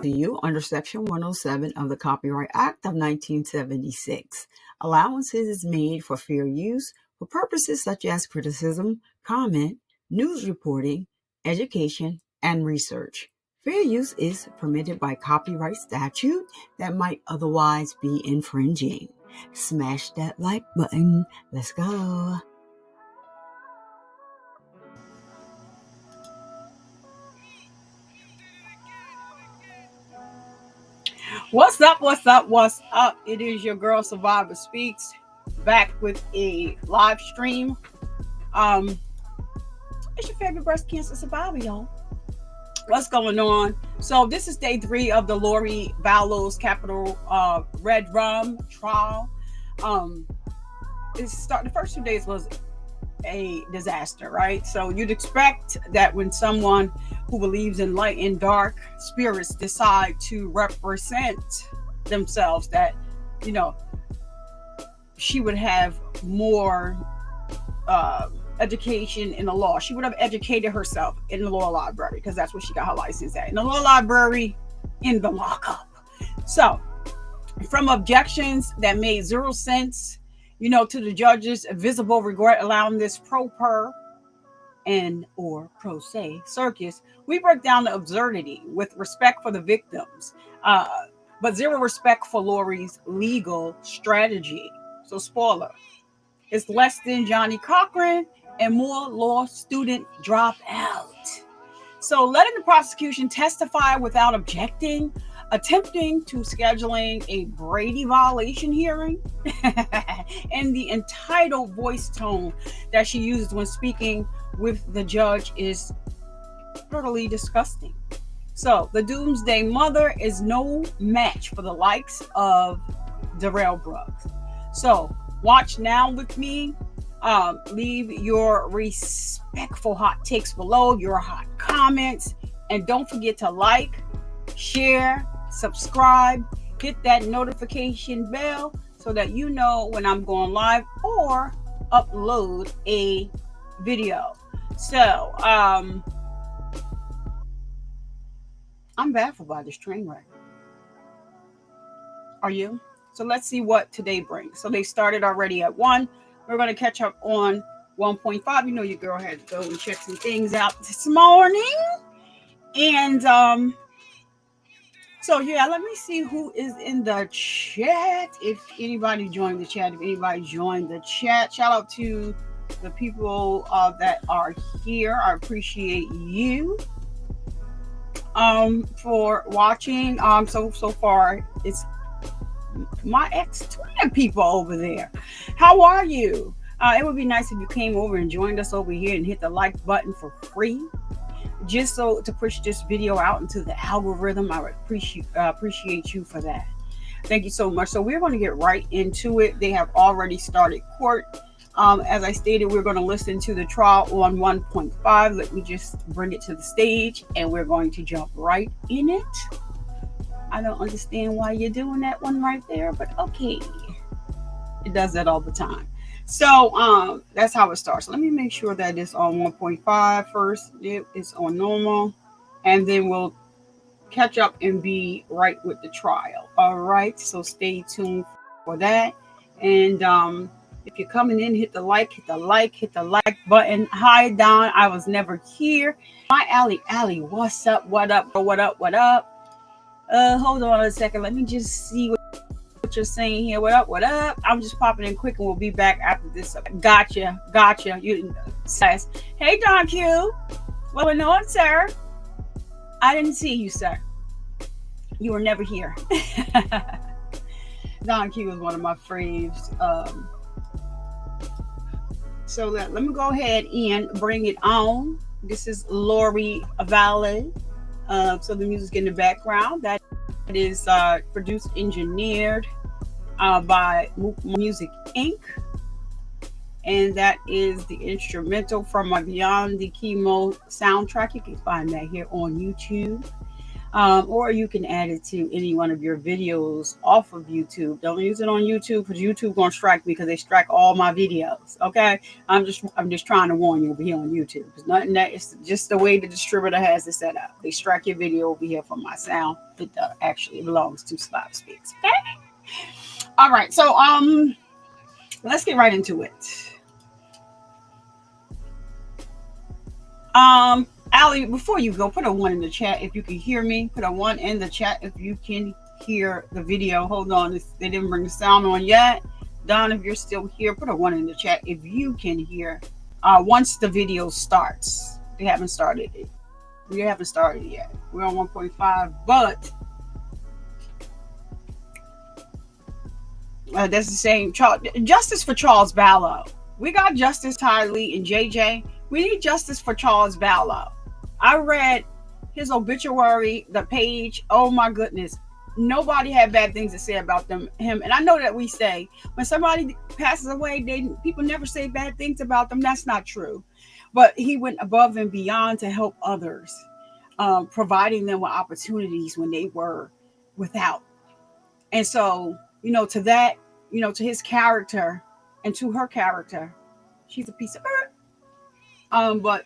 to you under Section 107 of the Copyright Act of 1976. Allowances is made for fair use for purposes such as criticism, comment, news reporting, education, and research. Fair use is permitted by copyright statute that might otherwise be infringing. Smash that like button. Let's go. What's up? What's up? What's up? It is your girl Survivor Speaks back with a live stream. It's your favorite breast cancer survivor, y'all. What's going on? So this is day 3 of the Lori Vallow's capital redrum trial. The first 2 days was a disaster, right? So you'd expect that when someone who believes in light and dark spirits decide to represent themselves, that, you know, she would have more education in the law. She would have educated herself in the law library, because that's where she got her license at, in the law library, in the lockup. So from objections that made 0 sense, you know, to the judge's visible regret allowing this pro per and or pro se circus, we break down the absurdity with respect for the victims, but 0 respect for Lori's legal strategy. So spoiler, it's less than Johnnie Cochran and more law student drop out. So letting the prosecution testify without objecting, attempting to scheduling a Brady violation hearing, and the entitled voice tone that she uses when speaking with the judge is totally disgusting. So the Doomsday mother is no match for the likes of Darrell Brooks. So watch now with me. Leave your respectful hot takes below, your hot comments, and don't forget to like, share, subscribe, hit that notification bell so that you know when I'm going live or upload a video. So I'm baffled by this train wreck. Are you? So let's see what today brings. So they started already at 1. We're going to catch up on 1.5. You know, your girl had to go and check some things out this morning. And so yeah, let me see who is in the chat. If anybody joined the chat, shout out to the people that are here. I appreciate you for watching. So far it's my ex-twin people over there. How are you? It would be nice if you came over and joined us over here and hit the like button for free, just so to push this video out into the algorithm. I would appreciate you for that. Thank you so much. So we're going to get right into it. They have already started court. As I stated, we're going to listen to the trial on 1.5. Let me just bring it to the stage and we're going to jump right in it. I don't understand why you're doing that one right there, but okay. It does that all the time. So that's how it starts. Let me make sure that it's on 1.5 first. It's on normal, and then we'll catch up and be right with the trial. All right, so stay tuned for that. And if you're coming in, hit the like button. Hi Don, I was never here. My Allie, what's up? What up? Hold on a second. Let me just see what you're saying here. What up? I'm just popping in quick and we'll be back after this. Gotcha. You says, hey Don Q. What's going on, sir? I didn't see you, sir. You were never here. Don Q is one of my faves. So let me go ahead and bring it on. This is Lori Vallow. So the music's in the background. That is produced, engineered by Music Inc. And that is the instrumental from my Beyond the Chemo soundtrack. You can find that here on YouTube. Or you can add it to any one of your videos off of YouTube. Don't use it on YouTube because YouTube gonna strike me because they strike all my videos. Okay, I'm just trying to warn you over here on YouTube. It's nothing that it's just the way the distributor has it set up. They strike your video over here from my sound. It actually belongs to Slap Speaks. Okay. All right. So let's get right into it. Allie, before you go, put a 1 in the chat if you can hear me. Put a 1 in the chat if you can hear the video. Hold on, they didn't bring the sound on yet. Don, if you're still here, put a 1 in the chat if you can hear. Once the video starts, they haven't started it. We haven't started yet. We're on 1.5, but that's the same. Justice for Charles Vallow. We got Justice Ty Lee and JJ. We need justice for Charles Vallow. I read his obituary, the page. Oh my goodness. Nobody had bad things to say about him. And I know that we say when somebody passes away, people never say bad things about them. That's not true. But he went above and beyond to help others, providing them with opportunities when they were without. And so, to that, to his character and to her character, she's a piece of earth. But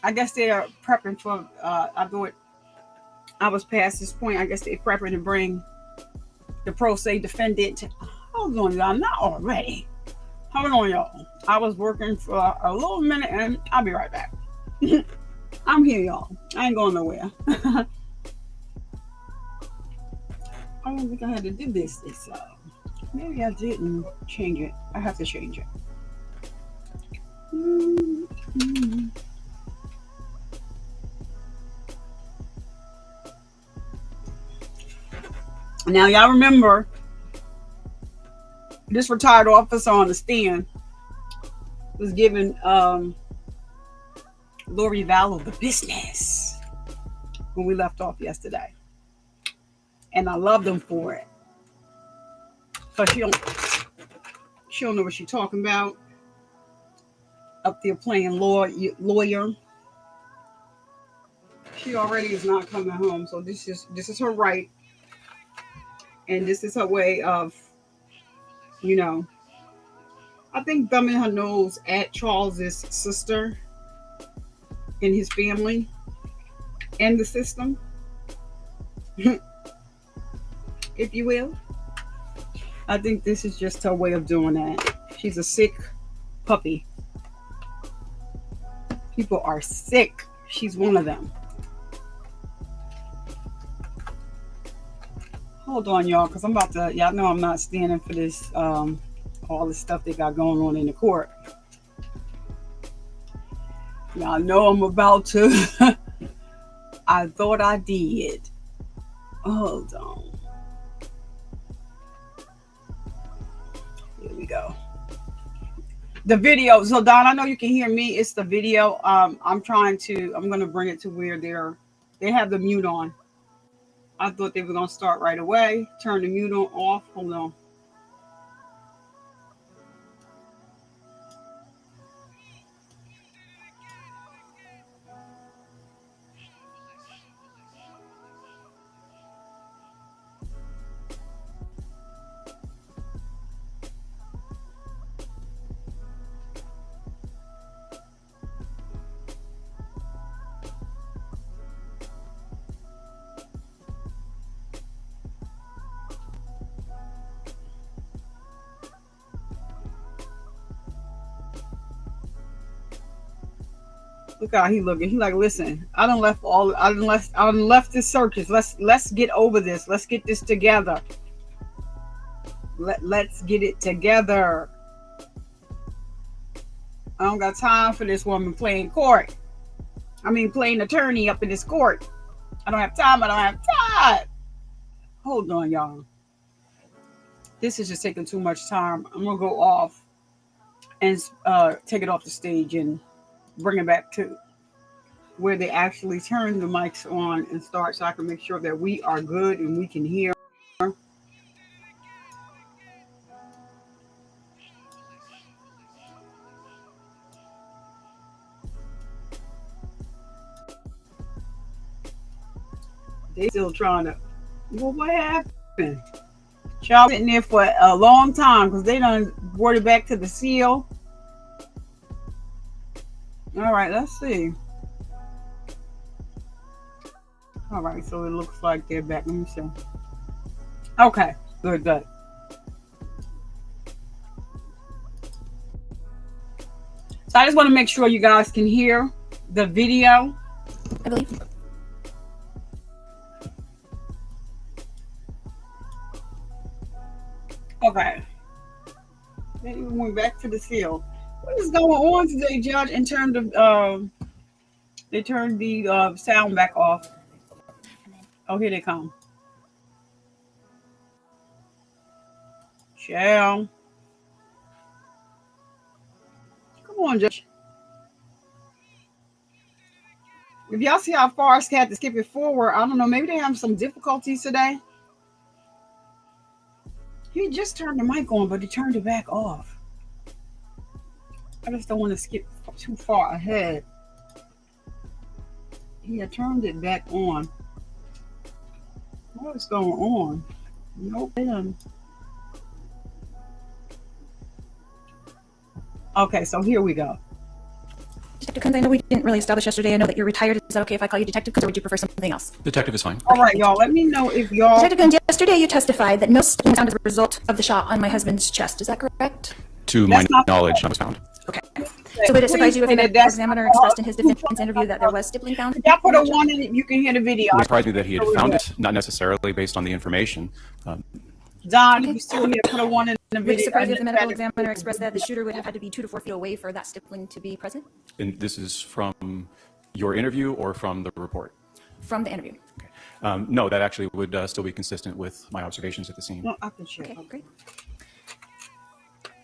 I guess they are prepping for, I thought I was past this point. I guess they're prepping to bring the pro se defendant. Hold on, y'all. Not already. Hold on, y'all. I was working for a little minute and I'll be right back. I'm here, y'all. I ain't going nowhere. I don't think I had to do this. Maybe I didn't change it. I have to change it. Mm-hmm. Now, y'all remember this retired officer on the stand was giving Lori Vallow the business when we left off yesterday. And I loved him for it. But she don't know what she's talking about. Up there playing lawyer. She already is not coming home. So this is her right. And this is her way of, I think thumbing her nose at Charles's sister and his family and the system, if you will. I think this is just her way of doing that. She's a sick puppy. People are sick. She's one of them. Hold on, y'all, because I'm about to, y'all know I'm not standing for this, all the stuff they got going on in the court. Y'all know I'm about to. I thought I did. Hold on. Here we go. The video. So, Don, I know you can hear me. It's the video. I'm going to bring it to where they have the mute on. I thought they were going to start right away. Turn the mute on off. Hold on. Look how he looking. He like, listen, I done left this circus. Let's get over this. Let's get this together. Let's get it together. I don't got time for this woman playing playing attorney up in this court. I don't have time. Hold on, y'all. This is just taking too much time. I'm gonna go off and take it off the stage and bring it back to where they actually turn the mics on and start, so I can make sure that we are good and we can hear. They still trying to. Well, what happened? Y'all sitting there for a long time because they done brought it back to the seal. All right, let's see. All right, so it looks like they're back. Let me see. Okay, good. So I just want to make sure you guys can hear the video. I believe. Okay. They even went back to the seal. What is going on today, Judge, in terms of they turned the sound back off. Oh, here they come. Shell. Come on, Judge. If y'all see how far I had to skip it forward, I don't know. Maybe they have some difficulties today. He just turned the mic on, but he turned it back off. I just don't want to skip too far ahead. He had turned it back on. What is going on? Nope. Okay, so here we go. Detective Coons, I know we didn't really establish yesterday. I know that you're retired. Is that okay if I call you Detective Coons, or would you prefer something else? Detective is fine. All right, y'all. Let me know if y'all... Detective Coons, yesterday you testified that no skin was found as a result of the shot on my husband's chest. Is that correct? To my knowledge, none was found. Okay. So would it surprise you if the medical examiner expressed in his defense interview that there was stippling found? Y'all put a one in it, you can hear the video. It would surprise me that he had found it, not necessarily based on the information. Don, you still here, put a one in the video. Would it surprise you if the medical examiner expressed that the shooter would have had to be 2 to 4 feet away for that stippling to be present? And this is from your interview or from the report? From the interview. Okay. No, that actually would still be consistent with my observations at the scene. No, I can share. Okay, great.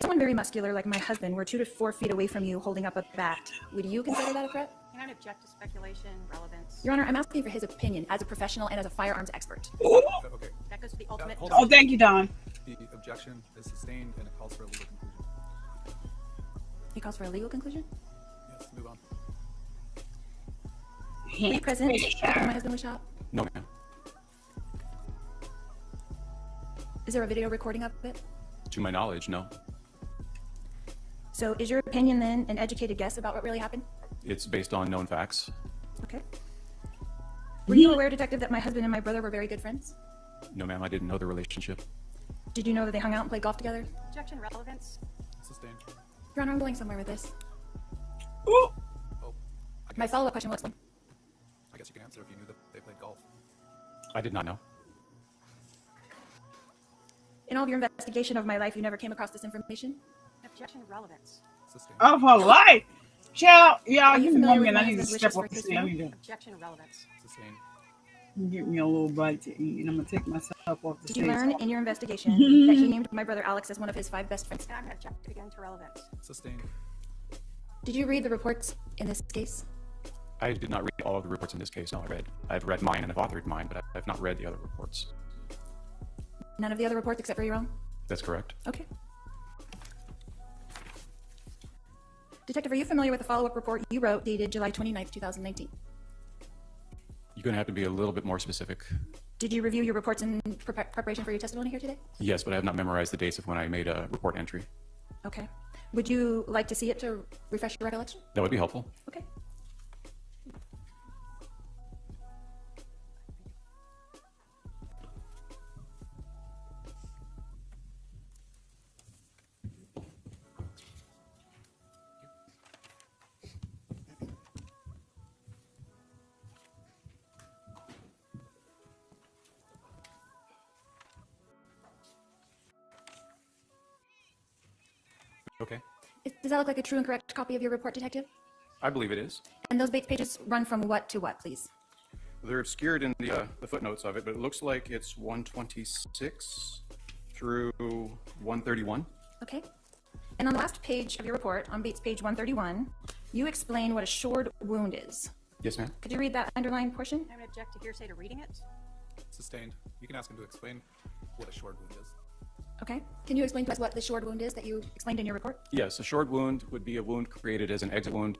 Someone very muscular like my husband were 2 to 4 feet away from you holding up a bat. Would you consider that a threat? Can I object to speculation, relevance? Your Honor, I'm asking for his opinion as a professional and as a firearms expert. Okay. That goes to the ultimate. hold Oh, on. thank you, Don. The objection is sustained and it calls for a legal conclusion. He calls for a legal conclusion? Yes, move on. Were you present when my husband was shot? No, ma'am. Is there a video recording of it? To my knowledge, no. So is your opinion then an educated guess about what really happened? It's based on known facts. Okay. Were you aware, Detective, that my husband and my brother were very good friends? No, ma'am, I didn't know the relationship. Did you know that they hung out and played golf together? Objection, relevance. Sustained. Your Honor, I'm going somewhere with this. Oh, My follow-up question was, I guess you can answer if you knew that they played golf. I did not know. in all of your investigation of my life, you never came across this information? Objection, relevance. Sustained. Of her life. Child, y'all, Are you you familiar know with me, I my need to husband's step wishes up for the his scene. funeral? Objection, relevance. Sustained. Get me a little bite to eat, and I'm gonna take myself off the Did you stage. learn in your investigation that he named my brother Alex as one of his 5 best friends? And I'm going to object again to relevance. Sustained. Did you read the reports in this case? I did not read all of the reports in this case. No, I've read mine and I've authored mine, but I've not read the other reports. None of the other reports except for your own? That's correct. Okay. Detective, are you familiar with the follow-up report you wrote dated July 29th, 2019? You're going to have to be a little bit more specific. Did you review your reports in preparation for your testimony here today? Yes, but I have not memorized the dates of when I made a report entry. Okay. Would you like to see it to refresh your recollection? That would be helpful. Okay. Okay. Does that look like a true and correct copy of your report, Detective? I believe it is. And those Bates pages run from what to what, please? They're obscured in the footnotes of it, but it looks like it's 126 through 131. Okay. And on the last page of your report, on Bates page 131, you explain what a shored wound is. Yes, ma'am. Could you read that underlined portion? I'm going to object to hearsay to reading it. Sustained. You can ask him to explain what a short wound is. Okay. Can you explain to us what the shored wound is that you explained in your report? Yes, a shored wound would be a wound created as an exit wound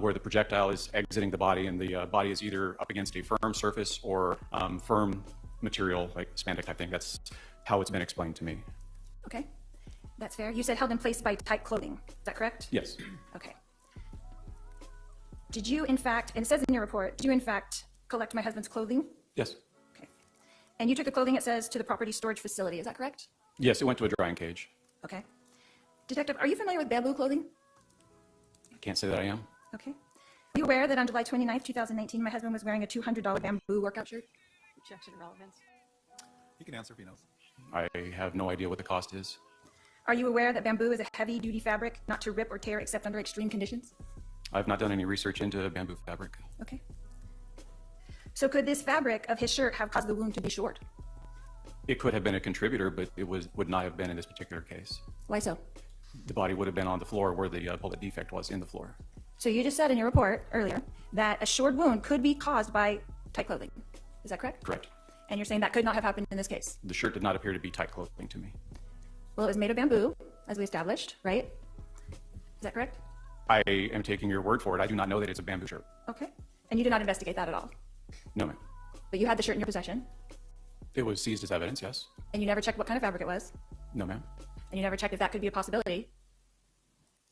where the projectile is exiting the body and the body is either up against a firm surface or firm material like spandex type thing. That's how it's been explained to me. Okay. That's fair. You said held in place by tight clothing. Is that correct? Yes. Okay. Did you, in fact, and it says in your report, did you, in fact, collect my husband's clothing? Yes. Okay. And you took the clothing, it says, to the property storage facility. Is that correct? Yes, it went to a drying cage. Okay. Detective, are you familiar with bamboo clothing? I can't say that I am. Okay. Are you aware that on July 29th, 2019, my husband was wearing a $200 bamboo workout shirt? Objection, relevance. He can answer if he knows. I have no idea what the cost is. Are you aware that bamboo is a heavy-duty fabric, not to rip or tear except under extreme conditions? I've not done any research into bamboo fabric. Okay. So could this fabric of his shirt have caused the wound to be shored? It could have been a contributor, but it would not have been in this particular case. Why so? The body would have been on the floor where the bullet defect was in the floor. So you just said in your report earlier that a shored wound could be caused by tight clothing. Is that correct? Correct. And you're saying that could not have happened in this case? The shirt did not appear to be tight clothing to me. Well, it was made of bamboo, as we established, right? Is that correct? I am taking your word for it. I do not know that it's a bamboo shirt. Okay. And you did not investigate that at all? No, ma'am. But you had the shirt in your possession, It was seized as evidence, yes. and you never checked what kind of fabric it was, No, ma'am. and you never checked if that could be a possibility,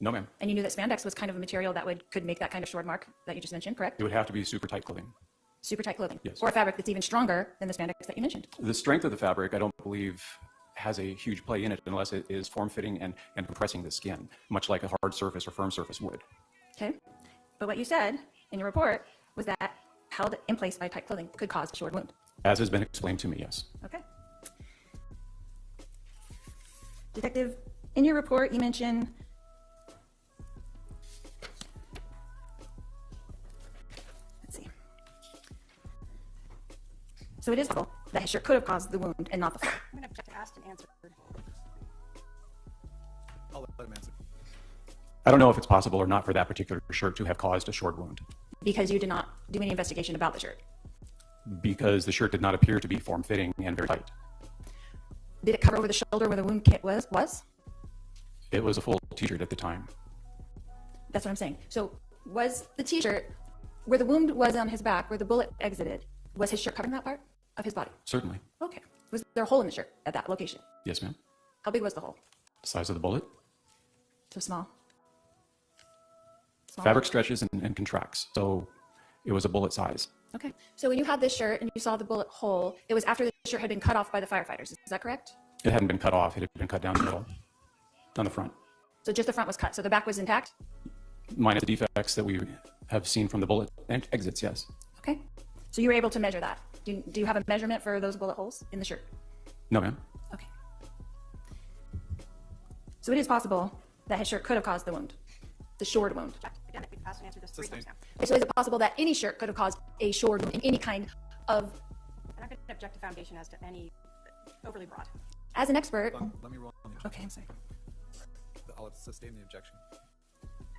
No, ma'am. and you knew that spandex was kind of a material that could make that kind of shored mark that you just mentioned, correct? It would have to be super tight clothing. Super tight clothing. Yes. Or a fabric that's even stronger than the spandex that you mentioned. The strength of the fabric, I don't believe, has a huge play in it unless it is form-fitting and compressing the skin, much like a hard surface or firm surface would. Okay. But what you said in your report was that held in place by tight clothing could cause a shored wound. As has been explained to me, yes. Okay. Detective, in your report, you mentioned let's see. So it is possible that his shirt could have caused the wound and not the fall. I'm going to object to asked and answered. I'll let him answer. I don't know if it's possible or not for that particular shirt to have caused a short wound, Because you did not do any investigation about the shirt. because the shirt did not appear to be form-fitting and very tight. Did it cover over the shoulder where the wound was? It was a full t-shirt at the time. That's what I'm saying. So was the t-shirt where the wound was on his back, where the bullet exited, was his shirt covering that part of his body? Certainly. Okay. Was there a hole in the shirt at that location? Yes, ma'am. How big was the hole? The size of the bullet. So small. Small. Fabric stretches and contracts, so it was a bullet size. Okay. So when you had this shirt and you saw the bullet hole, it was after the shirt had been cut off by the firefighters. Is that correct? It hadn't been cut off. It had been cut down the middle, on the front. So just the front was cut. So the back was intact? Minus the defects that we have seen from the bullet exits, yes. Okay. So you were able to measure that. Do you have a measurement for those bullet holes in the shirt? No, ma'am. Okay. So it is possible that his shirt could have caused the wound, the shored wound. Again, we've asked and answered this 3 times Sustained. now. So is it possible that any shirt could have caused a shored wound in any kind of, And I'm going to object to foundation as to any overly broad. as an expert? Let me roll on the Okay, I'm sorry. I'll sustain the objection.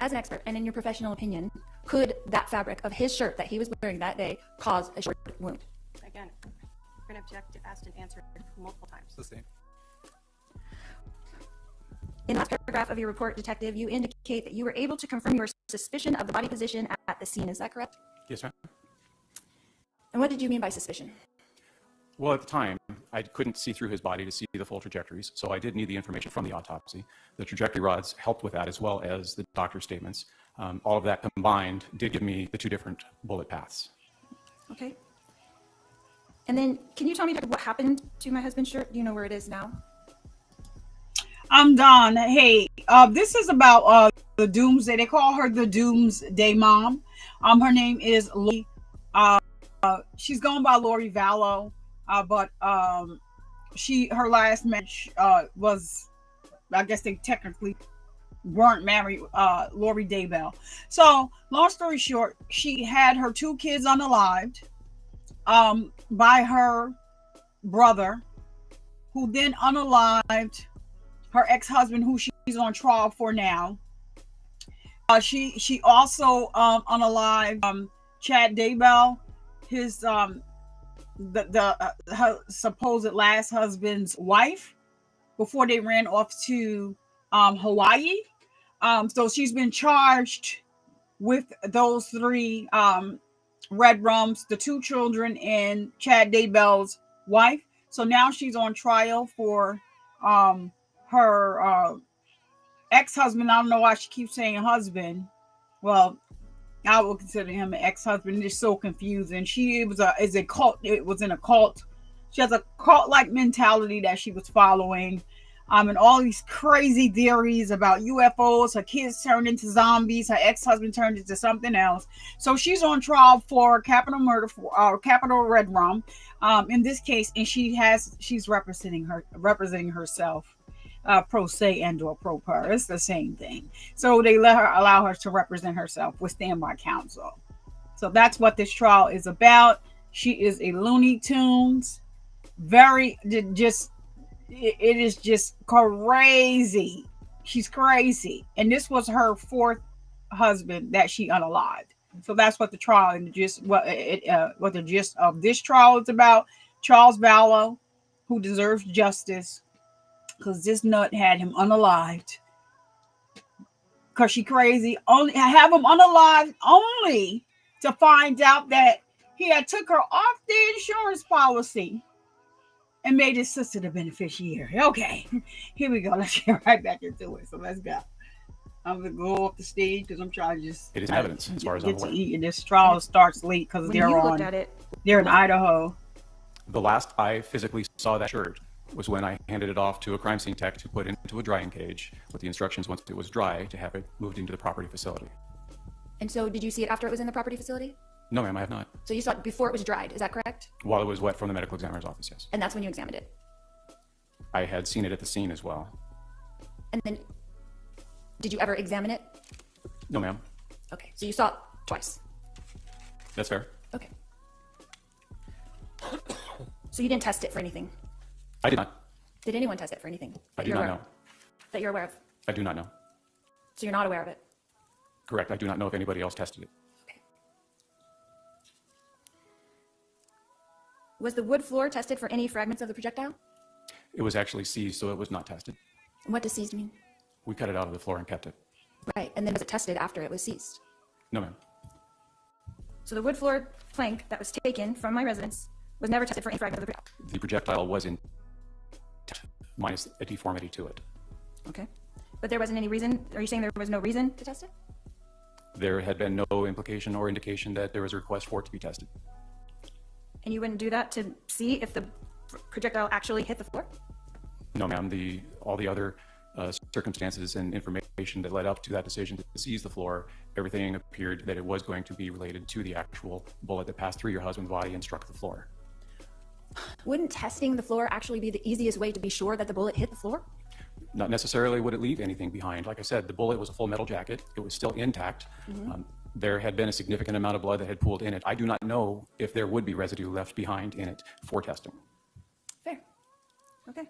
As an expert and in your professional opinion, could that fabric of his shirt that he was wearing that day cause a shored wound? Again, we're going to object to asked and answered multiple times. Sustain. In the last paragraph of your report, Detective, you indicate that you were able to confirm your suspicion of the body position at the scene. Is that correct? Yes, ma'am. And what did you mean by suspicion? Well, at the time, I couldn't see through his body to see the full trajectories, so I did need the information from the autopsy. The trajectory rods helped with that, as well as the doctor's statements. All of that combined did give me the 2 different bullet paths. Okay. And then, can you tell me what happened to my husband's shirt? Do you know where it is now? I'm Don. Hey, this is about the Doomsday. They call her the Doomsday Mom. Her name is Lori. She's going by Lori Vallow, but her last marriage was, I guess they technically weren't married, Lori Daybell. So, long story short, she had her 2 kids unalived by her brother, who then unalived her ex-husband, who she's on trial for now. She also unalived Chad Daybell, his her supposed last husband's wife. before they ran off to Hawaii. So she's been charged with those three redrums, the two children, and Chad Daybell's wife. So now she's on trial for her ex-husband. I don't know why she keeps saying husband. Well, I will consider him an ex-husband. It's so confusing. She is a cult. It was in a cult. She has a cult-like mentality that she was following. And all these crazy theories about UFOs. Her kids turned into zombies. Her ex-husband turned into something else. So she's on trial for capital murder, for capital redrum. In this case, and she's representing herself, pro se and or pro per. It's the same thing. So they allow her to represent herself with standby counsel. So that's what this trial is about. She is a Looney Tunes. It is just crazy. She's crazy. And this was her fourth husband that she unalived. So that's what the trial and what the gist of this trial is about. Charles Vallow, who deserves justice, because this nut had him unalived. Because she crazy. Only have him unalived only to find out that he had took her off the insurance policy and made his sister the beneficiary. Okay, here we go. Let's get right back into it. So let's go. I'm gonna go off the stage because I'm trying to just. It is evidence as far as I'm get to aware. eat. And this trial starts late because they're in Idaho. The last I physically saw that shirt was when I handed it off to a crime scene tech to put into a drying cage with the instructions once it was dry to have it moved into the property facility. And so did you see it after it was in the property facility? No, ma'am, I have not. So you saw it before it was dried, is that correct? While it was wet from the medical examiner's office, yes. And that's when you examined it? I had seen it at the scene as well. And then, did you ever examine it? No, ma'am. Okay, so you saw it twice. That's fair. Okay. So you didn't test it for anything? I did not. Did anyone test it for anything? I do not know. That you're aware of? I do not know. So you're not aware of it? Correct. I do not know if anybody else tested it. Okay. Was the wood floor tested for any fragments of the projectile? It was actually seized, so it was not tested. And what does seized mean? We cut it out of the floor and kept it. Right, and then was it tested after it was seized? No, ma'am. So the wood floor plank that was taken from my residence was never tested for any fragment of the projectile? The projectile was in minus a deformity to it. Okay. But there wasn't any reason, are you saying there was no reason to test it? There had been no implication or indication that there was a request for it to be tested. And you wouldn't do that to see if the projectile actually hit the floor? No, ma'am. All the other circumstances and information that led up to that decision to seize the floor, everything appeared that it was going to be related to the actual bullet that passed through your husband's body and struck the floor. Wouldn't testing the floor actually be the easiest way to be sure that the bullet hit the floor? Not necessarily would it leave anything behind. Like I said, the bullet was a full metal jacket. It was still intact. There had been a significant amount of blood that had pooled in it. I do not know if there would be residue left behind in it for testing. Fair. Okay.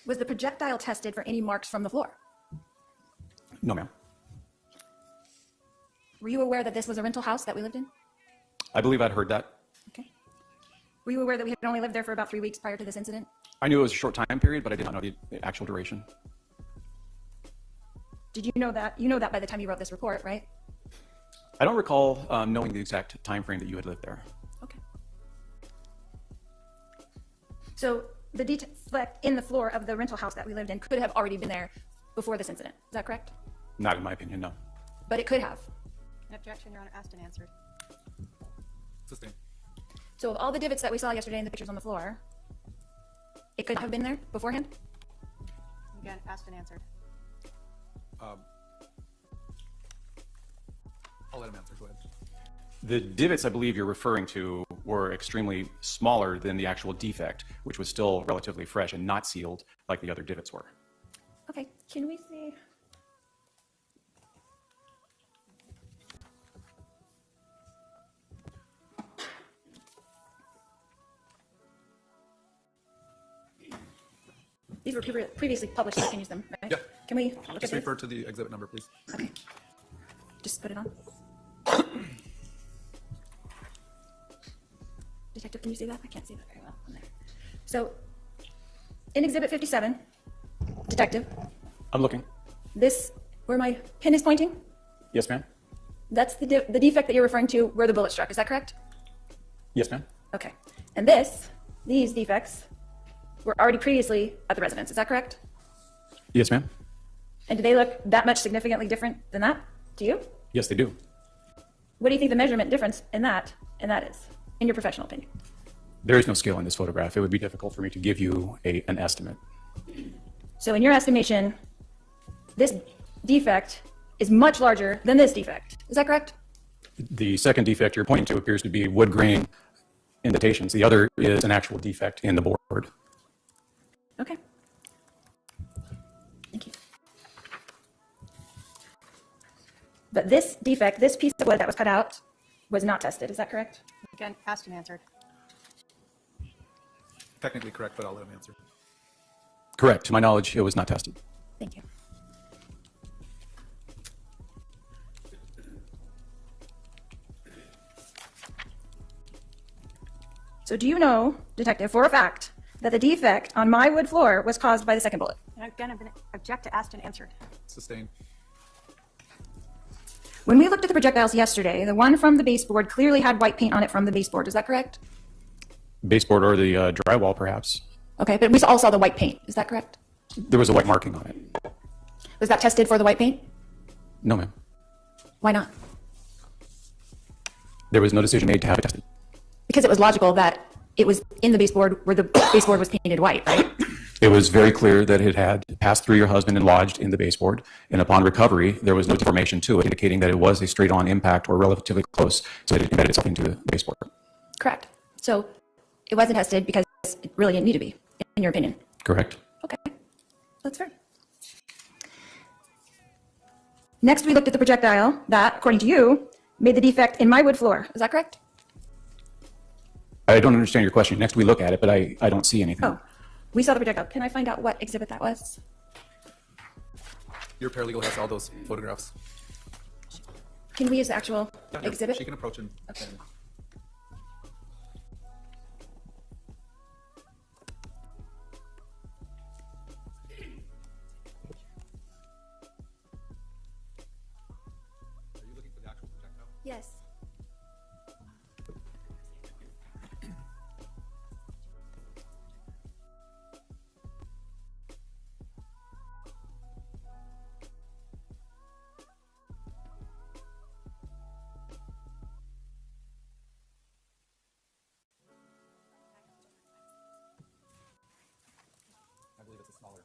Was the projectile tested for any marks from the floor? No, ma'am. Were you aware that this was a rental house that we lived in? I believe I'd heard that. Okay. Were you aware that we had only lived there for about 3 weeks prior to this incident? I knew it was a short time period, but I did not know the actual duration. Did you know that? You know that by the time you wrote this report, right? I don't recall knowing the exact time frame that you had lived there. Okay. So the defect in the floor of the rental house that we lived in could have already been there before this incident. Is that correct? Not in my opinion, no. But it could have. An objection, Your Honor, asked and answered. Sustained. So of all the divots that we saw yesterday in the pictures on the floor, it could have been there beforehand? Again, asked and answered. I'll let him answer. Go ahead. The divots I believe you're referring to were extremely smaller than the actual defect, which was still relatively fresh and not sealed like the other divots were. Okay, can we see? These were previously published, so I can use them, right? Yeah. Can we look Just at refer these? to the exhibit number, please. Okay. Just put it on. Detective, can you see that? I can't see that very well on there. So in Exhibit 57, detective, I'm looking. this, where my pin is pointing, Yes, ma'am. that's the defect that you're referring to where the bullet struck. Is that correct? Yes, ma'am. Okay. And these defects were already previously at the residence. Is that correct? Yes, ma'am. And do they look that much significantly different than that to you? Yes, they do. What do you think the measurement difference in that is, in your professional opinion? There is no scale in this photograph. It would be difficult for me to give you an estimate. So in your estimation, this defect is much larger than this defect. Is that correct? The second defect you're pointing to appears to be wood grain indentations. The other is an actual defect in the board. Okay. Thank you. But this defect, this piece of wood that was cut out, was not tested. Is that correct? Again, asked and answered. Technically correct, but I'll let him answer. Correct. To my knowledge, it was not tested. Thank you. So do you know, detective, for a fact, that the defect on my wood floor was caused by the second bullet? And again, I'm going to object to asked and answered. Sustained. When we looked at the projectiles yesterday, the one from the baseboard clearly had white paint on it from the baseboard. Is that correct? Baseboard or the drywall, perhaps. Okay, but we all saw the white paint. Is that correct? There was a white marking on it. Was that tested for the white paint? No, ma'am. Why not? There was no decision made to have it tested. Because it was logical that it was in the baseboard where the baseboard was painted white, right? It was very clear that it had passed through your husband and lodged in the baseboard. And upon recovery, there was no deformation to it, indicating that it was a straight-on impact or relatively close, so that it embedded itself into the baseboard. Correct. So it wasn't tested because it really didn't need to be, in your opinion. Correct. Okay, that's fair. Next, we looked at the projectile that, according to you, made the defect in my wood floor. Is that correct? I don't understand your question. Next, we look at it, but I don't see anything. Oh, we saw the projectile. Can I find out what exhibit that was? Your paralegal has all those photographs. Can we use the actual exhibit? She can approach and. Okay. Are you looking for the actual projectile? Yes. I believe it's a smaller.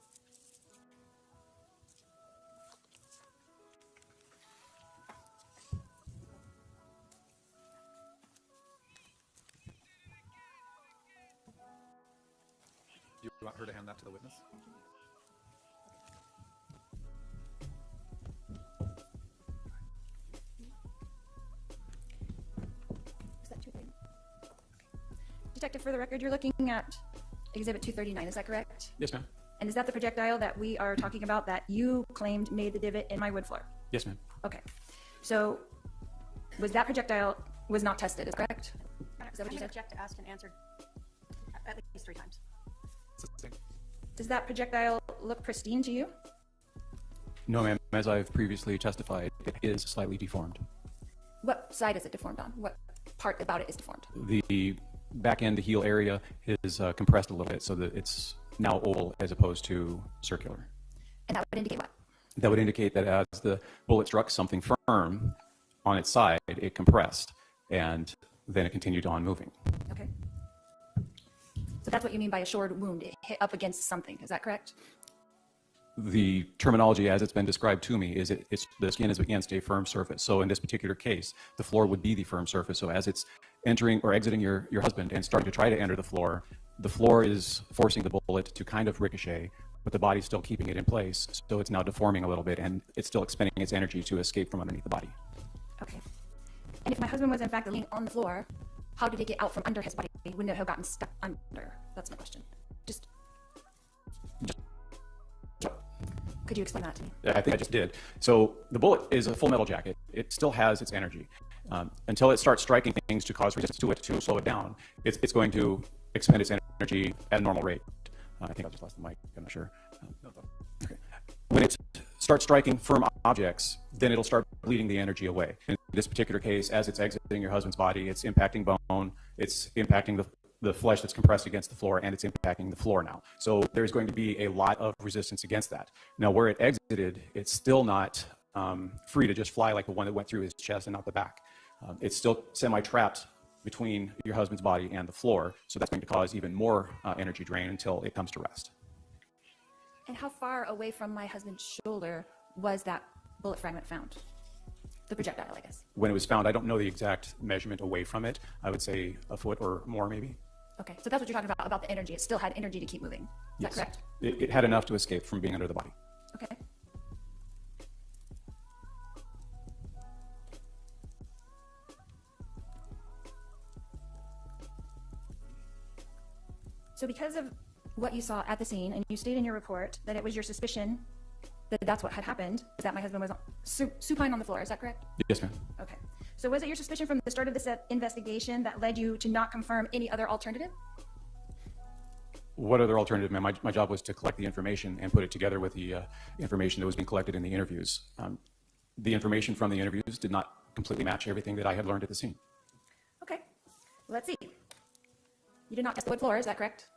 Do you want her to hand that to the witness? Is that 230? Detective, for the record, you're looking at exhibit 239, is that correct? Yes, ma'am. And is that the projectile that we are talking about that you claimed made the divot in my wood floor? Yes, ma'am. Okay. So was that projectile was not tested, is that correct? Is that what you I'm going to said? object to asked and answered at least 3 times. Sustained. Does that projectile look pristine to you? No, ma'am. As I've previously testified, it is slightly deformed. What side is it deformed on? What part about it is deformed? The back end, the heel area, is compressed a little bit so that it's now oval as opposed to circular. And that would indicate what? That would indicate that as the bullet struck something firm on its side, it compressed, and then it continued on moving. Okay. So that's what you mean by a shored wound. It hit up against something. Is that correct? The terminology as it's been described to me is the skin is against a firm surface. So in this particular case, the floor would be the firm surface. So as it's entering or exiting your husband and starting to try to enter the floor is forcing the bullet to kind of ricochet, but the body's still keeping it in place. So it's now deforming a little bit, and it's still expending its energy to escape from underneath the body. Okay. And if my husband was in fact laying on the floor, how did it get out from under his body? Wouldn't it have gotten stuck under? That's my question. Just could you explain that to me? I think I just did. So the bullet is a full metal jacket. It still has its energy. Until it starts striking things to cause resistance to it, to slow it down, it's going to expend its energy at a normal rate. I think I just lost the mic. I'm not sure. No, no. Okay. When it starts striking firm objects, then it'll start bleeding the energy away. In this particular case, as it's exiting your husband's body, it's impacting bone, it's impacting the flesh that's compressed against the floor, and it's impacting the floor now. So there's going to be a lot of resistance against that. Now, where it exited, it's still not free to just fly like the one that went through his chest and out the back. It's still semi-trapped between your husband's body and the floor, so that's going to cause even more energy drain until it comes to rest. And how far away from my husband's shoulder was that bullet fragment found? The projectile, I guess. When it was found, I don't know the exact measurement away from it. I would say a foot or more, maybe. Okay, so that's what you're talking about the energy. It still had energy to keep moving. Is Yes. that correct? It had enough to escape from being under the body. Okay. So because of what you saw at the scene, and you stated in your report that it was your suspicion that that's what had happened, is that my husband was supine on the floor, is that correct? Yes, ma'am. Okay. So was it your suspicion from the start of this investigation that led you to not confirm any other alternative? What other alternative, ma'am? My job was to collect the information and put it together with the information that was being collected in the interviews. The information from the interviews did not completely match everything that I had learned at the scene. Okay. Let's see. You did not test the wood floor, is that correct?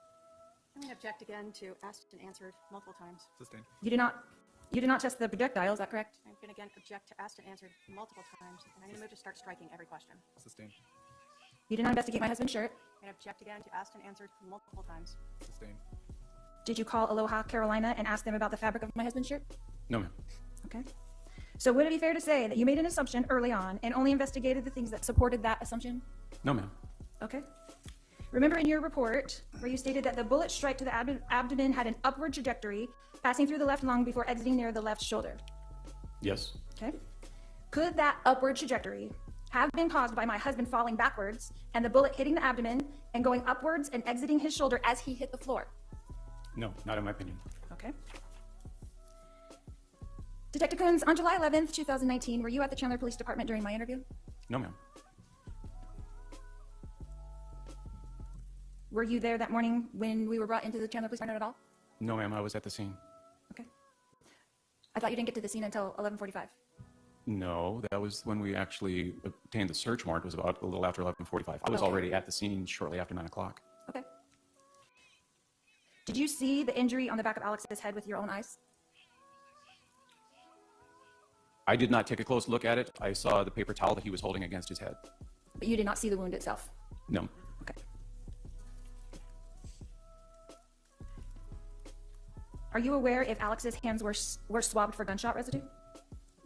I'm going to object again to asked and answered multiple times. Sustained. You did not test the projectile, is that correct? I'm going to again object to asked and answered multiple times, and I'm going to move to start striking every question. Sustained. You did not investigate my husband's shirt. I'm going to object again to asked and answered multiple times. Sustained. Did you call Aloha, Carolina, and ask them about the fabric of my husband's shirt? No, ma'am. Okay. So would it be fair to say that you made an assumption early on and only investigated the things that supported that assumption? No, ma'am. Okay. Remember in your report where you stated that the bullet strike to the abdomen had an upward trajectory, passing through the left lung before exiting near the left shoulder. Yes. Okay. Could that upward trajectory have been caused by my husband falling backwards and the bullet hitting the abdomen and going upwards and exiting his shoulder as he hit the floor? No, not in my opinion. Okay. Detective Coons, on July 11th, 2019, were you at the Chandler Police Department during my interview? No, ma'am. Were you there that morning when we were brought into the Chandler Police Department at all? No, ma'am. I was at the scene. Okay. I thought you didn't get to the scene until 11:45. No, that was when we actually obtained the search warrant. It was about a little after 11:45. I was Okay. already at the scene shortly after 9 o'clock. Okay. Did you see the injury on the back of Alex's head with your own eyes? I did not take a close look at it. I saw the paper towel that he was holding against his head. But you did not see the wound itself? No. Okay. Are you aware if Alex's hands were swabbed for gunshot residue?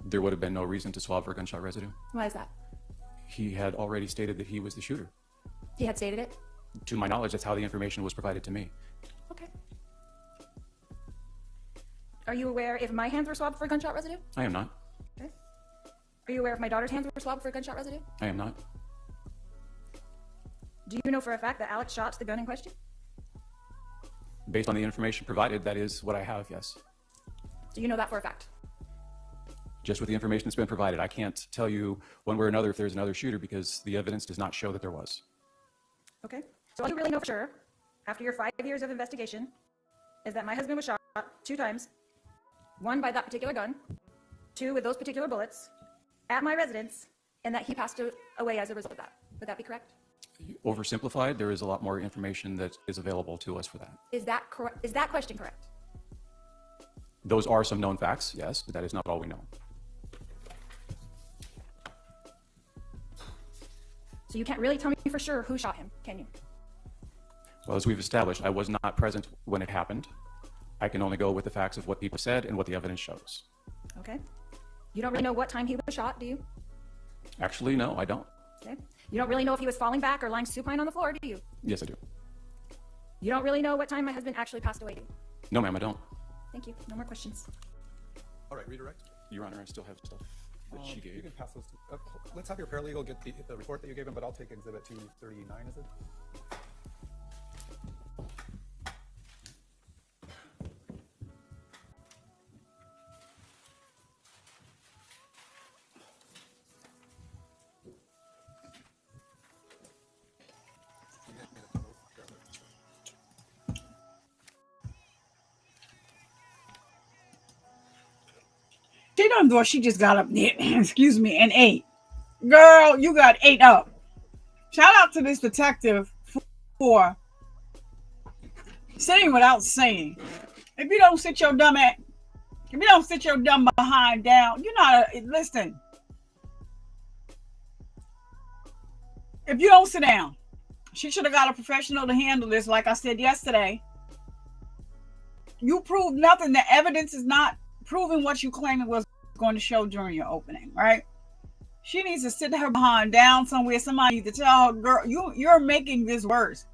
There would have been no reason to swab for gunshot residue. Why is that? He had already stated that he was the shooter. He had stated it? To my knowledge, that's how the information was provided to me. Okay. Are you aware if my hands were swabbed for gunshot residue? I am not. Okay. Are you aware if my daughter's hands were swabbed for gunshot residue? I am not. Do you know for a fact that Alex shot the gun in question? Based on the information provided, that is what I have, yes. Do you know that for a fact? Just with the information that's been provided. I can't tell you one way or another if there's another shooter because the evidence does not show that there was. Okay. So all you really know for sure, after your 5 years of investigation, is that my husband was shot 2 times, 1 by that particular gun, 2 with those particular bullets, at my residence, and that he passed away as a result of that. Would that be correct? Oversimplified, there is a lot more information that is available to us for that. Is that correct? Is that question correct? Those are some known facts, yes, but that is not all we know. So you can't really tell me for sure who shot him, can you? Well, as we've established, I was not present when it happened. I can only go with the facts of what people said and what the evidence shows. Okay. You don't really know what time he was shot, do you? Actually, no, I don't. Okay. You don't really know if he was falling back or lying supine on the floor, do you? Yes, I do. You don't really know what time my husband actually passed away, do you? No, ma'am, I don't. Thank you. No more questions. All right, redirect. Your Honor, I still have stuff that she You gave. can pass those to, let's have your paralegal get the report that you gave him, but I'll take exhibit 239, is it? done thought she just got up there, excuse me, and ate. Girl, you got ate up. Shout out to this detective for saying without saying. If you don't sit your dumb behind down, you're not listen. If you don't sit down, she should have got a professional to handle this. Like I said yesterday, you proved nothing. The evidence is not proving what you claim it was going to show during your opening, right? She needs to sit her behind down somewhere. Somebody needs to tell her, girl, you're making this worse.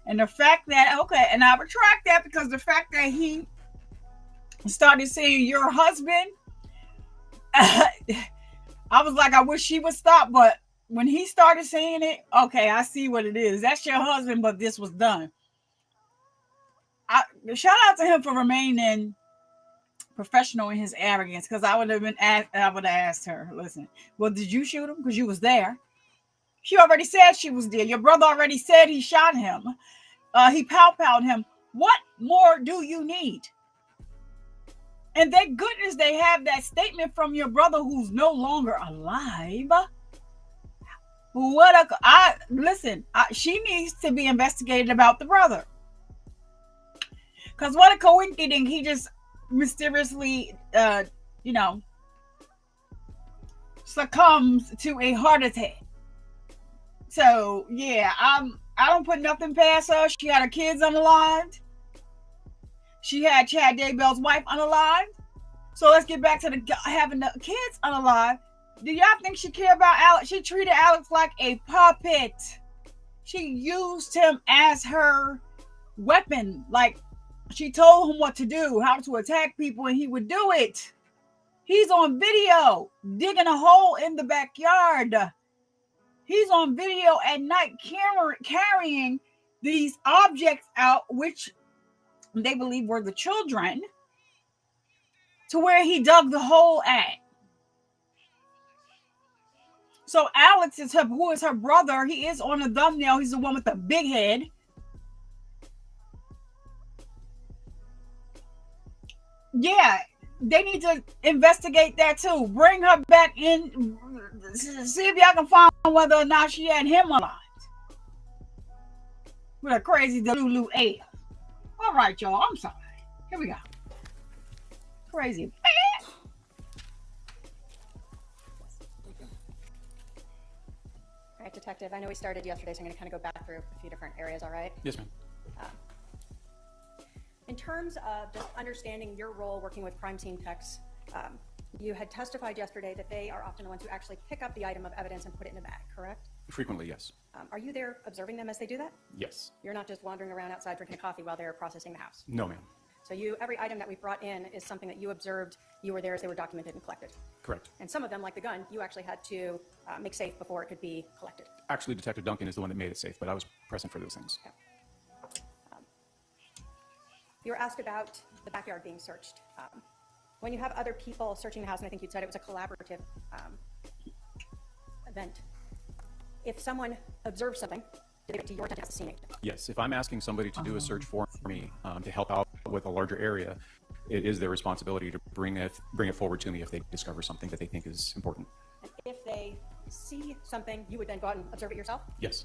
And the fact that, okay, and I retract that, because the fact that he started saying your husband, I was like, I wish she would stop. But when he started saying it, okay, I see what it is. That's your husband, but this was done. Shout out to him for remaining professional in his arrogance, because I would have asked her, listen, well, did you shoot him? Because you was there. She already said she was there. Your brother already said he shot him. He pow-powed him. What more do you need? And thank goodness they have that statement from your brother, who's no longer alive. She needs to be investigated about the brother. Because what a coincidence, he just mysteriously, succumbs to a heart attack. So, yeah, I don't put nothing past her. She had her kids unalived. She had Chad Daybell's wife unalived. So let's get back to having the kids unalived. Do y'all think she cared about Alex? She treated Alex like a puppet. She used him as her weapon. Like, she told him what to do, how to attack people, and he would do it. He's on video digging a hole in the backyard. He's on video at night carrying these objects out, which they believe were the children, to where he dug the hole at. So Alex who is her brother. He is on the thumbnail. He's the one with the big head. Yeah, they need to investigate that too. Bring her back in. See if y'all can find whether or not she had him alive. With a crazy Delulu AF. All right, y'all. I'm sorry. Here we go. Crazy. All right, Detective, I know we started yesterday, so I'm going to kind of go back through a few different areas, all right? Yes, ma'am. In terms of just understanding your role working with crime scene techs, you had testified yesterday that they are often the ones who actually pick up the item of evidence and put it in the bag, correct? Frequently, yes. Are you there observing them as they do that? Yes. You're not just wandering around outside drinking coffee while they're processing the house? No, ma'am. So every item that we brought in is something that you observed, you were there as they were documented and collected? Correct. And some of them, like the gun, you actually had to make safe before it could be collected? Actually, Detective Duncan is the one that made it safe, but I was present for those things. Okay. You were asked about the backyard being searched. When you have other people searching the house, and I think you'd said it was a collaborative event, if someone observes something, do they get to your attention as a scene agent? Yes, if I'm asking somebody to do a search for me to help out with a larger area, it is their responsibility to bring it forward to me if they discover something that they think is important. And if they see something, you would then go out and observe it yourself? Yes.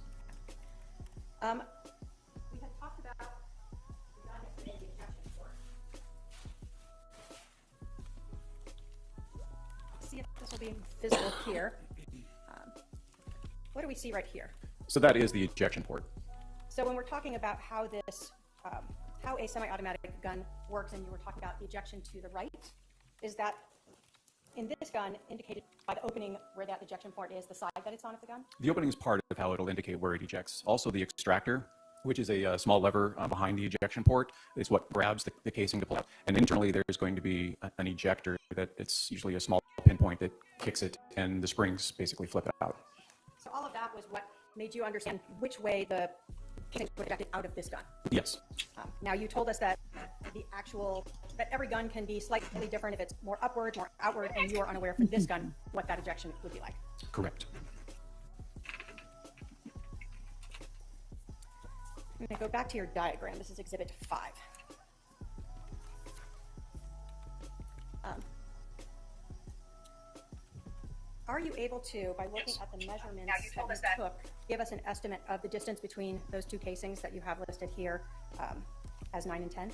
We had talked about the objection report. See if this will be visible here. What do we see right here? So that is the ejection port. So when we're talking about how this, how a semi-automatic gun works, and you were talking about the ejection to the right, is that in this gun indicated by the opening where that ejection port is, the side that it's on of the gun? The opening is part of how it'll indicate where it ejects. Also, the extractor, which is a small lever behind the ejection port, is what grabs the casing to pull out. And internally, there's going to be an ejector that it's usually a small pinpoint that kicks it, and the springs basically flip it out. So all of that was what made you understand which way the casing was ejected out of this gun? Yes. Now, you told us that that every gun can be slightly different if it's more upward, more outward, and you are unaware for this gun what that ejection would be like. Correct. I'm going to go back to your diagram. This is Exhibit 5. are you able to, by looking at the measurements Now, you told us that that- you took, give us an estimate of the distance between those two casings that you have listed here as 9 and 10?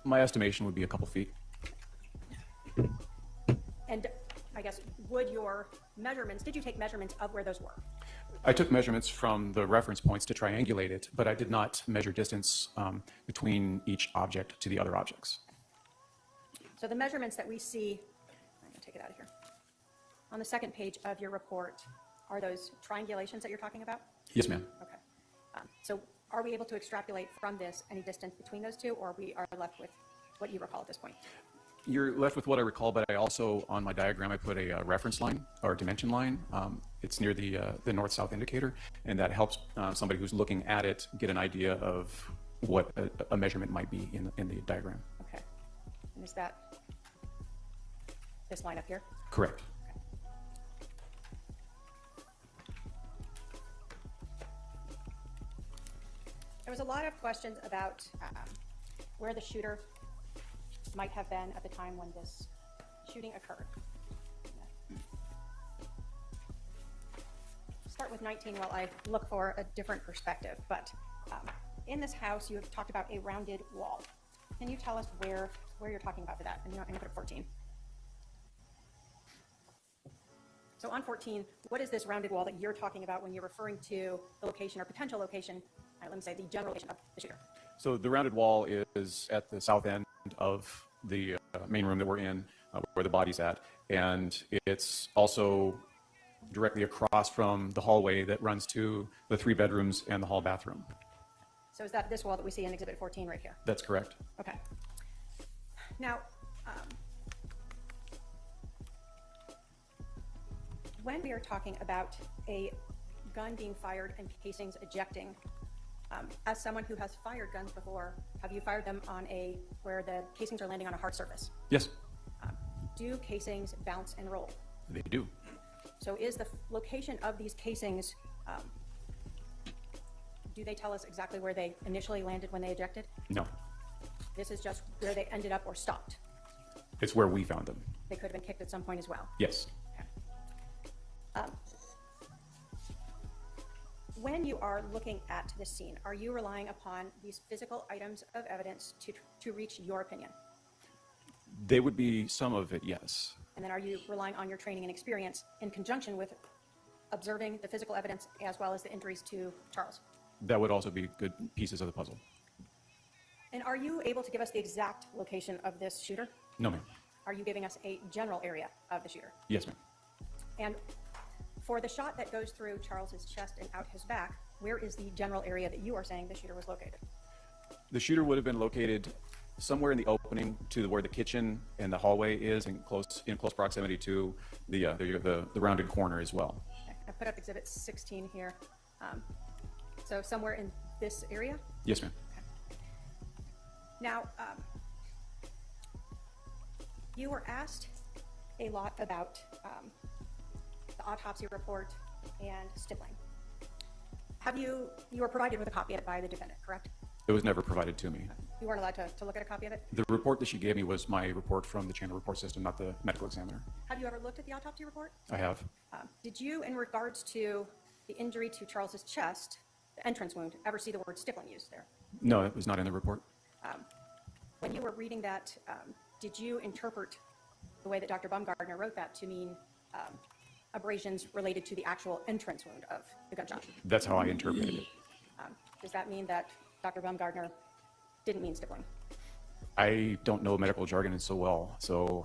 My estimation would be a couple feet. And I guess, would your measurements, did you take measurements of where those were? I took measurements from the reference points to triangulate it, but I did not measure distance between each object to the other objects. So the measurements that we see, I'm going to take it out of here, on the second page of your report, are those triangulations that you're talking about? Yes, ma'am. Okay. So are we able to extrapolate from this any distance between those two, or we are left with what you recall at this point? You're left with what I recall, but I also, on my diagram, I put a reference line or dimension line. It's near the north-south indicator, and that helps somebody who's looking at it get an idea of what a measurement might be in the diagram. Okay. And is that this line up here? Correct. There was a lot of questions about where the shooter might have been at the time when this shooting occurred. Start with 19 while I look for a different perspective. But in this house, you have talked about a rounded wall. Can you tell us where you're talking about for that? And I'm going to put 14. So on 14, what is this rounded wall that you're talking about when you're referring to the location or potential location, let me say the general location of the shooter? So the rounded wall is at the south end of the main room that we're in, where the body's at, and it's also directly across from the hallway that runs to the 3 bedrooms and the hall bathroom. So is that this wall that we see in Exhibit 14 right here? That's correct. Okay. Now, when we are talking about a gun being fired and casings ejecting, as someone who has fired guns before, have you fired them on where the casings are landing on a hard surface? Yes, Do casings bounce and roll? they do. So is the location of these casings, do they tell us exactly where they initially landed when they ejected? No, This is just where they ended up or stopped. it's where we found them. They could have been kicked at some point as well. Yes. When you are looking at this scene, are you relying upon these physical items of evidence to reach your opinion? They would be some of it, yes. And then are you relying on your training and experience in conjunction with observing the physical evidence as well as the injuries to Charles? That would also be good pieces of the puzzle. And are you able to give us the exact location of this shooter? No, ma'am. Are you giving us a general area of the shooter? Yes, ma'am. And for the shot that goes through Charles's chest and out his back, where is the general area that you are saying the shooter was located? The shooter would have been located somewhere in the opening to where the kitchen and the hallway is, in close proximity to the rounded corner as well. Okay, I put up Exhibit 16 here. So somewhere in this area? Yes, ma'am. Now, you were asked a lot about the autopsy report and stippling. You were provided with a copy of it by the defendant, correct? It was never provided to me. You weren't allowed to look at a copy of it? The report that she gave me was my report from the chain of report system, not the medical examiner. Have you ever looked at the autopsy report? I have. Did you, in regards to the injury to Charles's chest, the entrance wound, ever see the word stippling used there? No, it was not in the report. When you were reading that, did you interpret the way that Dr. Baumgartner wrote that to mean abrasions related to the actual entrance wound of the gunshot? That's how I interpreted it. Does that mean that Dr. Baumgartner didn't mean stippling? I don't know medical jargon so well, so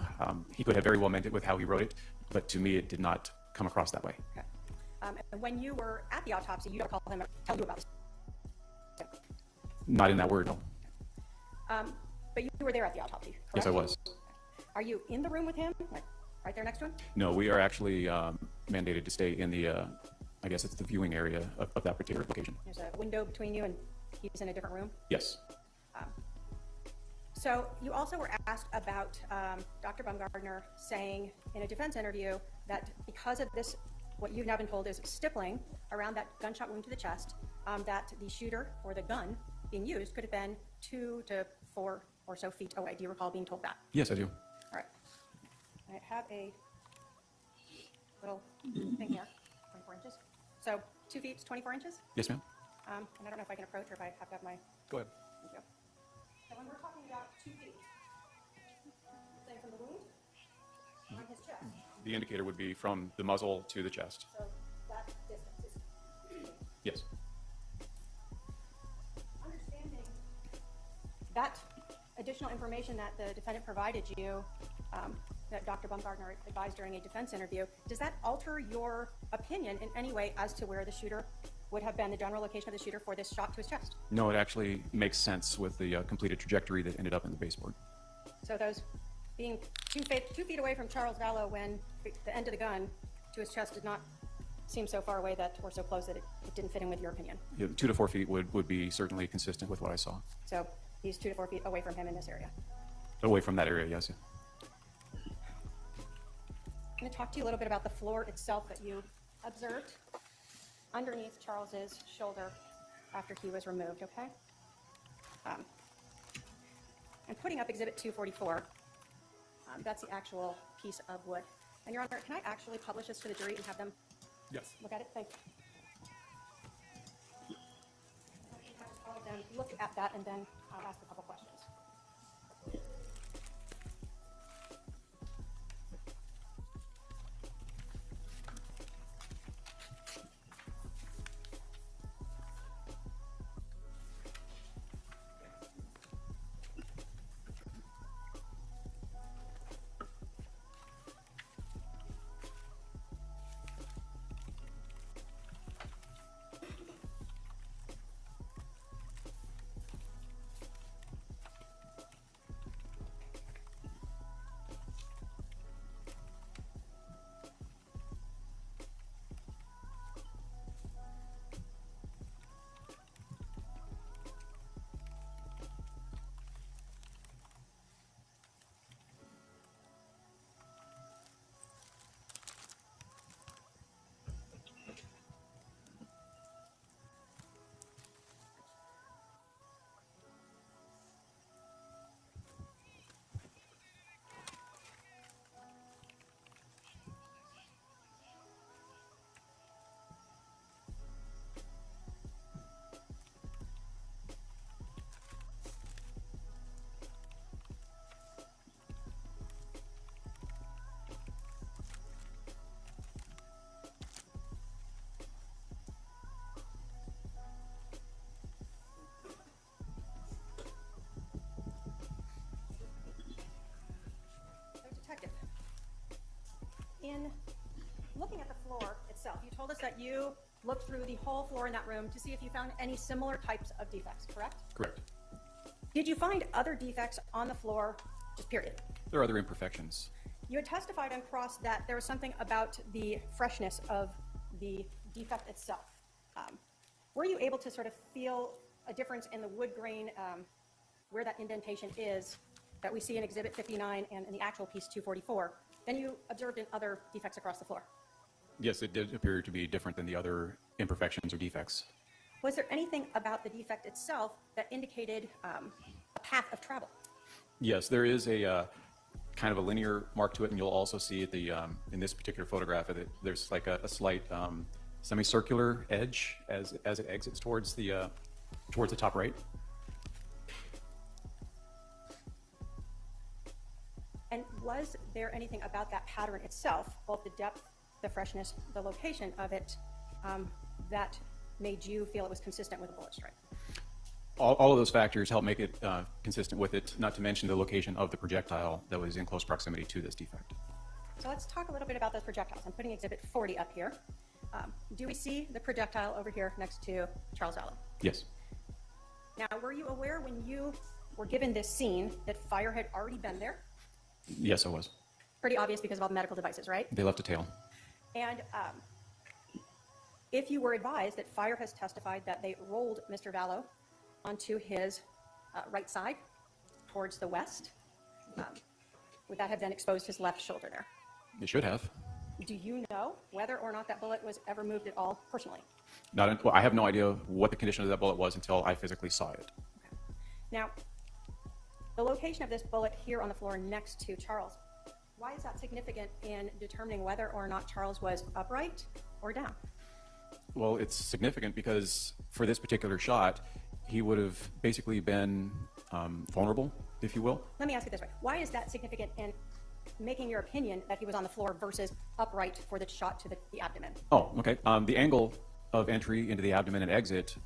he could have very well meant it with how he wrote it, but to me it did not come across that way. Okay. And when you were at the autopsy, you don't recall him tell you about this? Not in that word, no. But you were there at the autopsy, correct? Yes, I was. Are you in the room with him, like right there next to him? No, we are actually mandated to stay in the, I guess it's the viewing area of that particular location. There's a window between you and he's in a different room? Yes. So you also were asked about Dr. Baumgartner saying in a defense interview that because of this, what you've now been told is stippling around that gunshot wound to the chest, that the shooter or the gun being used could have been 2 to 4 or so feet away. Do you recall being told that? Yes, I do. All right. I have a little thing here, 24 inches. So 2 feet is 24 inches? Yes, ma'am. And I don't know if I can approach or if I have to have my, Go ahead. thank you. So when we're talking about 2 feet, say from the wound on his chest, The indicator would be from the muzzle to the chest. so that distance is Yes. understanding that additional information that the defendant provided you, that Dr. Baumgartner advised during a defense interview, does that alter your opinion in any way as to where the shooter would have been, the general location of the shooter for this shot to his chest? No, it actually makes sense with the completed trajectory that ended up in the baseboard. So those being 2 feet away from Charles Vallow when the end of the gun to his chest did not seem so far away that, or so close that it didn't fit in with your opinion. Yeah, 2 to 4 feet would be certainly consistent with what I saw. So he's 2 to 4 feet away from him in this area. Away from that area, yes. I'm going to talk to you a little bit about the floor itself that you observed underneath Charles's shoulder after he was removed, okay? I'm putting up Exhibit 244. That's the actual piece of wood. And Your Honor, can I actually publish this to the jury and have them Yes. look at it? Thank you. All of them look at that, and then I'll ask a couple questions. Detective, in looking at the floor itself, you told us that you looked through the whole floor in that room to see if you found any similar types of defects, correct? Correct. Did you find other defects on the floor, just period? There are other imperfections. You had testified on cross that there was something about the freshness of the defect itself. Were you able to sort of feel a difference in the wood grain, where that indentation is that we see in Exhibit 59 and in the actual piece 244, than you observed in other defects across the floor? Yes, it did appear to be different than the other imperfections or defects. Was there anything about the defect itself that indicated a path of travel? Yes, there is a kind of a linear mark to it, and you'll also see at the in this particular photograph that there's like a slight semicircular edge as it exits towards the top right. And was there anything about that pattern itself, both the depth, the freshness, the location of it, that made you feel it was consistent with a bullet strike? All of those factors help make it consistent with it, not to mention the location of the projectile that was in close proximity to this defect. So let's talk a little bit about those projectiles. I'm putting Exhibit 40 up here. Do we see the projectile over here next to Charles Vallow? Yes. Now, were you aware when you were given this scene that fire had already been there? Yes, I was. Pretty obvious because of all the medical devices, right? They left a tail. And if you were advised that fire has testified that they rolled Mr. Vallow onto his right side towards the west, would that have then exposed his left shoulder there? It should have. Do you know whether or not that bullet was ever moved at all personally? Well, I have no idea what the condition of that bullet was until I physically saw it. Now, the location of this bullet here on the floor next to Charles, Why is that significant in determining whether or not Charles was upright or down? Well, it's significant because for this particular shot, he would have basically been vulnerable, if you will. Let me ask it this way. Why is that significant in making your opinion that he was on the floor versus upright for the shot to the abdomen? Oh, okay. The angle of entry into the abdomen and exit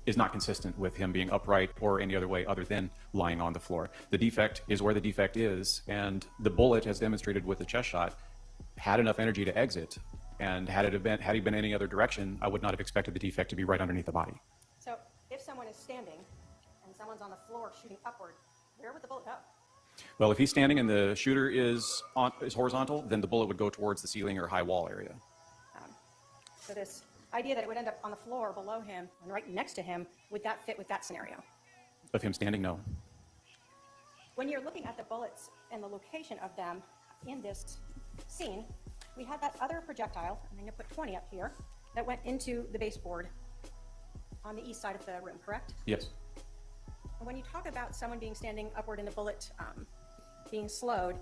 is not consistent with him being upright or any other way other than lying on the floor. The defect is where the defect is, and the bullet, as demonstrated with the chest shot, had enough energy to exit. And had he been any other direction, I would not have expected the defect to be right underneath the body. So if someone is standing and someone's on the floor shooting upward, where would the bullet go? Well, if he's standing and the shooter is horizontal, then the bullet would go towards the ceiling or high wall area. So this idea that it would end up on the floor below him and right next to him, would that fit with that scenario? Of him standing, no. When you're looking at the bullets and the location of them in this scene, we had that other projectile, I'm going to put 20 up here, that went into the baseboard on the east side of the room, correct? Yes. And when you talk about someone being standing upward and the bullet being slowed,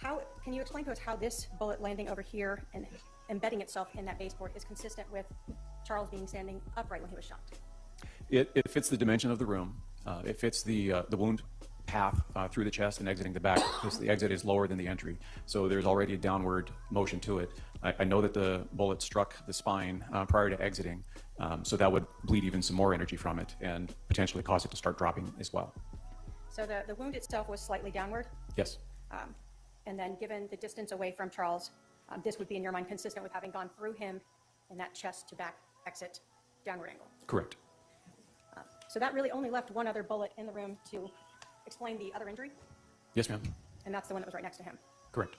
can you explain to us how this bullet landing over here and embedding itself in that baseboard is consistent with Charles being standing upright when he was shot? It fits the dimension of the room. It fits the wound path through the chest and exiting the back, because the exit is lower than the entry. So there's already a downward motion to it. I know that the bullet struck the spine prior to exiting, so that would bleed even some more energy from it and potentially cause it to start dropping as well. So the wound itself was slightly downward? Yes. And then given the distance away from Charles, this would be in your mind consistent with having gone through him in that chest to back exit downward angle? Correct. So that really only left one other bullet in the room to explain the other injury? Yes, ma'am. And that's the one that was right next to him? Correct.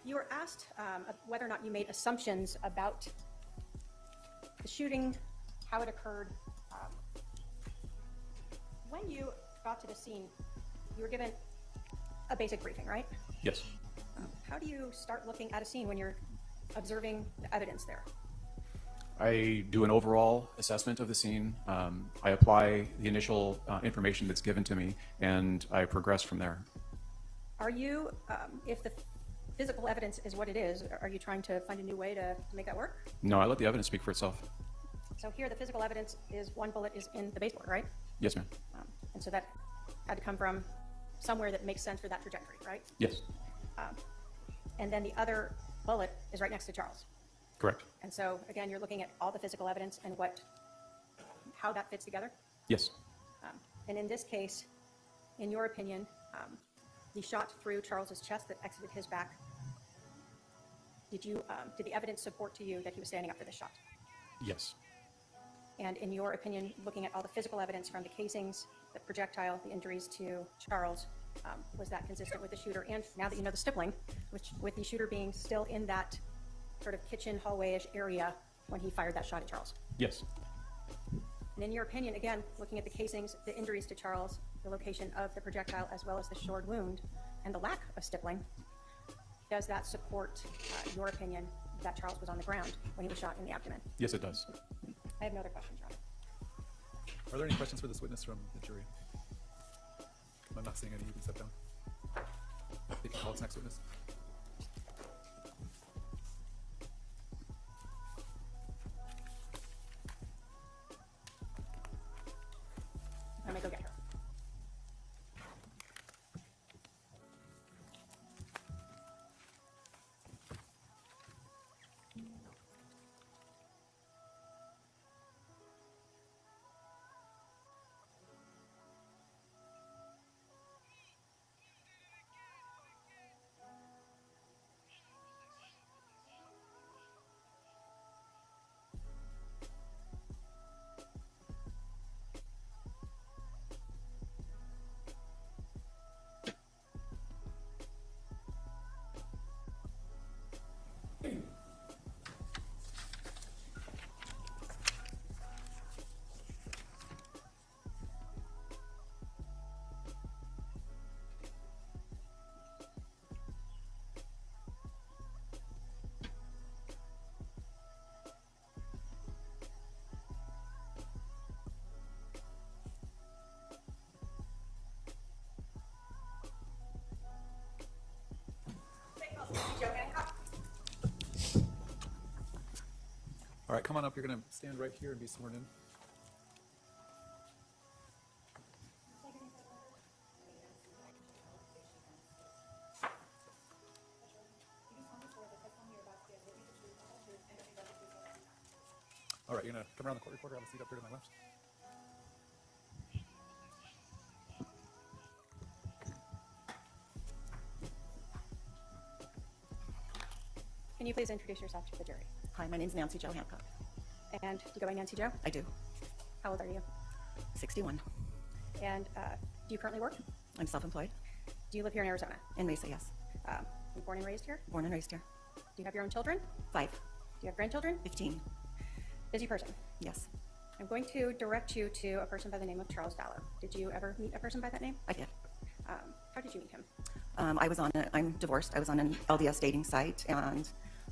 You were asked whether or not you made assumptions about the shooting, how it occurred. When you got to the scene, you were given a basic briefing, right? Yes. How do you start looking at a scene when you're observing the evidence there? I do an overall assessment of the scene. I apply the initial information that's given to me, and I progress from there. Are you, if the physical evidence is what it is, are you trying to find a new way to make that work? No, I let the evidence speak for itself. So here the physical evidence is one bullet is in the baseboard, right? Yes, ma'am. And so that had to come from somewhere that makes sense for that trajectory, right? Yes. And then the other bullet is right next to Charles. Correct. And so again, you're looking at all the physical evidence and how that fits together. Yes. And in this case, in your opinion, the shot through Charles's chest that exited his back, did the evidence support to you that he was standing up for this shot? Yes. And in your opinion, looking at all the physical evidence from the casings, the projectile, the injuries to Charles, was that consistent with the shooter? And now that you know the stippling, with the shooter being still in that sort of kitchen hallway-ish area when he fired that shot at Charles? Yes. And in your opinion, again, looking at the casings, the injuries to Charles, the location of the projectile, as well as the shored wound, and the lack of stippling, does that support your opinion that Charles was on the ground when he was shot in the abdomen? Yes, it does. I have no other questions, Your Honor. Are there any questions for this witness from the jury? I'm not seeing any. You can step down. You can call its next witness. I may go get her. All right, come on up. You're going to stand right here and be sworn in. All right, you're going to come around the court reporter. Have a seat up here to my left. Can you please introduce yourself to the jury? Hi, my name's Nancy Jo Hancock. And do you go by Nancy Jo? I do. How old are you? 61. And do you currently work? I'm self-employed. Do you live here in Arizona? In Mesa, yes. You born and raised here? Born and raised here. Do you have your own children? 5. Do you have grandchildren? 15. Busy person. Yes, I'm going to direct you to a person by the name of Charles Vallow. Did you ever meet a person by that name? I did. How did you meet him? I'm divorced. I was on an LDS dating site, and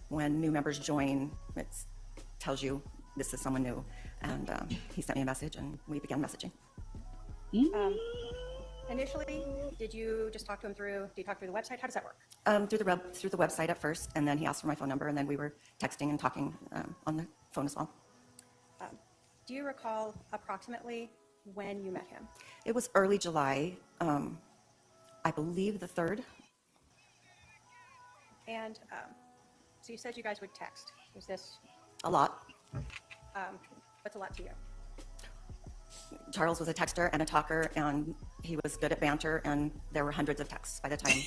when new members join, it tells you this is someone new. And he sent me a message, and we began messaging. Initially, did you just talk to him through, do you talk through the website? How does that work? Through the website at first, and then he asked for my phone number, and then we were texting and talking on the phone as well. Do you recall approximately when you met him? It was early July, I believe the 3rd. And so you said you guys would text. Was this, A lot. what's a lot to you? Charles was a texter and a talker, and he was good at banter, and there were hundreds of texts by the time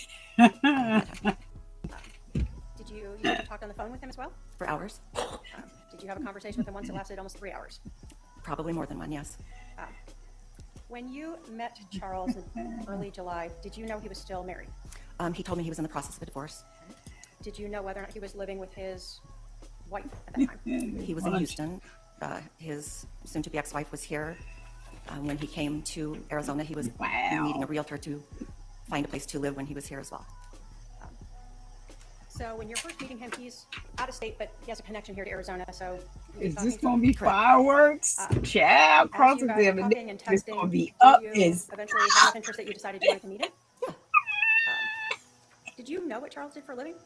Did you used to talk on the phone with him as well? for hours. Did you have a conversation with him once that lasted almost 3 hours? Probably more than one, yes. When you met Charles in early July, did you know he was still married? He told me he was in the process of a divorce. Did you know whether or not he was living with his wife at that time? He was in Houston. His soon-to-be ex-wife was here. When he came to Arizona, he was meeting a realtor to find a place to live when he was here as well. So when you're first meeting him, he's out of state, but he has a connection here to Arizona, so... Is this going to be fireworks? Child, cross examination. It's going to be up. Is eventually have enough interest that you decided you wanted to meet him? Did you know what Charles did for a living?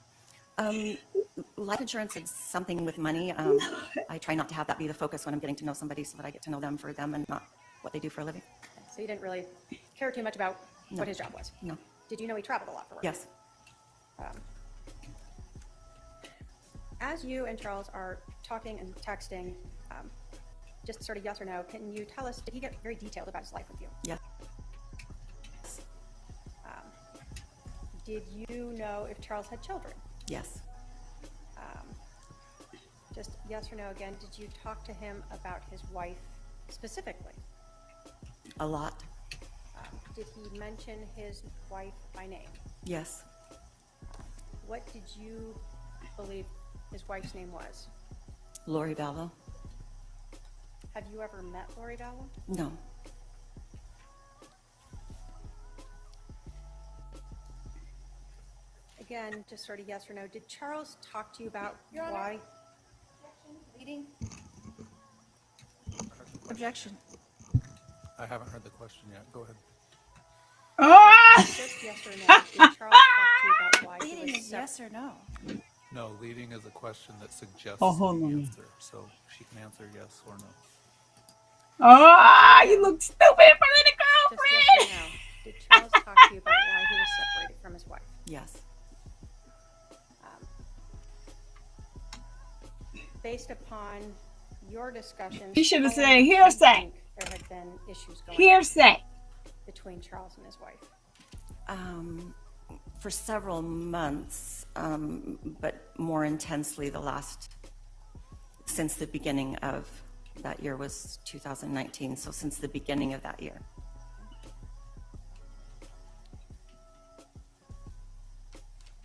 Life insurance is something with money. I try not to have that be the focus when I'm getting to know somebody, so that I get to know them for them and not what they do for a living. So you didn't really care too much about what his job was? No. Did you know he traveled a lot for work? Yes. As you and Charles are talking and texting, just sort of yes or no, can you tell us, did he get very detailed about his life with you? Yes. Did you know if Charles had children? Yes. Just yes or no again, did you talk to him about his wife specifically? A lot. Did he mention his wife by name? Yes. What did you believe his wife's name was? Lori Vallow? Have you ever met Lori Vallow? No. Again, just sort of yes or no. Did Charles talk to you about why? Leading? Objection. I haven't heard the question yet. Go ahead. Just yes or no. Did Charles talk to you about why he Leading was is yes or no. No, leading is a question that suggests hold the on. answer. So she can answer yes or no. You look stupid in front of the Just yes or no. Did Charles talk to you about why he was separated from his wife? Yes. Based upon your discussion, You should have how said long do you hearsay. think there had been issues going on Hearsay. between Charles and his wife. For several months, but more intensely since the beginning of that year was 2019, so since the beginning of that year.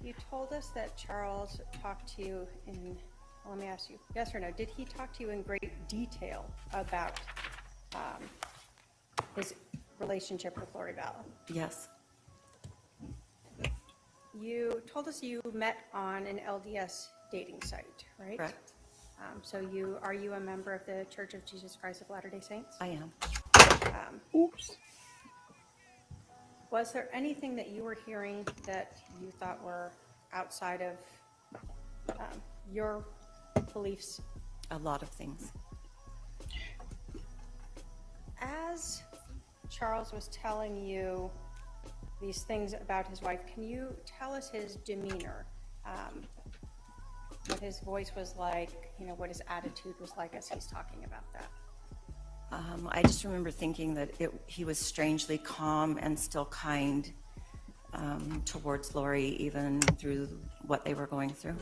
You told us that Charles talked to you in, well, let me ask you, yes or no, did he talk to you in great detail about his relationship with Lori Vallow? Yes. You told us you met on an LDS dating site, right? Correct. So are you a member of the Church of Jesus Christ of Latter-day Saints? I am. Oops. Was there anything that you were hearing that you thought were outside of your beliefs a lot of things. As Charles was telling you these things about his wife, can you tell us his demeanor? What his voice was like, you know, what his attitude was like as he's talking about that? I just remember thinking that he was strangely calm and still kind towards Lori, even through what they were going through.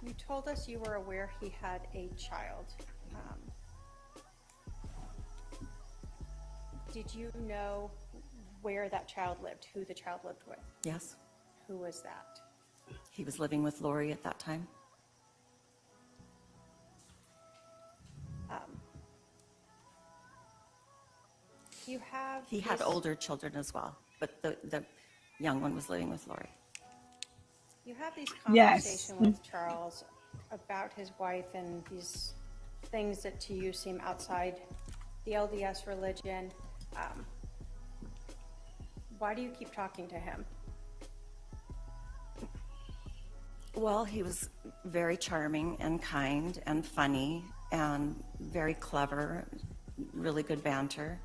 You told us you were aware he had a child. Did you know where that child lived, who the child lived with? Yes, Who was that? he was living with Lori at that time. You have He had this- older children as well, but the young one was living with Lori. You have these Yes. conversations with Charles about his wife and these things that to you seem outside the LDS religion. Why do you keep talking to him? Well, he was very charming and kind and funny and very clever, really good banter.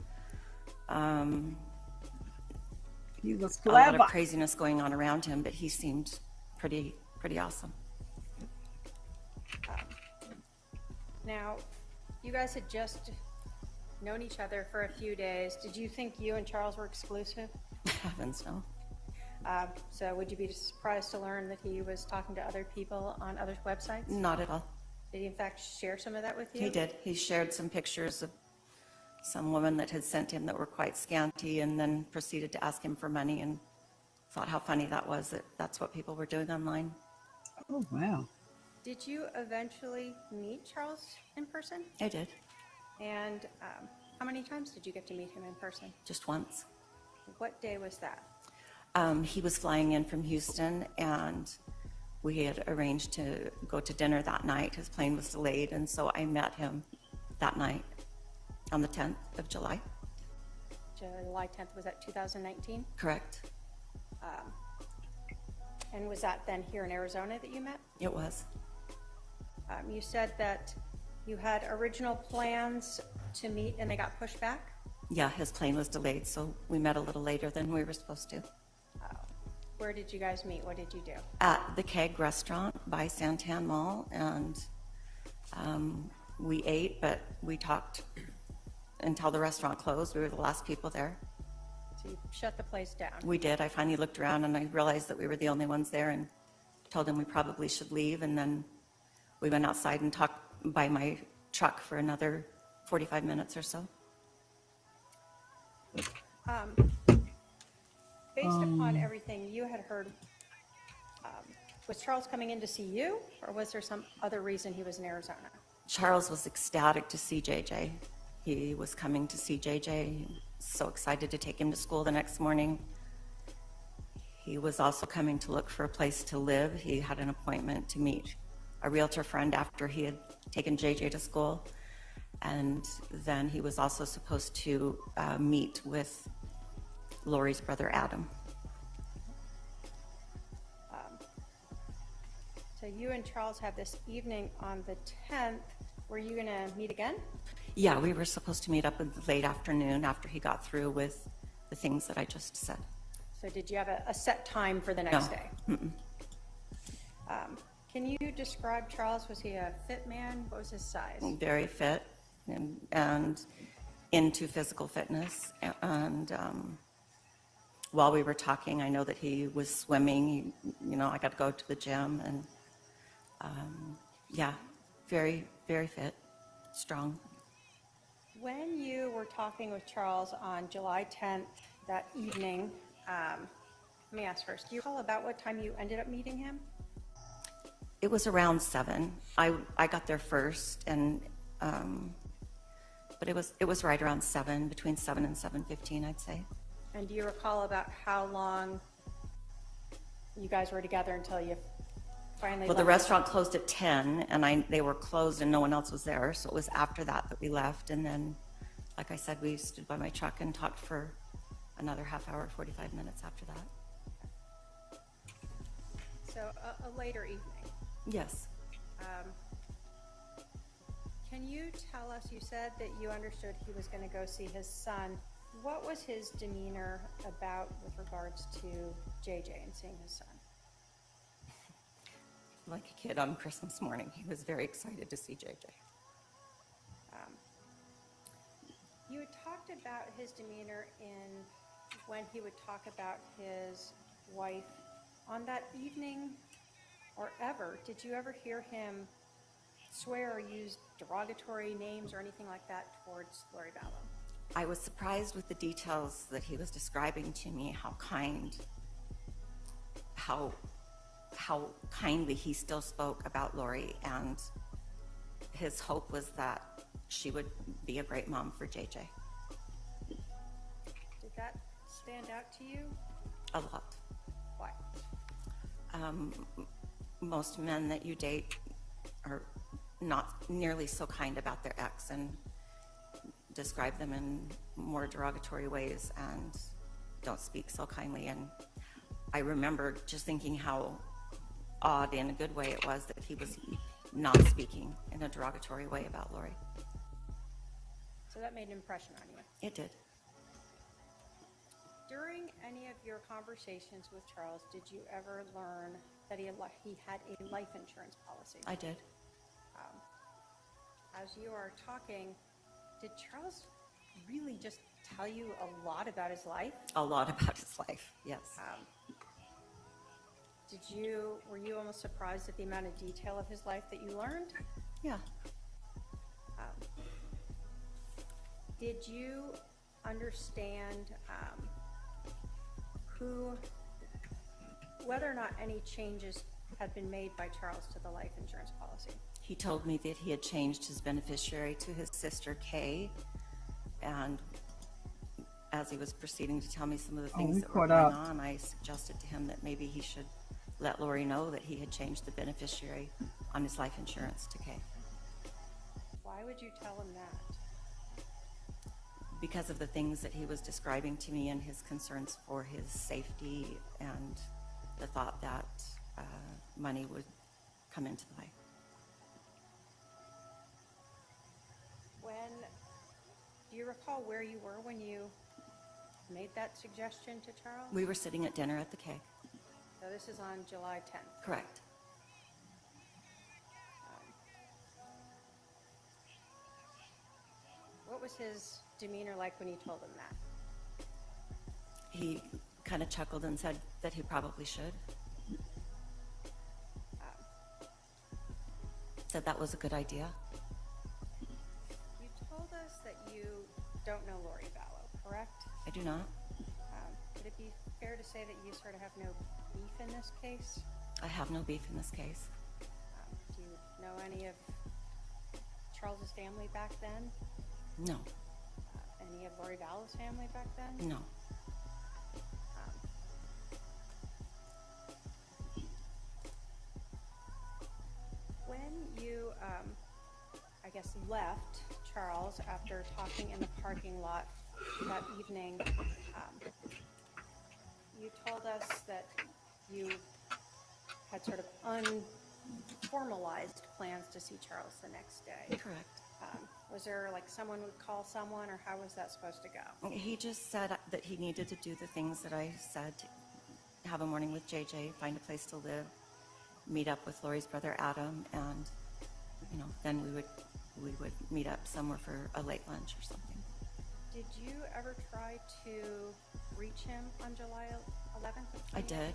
He was A lot clever. of craziness going on around him, but he seemed pretty awesome. Now, you guys had just known each other for a few days. Did you think you and Charles were exclusive? Heavens no. So would you be surprised to learn that he was talking to other people on other websites? Not at all. Did he in fact share some of that with you? He did. He shared some pictures of some woman that had sent him that were quite scanty, and then proceeded to ask him for money, and thought how funny that was, that that's what people were doing online. Oh, wow. Did you eventually meet Charles in person? I did, And how many times did you get to meet him in person? just once. What day was that? He was flying in from Houston, and we had arranged to go to dinner that night. His plane was delayed, and so I met him that night on the 10th of July. July 10th, was that 2019? Correct? And was that then here in Arizona that you met? It was. You said that you had original plans to meet and they got pushed back? Yeah, his plane was delayed, so we met a little later than we were supposed to. Where did you guys meet? What did you do? At the Keg restaurant by Santan Mall, and we ate, but we talked until the restaurant closed. We were the last people there. So you shut the place down. We did. I finally looked around and I realized that we were the only ones there, and told him we probably should leave. And then we went outside and talked by my truck for another 45 minutes or so. Based upon everything you had heard, was Charles coming in to see you, or was there some other reason he was in Arizona? Charles was ecstatic to see JJ. He was coming to see JJ, so excited to take him to school the next morning. He was also coming to look for a place to live. He had an appointment to meet a realtor friend after he had taken JJ to school. And then he was also supposed to meet with Lori's brother, Adam. So you and Charles have this evening on the 10th. Were you going to meet again? Yeah, we were supposed to meet up in the late afternoon after he got through with the things that I just said. So did you have a set time for the next day? Mm-mm. Can you describe Charles? Was he a fit man? What was his size? Very fit and into physical fitness. And while we were talking, I know that he was swimming. I got to go to the gym, and yeah, very, very fit, strong. When you were talking with Charles on July 10th, that evening, let me ask first, do you recall about what time you ended up meeting him? It was around 7. I got there first, and but it was right around 7, between 7 and 7:15, I'd say. And do you recall about how long you guys were together until you finally Well, the left? restaurant closed at 10, and they were closed and no one else was there, so it was after that we left. And then, like I said, we stood by my truck and talked for another half hour, 45 minutes after that. So a later evening. Yes. Can you tell us, you said that you understood he was going to go see his son. What was his demeanor about with regards to JJ and seeing his son? Like a kid on Christmas morning, he was very excited to see JJ. You had talked about his demeanor when he would talk about his wife. On that evening or ever, did you ever hear him swear or use derogatory names or anything like that towards Lori Vallow? I was surprised with the details that he was describing to me, how kindly he still spoke about Lori, and his hope was that she would be a great mom for JJ. Did that stand out to you? A lot. Why? Most men that you date are not nearly so kind about their ex and describe them in more derogatory ways and don't speak so kindly. And I remember just thinking how odd in a good way it was that he was not speaking in a derogatory way about Lori. So that made an impression on you. It did. During any of your conversations with Charles, did you ever learn that he had a life insurance policy? I did. As you are talking, did Charles really just tell you a lot about his life? A lot about his life, yes. Were you almost surprised at the amount of detail of his life that you learned? Yeah. Did you understand whether or not any changes had been made by Charles to the life insurance policy? He told me that he had changed his beneficiary to his sister Kay, and as he was proceeding to tell me some of the things that were going on, I suggested to him that maybe he should let Lori know that he had changed the beneficiary on his life insurance to Kay. Why would you tell him that? Because of the things that he was describing to me and his concerns for his safety and the thought that money would come into play. Do you recall where you were when you made that suggestion to Charles? We were sitting at dinner at the Keg. So this is on July 10th. Correct. What was his demeanor like when you told him that? He kind of chuckled and said that he probably should. Said that was a good idea. You told us that you don't know Lori Vallow, correct? I do not. Would it be fair to say that you sort of have no beef in this case? I have no beef in this case. Do you know any of Charles's family back then? No. Any of Lori Vallow's family back then? No. When you, I guess, left Charles after talking in the parking lot that evening, you told us that you had sort of unformalized plans to see Charles the next day. Correct. Was there like someone would call someone, or how was that supposed to go? He just said that he needed to do the things that I said, have a morning with JJ, find a place to live, meet up with Lori's brother Adam, and then we would meet up somewhere for a late lunch or something. Did you ever try to reach him on July 11th? I did.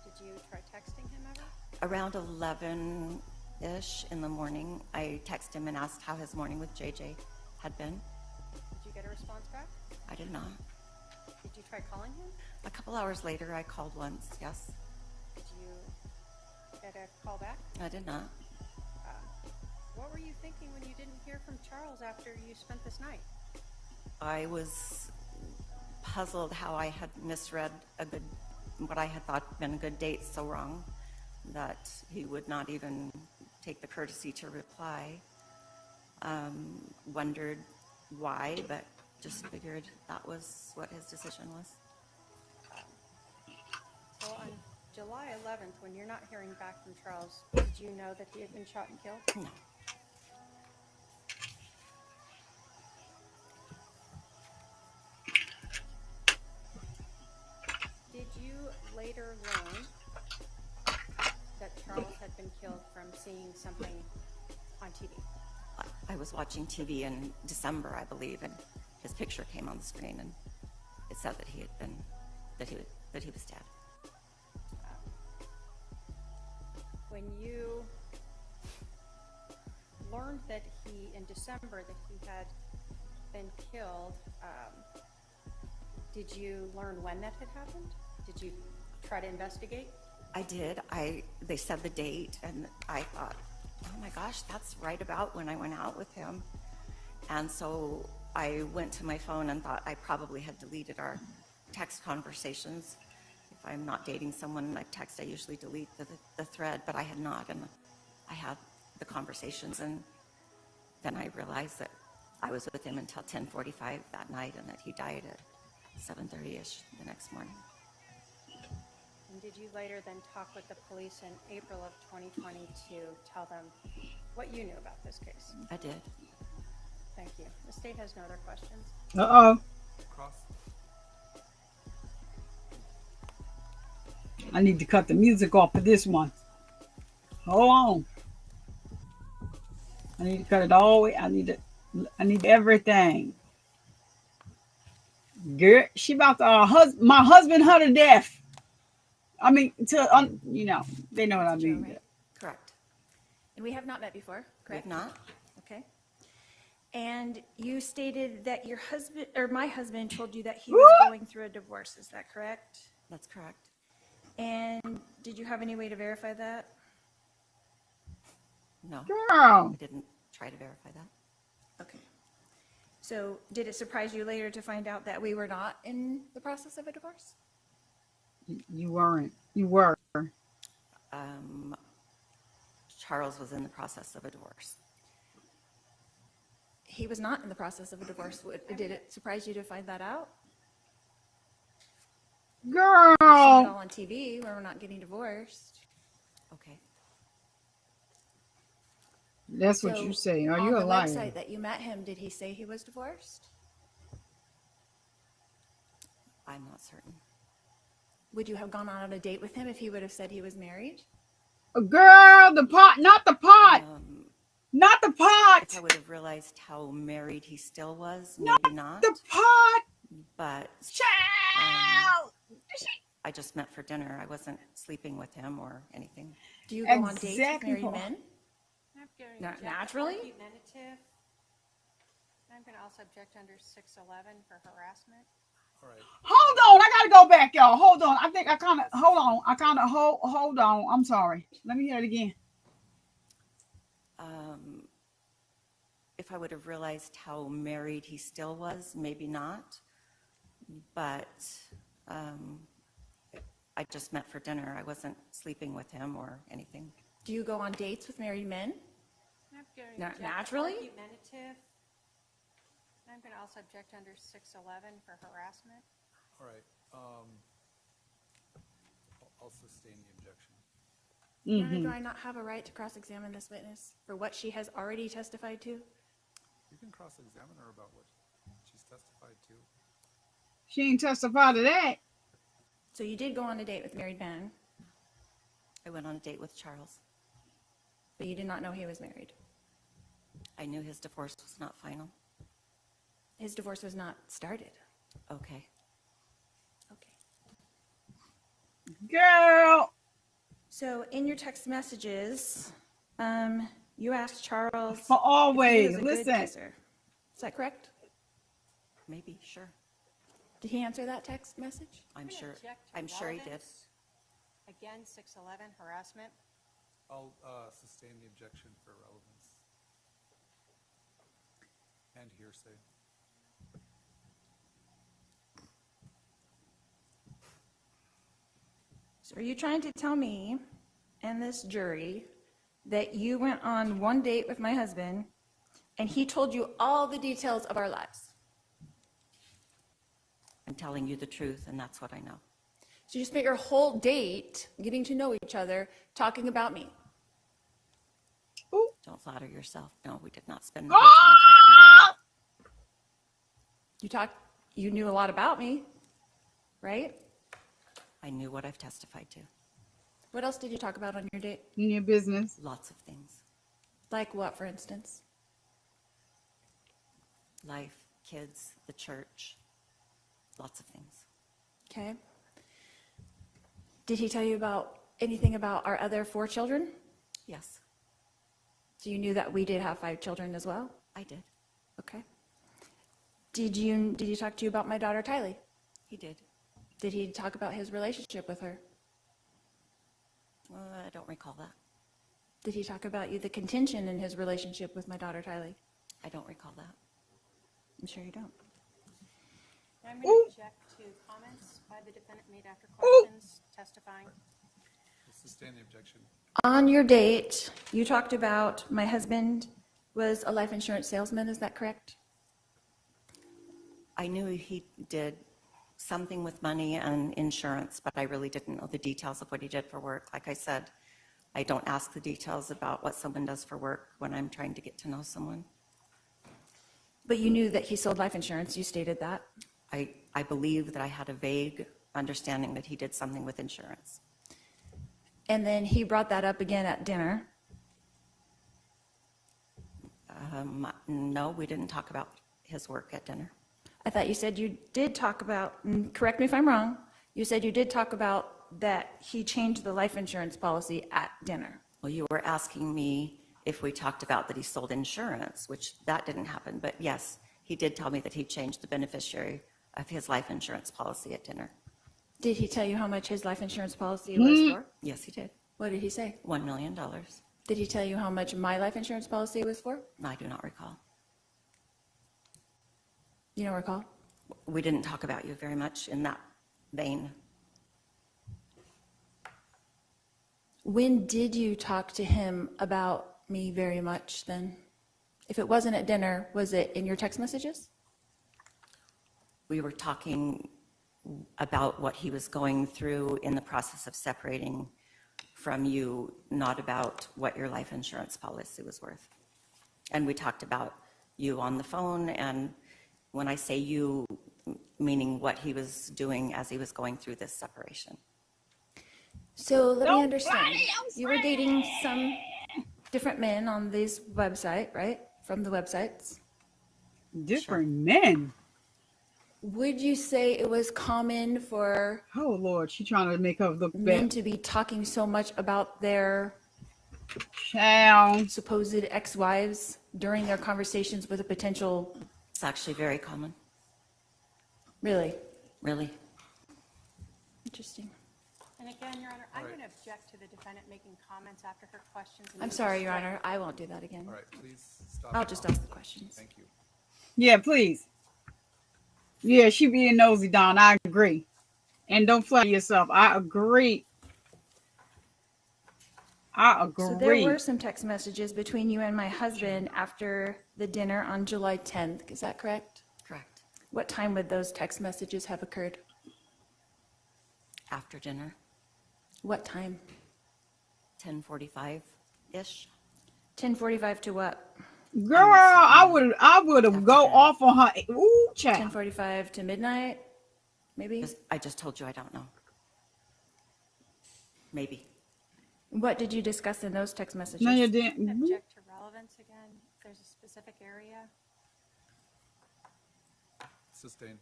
Did you try texting him ever? Around 11-ish in the morning, I texted him and asked how his morning with JJ had been. Did you get a response back? I did not. Did you try calling him? A couple hours later, I called once, yes. Did you get a call back? I did not. What were you thinking when you didn't hear from Charles after you spent this night? I was puzzled how I had misread what I had thought been a good date so wrong that he would not even take the courtesy to reply. Wondered why, but just figured that was what his decision was. So on July 11th, when you're not hearing back from Charles, did you know that he had been shot and killed? No. Did you later learn that Charles had been killed from seeing something on TV? I was watching TV in December, I believe, and his picture came on the screen, and it said that he had been, that he was dead. When you learned that in December, that he had been killed, did you learn when that had happened? Did you try to investigate? I did. They said the date, and I thought, oh my gosh, that's right about when I went out with him. And so I went to my phone and thought I probably had deleted our text conversations. If I'm not dating someone I text, I usually delete the thread, but I had not, and I had the conversations, and then I realized that I was with him until 10:45 that night, and that he died at 7:30ish the next morning. And did you later then talk with the police in April of 2020 to tell them what you knew about this case? I did. Thank you. The state has no other questions. Uh-oh. Cross. I need to cut the music off of this one. Hold on. I need to cut it all the way. I need everything. Girl, she about to my husband her to death. I mean, they know what I mean. Right. Correct. And we have not met before, correct? We've not. Okay. And you stated that your husband, or my husband, told you that he was going through a divorce. Is that correct? That's correct. And did you have any way to verify that? No. Girl. I didn't try to verify that. Okay. So did it surprise you later to find out that we were not in the process of a divorce? You weren't. You were. Charles was in the process of a divorce. He was not in the process of a divorce. Did it surprise you to find that out? Girl. We've seen it all on TV where we're not getting divorced. Okay. That's what you say. Are you a liar? On the website that you met him, did he say he was divorced? I'm not certain. Would you have gone on a date with him if he would have said he was married? Girl, the pot, not the pot. Not the pot. If I would have realized how married he still was, Not maybe not. the pot. But Child. I just met for dinner. I wasn't sleeping with him or anything. Do you go on dates with Exactly. married men? Naturally? Argumentative. I'm going to also object under 611 for harassment. All right. Hold on, I gotta go back, y'all. Hold on. I think I kind of hold on. I'm sorry. Let me hear it again. If I would have realized how married he still was, maybe not. But I just met for dinner. I wasn't sleeping with him or anything. Do you go on dates with married men? Naturally? Argumentative. I'm going to also object under 611 for harassment. All right. I'll sustain the objection. Your Honor, do I not have a right to cross-examine this witness for what she has already testified to? You can cross-examine her about what she's testified to. She ain't testified to that. So you did go on a date with married men, I went on a date with Charles. but you did not know he was married. I knew his divorce was not final. His divorce was not started. Okay. Okay. Girl. So in your text messages, you asked Charles For if he always. was a good Listen. kisser. Is that correct? Maybe, sure. Did he answer that text message? I'm gonna sure. object to I'm sure he did. relevance. Again, 611 harassment. I'll sustain the objection for relevance and hearsay. So are you trying to tell me and this jury that you went on one date with my husband and he told you all the details of our lives? I'm telling you the truth, and that's what I know. So you spent your whole date getting to know each other, talking about me. Don't flatter yourself. No, we did not spend the whole time talking about You knew a lot about me, right? it. I knew what I've testified to. What else did you talk about on your date? In your business. Lots of things. Like what, for instance? Life, kids, the church, lots of things. Okay. Did he tell you about anything about our other 4 children? Yes, So you knew that we did have 5 children as well? I did. Okay. Did he talk to you about my daughter Tylee? He did. Did he talk about his relationship with her? I don't recall that. Did he talk about the contention in his relationship with my daughter Tylee? I don't recall that. I'm sure you don't. I'm going to object to comments by the defendant made after questions, testifying. Sustain the objection. On your date, you talked about my husband was a life insurance salesman, is that correct? I knew he did something with money and insurance, but I really didn't know the details of what he did for work. Like I said, I don't ask the details about what someone does for work when I'm trying to get to know someone. But you knew that he sold life insurance, you stated that. I believe that I had a vague understanding that he did something with insurance. And then he brought that up again at dinner. No, we didn't talk about his work at dinner. I thought you said you did talk about, and correct me if I'm wrong, you said you did talk about that he changed the life insurance policy at dinner. Well, you were asking me if we talked about that he sold insurance, which that didn't happen. But yes, he did tell me that he changed the beneficiary of his life insurance policy at dinner. Did he tell you how much his life insurance policy was for? Yes, he did. What did he say? $1 million. Did he tell you how much my life insurance policy was for? I do not recall. You don't recall? We didn't talk about you very much in that vein. When did you talk to him about me very much then? If it wasn't at dinner, was it in your text messages? We were talking about what he was going through in the process of separating from you, not about what your life insurance policy was worth. And we talked about you on the phone, and when I say you, meaning what he was doing as he was going through this separation. So let me understand. You were dating some different men on this website, right? From the websites. Different men. Would you say it was common for Oh Lord, she trying to make her look men bad. to be talking so much about their Child. supposed ex-wives during their conversations with a potential? It's actually very common, Really? really. Interesting. And again, Your Honor, I'm going to object to the defendant making comments after her questions. and I'm use sorry, Your strike. Honor. I won't do that again. All right, please stop. I'll just ask the questions. Thank you. Yeah, please. Yeah, she being nosy, Don. I agree. And don't flatter yourself. I agree. I agree. So there were some text messages between you and my husband after the dinner on July 10th. Is that correct? Correct. What time would those text messages have occurred? After dinner, What time? 10:45-ish. 10:45 to what? Girl, I would have go dinner. off on her. Ooh, child. 10:45 to midnight? Maybe? I just told you I don't know. Maybe. What did you discuss in those text messages? No, you I didn't. object to relevance again. If there's a specific area. Sustain.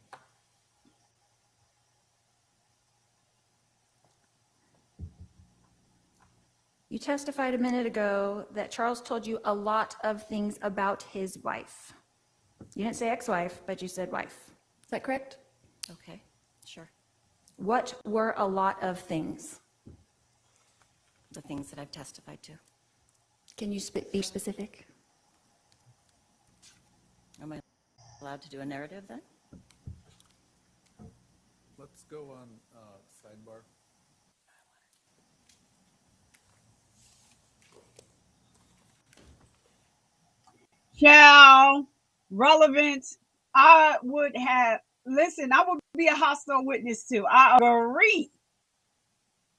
You testified a minute ago that Charles told you a lot of things about his wife. You didn't say ex-wife, but you said wife. Is that correct? Okay, sure. What were a lot of things? The things that I've testified to. Can you be specific? Am I allowed to do a narrative then? Let's go on sidebar. Child, relevance. I would be a hostile witness too. I agree.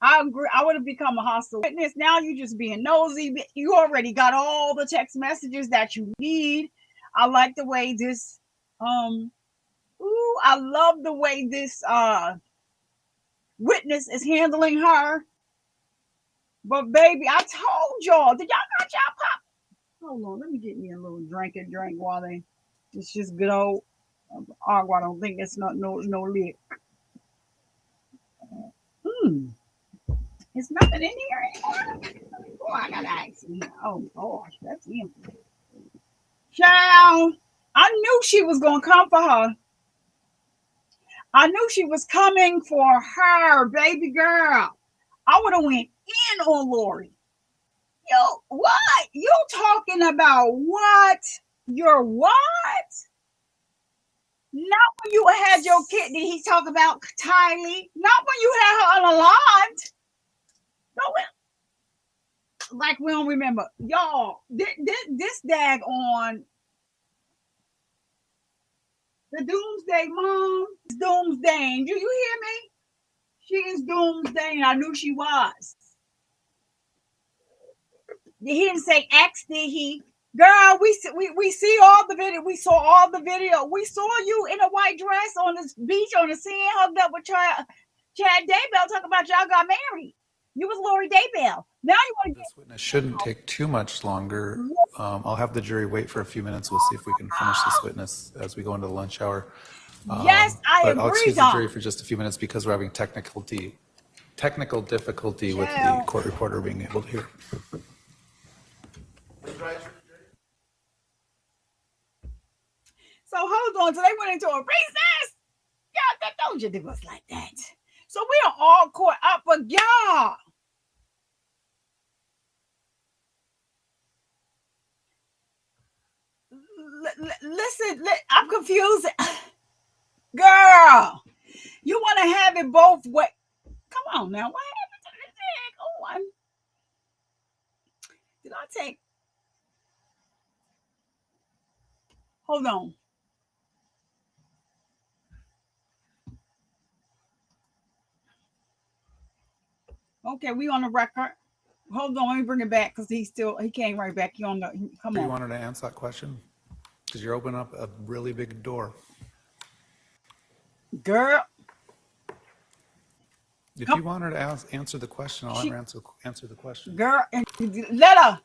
I agree. I would have become a hostile witness. Now you just being nosy. You already got all the text messages that you need. I like the way this, I love the way this witness is handling her. But baby, I told y'all. Did y'all got y'all pop? Hold on, let me get me a little drink while it's just good old agua. I don't think it's no lick. It's nothing in here anymore. Oh, I gotta actually. Oh gosh, that's empty. Child, I knew she was gonna come for her. I knew she was coming for her, baby girl. I would have went in on Lori. Yo, what? You talking about what? Your what? Not when you had your kid. Did he talk about Tylee? Not when you had her unalived. No, like we don't remember. Y'all, this dag on the Doomsday mom is Doomsday. Do you hear me? She is Doomsday. I knew she was. He didn't say X, did he? Girl, we see all the video. We saw all the video. We saw you in a white dress on this beach on the sand, hugged up with Chad Daybell, talking about y'all got married. You was Lori Daybell. Now you want to This witness shouldn't take too much longer. I'll have the jury wait for a few minutes. We'll see if we can finish this witness as we go into the lunch hour. Yes, I but agree, I'll excuse the Don. jury for just a few minutes because we're having technical difficulty with the court reporter being able to hear. So hold on, so they went into a recess. Y'all, don't you do us like that. So we are all caught up, but y'all. Listen, I'm confused. Girl, you want to have it both ways. Come on now, what happened to the tag on? Did I take? Hold on. Okay, we on the record. Hold on, let me bring it back because he came right back. Come on. You wanted to answer that question? Because you're opening up a really big door. Girl. If you want her to answer the question, I'll let her answer the question. Girl, and let her. How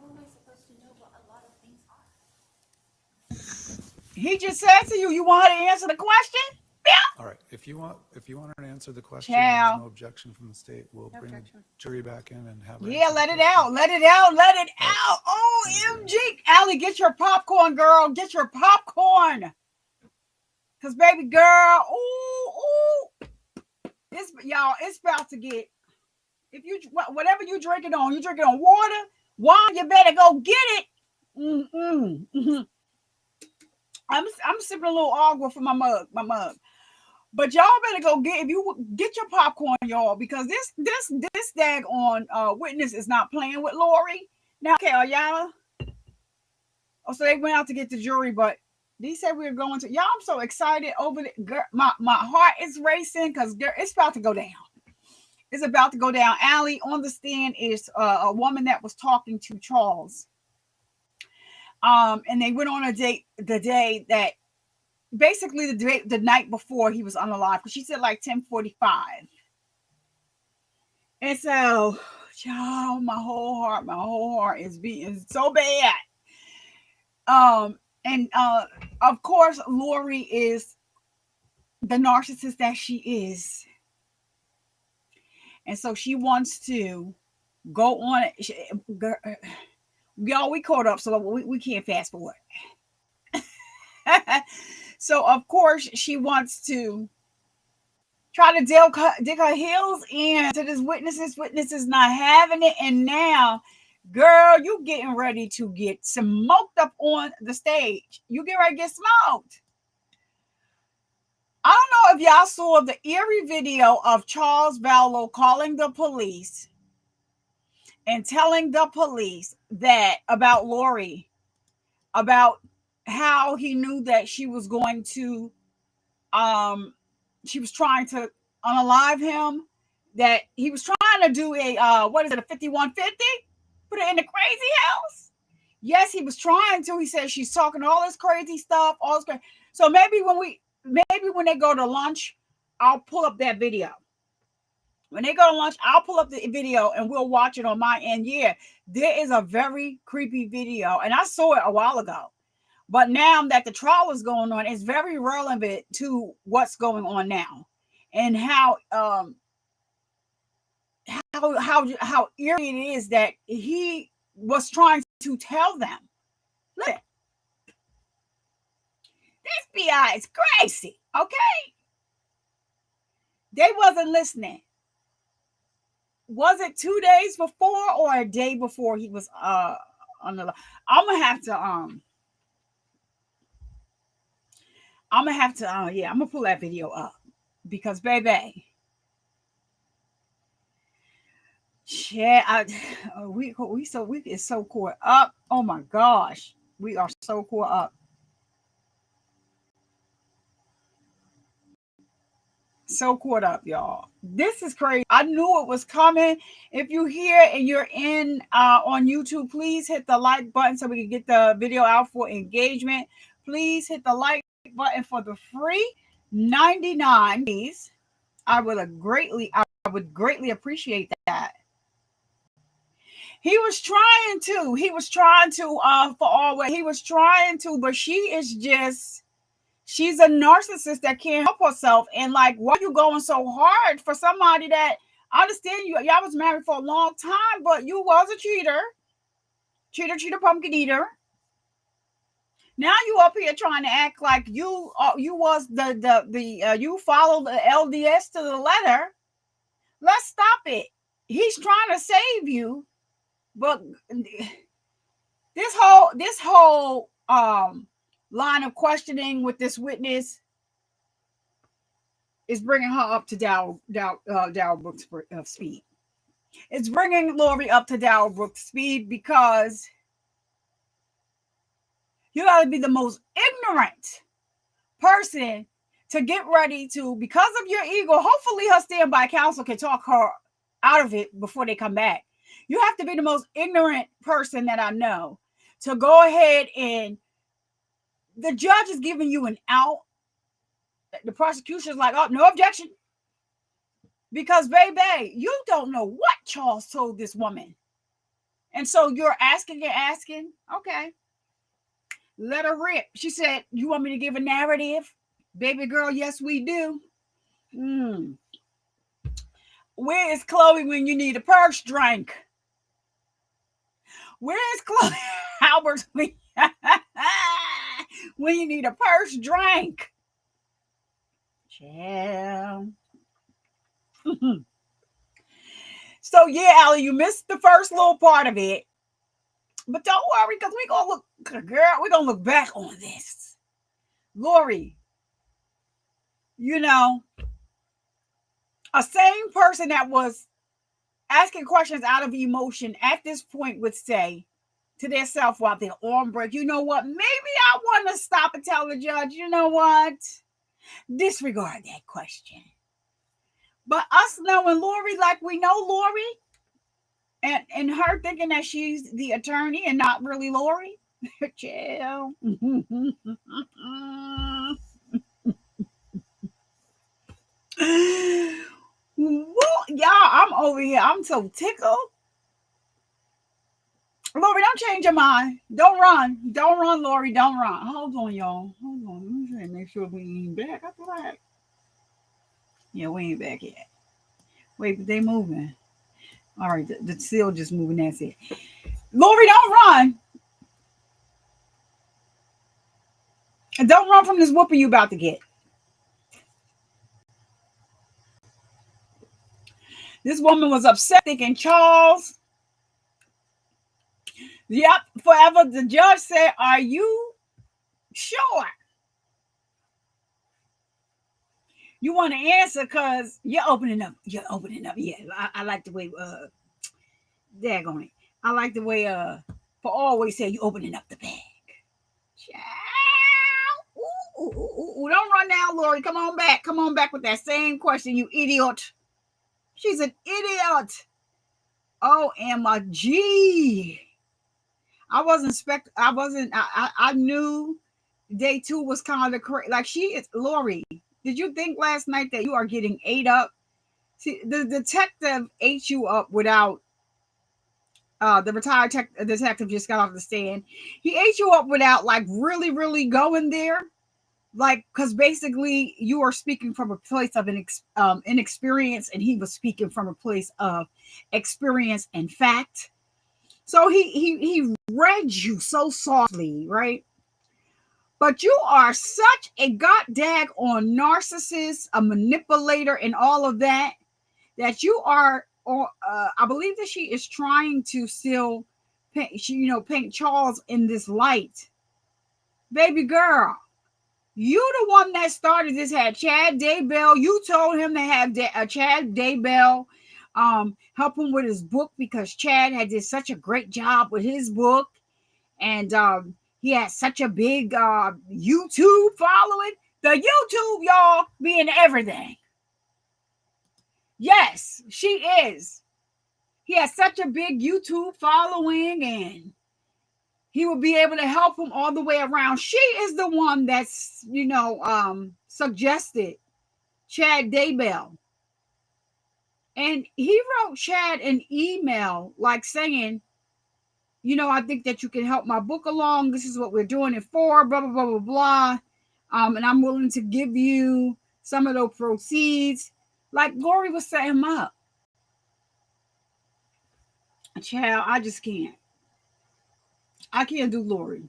am I supposed to know what a lot of things are? He just said to you, you want her to answer the question? Yeah. All right. If you want her to answer the question, Ciao. there's no objection from the state. We'll bring the jury back in and have her Yeah, answer let the it question. out. Let it out. Let it out. OMG. Allie, get your popcorn, girl. Get your popcorn. Because, baby girl, ooh. It's about to get, whatever you drinking on water, wine, you better go get it. I'm sipping a little agua from my mug. But y'all better go get your popcorn, y'all, because this daggone witness is not playing with Lori. Now, okay, are y'all? Oh, so they went out to get the jury, but they said we were going to. Y'all, I'm so excited over it. Girl, my heart is racing because it's about to go down. It's about to go down. Allie on the stand is a woman that was talking to Charles. And they went on a date the day that basically the night before he was unalive, because she said like 10:45. And so, y'all, my whole heart is beating so bad. And of course, Lori is the narcissist that she is. And so she wants to go on it. Y'all, we caught up, so we can't fast forward. So, of course, she wants to try to dig her heels into this witness. This witness is not having it. And now, girl, you getting ready to get smoked up on the stage. You get ready to get smoked. I don't know if y'all saw the eerie video of Charles Vallow calling the police and telling the police that about Lori, about how he knew that she was going to, she was trying to unalive him. that he was trying to do a what is it, a 5150? Put it in the crazy house. Yes, he was trying to. He said she's talking all this crazy stuff, all this crazy. So maybe when they go to lunch, I'll pull up that video. When they go to lunch, I'll pull up the video and we'll watch it on my end. Yeah, there is a very creepy video, and I saw it a while ago. But now that the trial is going on, it's very relevant to what's going on now, and how eerie it is that he was trying to tell them. Look, this FBI is crazy, okay? They wasn't listening. Was it 2 days before or a day before he was on the? I'm gonna have to yeah, I'm gonna pull that video up because baby, yeah, we is so caught up. Oh my gosh, we are so caught up. So caught up, y'all. This is crazy. I knew it was coming. If you're here and you're in on YouTube, please hit the like button so we can get the video out for engagement. Please hit the like button for the free 99. Please, I would greatly appreciate that. He was trying to for always. He was trying to, but she's a narcissist that can't help herself. And like, why are you going so hard for somebody that, I understand y'all was married for a long time, but you was a cheater, pumpkin eater. Now you up here trying to act like you was you followed the LDS to the letter. Let's stop it. He's trying to save you, but this whole line of questioning with this witness is bringing her up to Darrell Brooks' speed. It's bringing Lori up to Darrell Brooks' speed because you got to be the most ignorant person to get ready to, because of your ego. Hopefully her standby counsel can talk her out of it before they come back. You have to be the most ignorant person that I know to go ahead and the judge is giving you an out. The prosecution is like, oh, no objection. Because, baby, you don't know what Charles told this woman. And so you're asking. Okay. Let her rip. She said, you want me to give a narrative? Baby girl, yes, we do. Where is Chloe when you need a purse drink? Where is Chloe Albert when you need a purse drink? Yeah. So yeah, Allie, you missed the first little part of it. But don't worry, because we're gonna look back on this. Lori, you know, a sane person that was asking questions out of emotion at this point would say to themselves while they're on break, you know what? Maybe I want to stop and tell the judge, you know what? Disregard that question. But us knowing Lori like we know Lori, and her thinking that she's the attorney and not really Lori, chill. Well, y'all, I'm over here. I'm so tickled. Lori, don't change your mind. Don't run. Don't run, Lori. Don't run. Hold on, y'all. Hold on. Let me make sure we ain't back. I feel like. Yeah, we ain't back yet. Wait, but they moving. All right, the seal just moving. That's it. Lori, don't run. And don't run from this whooping you about to get. This woman was upset thinking Charles. Yep, forever. The judge said, are you sure? You want to answer because you're opening up. You're opening up. Yeah, I like the way, daggone it. I like the way, for always say you opening up the bag. Ooh, don't run now, Lori. Come on back. Come on back with that same question, you idiot. She's an idiot. OMG. I knew day two was kind of crazy. Like, she is, Lori, did you think last night that you are getting ate up? See, the detective ate you up without, the retired detective just got off the stand. He ate you up without, like, really, really going there. Like, because basically you are speaking from a place of inexperience, and he was speaking from a place of experience and fact. So he read you so softly, right? But you are such a goddamn on narcissist, a manipulator, and all of that, that you are. I believe that she is trying to still paint Charles in this light, baby girl. You the one that started this. Had Chad Daybell. You told him to have Chad Daybell help him with his book, because Chad had did such a great job with his book, and he has such a big YouTube following. The YouTube, y'all, being everything. Yes, she is. He has such a big YouTube following, and he will be able to help him all the way around. She is the one that's, suggested Chad Daybell. And he wrote Chad an email, like saying, I think that you can help my book along. This is what we're doing it for, blah, blah, blah, blah, blah. And I'm willing to give you some of those proceeds. Like, Lori was setting him up. Child, I just can't. I can't do Lori.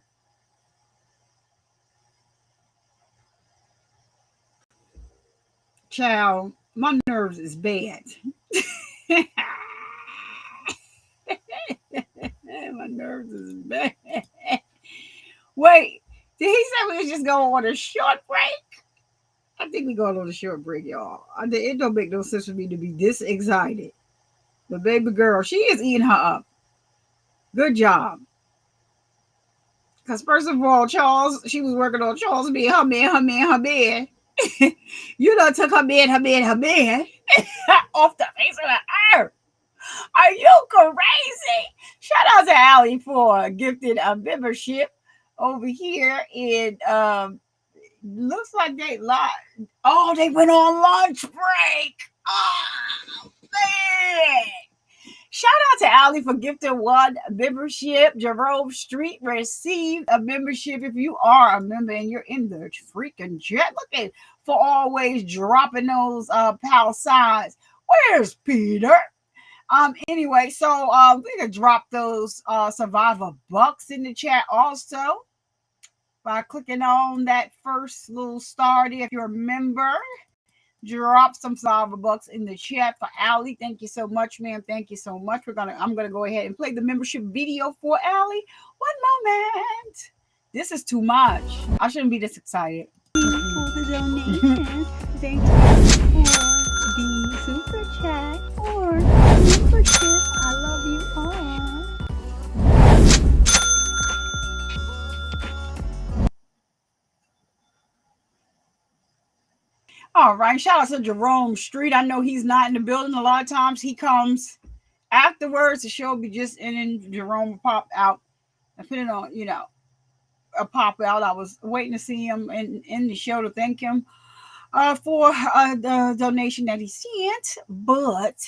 Child, my nerves is bad. My nerves is bad. Wait, did he say we was just going on a short break? I think we going on a short break, y'all. It don't make no sense for me to be this excited. But baby girl, she is eating her up. Good job. Because first of all, Charles, she was working on Charles being her man. You done took her man off the face of the earth. Are you crazy? Shout out to Allie for gifting a membership over here. And looks like they went on lunch break. Oh, man. Shout out to Allie for gifting one membership. Jerome Street received a membership. If you are a member and you're in the freaking chat, looking for always dropping those pound signs. Where's Peter? Anyway, so we can drop those survivor bucks in the chat also by clicking on that first little star there. If you're a member, drop some survivor bucks in the chat for Allie. Thank you so much, ma'am. Thank you so much. I'm gonna go ahead and play the membership video for Allie. One moment. This is too much. I shouldn't be this excited. For the donation. Thank you for the super chat or membership. I love you all. All right. Shout out to Jerome Street. I know he's not in the building. A lot of times he comes afterwards. The show be just ending. Jerome pop out. Depending on, a pop out. I was waiting to see him in the show to thank him for the donation that he sent, but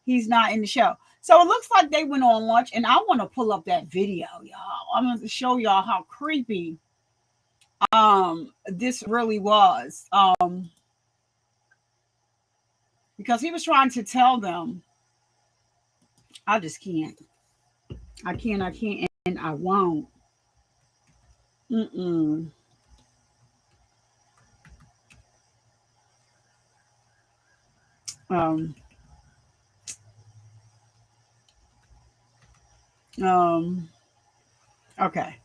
he's not in the show. So it looks like they went on lunch, and I want to pull up that video, y'all. I'm going to show y'all how creepy this really was, because he was trying to tell them, I just can't. I can't, and I won't. Okay.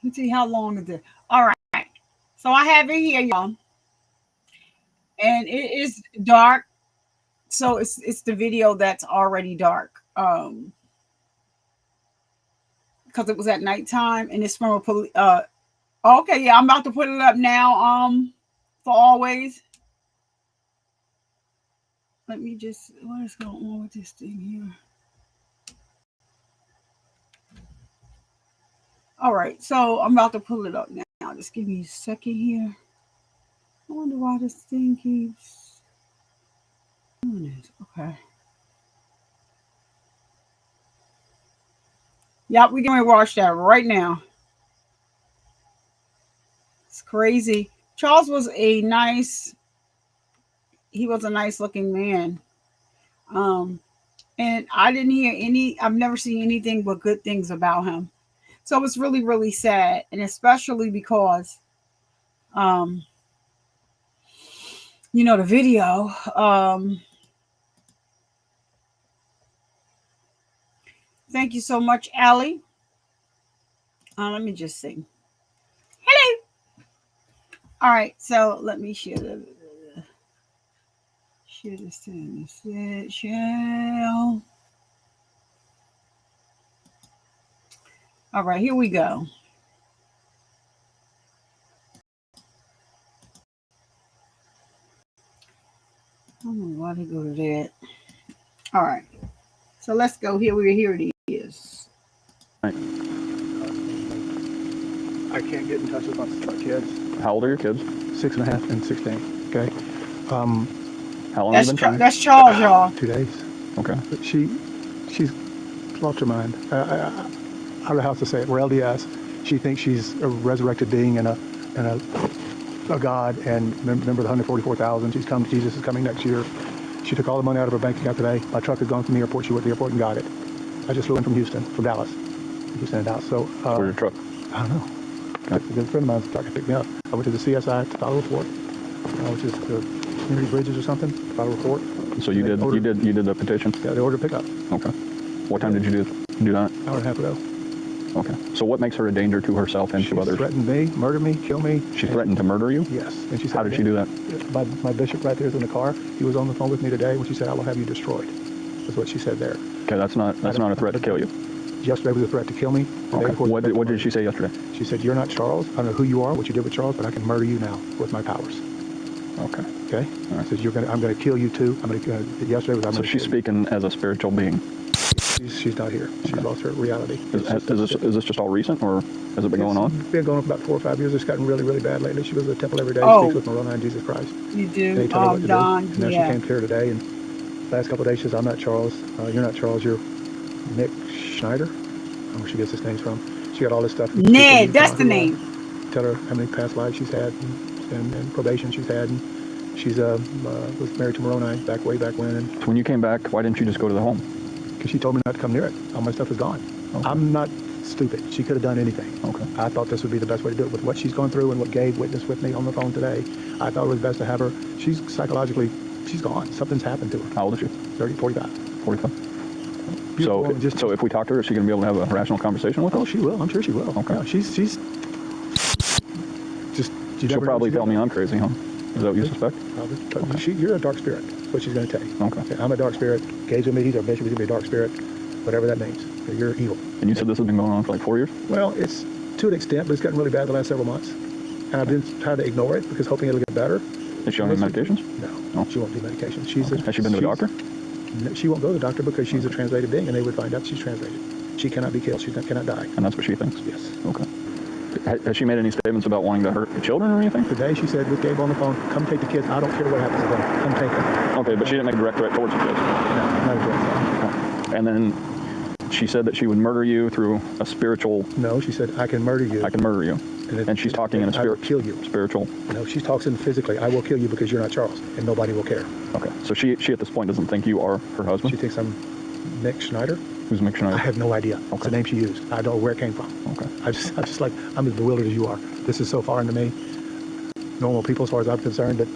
Let's see how long is it. All right. So I have it here, y'all. And it is dark. So it's the video that's already dark. Because it was at nighttime, and it's from Okay, yeah, I'm about to put it up now. For always. Let me just, what is going on with this thing here? All right, so I'm about to pull it up now. Just give me a second here. I wonder why this thing keeps doing this. Okay. Yep, we're going to watch that right now. It's crazy. Charles was a nice looking man. And I didn't hear I've never seen anything but good things about him. So it's really, really sad. And especially because, the video, thank you so much, Allie. Let me just sing. Hello. All right. So let me share this thing. Share. All right, here we go. I don't know why they go to that. All right. So let's go here. Here it is. I can't get in touch with my kids. How old are your kids? 6.5 and 16. Okay. How long That's have you been trying? that's Charles, y'all. 2 days. Okay. But she's lost her mind. I don't know how to say it. We're LDS. She thinks she's a resurrected being and a God. And remember the 144,000. She's come. Jesus is coming next year. She took all the money out of her bank account today. My truck has gone from the airport. She went to the airport and got it. I just flew in from Dallas. Houston and Dallas. So. Where's your truck? I don't know. A good friend of mine's truck picked me up. I went to the CSI to file a report, which is the community bridges or something. File a report. So you did the petition? Yeah, they ordered pickup. Okay. What time did you do that? Hour and a half ago. Okay. So what makes her a danger to herself and to others? She threatened me, murder me, kill me. She threatened to murder you? Yes. And she said, how did she do that? My bishop right there is in the car. He was on the phone with me today when she said, I will have you destroyed. That's what she said there. Okay, that's not a threat to kill you. Yesterday was a threat to kill me. Okay. What did she say yesterday? She said, you're not Charles. I don't know who you are, what you did with Charles, but I can murder you now with my powers. Okay. Okay? All right. Says, I'm going to kill you too. Yesterday was, so she's speaking as a spiritual being? She's not here. She's lost her reality. Is this just all recent, or has it been going on? It's been going on for about 4 or 5 years. It's gotten really, really bad lately. She goes to the temple every day. Oh. Speaks with Moroni and Jesus Christ. You do? They tell her what to Don, do. And now she came clear today. And the last couple of days, she says, I'm not Charles. You're not Charles. You're Nick Schneider. I don't know where she gets his names from. She got all this stuff. Ned, that's the name. Tell her how many past lives she's had and probation she's had. And she's was married to Moroni way back when. And So when you came back, why didn't you just go to the home? Because she told me not to come near it. All my stuff is gone. Okay. I'm not stupid. She could have done anything. Okay. I thought this would be the best way to do it. With what she's gone through and what Gabe witnessed with me on the phone today, I thought it was best to have her. She's psychologically, she's gone. Something's happened to her. How old is she? 45. 45. So if we talk to her, is she going to be able to have a rational conversation with us? Oh, she will. I'm sure she will. Okay. Yeah, she's just. She'll probably tell me I'm crazy, huh? Is that what you suspect? Probably. Okay. You're a dark spirit. That's what she's going to tell you. Okay. I'm a dark spirit. Gabe's with me. He's our bishop. He's going to be a dark spirit. Whatever that means. You're evil. And you said this has been going on for like 4 years? Well, it's to an extent, but it's gotten really bad the last several months. And I've been trying to ignore it because hoping it'll get better. Is she on any medications? No. She won't do medication. Has she been to a doctor? No, she won't go to the doctor because she's a translated being, and they would find out she's translated. She cannot be killed. She cannot die. And that's what she thinks? Yes. Okay. Has she made any statements about wanting to hurt the children or anything? Today she said with Gabe on the phone, come take the kids. I don't care what happens to them. Come take them. Okay, but she didn't make a direct threat towards you kids? No, not a direct threat. Okay. And then she said that she would murder you through a spiritual... No, she said, I can murder you. I can murder you. And she's talking in a I will kill you. Spiritual... No, she's talking physically. I will kill you because you're not Charles, and nobody will care. Okay, so she at this point doesn't think you are her husband? She thinks I'm Nick Schneider. Who's Nick Schneider? I have no idea. Okay. It's the name she used. I don't know where it came from. Okay. I'm just like, I'm as bewildered as you are. This is so foreign to me. Normal people, as far as I'm concerned, but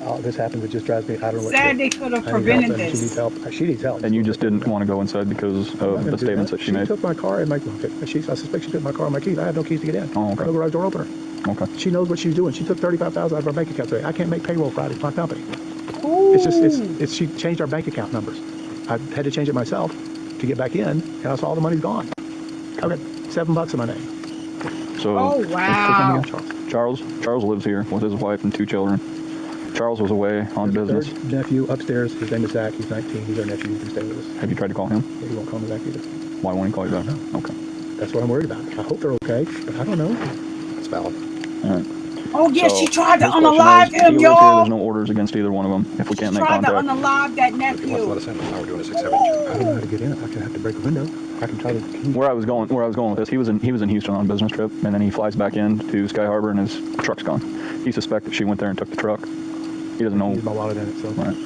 all this happens. It just drives me. I don't know what Sad they could have prevented this. She needs help. She needs help. And you just didn't want to go inside because of the statements that she made? She took my car and I suspect she took my car and my keys. I have no keys to get in. Oh, okay. I have no garage door opener. Okay. She knows what she's doing. She took $35,000 out of our bank account today. I can't make payroll Friday for my company. Ooh. She changed our bank account numbers. I had to change it myself to get back in, and I saw all the money's gone. I've got $7 in my name. So Oh, wow. Charles lives here with his wife and 2 children. Charles was away on business. Third nephew upstairs. His name is Zach. He's 19. He's our nephew. He can stay with us. Have you tried to call him? Yeah, he won't call me back either. Why won't he call you back? Okay. That's what I'm worried about. I hope they're okay, but I don't know. It's valid. All right. Oh, yeah, So she tried to his question unalive is, him, he lives here, y'all. There's no orders against either one of them if we can't She make tried to contact. unalive that nephew. I don't know how to get in. I can have to break a window. I can try to. Where I was going with this, he was in Houston on a business trip, and then he flies back in to Sky Harbor, and his truck's gone. He suspects that she went there and took the truck. He doesn't know. Use my wallet in it, so. Right.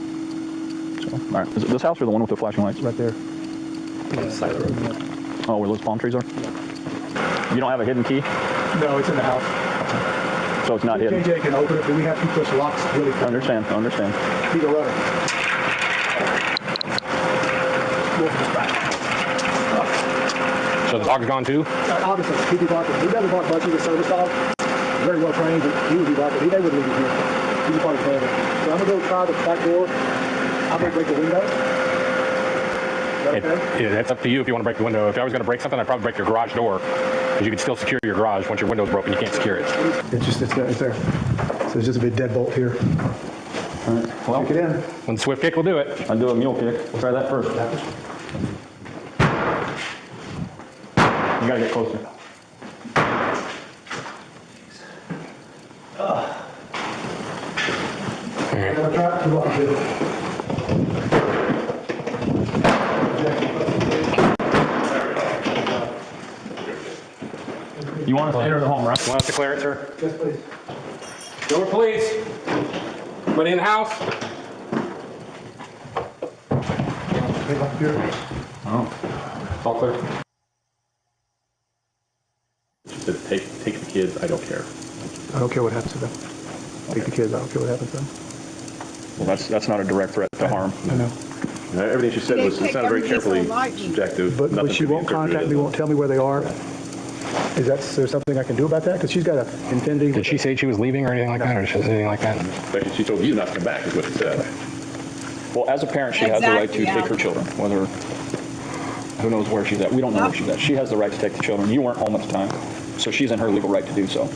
So, all right. Is it this house or the one with the flashing lights? Right there. On the side of the road. Oh, where those palm trees are? You don't have a hidden key, No, it's in the house. so it's not hidden. JJ can open it, but we have to push locks really quick. Understand. Need a rudder. So the dog's gone too? Obviously, he'd be barking. He doesn't bark much. He's a service dog. Very well trained, but he would be barking. They would leave him here. He'd be probably trained. So I'm going to go try the back door. I'm going to break the window. Is that okay? Yeah, that's up to you if you want to break the window. If I was going to break something, I'd probably break your garage door. Because you can still secure your garage. Once your window's broken, you can't secure it. It's there. So there's just a big deadbolt here. All right. Well, Kick it in. When the swift kick will do it. I'll do a mule kick. We'll try that first. You gotta get closer. I'm going to try it. See what I can do. You want us to enter the home, right? Want us to clear it, sir? Yes, please. Door, please. Anybody in the house? Take my computer. Oh, it's all clear. She said, take the kids, I don't care. I don't care what happens to them. Take the kids. I don't care what happens to them. Well, that's not a direct threat to harm. I know. Everything she said was, it sounded very carefully subjective. But Nothing she could be won't contact interpreted me, as- won't tell me where they are. Is there something I can do about that? Because she's got an impending. Did she say she was leaving or anything like that? Or she said anything like that? But she told you not to come back, is what she said. Well, as a parent, she has the right to Exactly, take her children, whether, who knows where she's at. We don't know where she's at. She has the right to take the children. You weren't home at the time, so she's in her legal right to do so.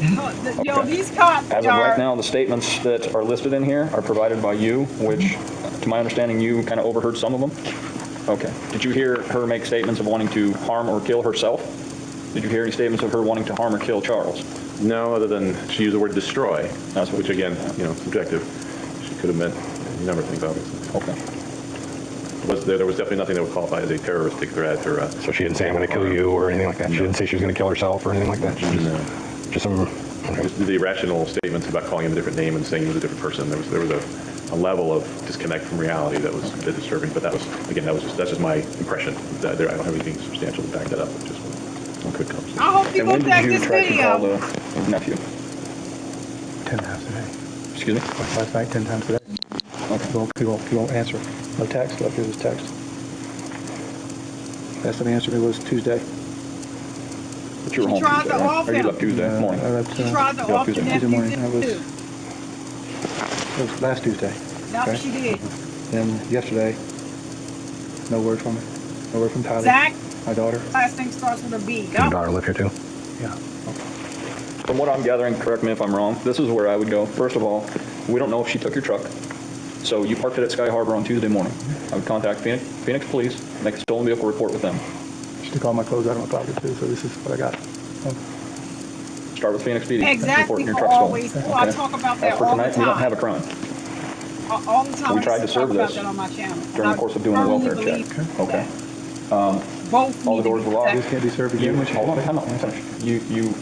Yo, Okay. these cops As of are. right now, the statements that are listed in here are provided by you, which, to my understanding, you kind of overheard some of them. Okay. Did you hear her make statements of wanting to harm or kill herself? Did you hear any statements of her wanting to harm or kill Charles? No, other than she used the word destroy, That's what- which again, subjective. She could have meant a number of things, obviously. Okay. There was definitely nothing that would qualify as a terroristic threat or So she didn't say, I'm going to kill you or anything like that? She didn't say she was going to kill herself or anything like that? Just some... Okay. just the irrational statements about calling him a different name and saying he was a different person. There was a level of disconnect from reality that was a bit disturbing. But that was, again, that's just my impression. I don't have anything substantial to back that up. It's just one good conversation. I hope you And go when back did you this try to call video. the nephew? 10 times today. Excuse me? Last night, 10 times today. Okay. He won't answer. No text. Left here was text. Last time he answered me was Tuesday. But you were She home tried Tuesday, to right? off Or you him. left Tuesday morning? I left, She tried to Yeah, off the Tuesday nephew morning. I was- too. it was last Tuesday. No, Okay. she did. Then yesterday, no word from her. No word from Tyler. Zach, My daughter. last thing starts with a B. Your daughter live here too? Yeah. From what I'm gathering, correct me if I'm wrong, this is where I would go. First of all, we don't know if she took your truck. So you parked it at Sky Harbor on Tuesday morning. I would contact Phoenix Police, make a stolen vehicle report with them. She took all my clothes out of my closet too, so this is what I got. Start with Phoenix PD. Exactly, Reporting your for truck stolen. always. Oh, I talk about that As for all the tonight, we don't time. have a crime. All the time. We I tried to used talk serve about this that on my channel. during the course of doing a firmly welfare check. believe Okay. that both All need the doors to were be locked. This can't be served again. Hold on, time out, let me finish. You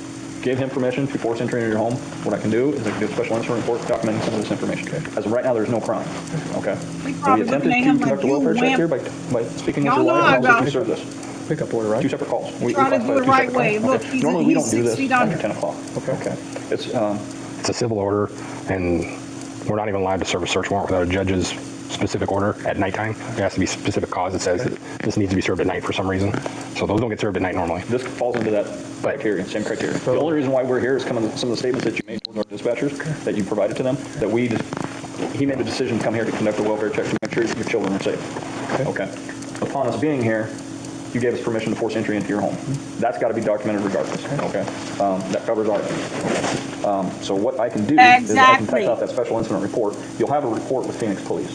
gave him permission to force entry into your home. What I can do is I can do a special incident report documenting some of this information. As of right now, there's no crime. Okay. We So we probably attempted looking at to him conduct a like welfare you check here wimp. by speaking as Y'all your know wife I and got also to it. serve this. Pickup order, right? Two separate calls. We Try to classify do it two right separate way. calls. Look, Okay. he's- Normally we he's don't do 6 this feet after under. 10 o'clock. Okay. It's It's a civil order, and we're not even allowed to serve a search warrant without a judge's specific order at nighttime. There has to be specific cause that says that this needs to be served at night for some reason. So those don't get served at night normally. This falls into that criteria, same criteria. The only reason why we're here is some of the statements that you made to our dispatchers that you provided to them, that he made the decision to come here to conduct a welfare check to make sure that your children are safe. Okay. Upon us being here, you gave us permission to force entry into your home. That's got to be documented regardless. Okay, that covers our end. So what I can do is I can type out that special incident report. You'll have a report with Phoenix Police.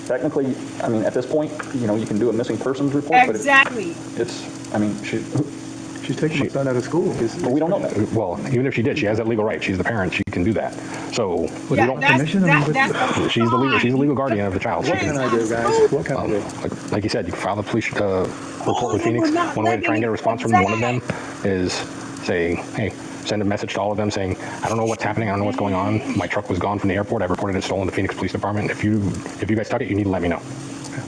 Technically, I mean, at this point, you know, you can do a missing persons report. Exactly. But it's I mean, she's taking my son out of school. But we don't know that. Well, even if she did, she has that legal right. She's the parent. She can do that. So you don't permission? she's the legal guardian of the child. What can I do, guys? What can I do? Like you said, you can file the police report with Phoenix. One way to try and get a response from one of them is say, hey, send a message to all of them saying, I don't know what's happening. I don't know what's going on. My truck was gone from the airport. I reported it stolen to Phoenix Police Department. If you guys took it, you need to let me know.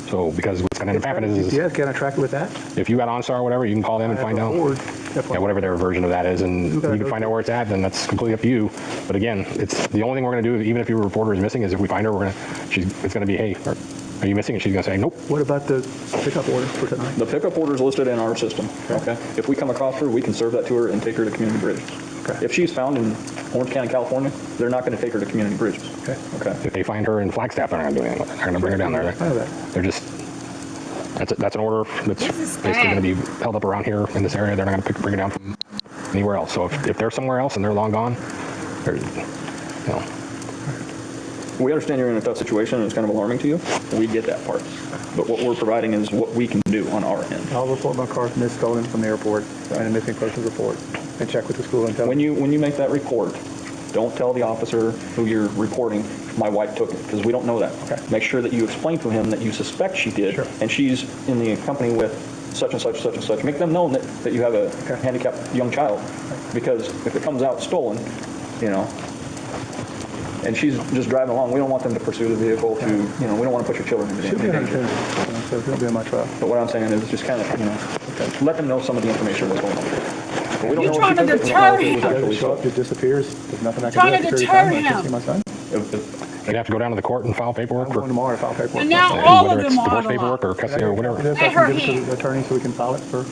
So, because what's going to end up happening is... Yeah, can I track it with that? If you got OnStar or whatever, you can call them and find out. Yeah, whatever their version of that is, and you can find out where it's at, then that's completely up to you. But again, it's the only thing we're going to do, even if your reporter is missing, is if we find her, it's going to be, hey, are you missing? And she's going to say, nope. What about the pickup order for tonight? The pickup order is listed in our system. Okay. If we come across her, we can serve that to her and take her to Community Bridge. Okay. If she's found in Orange County, California, they're not going to take her to Community Bridges. Okay. Okay. If they find her in Flagstaff, they're not going to do anything with it. They're going to bring her down there. They're just... That's an order that's basically going to be held up around here in this area. They're not going to bring it down from anywhere else. So if they're somewhere else and they're long gone, they're, you know. We understand you're in a tough situation and it's kind of alarming to you. We get that part. But what we're providing is what we can do on our end. I'll report my car missed, stolen from the airport and a missing person report and check with the school and tell when you make that report, don't tell the officer who you're reporting, my wife took it, because we don't know that. Okay. Make sure that you explain to him that you suspect she did, and she's in the company with such and such, such and such. Make them know that you have a handicapped young child, because if it comes out stolen, you know, and she's just driving along, we don't want them to pursue the vehicle to, you know, we don't want to put your children in danger. So he'll be in my truck. But what I'm saying is just kind of, you know, let them know some of the information that's going on. We don't You're know trying to deter him. It show up, it disappears. There's nothing I can Trying do. to deter him. I see my son. They'd have to go down to the court and file paperwork. I'm going tomorrow to file paperwork. And now all of whether them it's are divorce on the paperwork or custody or whatever. Yes, I can give it to the attorney so we can file it for...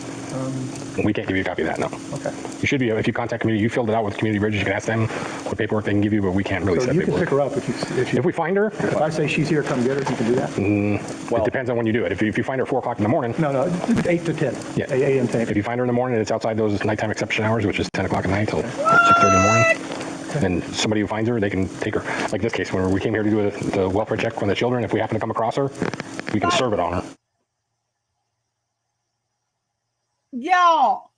We can't give you a copy of that, no. Okay. You should be, if you contact community, you filled it out with Community Bridges, you can ask them what paperwork they can give you, but we can't really So set you can paperwork. pick her up If we find her... If I say she's here, come get her, you can do that? It depends on when you do it. If you find her 4 o'clock in the morning... No, 8 to 10. Yeah. A.M. 10. If you find her in the morning and it's outside those nighttime exception hours, which is 10 o'clock at night till 6:30 in the morning, then somebody who finds her, they can take her. Like this case, when we came here to do the welfare check on the children, if we happen to come across her, we can serve it on her. Y'all,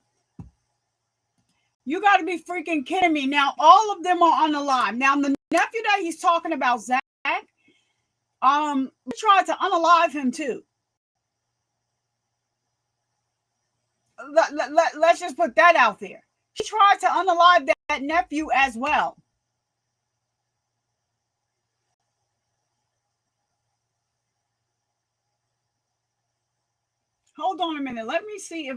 you got to be freaking kidding me. Now, all of them are on the line. Now, the nephew that he's talking about, Zach, we tried to unalive him too. Let's just put that out there. He tried to unalive that nephew as well. Hold on a minute. Let me see if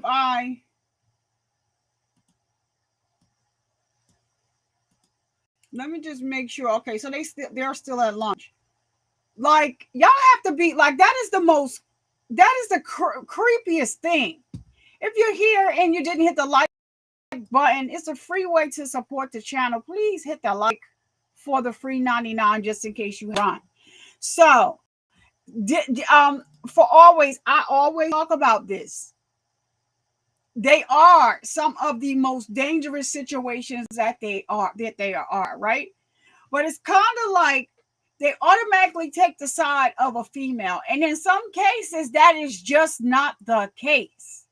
let me just make sure. Okay, so they're still at lunch. Like, y'all have to be like, that is the creepiest thing. If you're here and you didn't hit the like button, it's a free way to support the channel. Please hit the like for the free 99 just in case you run. So, I always talk about this. They are some of the most dangerous situations that they are, right? But it's kind of like they automatically take the side of a female. And in some cases, that is just not the case.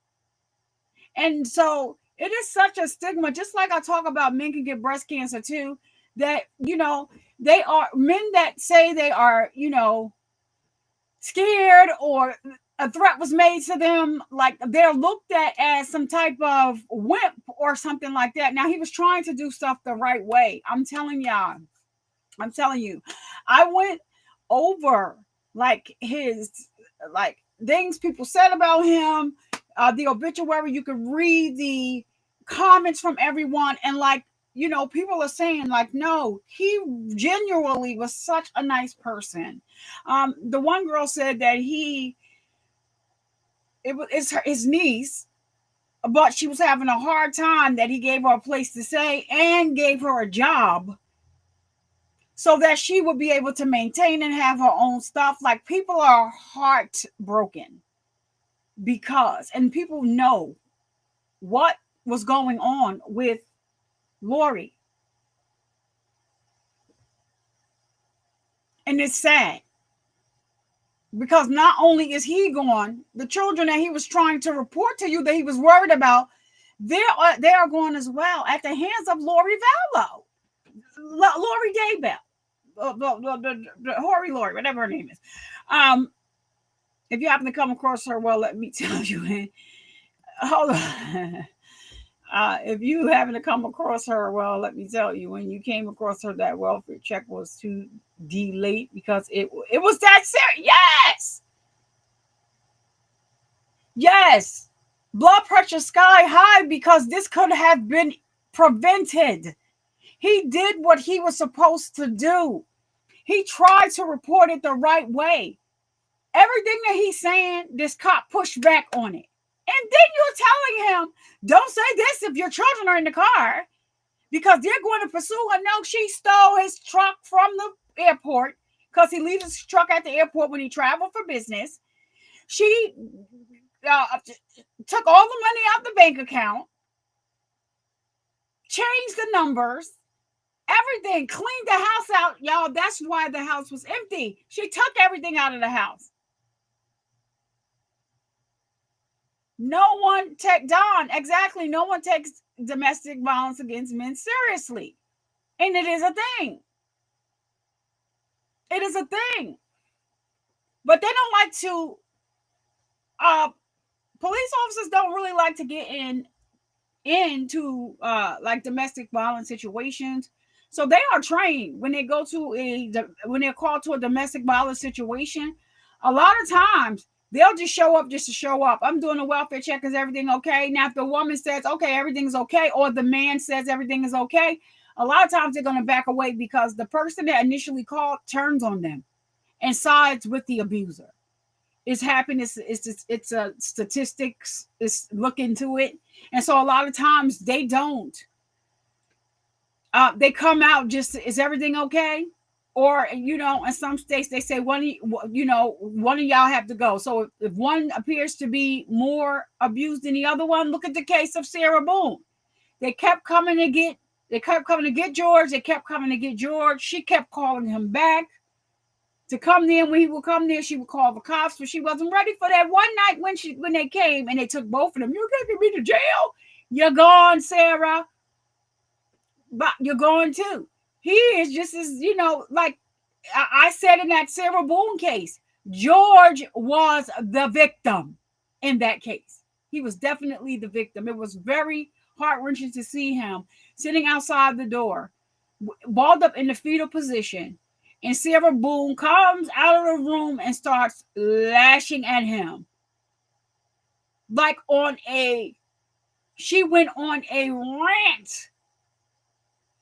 And so it is such a stigma, just like I talk about men can get breast cancer too, that, you know, they are men that say they are, you know, scared or a threat was made to them, like they're looked at as some type of wimp or something like that. Now, he was trying to do stuff the right way. I'm telling you, I went over like his, like things people said about him, the obituary. You could read the comments from everyone, and like, you know, people are saying like, no, he genuinely was such a nice person. The one girl said that it's his niece, but she was having a hard time that he gave her a place to stay and gave her a job so that she would be able to maintain and have her own stuff. Like, people are heartbroken. because, and people know what was going on with Lori. And it's sad because not only is he gone, the children that he was trying to report to you that he was worried about, they are gone as well at the hands of Lori Vallow, Lori Daybell, the Hori Lori, whatever her name is. If you happen to come across her, well, let me tell you. Hold on. If you happen to come across her, well, let me tell you, when you came across her, that welfare check was too delayed because it was that serious. Yes. Blood pressure sky high because this could have been prevented. He did what he was supposed to do. He tried to report it the right way. Everything that he's saying, this cop pushed back on it. And then you're telling him, don't say this if your children are in the car, because they're going to pursue her. No, she stole his truck from the airport because he leaves his truck at the airport when he traveled for business. She took all the money out the bank account, changed the numbers, everything, cleaned the house out. Y'all, that's why the house was empty. She took everything out of the house. No one exactly. No one takes domestic violence against men seriously. And it is a thing. It is a thing. But they don't like to, police officers don't really like to get into like domestic violence situations. So they are trained when they go to when they're called to a domestic violence situation. A lot of times they'll just show up just to show up. I'm doing a welfare check. Is everything okay? Now, if the woman says, okay, everything's okay, or the man says everything is okay, a lot of times they're going to back away because the person that initially called turns on them and sides with the abuser. It's happiness. It's a statistics. It's look into it. And so a lot of times they don't. They come out just, is everything okay? Or, in some states they say one of y'all have to go. So if one appears to be more abused than the other one, look at the case of Sarah Boone. They kept coming to get George. They kept coming to get George. She kept calling him back to come there. When he would come there, she would call the cops, but she wasn't ready for that. One night when they came and they took both of them, you're taking me to jail. You're gone, Sarah. But you're going too. He is just as, like I said in that Sarah Boone case, George was the victim in that case. He was definitely the victim. It was very heart-wrenching to see him sitting outside the door, balled up in the fetal position, and Sarah Boone comes out of the room and starts lashing at him. Like she went on a rant.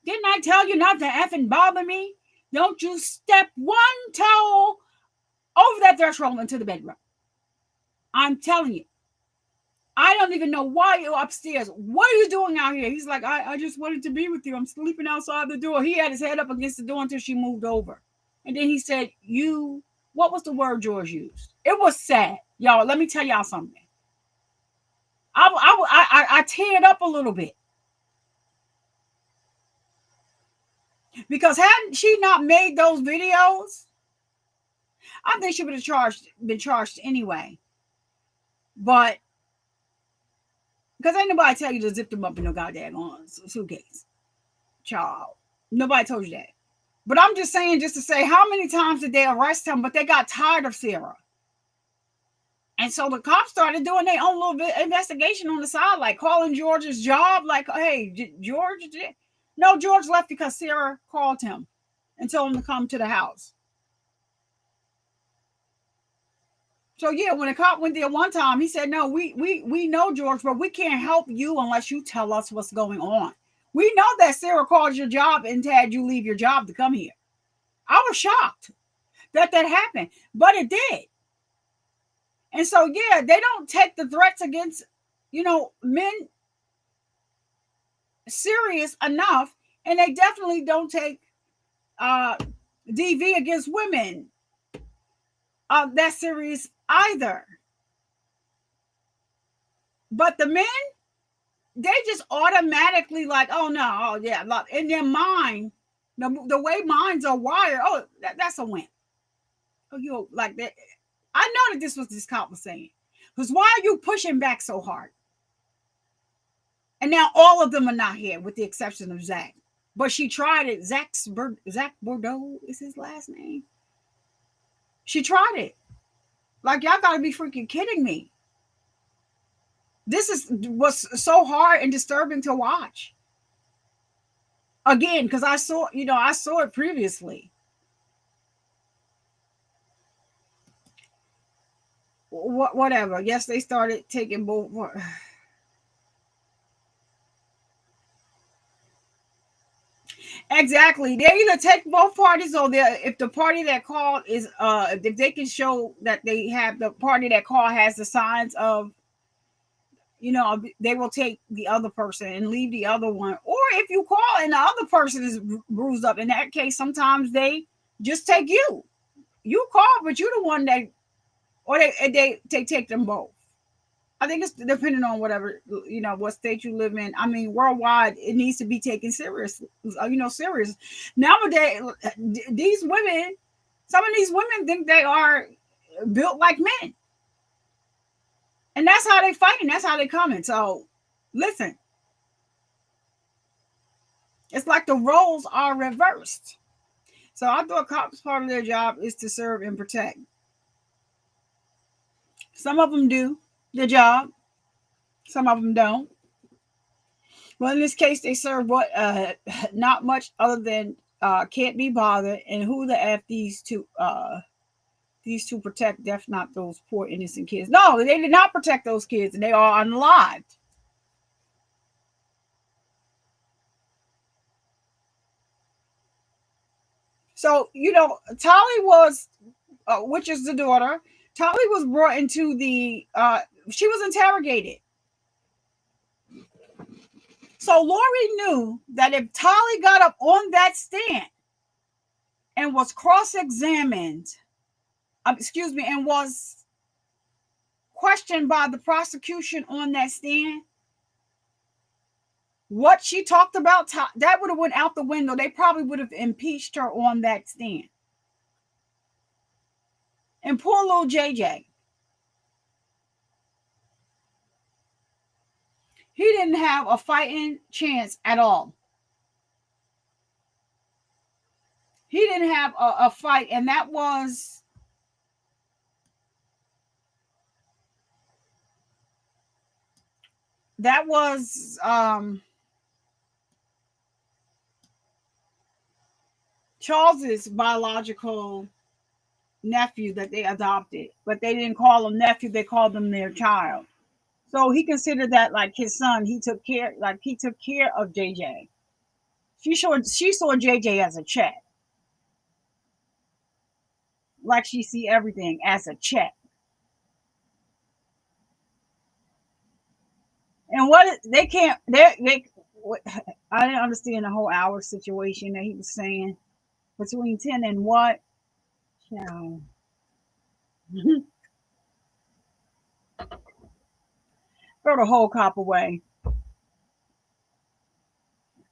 Didn't I tell you not to effing bother me? Don't you step one toe over that threshold into the bedroom. I'm telling you. I don't even know why you're upstairs. What are you doing out here? He's like, I just wanted to be with you. I'm sleeping outside the door. He had his head up against the door until she moved over. And then he said, what was the word George used? It was sad. Y'all, let me tell y'all something. I teared up a little bit. Because hadn't she not made those videos, I think she would have been charged anyway. But because ain't nobody tell you to zip them up in no goddamn suitcase. Child. Nobody told you that. But I'm just saying, just to say, how many times did they arrest him? But they got tired of Sarah. And so the cops started doing their own little bit investigation on the side, like calling George's job, like, hey, George. No, George left because Sarah called him and told him to come to the house. So yeah, when the cop went there one time, he said, no, we know George, but we can't help you unless you tell us what's going on. We know that Sarah called your job and had you leave your job to come here. I was shocked that happened, but it did. And so, yeah, they don't take the threats against, men serious enough, and they definitely don't take DV against women that serious either. But the men, they just automatically like, oh no, oh yeah, in their mind, the way minds are wired, oh, that's a win. Oh, you like that. I know that this was this cop was saying. Because why are you pushing back so hard? And now all of them are not here, with the exception of Zach. But she tried it. Zach Bordeaux is his last name. She tried it. Like, y'all gotta be freaking kidding me. This was so hard and disturbing to watch. Again, because I saw it previously. Whatever. Yes, they started taking both. Exactly. They either take both parties, or if the party that called is if they can show that they have, the party that called has the signs of, they will take the other person and leave the other one. Or if you call and the other person is bruised up, in that case, sometimes they just take you. You call, but you're the one that, or they take them both. I think it's depending on whatever, what state you live in. I mean, worldwide, it needs to be taken serious. Serious. Nowadays, these women, some of these women think they are built like men. And that's how they fight, and that's how they coming. So, listen. It's like the roles are reversed. So I thought cops, part of their job is to serve and protect. Some of them do their job. Some of them don't. Well, in this case, they serve not much other than can't be bothered, and who the F these two protect, death, not those poor innocent kids. No, they did not protect those kids, and they are unalived. So, Tali was, which is the daughter, Tali was brought into she was interrogated. So Lori knew that if Tali got up on that stand and was cross-examined, and was questioned by the prosecution on that stand, what she talked about, that would have went out the window. They probably would have impeached her on that stand. And poor little JJ. He didn't have a fighting chance at all. He didn't have a fight, and that was Charles's biological nephew that they adopted, but they didn't call him nephew, they called him their child. So he considered that like his son. He took care of JJ. She saw JJ as a check. Like she see everything as a check. And I didn't understand the whole hour situation that he was saying. Between 10 and what? Yeah. Throw the whole cop away.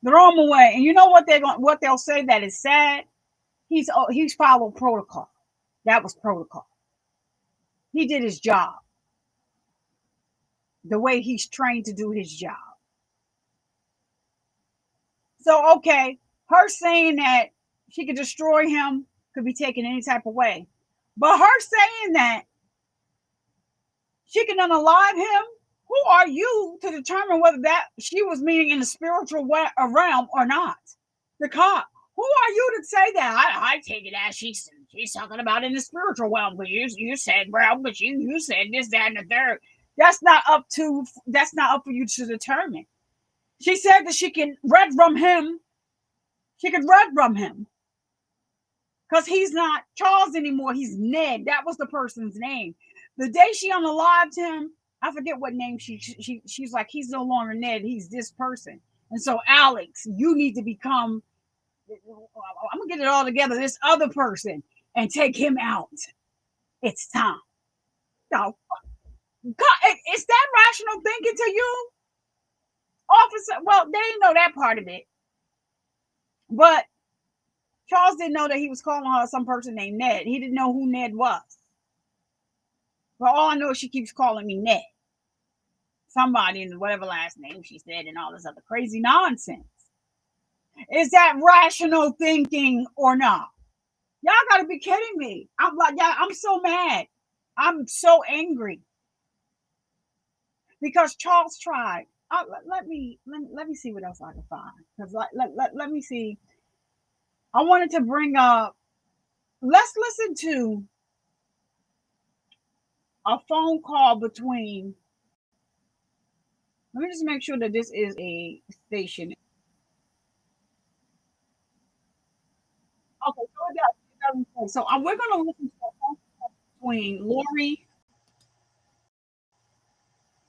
Throw him away. And you know what they'll say that is sad? He's followed protocol. That was protocol. He did his job. The way he's trained to do his job. So, okay, her saying that she could destroy him could be taken any type of way. But her saying that she can unalive him, who are you to determine whether that she was meaning in the spiritual realm or not? The cop. Who are you to say that? I take it as she's talking about in the spiritual realm, but you said realm, but you said this, that, and the third. That's not up for you to determine. She said that she can redrum him. She could redrum him. Because he's not Charles anymore. He's Ned. That was the person's name. The day she unalived him, I forget what name she's like, he's no longer Ned. He's this person. And so, Alex, you need to become, I'm going to get it all together, this other person, and take him out. It's time. No. God, is that rational thinking to you, officer? Well, they didn't know that part of it, but Charles didn't know that he was calling her some person named Ned. He didn't know who Ned was. But all I know is she keeps calling me Ned. Somebody in whatever last name she said and all this other crazy nonsense. Is that rational thinking or not? Y'all gotta be kidding me. I'm like, yeah, I'm so mad. I'm so angry. Because Charles tried. Let me see what else I can find. Because let me see. I wanted to bring up, let's listen to a phone call between, let me just make sure that this is a station. Okay, so we're going to listen to a phone call between Lori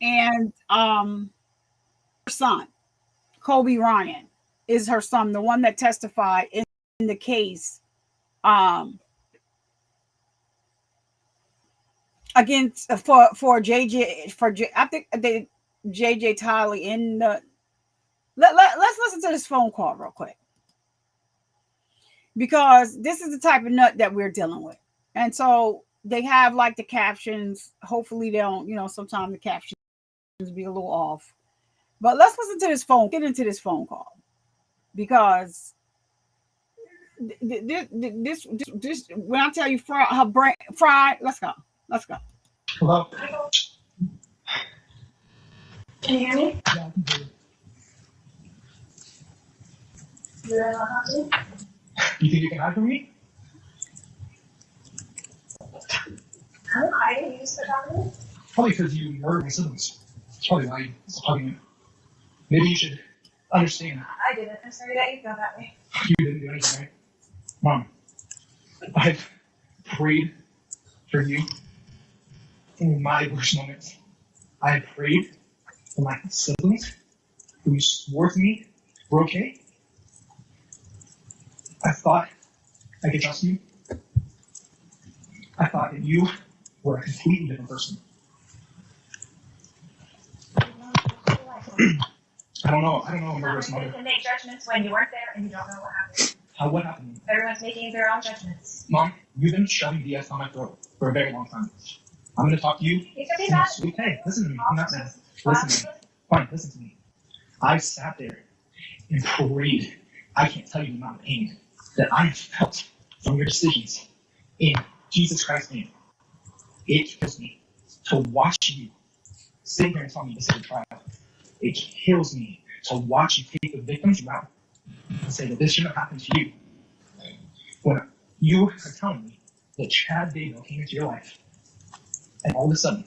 and her son, Kobe Ryan is her son, the one that testified in the case against for JJ I think they JJ Tyler in the let's listen to this phone call real quick, because this is the type of nut that we're dealing with. And so they have like the captions. Hopefully they don't, sometimes the captions be a little off. But let's listen to this get into this phone call, because this when I tell you her brain fried, let's go. Hello? Can you hear me? Yeah, I can hear you. You really want to? You think you can hide from me? I'm hiding. You still talking to me? Probably because you murdered my siblings. That's probably why you're hugging you. Maybe you should understand. I didn't. I'm sorry that you feel that way. You didn't do anything, right? Mom, I've prayed for you in my worst moments. I have prayed for my siblings who swore to me were okay. I thought I could trust you. I thought that you were a completely different person. I don't know a murderous mother. You can make judgments when you weren't there and you don't know what happened. What happened? Everyone's making their own judgments. Mom, you've been shoving BS down my throat for a very long time. I'm going to talk to you. You can be mad. Hey, listen to me. I'm not mad. Listen to me. Fine, listen to me. I sat there and prayed. I can't tell you the amount of pain that I have felt from your decisions in Jesus Christ's name. It kills me to watch you sit here and tell me to sit in trial. It kills me to watch you take the victim's route and say that this shouldn't have happened to you. When you are telling me that Chad Daybell came into your life, and all of a sudden,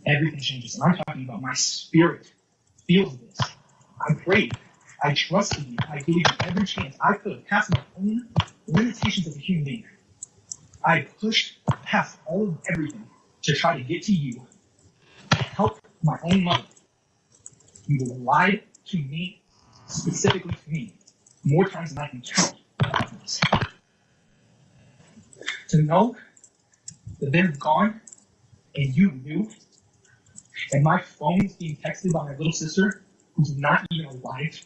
everything changes. And I'm talking about my spirit feels this. I prayed. I trusted you. I gave you every chance I could, past my own limitations as a human being. I pushed past all of everything to try to get to you, to help my own mother. You lied to me, specifically to me, more times than I can count. To know that they're gone and you knew, and my phone is being texted by my little sister who's not even alive,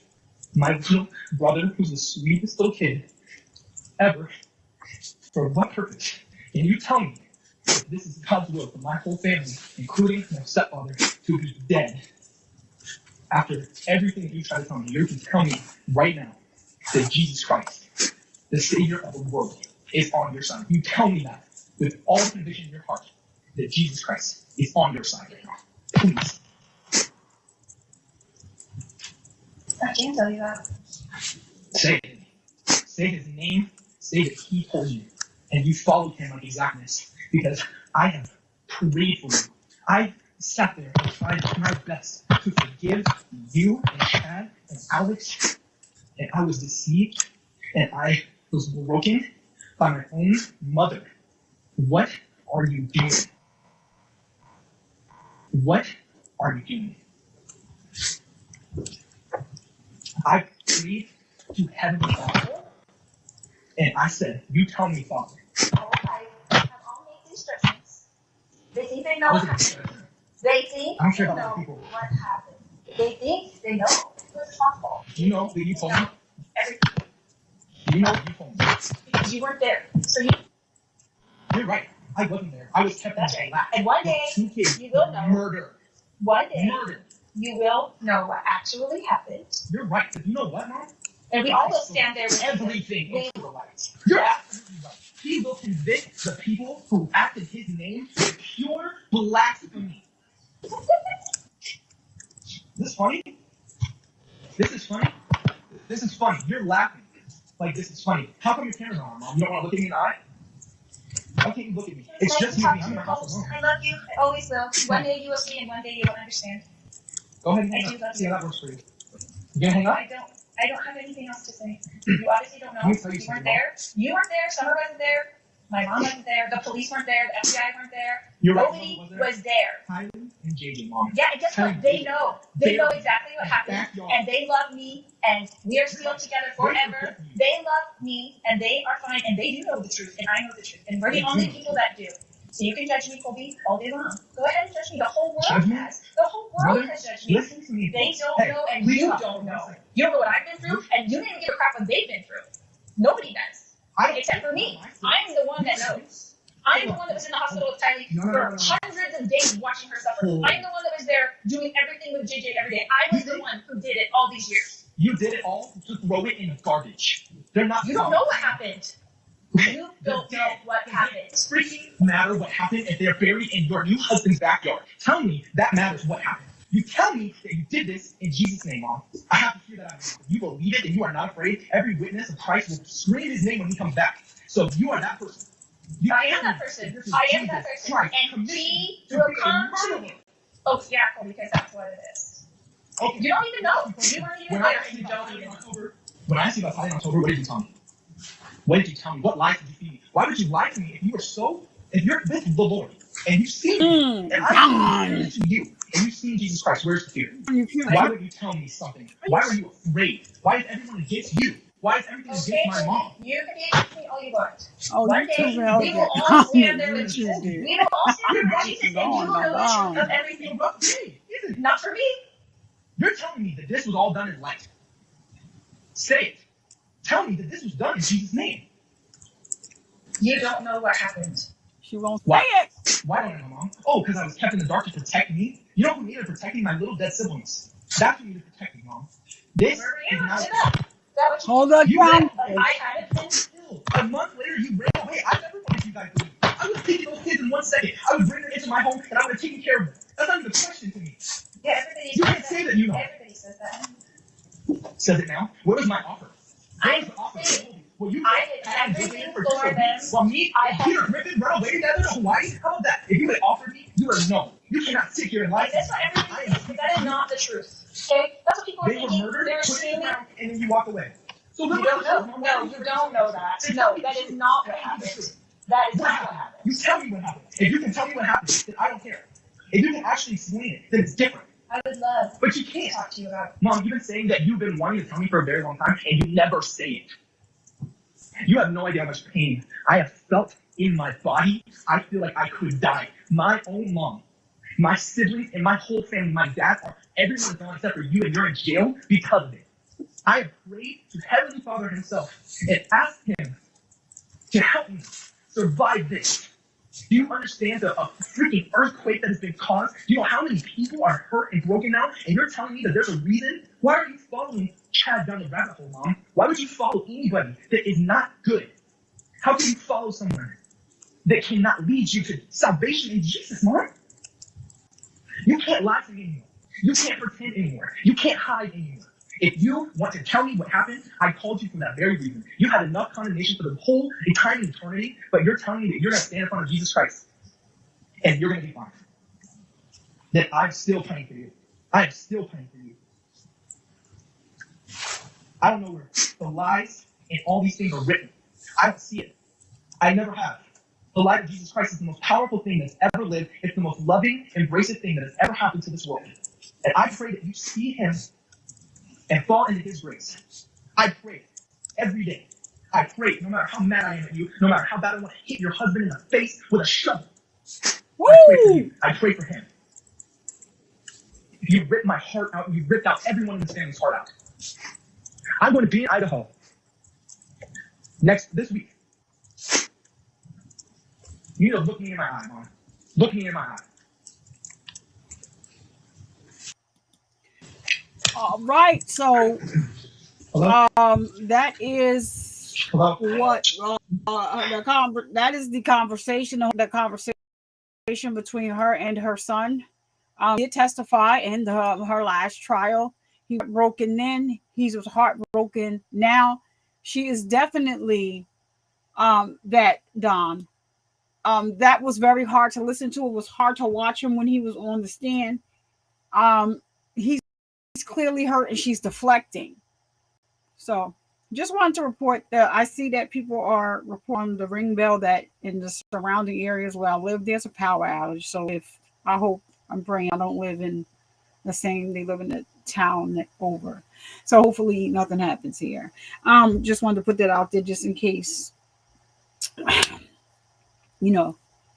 my little brother who's the sweetest little kid ever, for what purpose? Can you tell me that this is God's will for my whole family, including my stepfather, to be dead? After everything that you try to tell me, you can tell me right now that Jesus Christ, the Savior of the world, is on your side. You tell me that with all conviction in your heart, that Jesus Christ is on your side right now. Please. I can't tell you that. Say it. Say his name. Say that he told you. And you followed him like exactness. Because I have prayed for you. I sat there and tried my best to forgive you and Chad and Alex. And I was deceived. And I was broken by my own mother. What are you doing? What are you doing? I prayed to Heavenly Father, and I said, you tell me, Father. Oh, I have all made these judgments. They think they know what happened. They think I don't they care know about other people. what happened. They think they know what's possible. You know that you told me. Everything. You know that you told me. Because you weren't there. So You're right. I wasn't there. I was kept in that's the right. lab. And one day, Two kids you will know. murder. One day, Murder. you will know what actually happened. You're right. But you know what, Mom? And we all will stand there with everything we, into the light. You're absolutely right. He will convict the people who acted his name with pure blasphemy. This funny? This is funny? This is funny. You're laughing. Like, this is funny. How come your camera's on, Mom? You don't want to look at me in the eye? Why can't you look at me? It's nice just to me. talk I'm to in you, the house Coles. alone. I love you. I always will. One day you will see, and one day you will understand. Go ahead and hang I do up. love See you. how that works for you. You gonna hang up? I don't have anything else to say. You obviously don't know. Let me tell you You something, weren't there. You weren't there. Summer wasn't there. My mom wasn't there. The police weren't there. The FBI weren't there. You're right. Nobody was there. Kylie and JJ, Mom. Yeah, and guess what? They know. They know exactly what happened, and they love me, and we are still together forever. They love me, and they are fine, and they do know the truth, and I know the truth, and we're the only people that do. So you can judge me, Colby, all day long. Go ahead and judge me. The whole world has. The whole world has judged me. Listen to me. They don't know, and you don't know. You don't know what I've been through, and you didn't give a crap what they've been through. Nobody does, except for me. I'm the one that knows. I'm the one that was in the hospital with Kylie for hundreds of days watching her suffer. I'm the one that was there doing everything with JJ every day. I was the one who did it all these years. You did it all to throw it in the garbage. They're not. You don't know what happened. You don't know what happened. Freaking matter what happened if they're buried in your new husband's backyard. Tell me that matters what happened. You tell me that you did this in Jesus' name, Mom. I have to hear that out of you. You believe it and you are not afraid. Every witness of Christ will scream his name when he comes back. So you are that person. I am that person. I am that person. And he will come to me. Oh, yeah, because that's what it is. Okay. You don't even know. You weren't even there and you don't even know. When I asked you about Friday in October, what did you tell me? What did you tell me? What lies did you feed me? Why would you lie to me if you were so, if you're with the Lord and you see me, and I'm to you, and you see Jesus Christ, where's the fear? Why would you tell me something? Why are you afraid? Why is everyone against you? Why is everything against my mom? You can be against me all you want. Oh, One you day, too well we will did. all stand there with You you. did. We will all stand there with Jesus, and you will know the truth of everything. Not for me. You're telling me that this was all done in light. Say it. Tell me that this was done in Jesus' name. You don't know what happened. She won't Why? say it. Why don't I know, Mom? Oh, because I was kept in the dark to protect me? You know who needed protecting? My little dead siblings. That's who needed protecting, Mom. This Where is were you? not... Sit up. Is that what you Hold on, You John. I haven't been still. A month later, you ran away. I never wanted you guys to leave. I would have taken those kids in 1 second. I would bring them into my home, and I would have taken care of them. That's not even a question to me. Yeah, everybody You says can't say that you know. Everybody says that. Says it now. What was my offer? What was the offer? Well, you I did everything for them. Well, me and Peter Griffin run away together to Hawaii? How about that? If you had offered me, you would have known. You cannot sit here and lie. That's what everybody thinks, but that is not the truth. Okay? That's what people are They were thinking. murdered, They're put in assuming. the ground, and then you walk away. So You don't know. No, you don't know that. No, that is not what happened. That is not what happened. You tell me what happened. If you can tell me what happened, then I don't care. If you can actually explain it, then it's different. I would love But you can't. to talk to you about it. Mom, you've been saying that you've been wanting to tell me for a very long time, and you never say it. You have no idea how much pain I have felt in my body. I feel like I could die. My own mom, my siblings, and my whole family, my dad, everyone is gone except for you, and you're in jail because of it. I have prayed to Heavenly Father himself and asked him to help me survive this. Do you understand a freaking earthquake that has been caused? Do you know how many people are hurt and broken now? And you're telling me that there's a reason? Why are you following Chad down the rabbit hole, Mom? Why would you follow anybody that is not good? How can you follow someone that cannot lead you to salvation in Jesus, Mom? You can't lie to me anymore. You can't pretend anymore. You can't hide anymore. If you want to tell me what happened, I called you for that very reason. You had enough condemnation for the whole entire eternity, but you're telling me that you're going to stand in front of Jesus Christ and you're going to be fine. That I'm still praying for you. I am still praying for you. I don't know where the lies and all these things are written. I don't see it. I never have. The light of Jesus Christ is the most powerful thing that's ever lived. It's the most loving, embracive thing that has ever happened to this world. And I pray that you see him and fall into his grace. I pray every day. I pray, no matter how mad I am at you, no matter how bad I want to hit your husband in the face with a shovel. I pray for you. I pray for him. You ripped my heart out. You ripped out everyone in this family's heart out. I'm going to be in Idaho this week. You need to look me in my eye, Mom. Look me in my eye. All right, so that is what that is the conversation between her and her son. Did testify in her last trial. He was broken then. He was heartbroken now. She is definitely that Don. That was very hard to listen to. It was hard to watch him when he was on the stand. He's clearly hurt and she's deflecting. So just wanted to report that I see that people are reporting the ring bell that in the surrounding areas where I live, there's a power outage. So I'm praying I don't live in they live in the town over. So hopefully nothing happens here. Just wanted to put that out there just in case,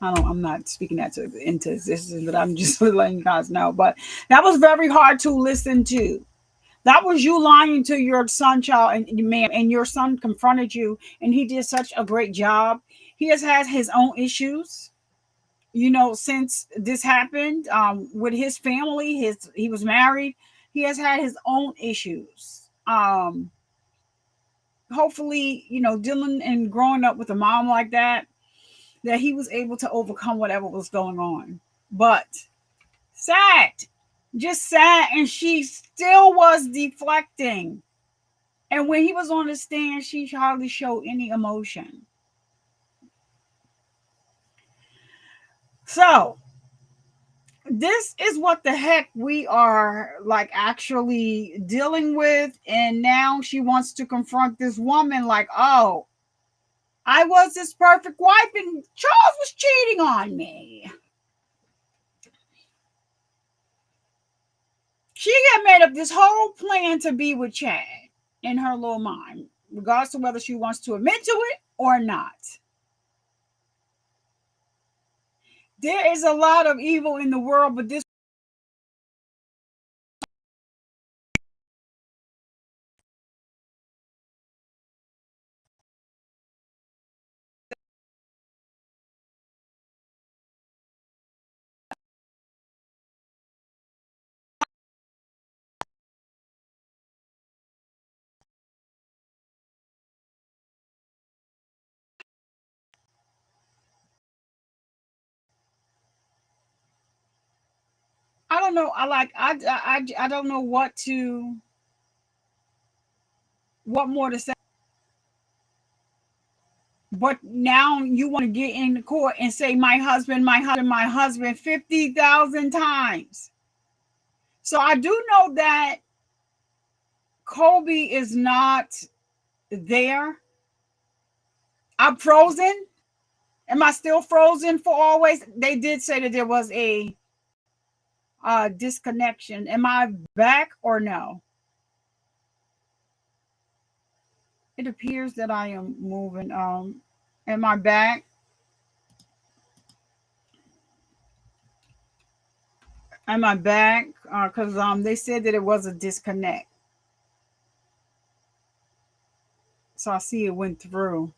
I'm not speaking that into existence, but I'm just letting you guys know. But that was very hard to listen to. That was you lying to your son, child, and your son confronted you, and he did such a great job. He has had his own issues, since this happened with his family. He was married. He has had his own issues. Hopefully, dealing and growing up with a mom like that he was able to overcome whatever was going on. But just sad, and she still was deflecting. And when he was on the stand, she hardly showed any emotion. So this is what the heck we are actually dealing with. And now she wants to confront this woman oh, I was this perfect wife and Charles was cheating on me. She had made up this whole plan to be with Chad in her little mind, regardless of whether she wants to admit to it or not. There is a lot of evil in the world, but this I don't know. I don't know what more to say. But now you want to get in the court and say my husband 50,000 times. So I do know that Colby is not there. I'm frozen. Am I still frozen for always? They did say that there was a disconnection. Am I back or no? It appears that I am moving. Am I back? Am I back? Because they said that it was a disconnect. So I see it went through.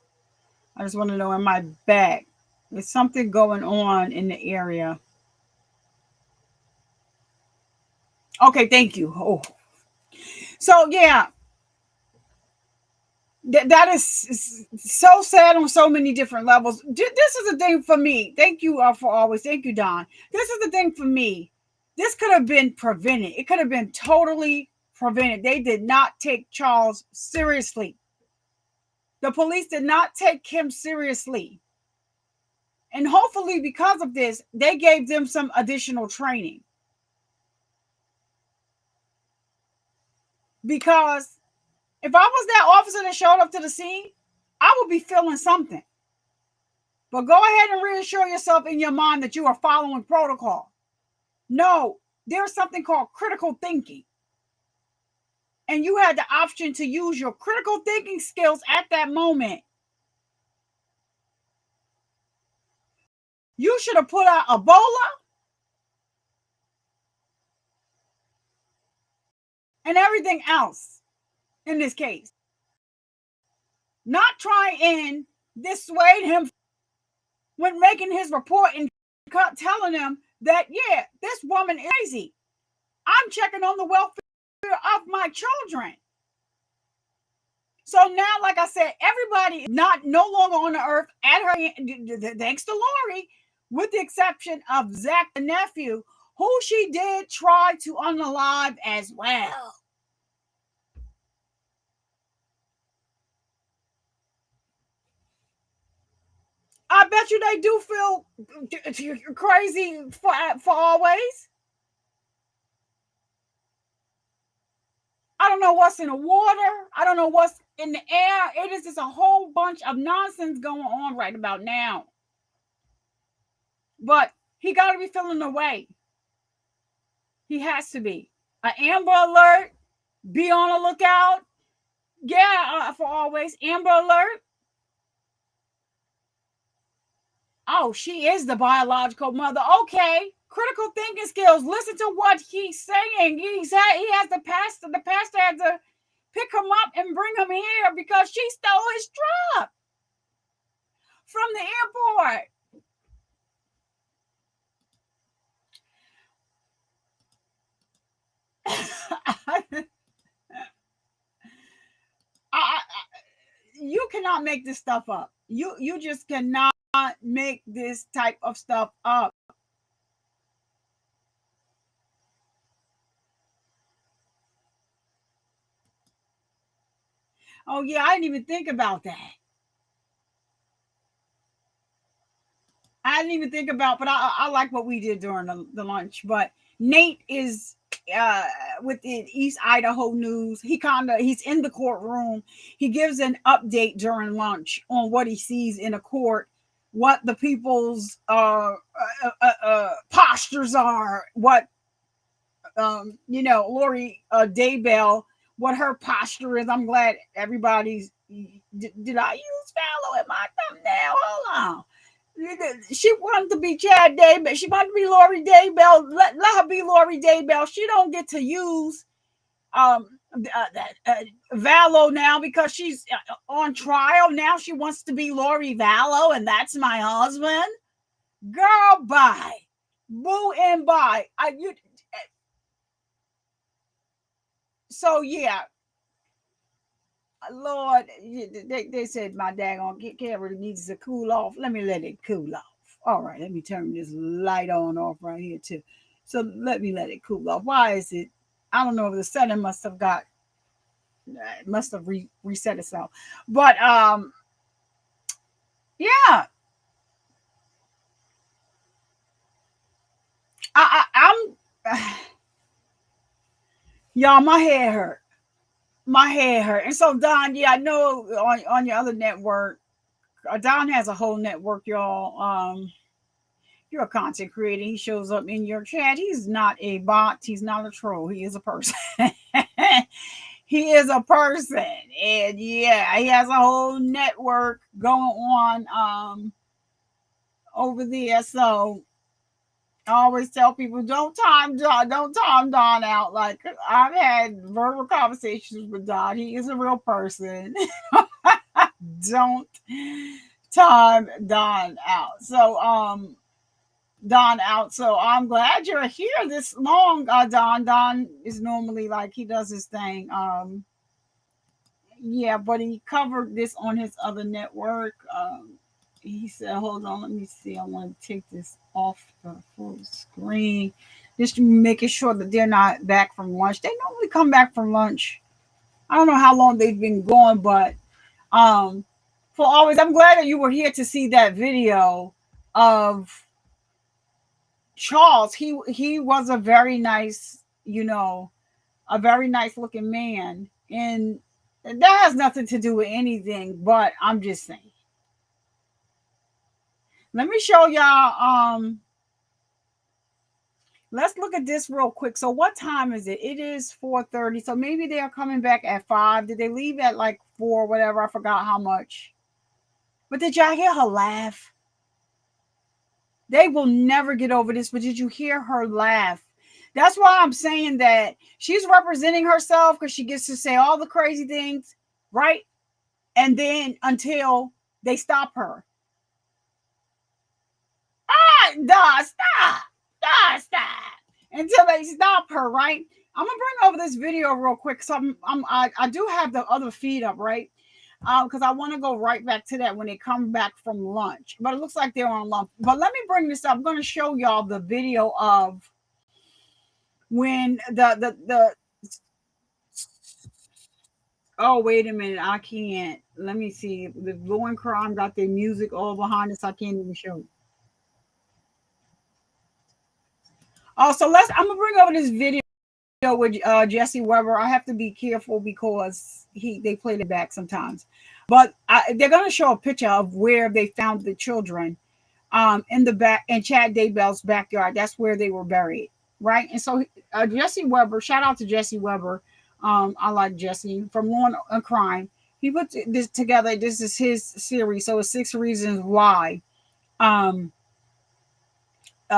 I just want to know, am I back? There's something going on in the area. Okay, thank you. Oh, so yeah, that is so sad on so many different levels. This is the thing for me. Thank you for always. Thank you, Don. This is the thing for me. This could have been prevented. It could have been totally prevented. They did not take Charles seriously. The police did not take him seriously. And hopefully because of this, they gave them some additional training. Because if I was that officer that showed up to the scene, I would be feeling something. But go ahead and reassure yourself in your mind that you are following protocol. No, there's something called critical thinking. And you had the option to use your critical thinking skills at that moment. You should have put out Ebola. and everything else in this case. Not try and dissuade him when making his report and telling him that, yeah, this woman is crazy. I'm checking on the welfare of my children. So now, like I said, everybody no longer on the earth at her, thanks to Lori, with the exception of Zach, the nephew, who she did try to unalive as well. I bet you they do feel crazy for always. I don't know what's in the water. I don't know what's in the air. It is just a whole bunch of nonsense going on right about now. But he got to be feeling the way. He has to be. An Amber Alert. Be on the lookout. Yeah, for always. Amber Alert. Oh, she is the biological mother. Okay. Critical thinking skills. Listen to what he's saying. He has the pastor. The pastor had to pick him up and bring him here because she stole his truck from the airport. You cannot make this stuff up. You just cannot make this type of stuff up. Oh yeah, I didn't even think about that. I didn't even think about, but I like what we did during the lunch. But Nate is with the East Idaho News. He's in the courtroom. He gives an update during lunch on what he sees in a court, what the people's postures are, what Lori Daybell, what her posture is. I'm glad everybody's. Did I use Vallow in my thumbnail? Hold on. She wanted to be Chad Daybell. She wanted to be Lori Daybell. Let her be Lori Daybell. She don't get to use Vallow now because she's on trial. Now she wants to be Lori Vallow, and that's my husband. Girl, bye. Boo and bye. So yeah. Lord, they said my daggone camera needs to cool off. Let me let it cool off. All right, let me turn this light on off right here too. So let me let it cool off. Why is it? I don't know if the setting must have reset itself. But yeah. I'm y'all, my head hurt. My head hurt. And so Don, yeah, I know on your other network, Don has a whole network, y'all. You're a content creator. He shows up in your chat. He's not a bot. He's not a troll. He is a person. He is a person. And yeah, he has a whole network going on over there. So I always tell people, don't time Don out. Like, I've had verbal conversations with Don. He is a real person. Don't time Don out. So Don out. So I'm glad you're here this long, Don. Don is normally like, he does his thing. Yeah, but he covered this on his other network. He said, hold on, let me see. I want to take this off the full screen. Just making sure that they're not back from lunch. They normally come back from lunch. I don't know how long they've been going, but for always, I'm glad that you were here to see that video of Charles. He was a very nice, a very nice looking man. And that has nothing to do with anything, but I'm just saying. Let me show y'all. Let's look at this real quick. So what time is it? It is 4:30. So maybe they are coming back at 5. Did they leave at like 4, whatever? I forgot how much. But did y'all hear her laugh? They will never get over this, but did you hear her laugh? That's why I'm saying that she's representing herself because she gets to say all the crazy things, right? And then until they stop her. Stop. Until they stop her, right? I'm gonna bring over this video real quick. So I do have the other feed up, right? Because I want to go right back to that when they come back from lunch. But it looks like they're on lunch. But let me bring this up. I'm going to show y'all the video of when the oh, wait a minute. I can't. Let me see. The Blue and Crime got their music all behind us. I can't even show it. Oh, so I'm going to bring over this video with Jesse Weber. I have to be careful because they played it back sometimes. But they're going to show a picture of where they found the children in the back in Chad Daybell's backyard. That's where they were buried, right? And so Jesse Weber, shout out to Jesse Weber. I like Jesse from Law and Crime. He put this together. This is his series. So it's 6 reasons why.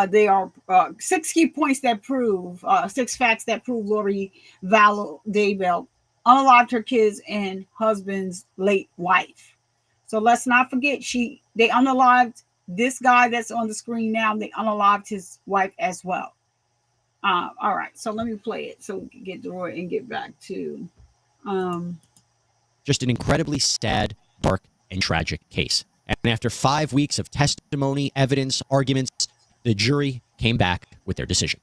They are 6 key points that prove 6 facts that prove Lori Vallow Daybell unalived her kids and husband's late wife. So let's not forget they unalived this guy that's on the screen now. They unalived his wife as well. All right, so let me play it so we can get through it and get back to just an incredibly sad, dark, and tragic case. And after 5 weeks of testimony, evidence, arguments, the jury came back with their decision.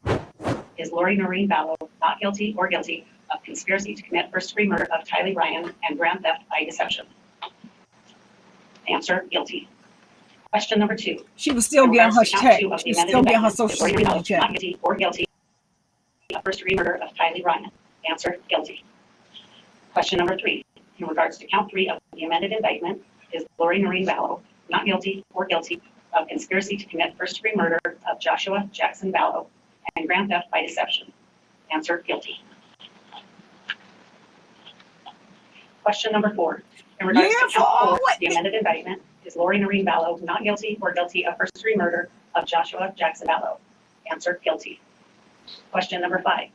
Is Lori Noreen Vallow not guilty or guilty of conspiracy to commit first-degree murder of Tylee Ryan and grand theft by deception? Answer, guilty. Question number 2. She was still getting her check. She was still getting her social security check. Not guilty or guilty of first-degree murder of Tylee Ryan. Answer, guilty. Question number 3. In regards to count 3 of the amended indictment, is Lori Noreen Vallow not guilty or guilty of conspiracy to commit first-degree murder of Joshua Jackson Vallow and grand theft by deception? Answer, guilty. Question number 4. In regards to count 4 of the amended indictment, is Lori Noreen Vallow not guilty or guilty of first-degree murder of Joshua Jackson Vallow? Answer, guilty. Question number 5.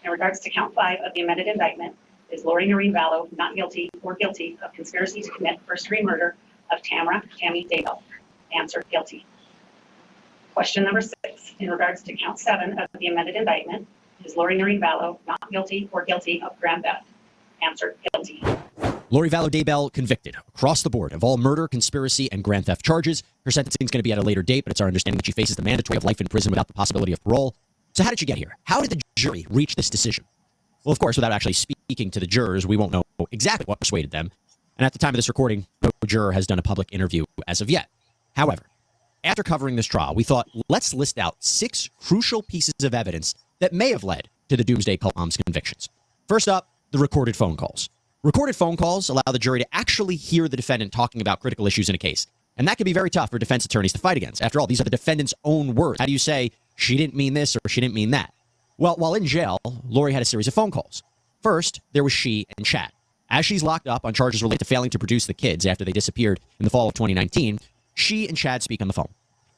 In regards to count 5 of the amended indictment, is Lori Noreen Vallow not guilty or guilty of conspiracy to commit first-degree murder of Tammy Daybell? Answer, guilty. Question number 6. In regards to count 7 of the amended indictment, is Lori Noreen Vallow not guilty or guilty of grand theft? Answer, guilty. Lori Vallow Daybell convicted across the board of all murder, conspiracy, and grand theft charges. Her sentencing is going to be at a later date, but it's our understanding that she faces the mandatory of life in prison without the possibility of parole. So how did she get here? How did the jury reach this decision? Well, of course, without actually speaking to the jurors, we won't know exactly what persuaded them. And at the time of this recording, no juror has done a public interview as of yet. However, after covering this trial, we thought, let's list out 6 crucial pieces of evidence that may have led to the Doomsday Culp's convictions. First up, the recorded phone calls. Recorded phone calls allow the jury to actually hear the defendant talking about critical issues in a case. And that can be very tough for defense attorneys to fight against. After all, these are the defendant's own words. How do you say, she didn't mean this or she didn't mean that? Well, while in jail, Lori had a series of phone calls. First, there was she and Chad. As she's locked up on charges related to failing to produce the kids after they disappeared in the fall of 2019, she and Chad speak on the phone.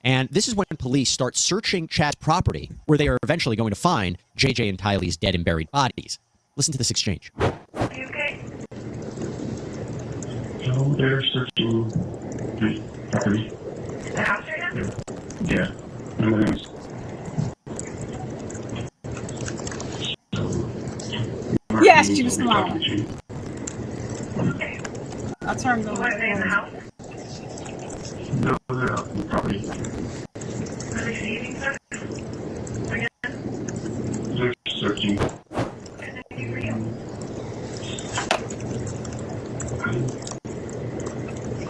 And this is when police start searching Chad's property, where they are eventually going to find JJ and Tylee's dead and buried bodies. Listen to this exchange. Are you okay? No, they're searching the property. The house right now? Yeah. No one else. Yes, she was lying. Okay. I'll turn the You want to stay in the house? No, they're out in the property. Are they seeing stuff? Again? They're searching.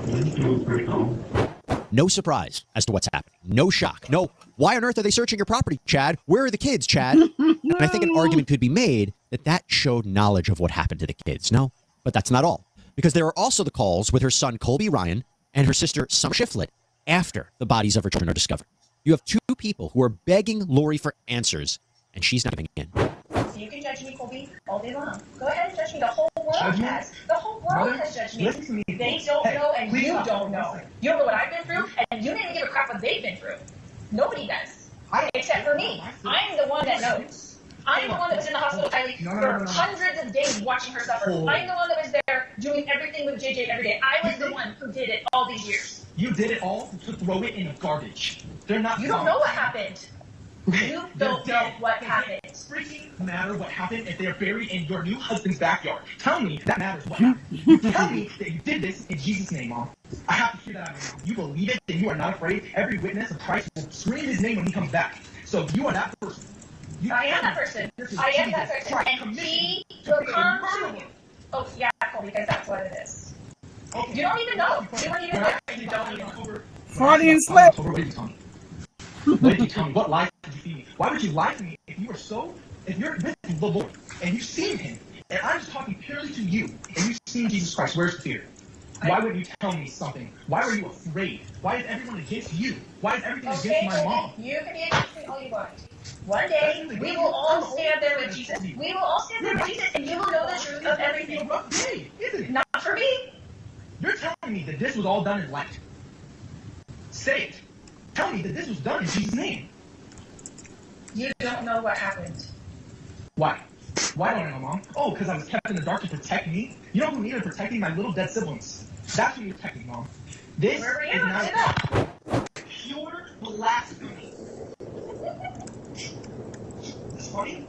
Anything for you? No surprise as to what's happening. No shock. No, why on earth are they searching your property, Chad? Where are the kids, Chad? And I think an argument could be made that showed knowledge of what happened to the kids. No, but that's not all. Because there are also the calls with her son, Colby Ryan, and her sister, Summer Shiflett, after the bodies of her children are discovered. You have 2 people who are begging Lori for answers, and she's not giving in. So you can judge me, Colby, all day long. Go ahead and judge me. The whole world has. The whole world has judged me. Listen to me. They don't know, and you don't know. You don't know what I've been through, and you didn't even give a crap what they've been through. Nobody does. Except for me. I'm the one that knows. I'm the one that was in the hospital for hundreds of days watching her suffer. I'm the one that was there doing everything with JJ every day. I was the one who did it all these years. You did it all to throw it in the garbage. They're not. You don't know what happened. You don't know what happened. It doesn't freaking matter what happened if they're buried in your new husband's backyard. Tell me that matters what happened. You tell me that you did this in Jesus' name, Mom. I have to hear that out of your mouth. You believe it, and you are not afraid. Every witness of Christ will scream his name when he comes back. So you are that person. I am that person. I am that person. And he will come to you. Oh, yeah, because that's what it is. Okay. You don't even know. You don't even know. You don't even know. Freudian slip. What did you tell me? What lies did you feed me? Why would you lie to me if you're with the Lord and you've seen him, and I'm just talking purely to you, and you've seen Jesus Christ? Where's the fear? Why wouldn't you tell me something? Why were you afraid? Why is everyone against you? Why is everything against my mom? You can be against me all you want. One day, we will all stand there with Jesus. We will all stand there with Jesus, and you will know the truth of everything. Not for me. You're telling me that this was all done in light. Say it. Tell me that this was done in Jesus' name. You don't know what happened. Why? Why don't I know, Mom? Oh, because I was kept in the dark to protect me? You know who needed protecting? My little dead siblings. That's who needed protecting, Mom. This is not pure blasphemy. This funny?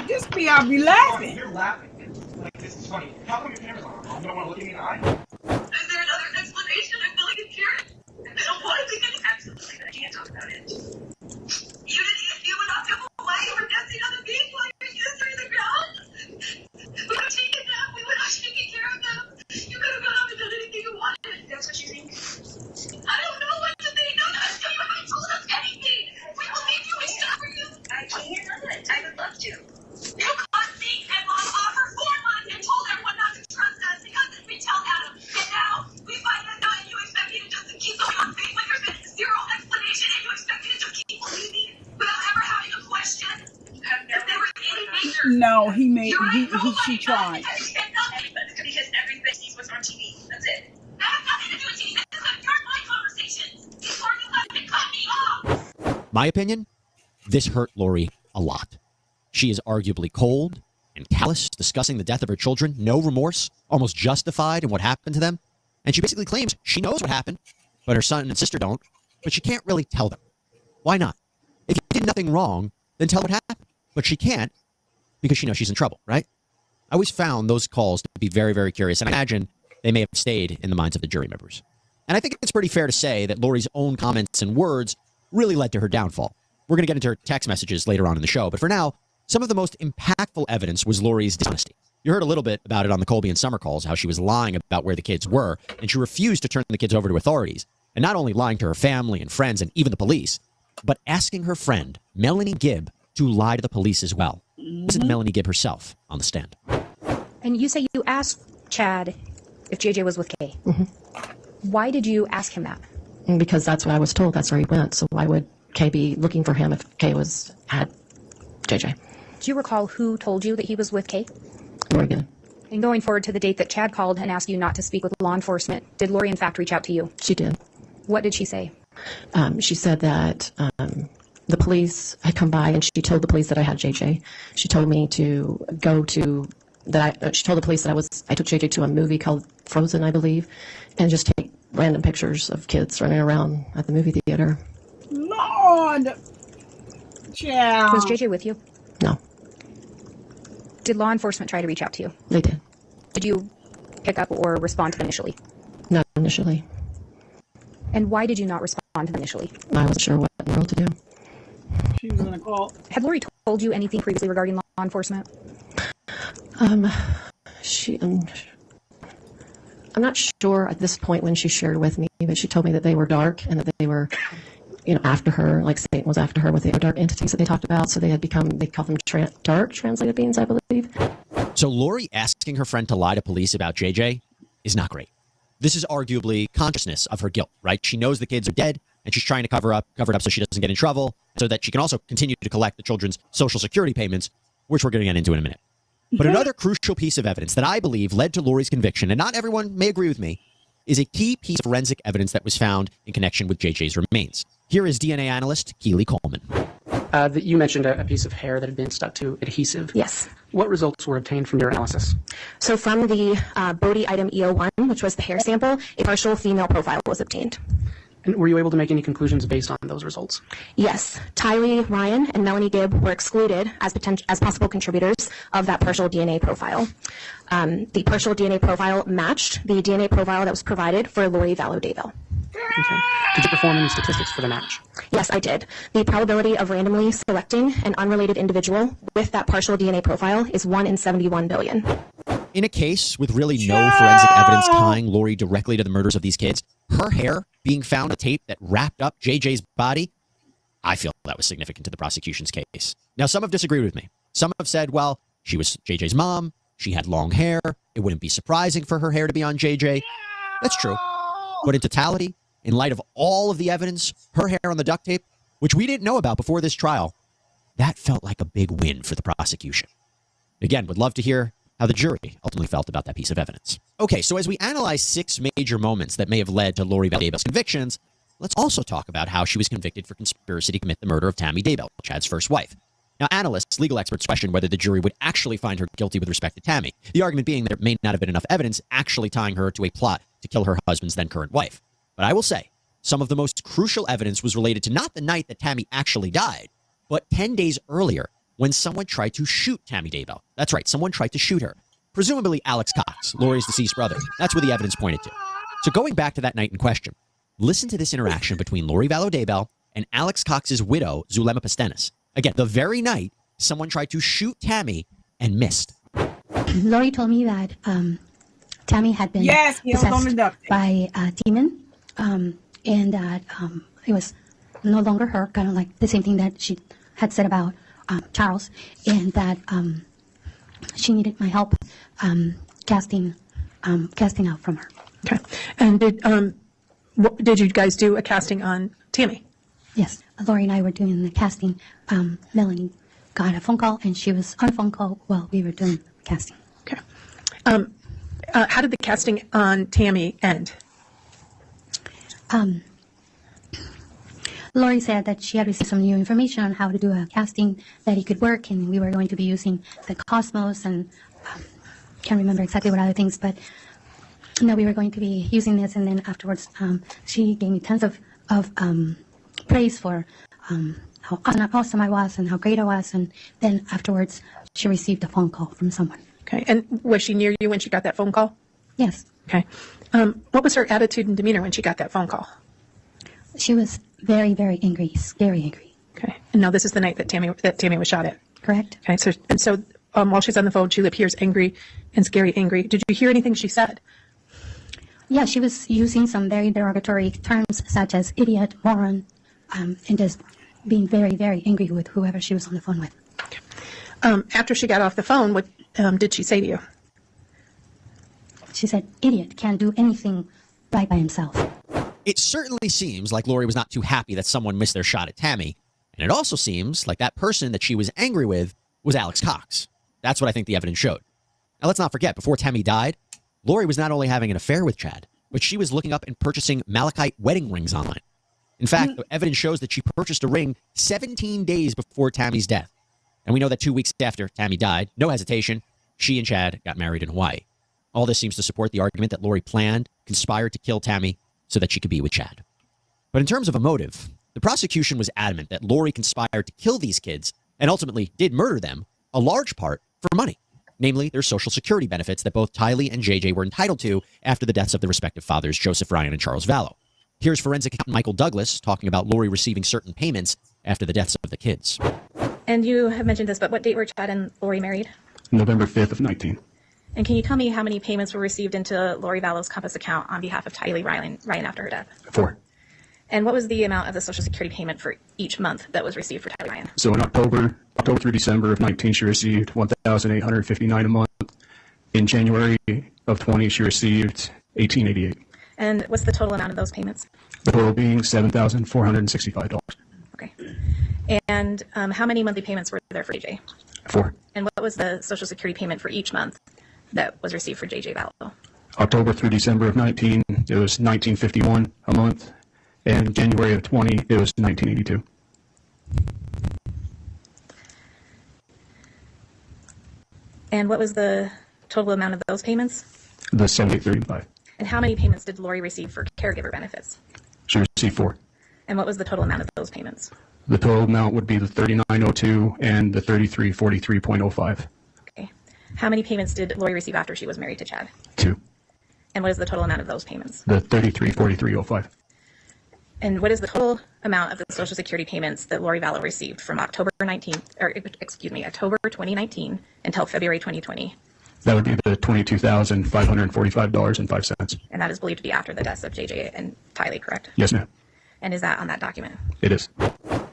This be I'll be laughing. You're laughing. Like, this is funny. How come your camera's on? You don't want to look at me in the eye? Is there another explanation? I feel like it's here. I don't want to think of it. Absolutely, but I can't talk about it. You would not come away or nesting on the beach while your kids are in the ground? We would have taken them. We would have taken care of them. You could have gone up and done anything you wanted. That's what you think? I don't know what to think. No, no, you haven't told us anything. We believe you. We stand for you. I can't do it. I would love to. You caught me and Mom off for 4 months and told everyone not to trust us because we tell Adam. And now we find that out and you expect me to just keep going on faith when there's been zero explanation and you expect me to just keep believing without ever having a question. If there were any major... No, she tried. Because everything sees what's on TV. That's it. That has nothing to do with TV. This is your my conversations. Before you left and cut me off. My opinion, this hurt Lori a lot. She is arguably cold and callous, discussing the death of her children, no remorse, almost justified in what happened to them. And she basically claims she knows what happened, but her son and sister don't, but she can't really tell them. Why not? If you did nothing wrong, then tell what happened. But she can't because she knows she's in trouble, right? I always found those calls to be very, very curious, and I imagine they may have stayed in the minds of the jury members. And I think it's pretty fair to say that Lori's own comments and words really led to her downfall. We're going to get into her text messages later on in the show, but for now, some of the most impactful evidence was Lori's dishonesty. You heard a little bit about it on the Colby and Summer calls, how she was lying about where the kids were, and she refused to turn the kids over to authorities. And not only lying to her family and friends and even the police, but asking her friend, Melanie Gibb, to lie to the police as well. This is Melanie Gibb herself on the stand. And you say you asked Chad if JJ was with Kay. Mm-hmm. Why did you ask him that? Because that's what I was told. That's where he went. So why would Kay be looking for him if Kay had JJ? Do you recall who told you that he was with Kay? Morgan. And going forward to the date that Chad called and asked you not to speak with law enforcement, did Lori in fact reach out to you? She did. What did she say? She said that the police had come by and she told the police that I had JJ. She told me to go to she told the police that I took JJ to a movie called Frozen, I believe, and just take random pictures of kids running around at the movie theater. Lord! Yeah. Was JJ with you? No. Did law enforcement try to reach out to you? They did. Did you pick up or respond to them initially? Not initially. And why did you not respond to them initially? I wasn't sure what in the world to do. She was going to call. Had Lori told you anything previously regarding law enforcement? I'm not sure at this point when she shared with me, but she told me that they were dark and that they were, after her, like Satan was after her with the dark entities that they talked about. So they called them dark translated beings, I believe. So Lori asking her friend to lie to police about JJ is not great. This is arguably consciousness of her guilt, right? She knows the kids are dead and she's trying to cover it up so she doesn't get in trouble, so that she can also continue to collect the children's Social Security payments, which we're going to get into in a minute. But another crucial piece of evidence that I believe led to Lori's conviction, and not everyone may agree with me, is a key piece of forensic evidence that was found in connection with JJ's remains. Here is DNA analyst Keely Coleman. You mentioned a piece of hair that had been stuck to adhesive. Yes. What results were obtained from your analysis? So from the Bodie item EO1, which was the hair sample, a partial female profile was obtained. And were you able to make any conclusions based on those results? Yes. Tylee Ryan and Melanie Gibb were excluded as possible contributors of that partial DNA profile. The partial DNA profile matched the DNA profile that was provided for Lori Vallow Daybell. Okay. Did you perform any statistics for the match? Yes, I did. The probability of randomly selecting an unrelated individual with that partial DNA profile is 1 in 71 billion. In a case with really no forensic evidence tying Lori directly to the murders of these kids, her hair being found on a tape that wrapped up JJ's body, I feel that was significant to the prosecution's case. Now, some have disagreed with me. Some have said, well, she was JJ's mom, she had long hair, it wouldn't be surprising for her hair to be on JJ. That's true. But in totality, in light of all of the evidence, her hair on the duct tape, which we didn't know about before this trial, that felt like a big win for the prosecution. Again, would love to hear how the jury ultimately felt about that piece of evidence. Okay, so as we analyze 6 major moments that may have led to Lori Daybell's convictions, let's also talk about how she was convicted for conspiracy to commit the murder of Tammy Daybell, Chad's first wife. Now, analysts, legal experts question whether the jury would actually find her guilty with respect to Tammy, the argument being that there may not have been enough evidence actually tying her to a plot to kill her husband's then current wife. But I will say, some of the most crucial evidence was related to not the night that Tammy actually died, but 10 days earlier when someone tried to shoot Tammy Daybell. That's right, someone tried to shoot her. Presumably Alex Cox, Lori's deceased brother. That's where the evidence pointed to. So going back to that night in question, listen to this interaction between Lori Vallow Daybell and Alex Cox's widow, Zulema Pastenis. Again, the very night someone tried to shoot Tammy and missed. Lori told me that Tammy had been possessed by a demon, and that it was no longer her, kind of like the same thing that she had said about Charles, and that she needed my help casting out from her. Okay. And did you guys do a casting on Tammy? Yes. Lori and I were doing the casting. Melanie got a phone call, and she was on a phone call while we were doing the casting. Okay. How did the casting on Tammy end? Lori said that she had received some new information on how to do a casting, that it could work, and we were going to be using the Cosmos, and can't remember exactly what other things, but no, we were going to be using this, and then afterwards she gave me tons of praise for how awesome I was and how great I was, and then afterwards she received a phone call from someone. Okay. And was she near you when she got that phone call? Yes. Okay. What was her attitude and demeanor when she got that phone call? She was very, very angry, scary angry. Okay. And now this is the night that Tammy was shot at. Correct. Okay. So while she's on the phone, she appears angry and scary angry. Did you hear anything she said? Yeah, she was using some very derogatory terms such as idiot, moron, and just being very, very angry with whoever she was on the phone with. Okay. After she got off the phone, what did she say to you? She said, idiot, can't do anything right by himself. It certainly seems like Lori was not too happy that someone missed their shot at Tammy. And it also seems like that person that she was angry with was Alex Cox. That's what I think the evidence showed. Now, let's not forget, before Tammy died, Lori was not only having an affair with Chad, but she was looking up and purchasing malachite wedding rings online. In fact, the evidence shows that she purchased a ring 17 days before Tammy's death. And we know that 2 weeks after Tammy died, no hesitation, she and Chad got married in Hawaii. All this seems to support the argument that Lori planned, conspired to kill Tammy so that she could be with Chad. But in terms of a motive, the prosecution was adamant that Lori conspired to kill these kids and ultimately did murder them, a large part for money, namely their Social Security benefits that both Tylee and JJ were entitled to after the deaths of their respective fathers, Joseph Ryan and Charles Vallow. Here's forensic accountant Michael Douglas talking about Lori receiving certain payments after the deaths of the kids. And you have mentioned this, but what date were Chad and Lori married? November 5th of 19. And can you tell me how many payments were received into Lori Vallow's Compass account on behalf of Tylee Ryan after her death? 4. And what was the amount of the Social Security payment for each month that was received for Tylee Ryan? So in October through December of 19, she received $1,859 a month. In January of 20, she received $1,888. And what's the total amount of those payments? The total being $7,465. Okay. And how many monthly payments were there for JJ? 4. And what was the Social Security payment for each month that was received for JJ Vallow? October through December of 19, it was $19.51 a month. And January of 20, it was $19.82. And what was the total amount of those payments? The $78.35. And how many payments did Lori receive for caregiver benefits? She received 4. And what was the total amount of those payments? The total amount would be the $39.02 and the $33.43.05. Okay. How many payments did Lori receive after she was married to Chad? 2. And what is the total amount of those payments? The $33.43.05. And what is the total amount of the Social Security payments that Lori Vallow received from October 2019 until February 2020? That would be the $22,545.05. And that is believed to be after the deaths of JJ and Tylee, correct? Yes, ma'am. And is that on that document? It is.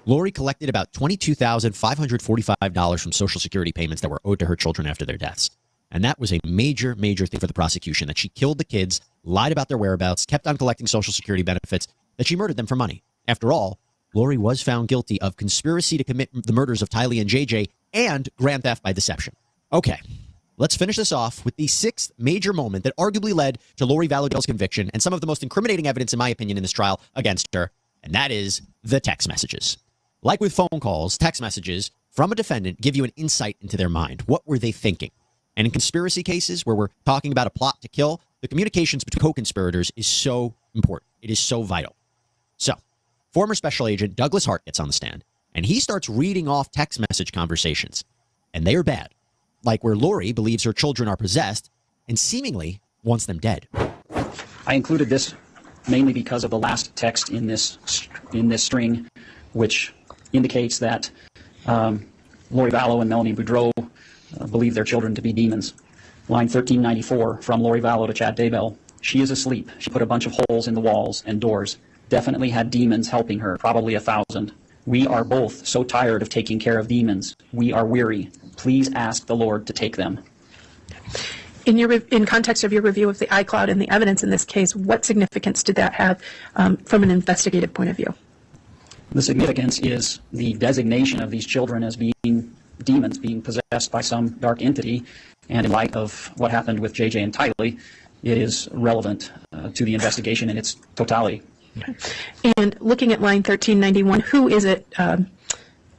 Lori collected about $22,545 from Social Security payments that were owed to her children after their deaths. And that was a major, major thing for the prosecution, that she killed the kids, lied about their whereabouts, kept on collecting Social Security benefits, that she murdered them for money. After all, Lori was found guilty of conspiracy to commit the murders of Tylee and JJ and grand theft by deception. Okay, let's finish this off with the 6th major moment that arguably led to Lori Vallow's conviction and some of the most incriminating evidence, in my opinion, in this trial against her, and that is the text messages. Like with phone calls, text messages from a defendant give you an insight into their mind. What were they thinking? And in conspiracy cases where we're talking about a plot to kill, the communications between co-conspirators is so important. It is so vital. So, former Special Agent Douglas Hart gets on the stand, and he starts reading off text message conversations. And they are bad. Like where Lori believes her children are possessed and seemingly wants them dead. I included this mainly because of the last text in this string, which indicates that Lori Vallow and Melanie Boudreau believe their children to be demons. Line 1394 from Lori Vallow to Chad Daybell. She is asleep. She put a bunch of holes in the walls and doors. Definitely had demons helping her, probably 1,000. We are both so tired of taking care of demons. We are weary. Please ask the Lord to take them. In context of your review of the iCloud and the evidence in this case, what significance did that have from an investigative point of view? The significance is the designation of these children as being demons, being possessed by some dark entity, and in light of what happened with JJ and Tylee, it is relevant to the investigation in its totality. Okay. And looking at line 1391, who is it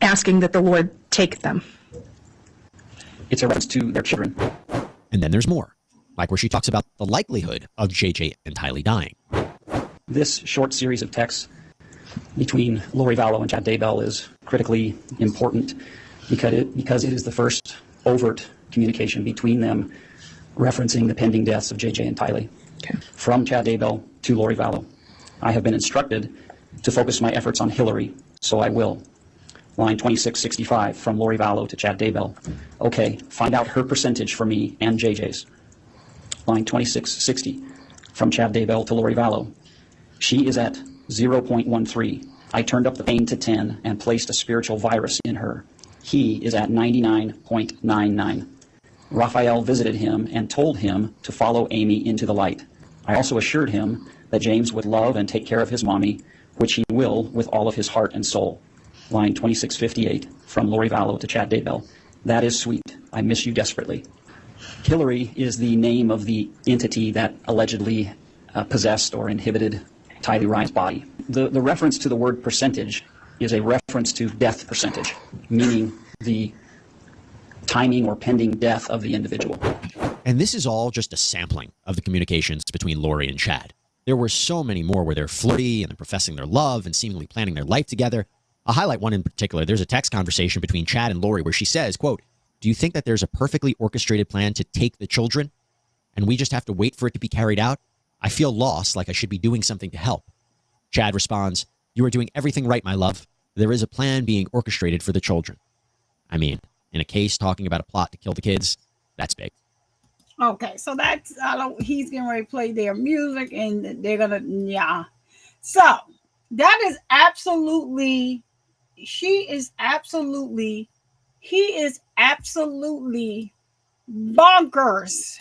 asking that the Lord take them? It's a reference to their children. And then there's more, like where she talks about the likelihood of JJ and Tylee dying. This short series of texts between Lori Vallow and Chad Daybell is critically important because it is the first overt communication between them referencing the pending deaths of JJ and Tylee. Okay. From Chad Daybell to Lori Vallow. I have been instructed to focus my efforts on Hillary, so I will. Line 2665 from Lori Vallow to Chad Daybell. Okay, find out her percentage for me and JJ's. Line 2660 from Chad Daybell to Lori Vallow. She is at 0.13. I turned up the pain to 10 and placed a spiritual virus in her. He is at 99.99. Raphael visited him and told him to follow Amy into the light. I also assured him that James would love and take care of his mommy, which he will with all of his heart and soul. Line 2658 from Lori Vallow to Chad Daybell. That is sweet. I miss you desperately. Hillary is the name of the entity that allegedly possessed or inhibited Tylee Ryan's body. The reference to the word percentage is a reference to death percentage, meaning the timing or pending death of the individual. And this is all just a sampling of the communications between Lori and Chad. There were so many more where they're flirty and they're professing their love and seemingly planning their life together. I'll highlight one in particular. There's a text conversation between Chad and Lori where she says, quote, "Do you think that there's a perfectly orchestrated plan to take the children and we just have to wait for it to be carried out? I feel lost, like I should be doing something to help." Chad responds, "You are doing everything right, my love. There is a plan being orchestrated for the children." I mean, in a case talking about a plot to kill the kids, that's big. Okay, so that's he's getting ready to play their music, and they're gonna So that is absolutely, he is absolutely bonkers.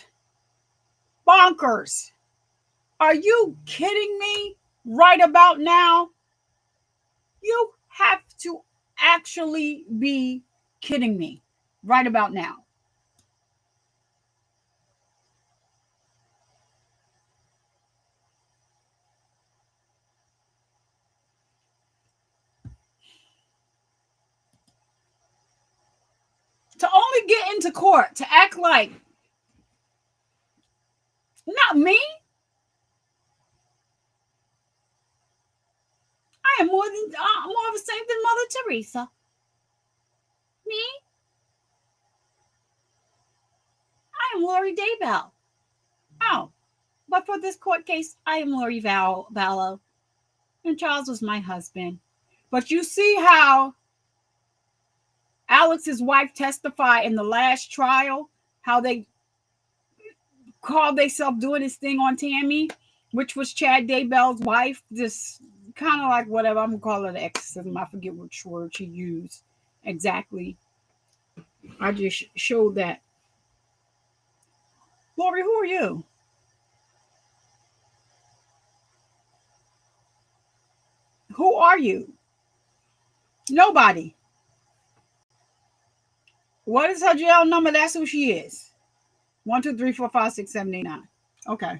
Bonkers. Are you kidding me? Right about now, you have to actually be kidding me. Right about now. really get into court to act like not me. I am more of a saint than Mother Teresa. Me? I am Lori Daybell. Oh, but for this court case, I am Lori Vallow, and Charles was my husband. But you see how Alex's wife testified in the last trial, how they called themselves doing this thing on Tammy, which was Chad Daybell's wife. This kind of like whatever, I'm gonna call it exorcism. I forget which word she used exactly. I just showed that. Lori, who are you? Who are you? Nobody. What is her jail number? That's who she is. 1, 2, 3, 4, 5, 6, 7, 8, 9. Okay.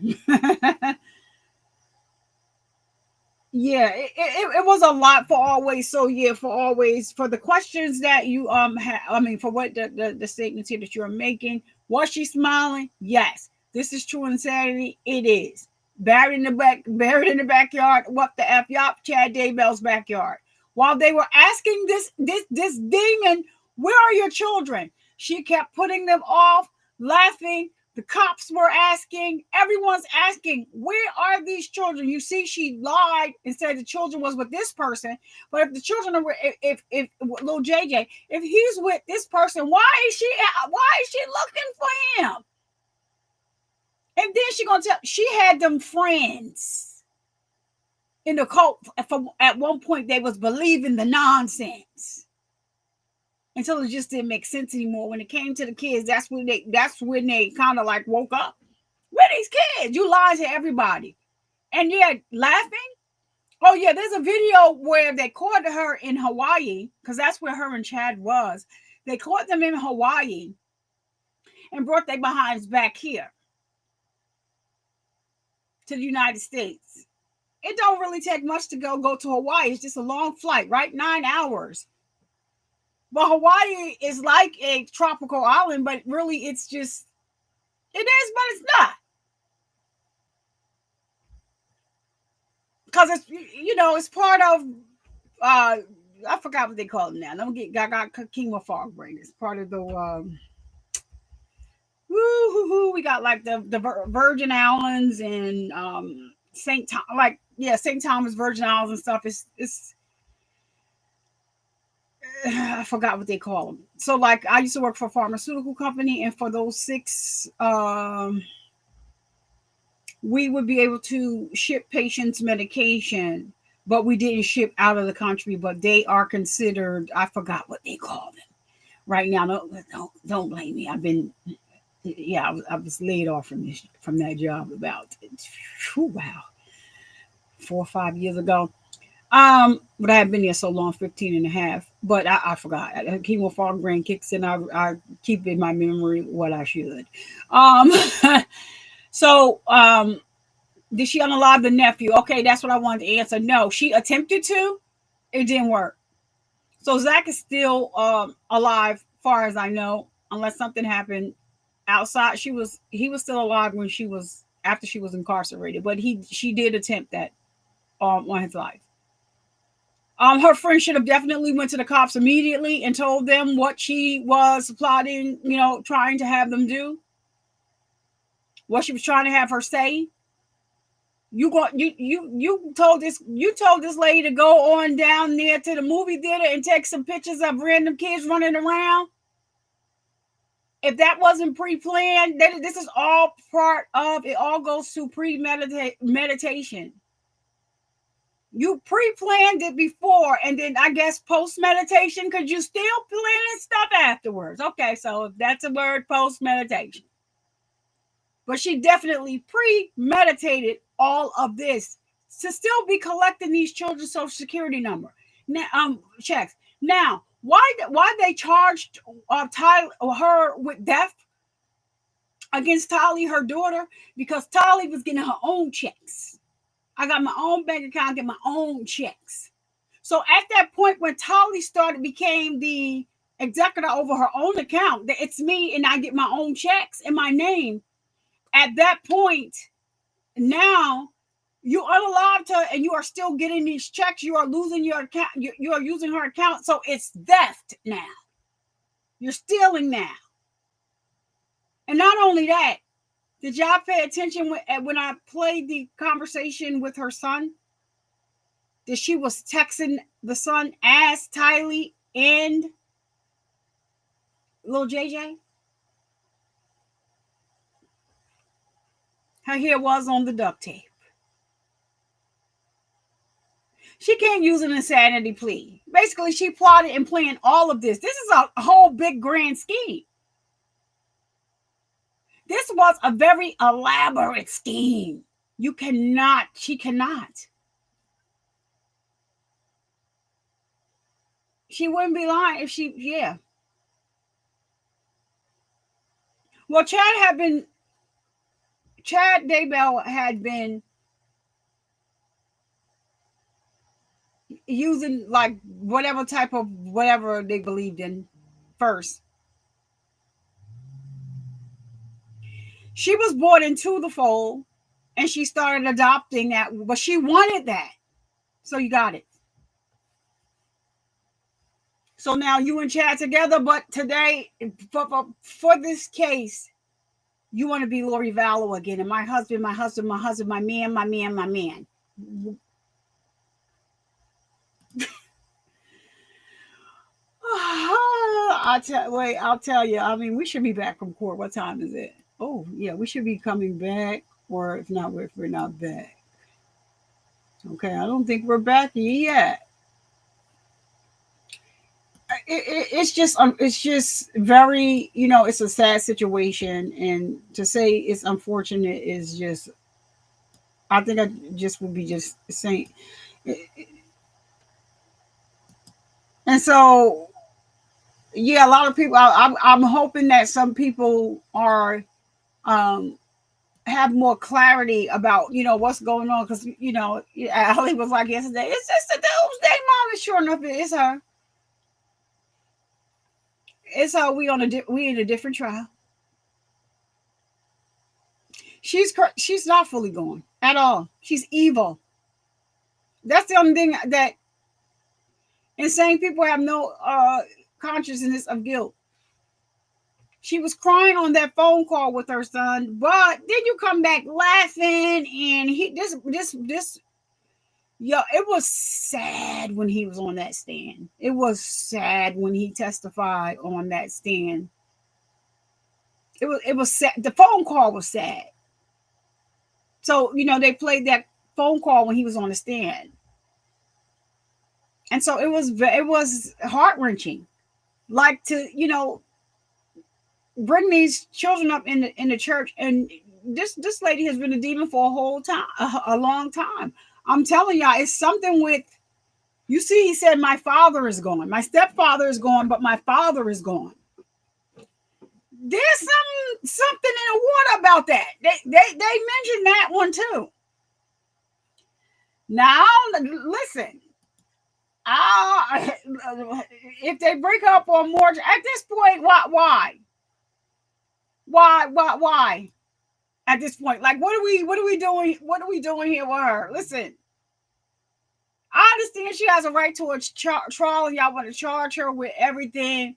Yeah, it was a lot for always. So yeah, for always, for the questions that you had, I mean, for what the statements here that you're making, was she smiling? Yes. This is true insanity. It is. Buried in the backyard. What the F? Yup, Chad Daybell's backyard. While they were asking this demon, where are your children? She kept putting them off, laughing. The cops were asking, everyone's asking, where are these children? You see, she lied and said the children was with this person. But if the children are, if little JJ, if he's with this person, why is she looking for him? And then she gonna tell, she had them friends in the cult. At one point, they was believing the nonsense until it just didn't make sense anymore. When it came to the kids, that's when they kind of like woke up. Where these kids? You lied to everybody. And yeah, laughing. Oh yeah, there's a video where they caught her in Hawaii, because that's where her and Chad was. They caught them in Hawaii and brought their behinds back here to the United States. It don't really take much to go to Hawaii. It's just a long flight, right? 9 hours. But Hawaii is like a tropical island, but really it's just, it is, but it's not. Because it's, it's part of, I forgot what they call it now. I got chemo fog brain. It's part of the, we got like the Virgin Islands and St. Thomas Virgin Islands and stuff. It's I forgot what they call them. So like I used to work for a pharmaceutical company, and for those 6, we would be able to ship patients medication, but we didn't ship out of the country. But they are considered, I forgot what they call them right now. Don't blame me. I was laid off from that job about 4 or 5 years ago. But I have been there so long, 15 and a half, but I forgot. Chemo fog brain kicks in. I keep in my memory what I should. So, did she unalive the nephew? Okay, that's what I wanted to answer. No, she attempted to. It didn't work. So Zach is still alive, far as I know, unless something happened outside. He was still alive when after she was incarcerated, but she did attempt that on his life. Her friend should have definitely went to the cops immediately and told them what she was plotting, trying to have them do. What she was trying to have her say. You told this lady to go on down there to the movie theater and take some pictures of random kids running around. If that wasn't pre-planned, then this is all part of it. All goes to meditation. You pre-planned it before, and then I guess post-meditation, because you still planning stuff afterwards. Okay, so if that's a word, post-meditation. But she definitely premeditated all of this to still be collecting these children's social security number checks. Now, why they charged her with death against Tali, her daughter? Because Tali was getting her own checks. I got my own bank account, get my own checks. So at that point, when Tali became the executor over her own account, that it's me and I get my own checks in my name, at that point, now you are allowed to, and you are still getting these checks. You are losing your account. You are using her account. So it's theft now. You're stealing now. And not only that, did y'all pay attention when I played the conversation with her son? That she was texting the son as Tylee and little JJ? Her hair was on the duct tape. She can't use an insanity plea. Basically, she plotted and planned all of this. This is a whole big grand scheme. This was a very elaborate scheme. She cannot. She wouldn't be lying if yeah. Well, Chad Daybell had been using like whatever they believed in first. She was brought into the fold and she started adopting that, but she wanted that. So you got it. So now you and Chad together, but today, for this case, you want to be Lori Vallow again. And my husband, my man. I'll tell you. I mean, we should be back from court. What time is it? Oh, yeah, we should be coming back. Or if we're not back. Okay, I don't think we're back yet. It's just very, it's a sad situation, and to say it's unfortunate is just, I think I just would be just saying. And so, yeah, a lot of people, I'm hoping that some people are, have more clarity about, what's going on. Because, Ali was like yesterday, it's just a Doomsday mom. And sure enough, it's her. It's how we in a different trial. She's not fully gone at all. She's evil. That's the only thing that insane people have no consciousness of guilt. She was crying on that phone call with her son, but then you come back laughing, and it was sad when he was on that stand. It was sad when he testified on that stand. It was sad. The phone call was sad. So, they played that phone call when he was on the stand. And so it was heart-wrenching. Like to, bring these children up in the church, and this lady has been a demon for a long time. I'm telling y'all, it's something with, you see, he said, my father is gone. My stepfather is gone, but my father is gone. There's something in the water about that. They mentioned that one too. Now, listen, if they break up on mortgage, at this point, why? Why? At this point, like, what are we doing? What are we doing here with her? Listen, I understand she has a right to a trial, and y'all want to charge her with everything.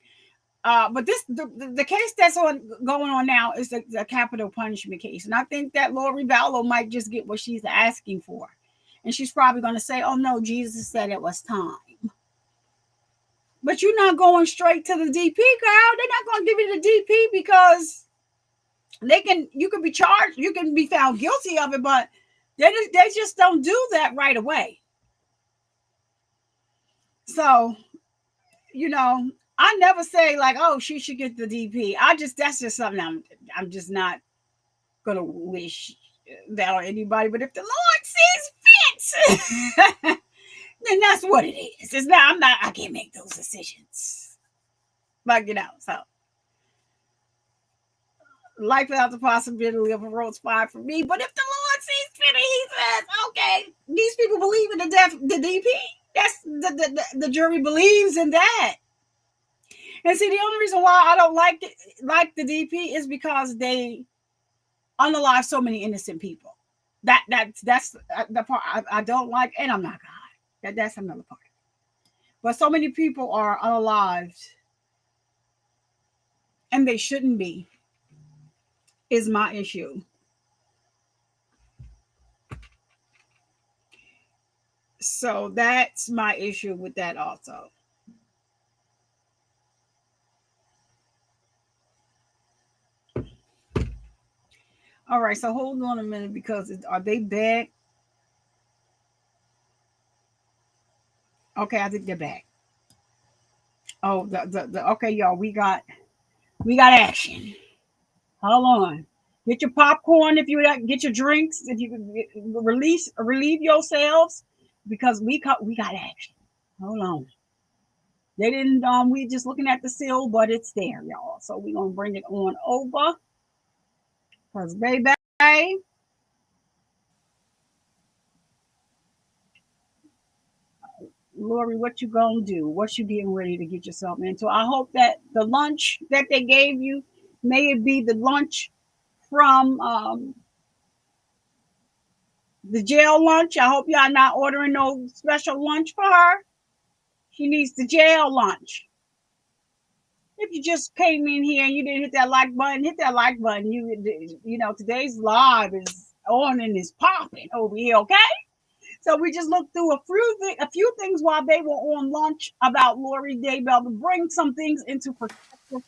But the case that's going on now is the capital punishment case, and I think that Lori Vallow might just get what she's asking for, and she's probably going to say, "Oh no, Jesus said it was time." But you're not going straight to the DP, girl. They're not going to give you the DP because you can be charged, you can be found guilty of it, but they just don't do that right away. So, I never say like, oh, she should get the DP. That's just something I'm just not gonna wish that on anybody. But if the Lord sees fit, then that's what it is. It's not. I can't make those decisions. Like, so. Life without the possibility of a road spot for me. But if the Lord sees fit, he says, okay, these people believe in the DP. That's the jury believes in that. And see, the only reason why I don't like the DP is because they unalive so many innocent people. That's the part I don't like, and I'm not God. That's another part. But so many people are unalived, and they shouldn't be. Is my issue. So that's my issue with that also. All right, so hold on a minute because are they back? Okay, I think they're back. Oh, the okay, y'all, we got action. Hold on. Get your popcorn if you get your drinks, if you relieve yourselves because we got action. Hold on. They didn't we just looking at the seal, but it's there, y'all. So we're gonna bring it on over. Cause baby, Lori, what you gonna do? What you getting ready to get yourself into? I hope that the lunch that they gave you, may it be the lunch from the jail lunch. I hope y'all not ordering no special lunch for her. She needs the jail lunch. If you just came in here and you didn't hit that like button, hit that like button. You know, today's live is on and is popping over here, okay? So we just looked through a few things while they were on lunch about Lori Daybell to bring some things into perspective.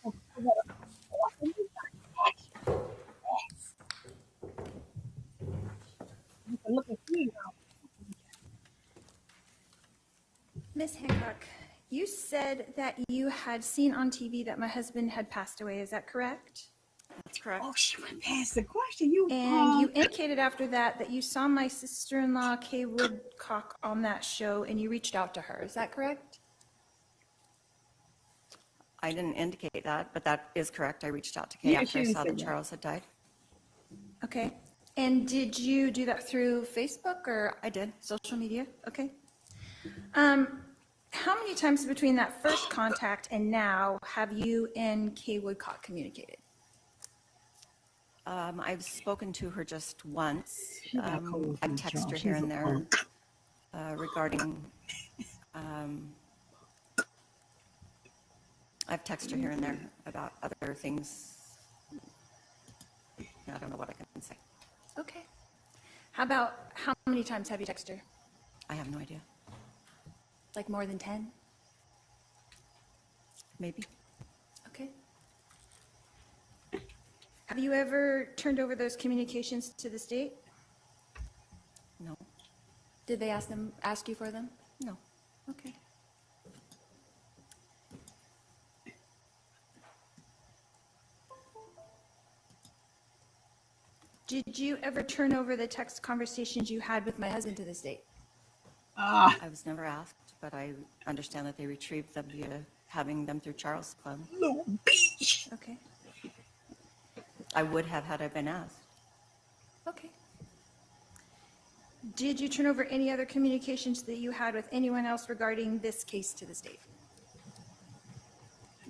Look at you now. Miss Hancock, you said that you had seen on TV that my husband had passed away. Is that correct? That's correct. Oh, she went past the question. And you indicated after that you saw my sister-in-law, Kay Woodcock, on that show, and you reached out to her. Is that correct? I didn't indicate that, but that is correct. I reached out to Kay after I saw that Charles had died. Okay. And did you do that through Facebook or? I did. Social media? Okay. How many times between that first contact and now have you and Kay Woodcock communicated? I've spoken to her just once. I've texted her here and there regarding. I've texted her here and there about other things. I don't know what I can say. Okay. How many times have you texted her? I have no idea. Like more than 10? Maybe. Okay. Have you ever turned over those communications to the state? No. Did they ask you for them? No. Okay. Did you ever turn over the text conversations you had with my husband to the state? I was never asked, but I understand that they retrieved them via having them through Charles Club. Little bitch. Okay. I would have had I been asked. Okay. Did you turn over any other communications that you had with anyone else regarding this case to the state?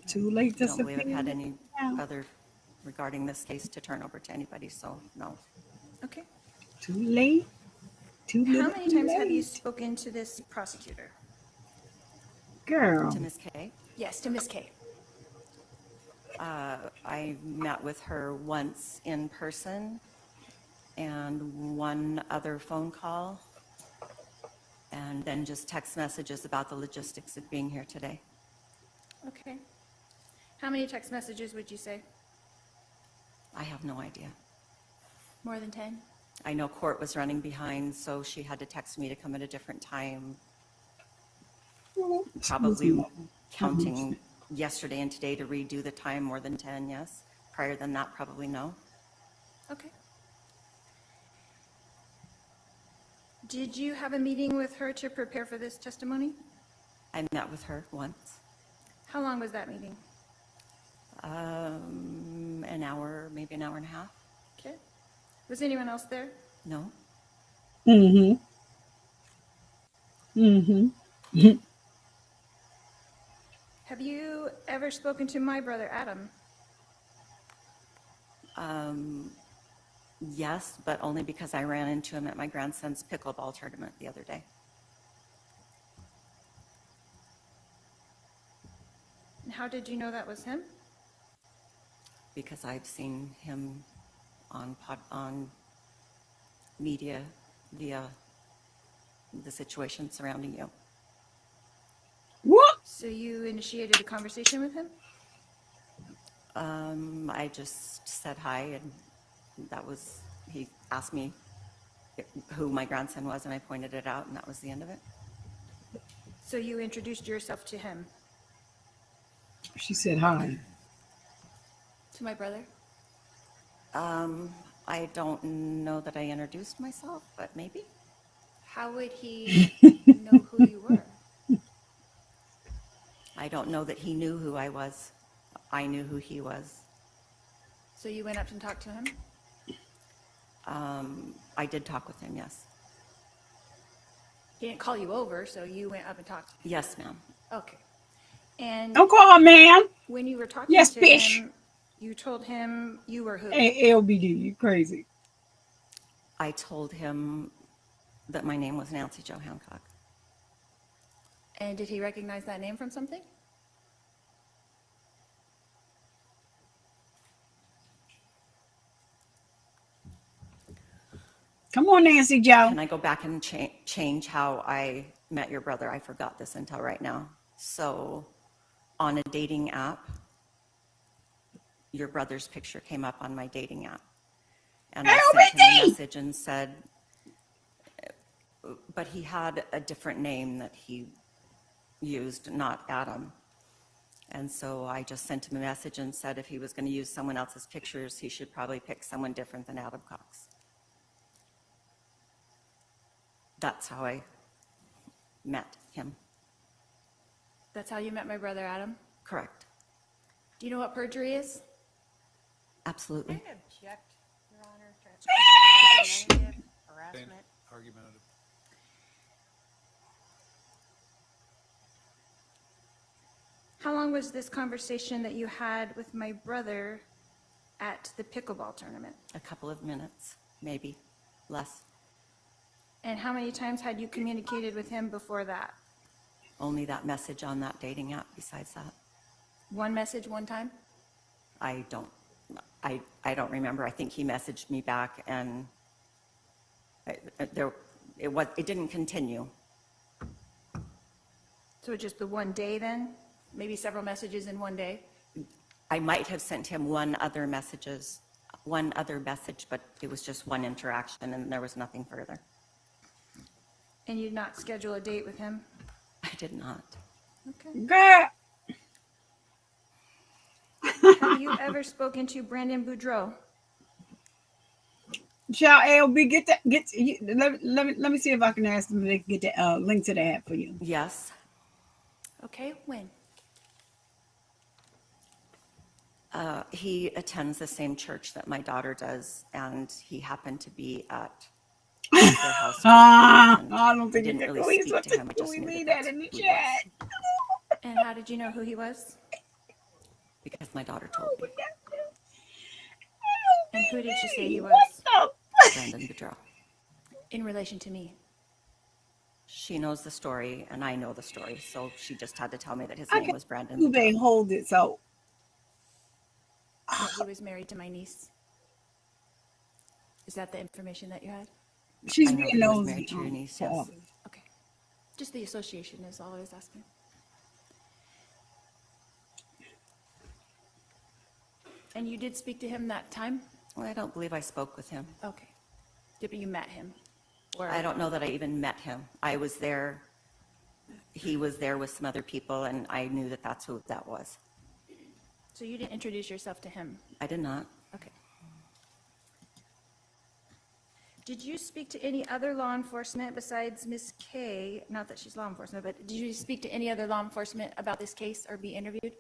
Too late to I don't believe I've had any other regarding this case to turn over to anybody, so no. Okay. Too late. Too How little, many too times have you late. spoken to this prosecutor? Girl. To Miss Kay? Yes, to Miss Kay. I met with her once in person and one other phone call, and then just text messages about the logistics of being here today. Okay. How many text messages would you say? I have no idea. More than 10? I know court was running behind, so she had to text me to come at a different time. Probably counting yesterday and today to redo the time, more than 10, yes. Prior than that, probably no. Okay. Did you have a meeting with her to prepare for this testimony? I met with her once. How long was that meeting? An hour, maybe an hour and a half. Okay. Was anyone else there? No. Mm-hmm. Mm-hmm. Have you ever spoken to my brother, Adam? Yes, but only because I ran into him at my grandson's pickleball tournament the other day. And how did you know that was him? Because I've seen him on media via the situation surrounding you. What? So you initiated a conversation with him? I just said hi, and he asked me who my grandson was, and I pointed it out, and that was the end of it. So you introduced yourself to him? She said hi. To my brother? I don't know that I introduced myself, but maybe. How would he know who you were? I don't know that he knew who I was. I knew who he was. So you went up and talked to him? I did talk with him, yes. He didn't call you over, so you went up and talked to him? Yes, ma'am. Okay. And Don't call her ma'am. when you were talking Yes, to bitch. him, you told him you were who? Hey, LBD, you crazy. I told him that my name was Nancy Jo Hancock. And did he recognize that name from something? Come on, Nancy Jo. Can I go back and change how I met your brother? I forgot this until right now. So on a dating app, your brother's picture came up on my dating app. And I sent him a message and said, but he had a different name that he used, not Adam. And so I just sent him a message and said if he was going to use someone else's pictures, he should probably pick someone different than Adam Cox. That's how I met him. That's how you met my brother, Adam? Correct. Do you know what perjury is? Absolutely. I object, Your Honor, to argumentative harassment. Argumentative. How long was this conversation that you had with my brother at the pickleball tournament? A couple of minutes, maybe less. And how many times had you communicated with him before that? Only that message on that dating app besides that. One message, one time? I don't remember. I think he messaged me back and it didn't continue. So just the one day then? Maybe several messages in one day? I might have sent him one other message, but it was just one interaction and there was nothing further. And you did not schedule a date with him? I did not. Okay. Girl. Have you ever spoken to Brandon Boudreau? Shall LB get that? Let me see if I can ask them to get the link to the app for you. Yes. Okay, when? He attends the same church that my daughter does, and he happened to be at their house. I don't think didn't you can really please speak to him. I just we knew need that that in the that's who he chat. was, And how did you know who he was? because my daughter told me. And who did she say he was? Brandon Boudreau. In relation to me? She knows the story, and I know the story, so she just had to tell me that his I name can- was Brandon You may Boudreau. hold it so. That he was married to my niece? Is that the information that you had? She's I know being he was nosy. married to your niece, yes. Okay. Just the association is all I was asking. And you did speak to him that time? Well, I don't believe I spoke with him. Okay. But you met him? Or I don't know that I even met him. I was there. He was there with some other people, and I knew that that's who that was. So you didn't introduce yourself to him? I did not. Okay. Did you speak to any other law enforcement besides Miss Kay? Not that she's law enforcement, but did you speak to any other law enforcement about this case or be interviewed?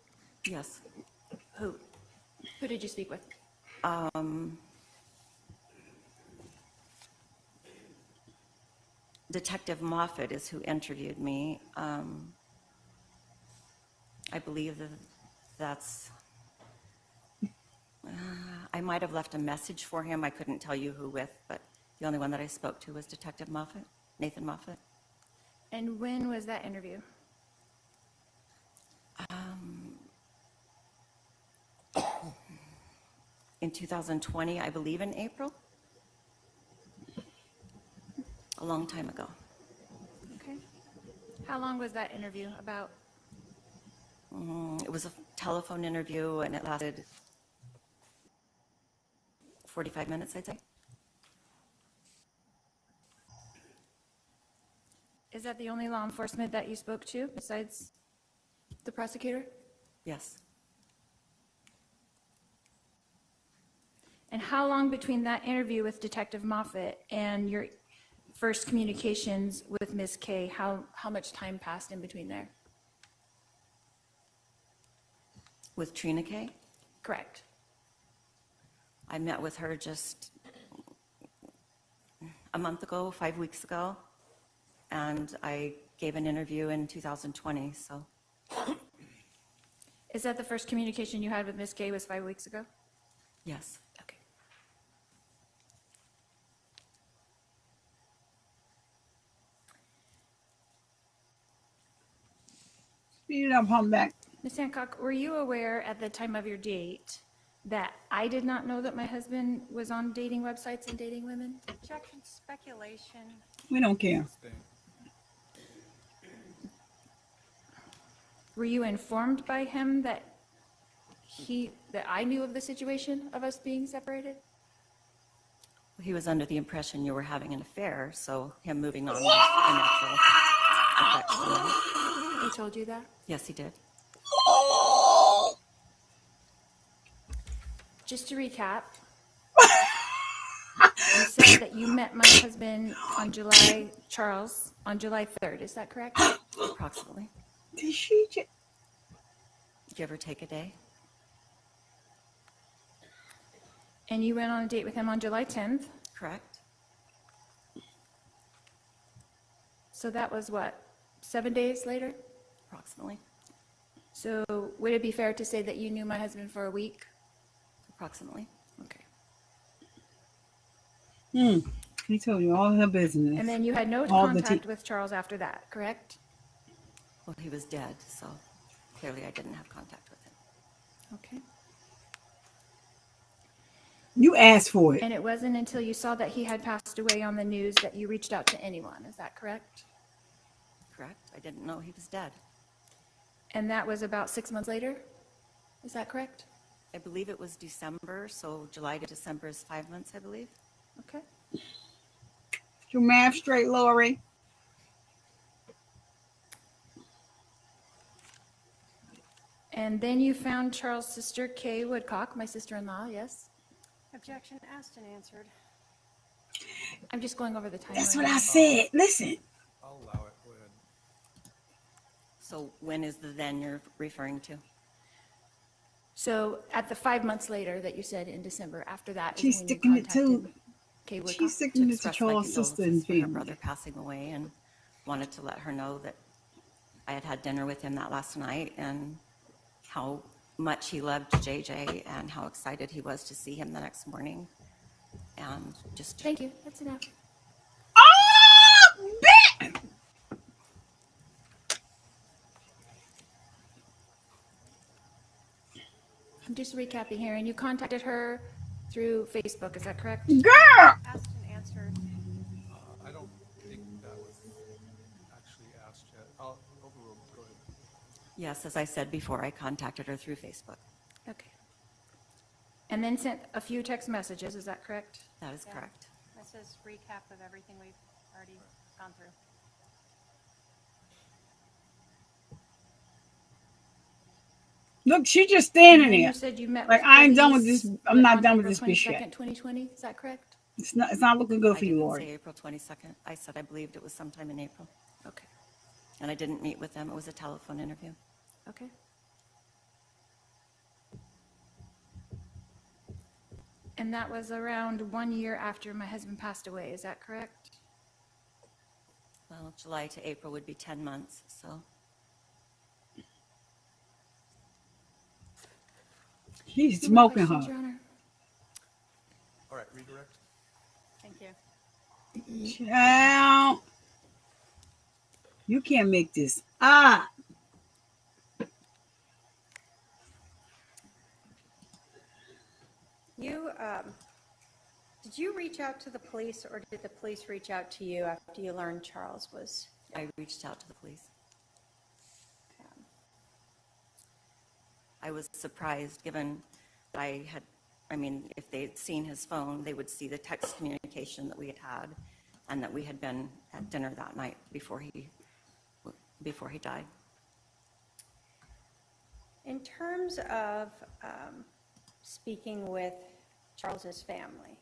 Yes. Who? Who did you speak with? Detective Moffat is who interviewed me. I believe that that's, I might have left a message for him. I couldn't tell you who with, but the only one that I spoke to was Detective Moffett, Nathan Moffett. And when was that interview? In 2020, I believe in April. A long time ago. Okay. How long was that interview about? It was a telephone interview and it lasted 45 minutes, I'd say. Is that the only law enforcement that you spoke to besides the prosecutor? Yes. And how long between that interview with Detective Moffett and your first communications with Ms. K, how much time passed in between there? With Trina K? Correct. I met with her just a month ago, 5 weeks ago, and I gave an interview in 2020, so. Is that the first communication you had with Ms. K was 5 weeks ago? Yes. Okay. Speed it up, humpback. Ms. Hancock, were you aware at the time of your date that I did not know that my husband was on dating websites and dating women? Objection, speculation. We don't care. Were you informed by him that I knew of the situation of us being separated? He was under the impression you were having an affair, so him moving on was a natural effect for that. He told you that? Yes, he did. Just to recap, you said that you met my husband Charles, on July 3rd. Is that correct? Approximately. Did she just... Did you ever take a day? And you went on a date with him on July 10th? Correct. So that was what, 7 days later? Approximately. So would it be fair to say that you knew my husband for a week? Approximately. Okay. He told you all her business. And then you had no All the contact with Charles after that, correct? Well, he was dead, so clearly I didn't have contact with him. Okay. You asked for it. And it wasn't until you saw that he had passed away on the news that you reached out to anyone, is that correct? Correct. I didn't know he was dead. And that was about 6 months later? Is that correct? I believe it was December, so July to December is 5 months, I believe. Okay. Your math straight, Lori. And then you found Charles' sister, Kay Woodcock, my sister-in-law, yes? Objection asked and answered. I'm just going over the timeline. That's what I said. Listen. I'll allow it. Go ahead. So when is the then you're referring to? So at the 5 months later that you said in December, after that She's is when sticking you it to. Kay Woodcock? She's sticking it to Expressed my Charles' sister and condolences for her family. brother passing away and wanted to let her know that I had dinner with him that last night and how much he loved JJ and how excited he was to see him the next morning. And just Thank you. That's enough. Oh, bitch! I'm just recapping here. And you contacted her through Facebook, is that correct? Girl! Asked and answered. I don't think that was actually asked yet. I'll overrule. Go ahead. Yes, as I said before, I contacted her through Facebook. Okay. And then sent a few text messages, is that correct? That is Yeah. correct. This is recap of everything we've already gone through. Look, she just standing And then there. you said you met Like, with I ain't done with police, this. I'm not on done with April this bitch 22nd, yet. 2020, is that correct? It's not looking good I for you, didn't Lori. say April 22nd. I said I believed it was sometime in April. Okay. And I didn't meet with them. It was a telephone interview. Okay. And that was around 1 year after my husband passed away, is that correct? Well, July to April would be 10 months, so. He's No more smoking questions, her. Your Honor. All right, redirect. Thank you. Child, you can't make this up. You, did you reach out to the police, or did the police reach out to you after you learned Charles was? I reached out to the police. I was surprised, given that if they'd seen his phone, they would see the text communication that we had had, and that we had been at dinner that night before he died. In terms of speaking with Charles's family,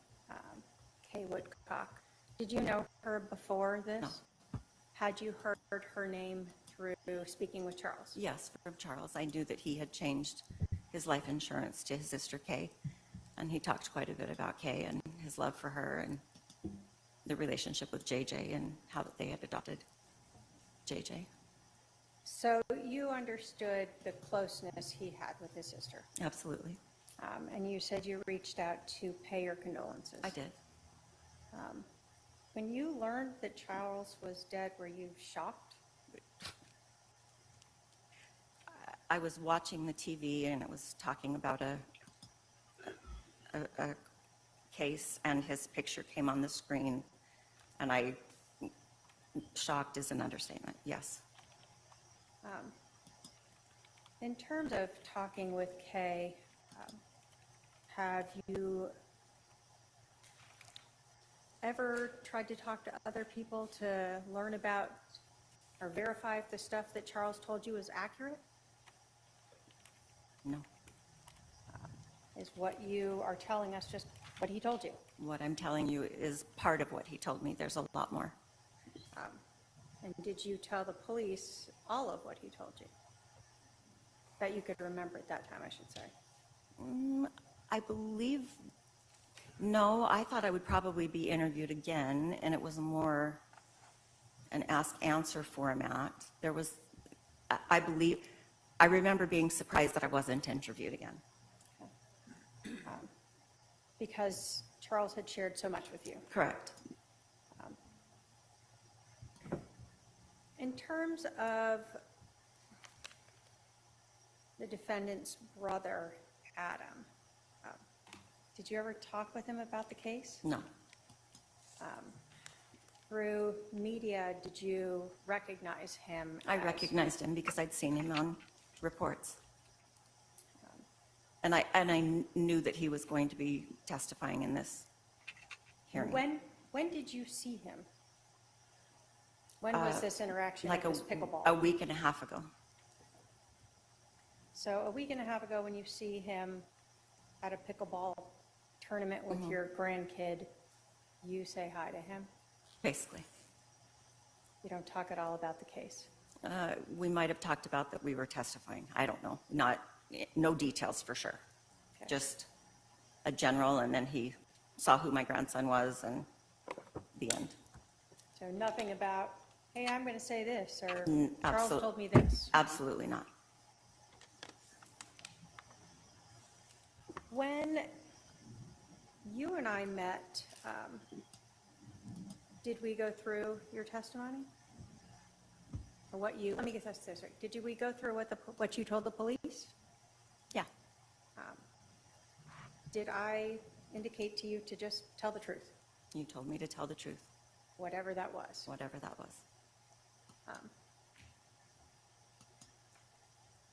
Kay Woodcock, did you know her before this? No. Had you heard her name through speaking with Charles? Yes, from Charles. I knew that he had changed his life insurance to his sister Kay, and he talked quite a bit about Kay and his love for her and the relationship with JJ and how that they had adopted JJ. So you understood the closeness he had with his sister? Absolutely. And you said you reached out to pay your condolences? I did. When you learned that Charles was dead, were you shocked? I was watching the TV and it was talking about a case, and his picture came on the screen, and shocked is an understatement, yes. In terms of talking with Kay, have you ever tried to talk to other people to learn about or verify if the stuff that Charles told you is accurate? No. Is what you are telling us just what he told you? What I'm telling you is part of what he told me. There's a lot more. And did you tell the police all of what he told you? That you could remember at that time, I should say. I believe, no, I thought I would probably be interviewed again, and it was more an ask-answer format. There was, I remember being surprised that I wasn't interviewed again. Because Charles had shared so much with you. Correct. In terms of the defendant's brother, Adam, did you ever talk with him about the case? No. Through media, did you recognize him? I recognized him because I'd seen him on reports. And I knew that he was going to be testifying in this hearing. When did you see him? When was this interaction like at this pickleball? a week and a half ago. So a week and a half ago, when you see him at a pickleball tournament with your grandkid, you say hi to him? Basically. You don't talk at all about the case? We might have talked about that we were testifying. I don't know. No details for sure. Okay. Just a general, and then he saw who my grandson was, and the end. So nothing about, hey, I'm going to say this, or Charles Absolutely. told me this? Absolutely not. When you and I met, did we go through your testimony? Or let me get this straight. Did we go through what you told the police? Yeah. Did I indicate to you to just tell the truth? You told me to tell the truth. Whatever that was. Whatever that was.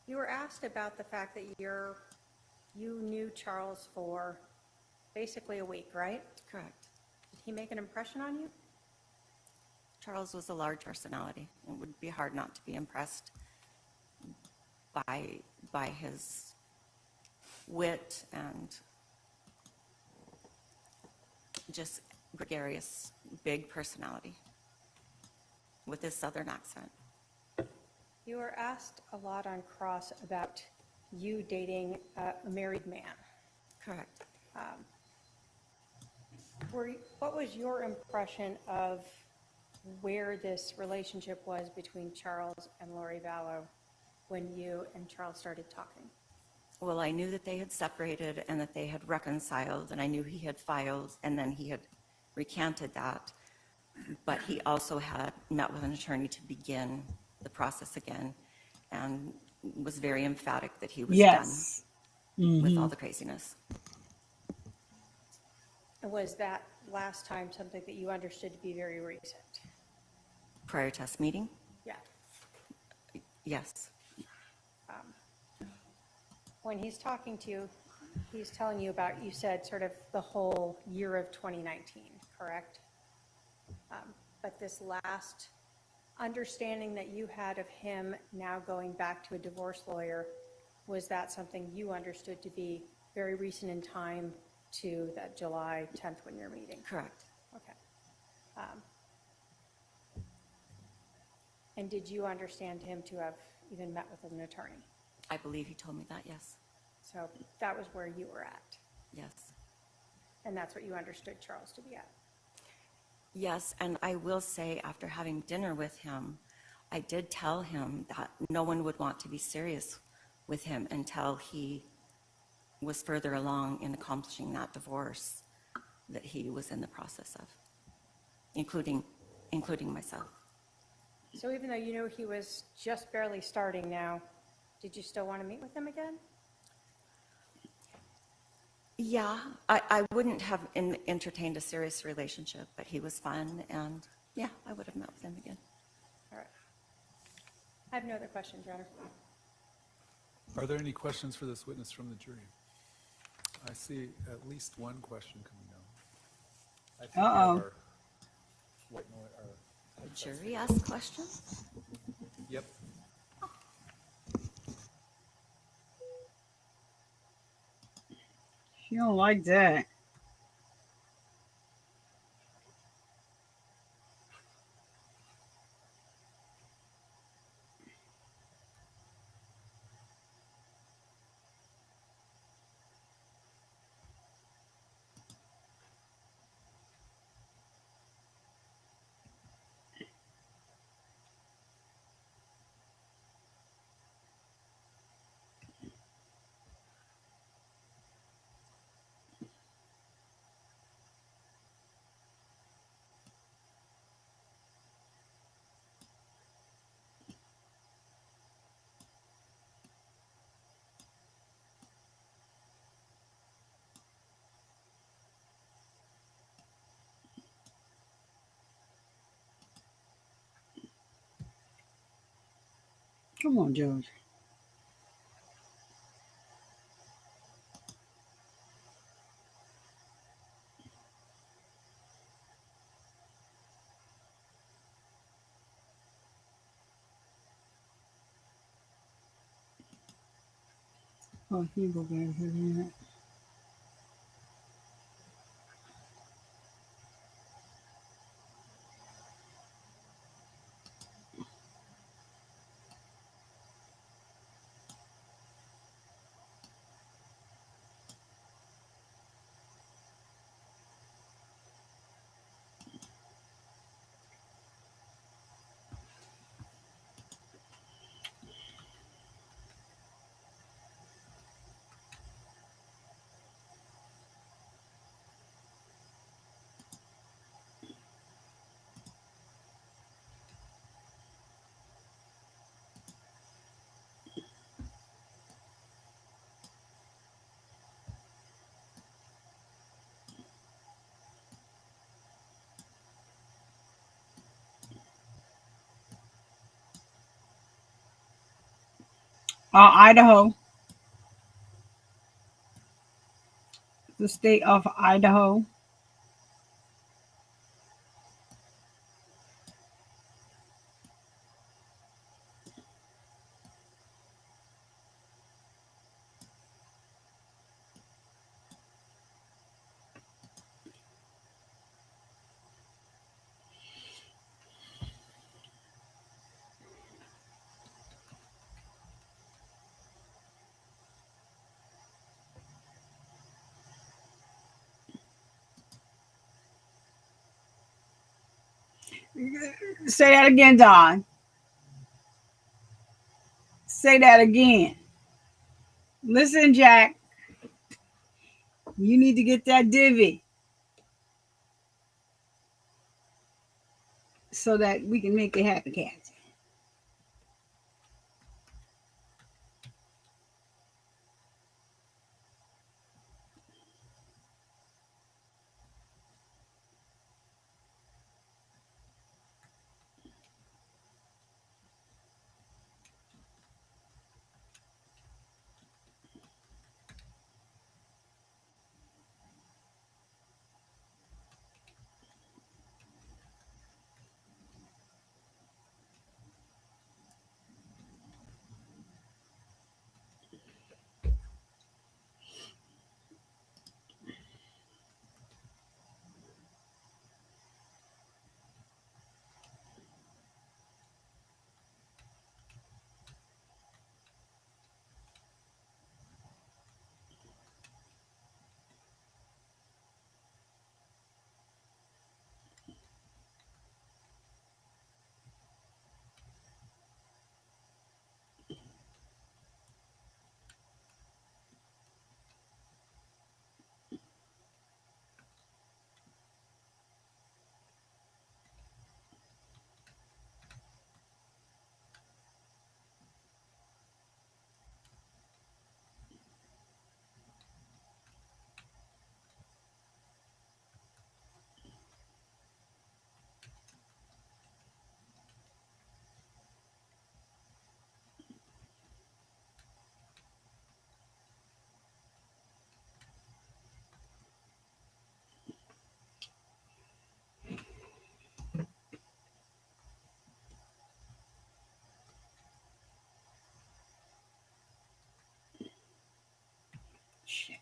You were asked about the fact that you knew Charles for basically a week, right? Correct. Did he make an impression on you? Charles was a large personality. It would be hard not to be impressed by his wit and just gregarious, big personality with his southern accent. You were asked a lot on cross about you dating a married man. Correct. What was your impression of where this relationship was between Charles and Lori Vallow when you and Charles started talking? Well, I knew that they had separated and that they had reconciled, and I knew he had filed, and then he had recanted that. But he also had met with an attorney to begin the process again, and was very emphatic that he was Yes. done with all the craziness. And was that last time something that you understood to be very recent? Prior to us meeting? Yeah. Yes. When he's talking to you, he's telling you about, you said sort of the whole year of 2019, correct? But this last understanding that you had of him now going back to a divorce lawyer, was that something you understood to be very recent in time to that July 10th when you're meeting? Correct. Okay. And did you understand him to have even met with an attorney? I believe he told me that, yes. So that was where you were at? Yes. And that's what you understood Charles to be at? Yes, and I will say, after having dinner with him, I did tell him that no one would want to be serious with him until he was further along in accomplishing that divorce that he was in the process of, including myself. So even though you knew he was just barely starting now, did you still want to meet with him again? Yeah, I wouldn't have entertained a serious relationship, but he was fun, and yeah, I would have met with him again. All right. I have no other questions, Your Honor. Are there any questions for this witness from the jury? I see at least one question coming down. I think we have our white noise, The jury asked questions? Yep. She don't like that. Come on, George. Oh, he go back here. Idaho. The state of Idaho. Say that again, Don. Say that again. Listen, Jack. You need to get that divvy so that we can make it happen, cats.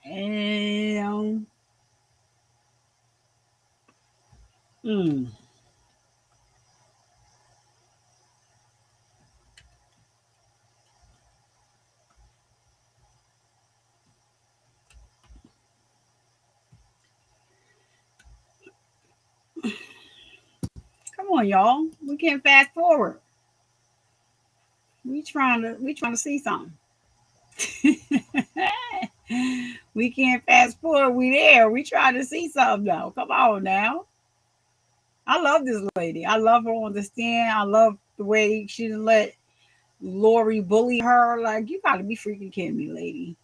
Damn. Come on, y'all. We can't fast forward. We trying to see something. We can't fast forward. We there. We trying to see something now. Come on now. I love this lady. I love her on the stand. I love the way she didn't let Lori bully her. Like, you gotta be freaking kidding me, lady.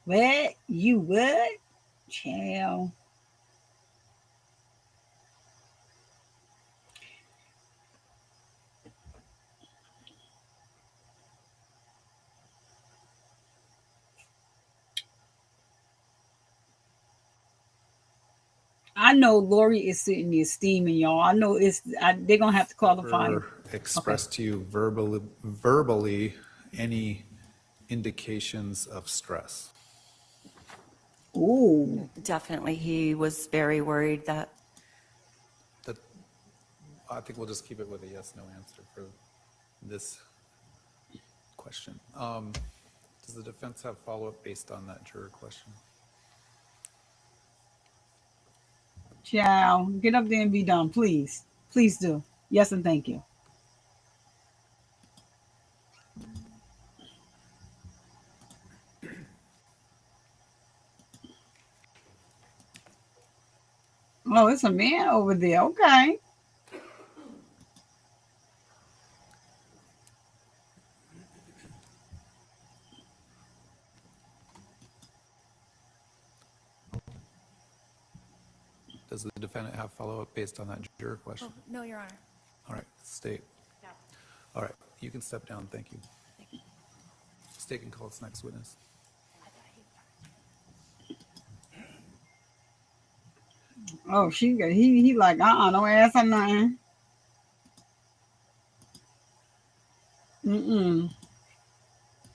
What? You would? Child. I know Lori is sitting there steaming, y'all. I know they're gonna have to qualify. Express to you verbally any indications of stress? Ooh. Definitely, he was very worried that. I think we'll just keep it with a yes/no answer for this question. Does the defense have follow-up based on that juror question? Child, get up there and be done, please. Please do. Yes, and thank you. Oh, it's a man over there. Okay. Does the defendant have follow-up based on that juror question? Oh, no, Your Honor. All right, state. No. All right, you can step down. Thank you. State can call its next witness. Oh, he like, no ass or nothing.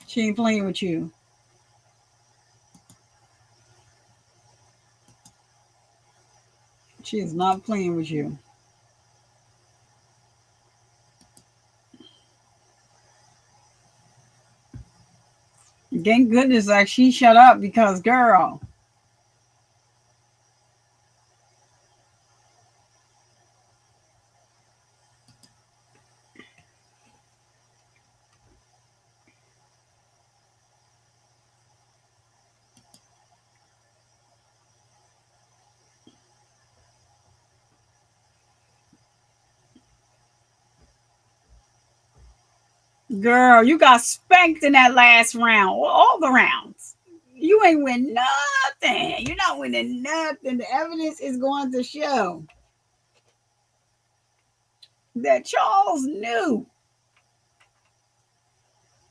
She ain't playing with you. She is not playing with you. Thank goodness, like, she shut up because, girl. Girl, you got spanked in that last round, all the rounds. You ain't win nothing. You're not winning nothing. The evidence is going to show that Charles knew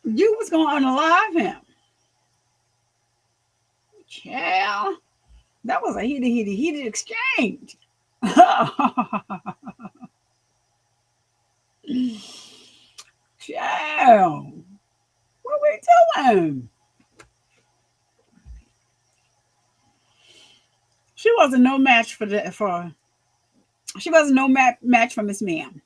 you was going to unalive him. Yeah, that was a heated exchange. Yeah, what we doing? She wasn't no match she wasn't no match for Miss Ma'am.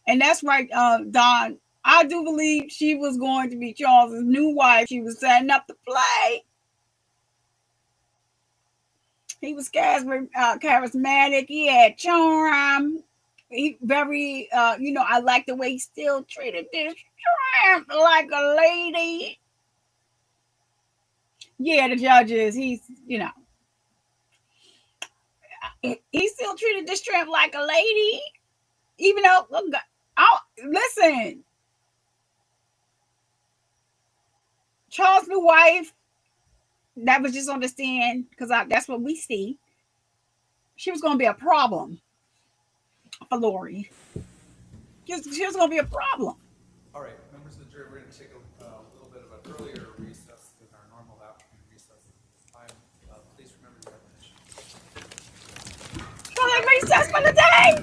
And that's right, Don. I do believe she was going to be Charles's new wife. She was setting up the play. He was charismatic. He had charm. He very, I like the way he still treated this tramp like a lady. Yeah, the judges, he still treated this tramp like a lady. Even though, listen, Charles' new wife, that was just on the stand, because that's what we see. She was going to be a problem for Lori. She was going to be a problem. All right, members of the jury, we're going to take a little bit of an earlier recess than our normal afternoon recess time. Please remember your definition. So they recess for the day.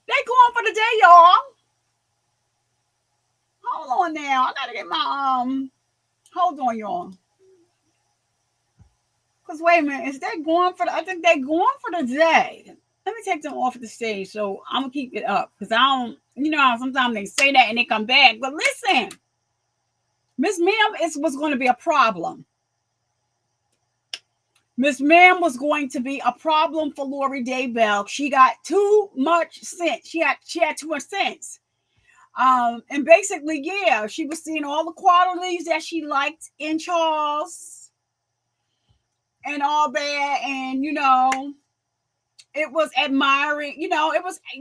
They going for the day, y'all. Hold on now. I gotta get my hold on, y'all. Because wait a minute, is they going for I think they going for the day. Let me take them off the stage, so I'm gonna keep it up because I don't, sometimes they say that and they come back. But listen, Miss Ma'am was going to be a problem. Miss Ma'am was going to be a problem for Lori Daybell. She got too much sense. She had too much sense. And basically, yeah, she was seeing all the qualities that she liked in Charles and all that, and it was admiring,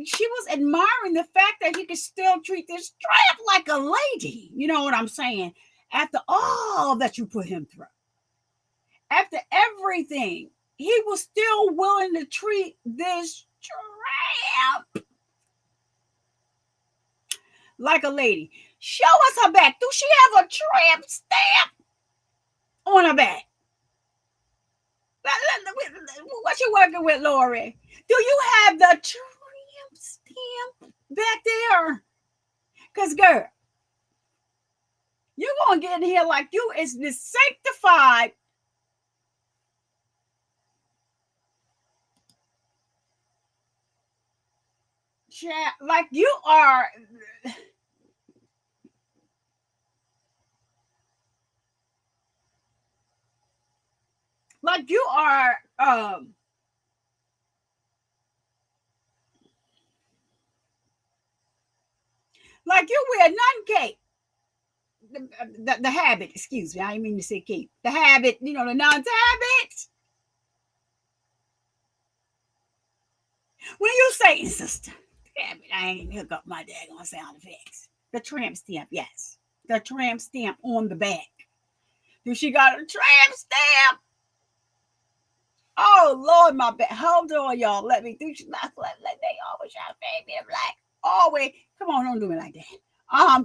she was admiring the fact that he could still treat this tramp like a lady. You know what I'm saying? After all that you put him through. After everything, he was still willing to treat this tramp like a lady. Show us her back. Do she have a tramp stamp on her back? What you working with, Lori? Do you have the tramp stamp back there? Because, girl, you're going to get in here like you is this sanctified chat, like you are. Like you are, like you wear nun cape. The habit, excuse me, I didn't mean to say cape. The habit, the nun's habit. When you say, sister, habit, I ain't hook up my daggone sound effects. The tramp stamp, yes. The tramp stamp on the back. Do she got a tramp stamp? Oh Lord, my bad. Hold on, y'all. Let me do. Not let they always try to fade me black. Always. Come on, don't do me like that.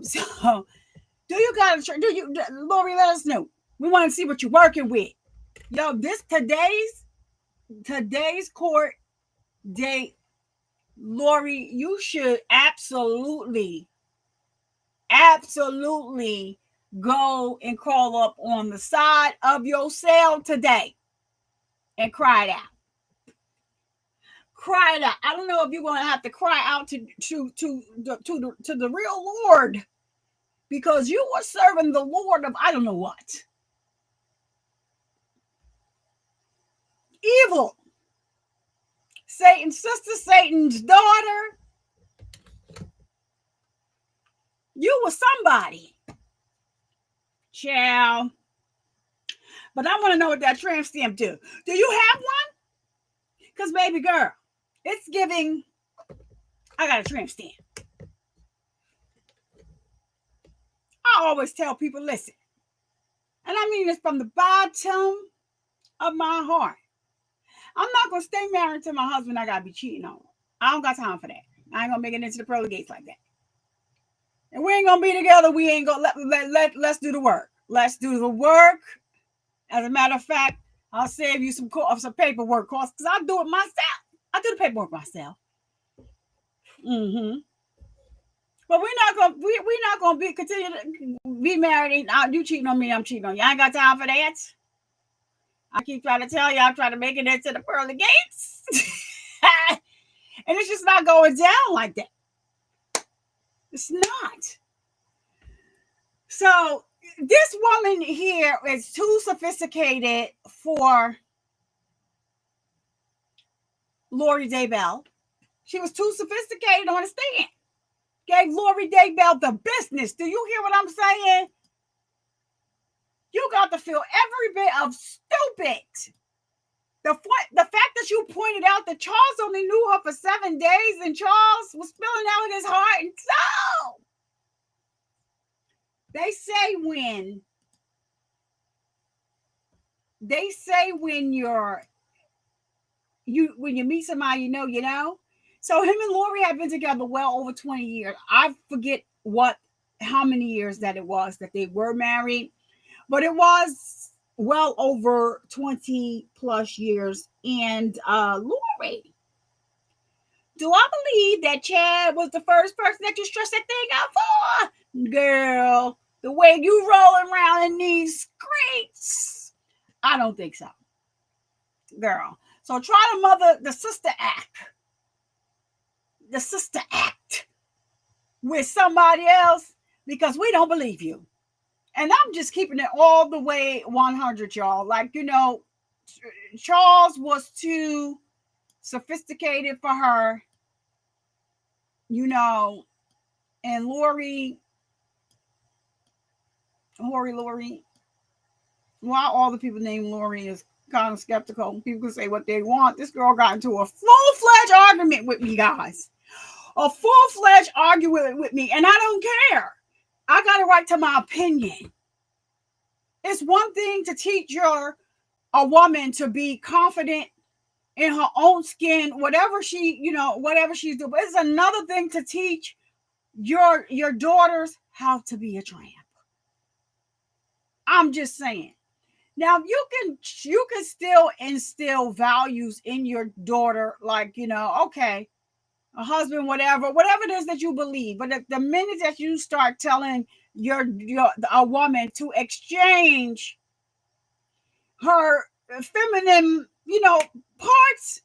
So do you got a? Do you, Lori? Let us know. We want to see what you're working with. Yo, this today's court date, Lori. You should absolutely go and crawl up on the side of your cell today. And cry it out. Cry it out. I don't know if you're going to have to cry out to the real Lord, because you were serving the Lord of I don't know what. Evil. Satan's sister, Satan's daughter. You were somebody. Child. But I want to know what that tramp stamp do. Do you have one? Because, baby girl, it's giving, I got a tramp stamp. I always tell people, listen, and I mean this from the bottom of my heart. I'm not going to stay married to my husband I got to be cheating on. I don't got time for that. I ain't going to make it into the pearly gates like that. And we ain't going to be together. We ain't going to let's do the work. Let's do the work. As a matter of fact, I'll save you some paperwork costs because I'll do it myself. I do the paperwork myself. But we're not gonna continue to be married. You cheating on me, I'm cheating on you. I ain't got time for that. I keep trying to tell you, I'm trying to make it into the pearly gates. And it's just not going down like that. It's not. So this woman here is too sophisticated for Lori Daybell. She was too sophisticated on the stand. Gave Lori Daybell the business. Do you hear what I'm saying? You got to feel every bit of stupid. The fact that you pointed out that Charles only knew her for 7 days and Charles was spilling out his heart and soul. They say when you meet somebody you know. So him and Lori have been together well over 20 years. I forget how many years that it was that they were married, but it was well over 20 plus years. And Lori, do I believe that Chad was the first person that you stressed that thing out for? Girl, the way you rolling around in these streets, I don't think so. Girl. So try the sister act with somebody else because we don't believe you. And I'm just keeping it all the way 100, y'all. Like, Charles was too sophisticated for her, and Lori, why all the people named Lori is kind of skeptical. People can say what they want. This girl got into a full-fledged argument with me, guys. A full-fledged argument with me, and I don't care. I got a right to my opinion. It's one thing to teach a woman to be confident in her own skin, whatever she's doing. But it's another thing to teach your daughters how to be a tramp. I'm just saying. Now you can still instill values in your daughter, like, okay, a husband, whatever it is that you believe. But the minute that you start telling a woman to exchange her feminine, parts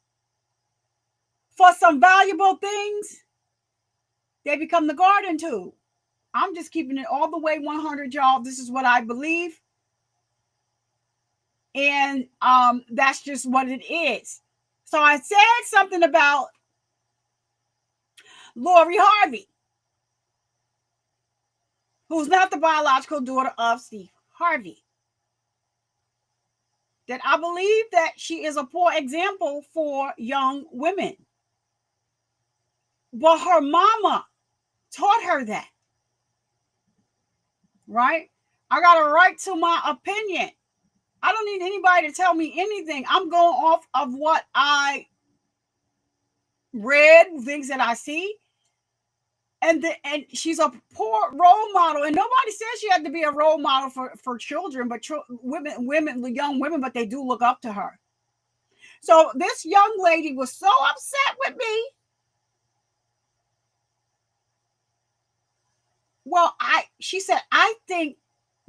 for some valuable things, they become the garden tool. I'm just keeping it all the way 100, y'all. This is what I believe. And that's just what it is. So I said something about Lori Harvey, who's not the biological daughter of Steve Harvey. That I believe that she is a poor example for young women. But her mama taught her that. Right? I got a right to my opinion. I don't need anybody to tell me anything. I'm going off of what I read, things that I see. And she's a poor role model. And nobody says she had to be a role model for children, but young women, but they do look up to her. So this young lady was so upset with me. Well, she said, I think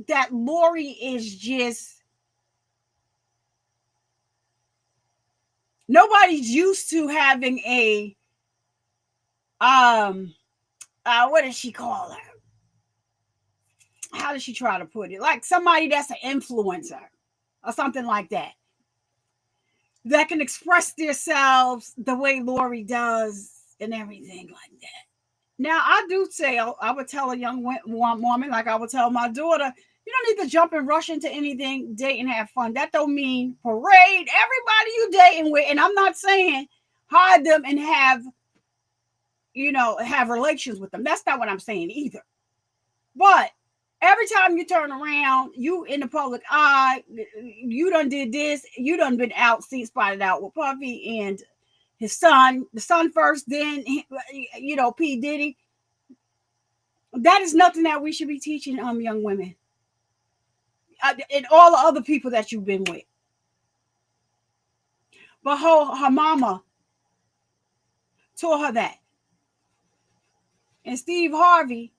that Lori is just, nobody's used to having a, what does she call her? How does she try to put it? Like somebody that's an influencer or something like that. That can express themselves the way Lori does and everything like that. Now, I do say, I would tell a young woman, like I would tell my daughter, you don't need to jump and rush into anything, date and have fun. That don't mean parade everybody you dating with. And I'm not saying hide them and have relations with them. That's not what I'm saying either. But Every time you turn around, you in the public eye, you done did this, you done been out, seen spotted out with Puffy and his son, the son first, then, you know, P. Diddy. That is nothing that we should be teaching young women. And all the other people that you've been with. But her mama told her that. And Steve Harvey,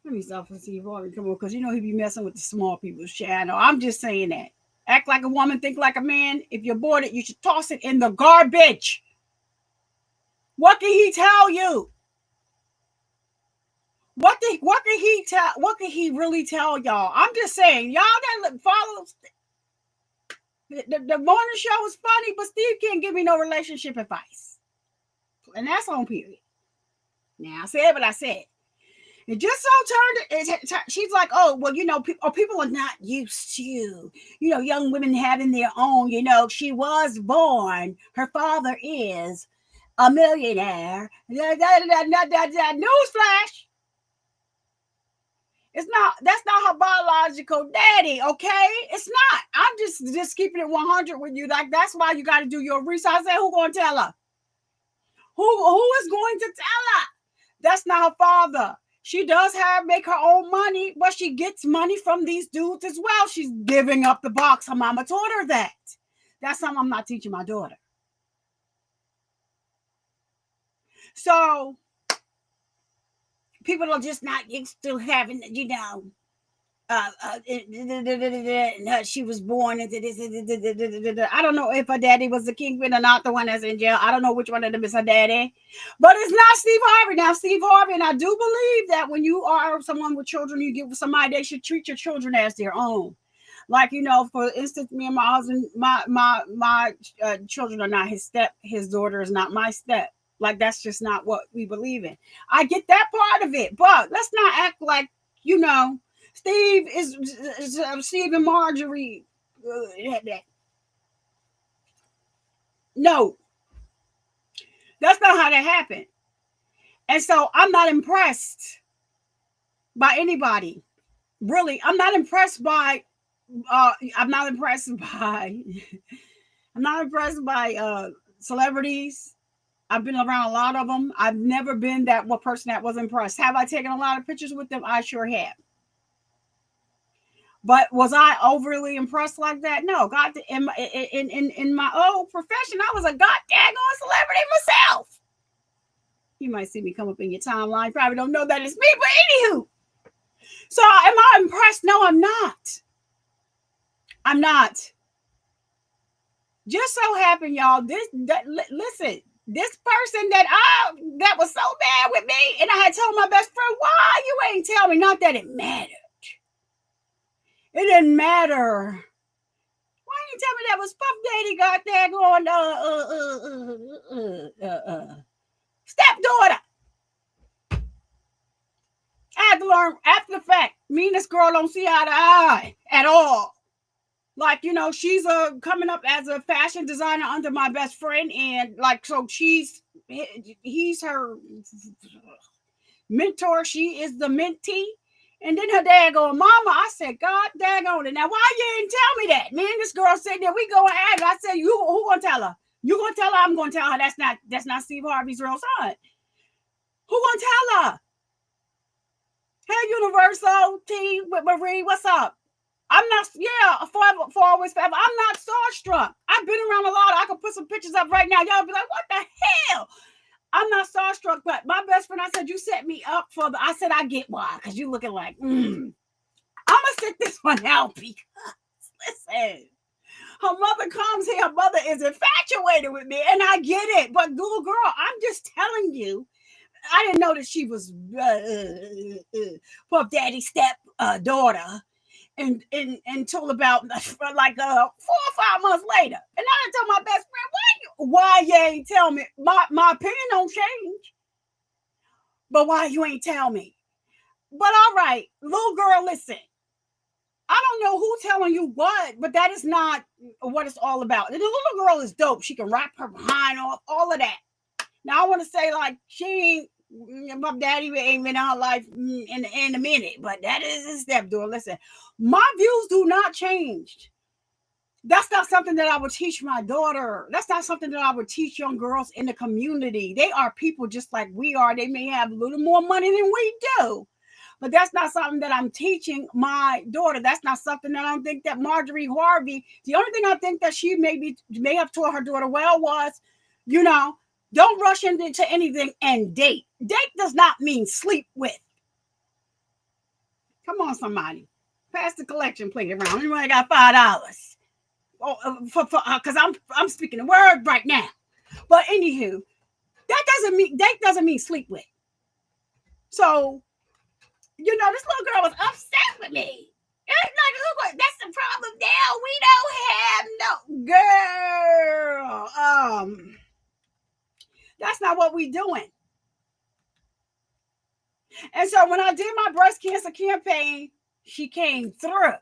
let me stop for Steve Harvey, come on, because you know he be messing with the small people's channel. I'm just saying that. Act like a woman, think like a man. If you're bored, you should toss it in the garbage. What can he tell you? What can he tell? What can he really tell y'all? I'm just saying, y'all that follow the morning show is funny, but Steve can't give me no relationship advice, and that's on period. Now I said what I said. It just so turned. She's like, oh well, you know, people are not used to, you know, young women having their own. You know, she was born. Her father is a millionaire. Newsflash. That's not her biological daddy, okay? It's not. I'm just keeping it 100 with you. Like, that's why you got to do your research. I said, who gonna tell her? Who is going to tell her? That's not her father. She does make her own money, but she gets money from these dudes as well. She's giving up the box. Her mama taught her that. That's something I'm not teaching my daughter. So people are just not used to having, you know, she was born into this. I don't know if her daddy was the kingpin or not, the one that's in jail. I don't know which one of them is her daddy, but it's not Steve Harvey. Now, Steve Harvey, and I do believe that when you are someone with children, you give somebody, they should treat your children as their own. Like, you know, for instance, me and my husband, my children are not his daughter is not my step. Like, that's just not what we believe in. I get that part of it, but let's not act like, you know, Steve and Marjorie. No, that's not how that happened. And so I'm not impressed by anybody. Really, I'm not impressed by celebrities. I've been around a lot of them. I've never been that one person that was impressed. Have I taken a lot of pictures with them? I sure have. But was I overly impressed like that? No. God, in my old profession, I was a goddamn celebrity myself. You might see me come up in your timeline. Probably don't know that it's me, but anywho. So am I impressed? No, I'm not. I'm not. Just so happened, y'all. Listen. This person that was so bad with me, and I had told my best friend, why you ain't tell me? Not that it mattered. It didn't matter. Why you tell me that was Puff Daddy got there going stepdaughter? I had to learn after the fact. Me and this girl don't see eye to eye at all. Like, you know, she's coming up as a fashion designer under my best friend, and like, so he's her mentor. She is the mentee. And then her dad going, Mama, I said, God daggone it. Now, why you didn't tell me that? Me and this girl said that we go ahead. I said, who gonna tell her? You gonna tell her? I'm gonna tell her that's not Steve Harvey's real son. Who gonna tell her? Hey, Universal team with Marie, what's up? I'm not, forever, always, forever. I'm not starstruck. I've been around a lot. I could put some pictures up right now. Y'all be like, what the hell? I'm not starstruck, but my best friend, I said, you set me up for I said, I get why, because you looking like, I'm going to sit this one out because, listen, her mother comes here. Her mother is infatuated with me, and I get it. But little girl, I'm just telling you, I didn't know that she was Puff Daddy's step daughter. Until about like 4 or 5 months later. And I told my best friend, why you ain't tell me? My opinion don't change. But why you ain't tell me? But all right, little girl, listen. I don't know who telling you what, but that is not what it's all about. And the little girl is dope. She can wrap her behind all of that. Now I want to say, like, she ain't My daddy ain't been in her life in a minute, but that is his stepdaughter. Listen, my views do not change. That's not something that I would teach my daughter. That's not something that I would teach young girls in the community. They are people just like we are. They may have a little more money than we do, but that's not something that I'm teaching my daughter. That's not something that I don't think that Marjorie Harvey, the only thing I think that she may have taught her daughter well was, don't rush into anything and date. Date does not mean sleep with. Come on, somebody. Pass the collection plate around. Anybody got $5? Because I'm speaking the word right now. But anywho, date doesn't mean sleep with. So, this little girl was upset with me. It's like, look, that's the problem now. We don't have no girl. That's not what we doing. And so when I did my breast cancer campaign, she came through.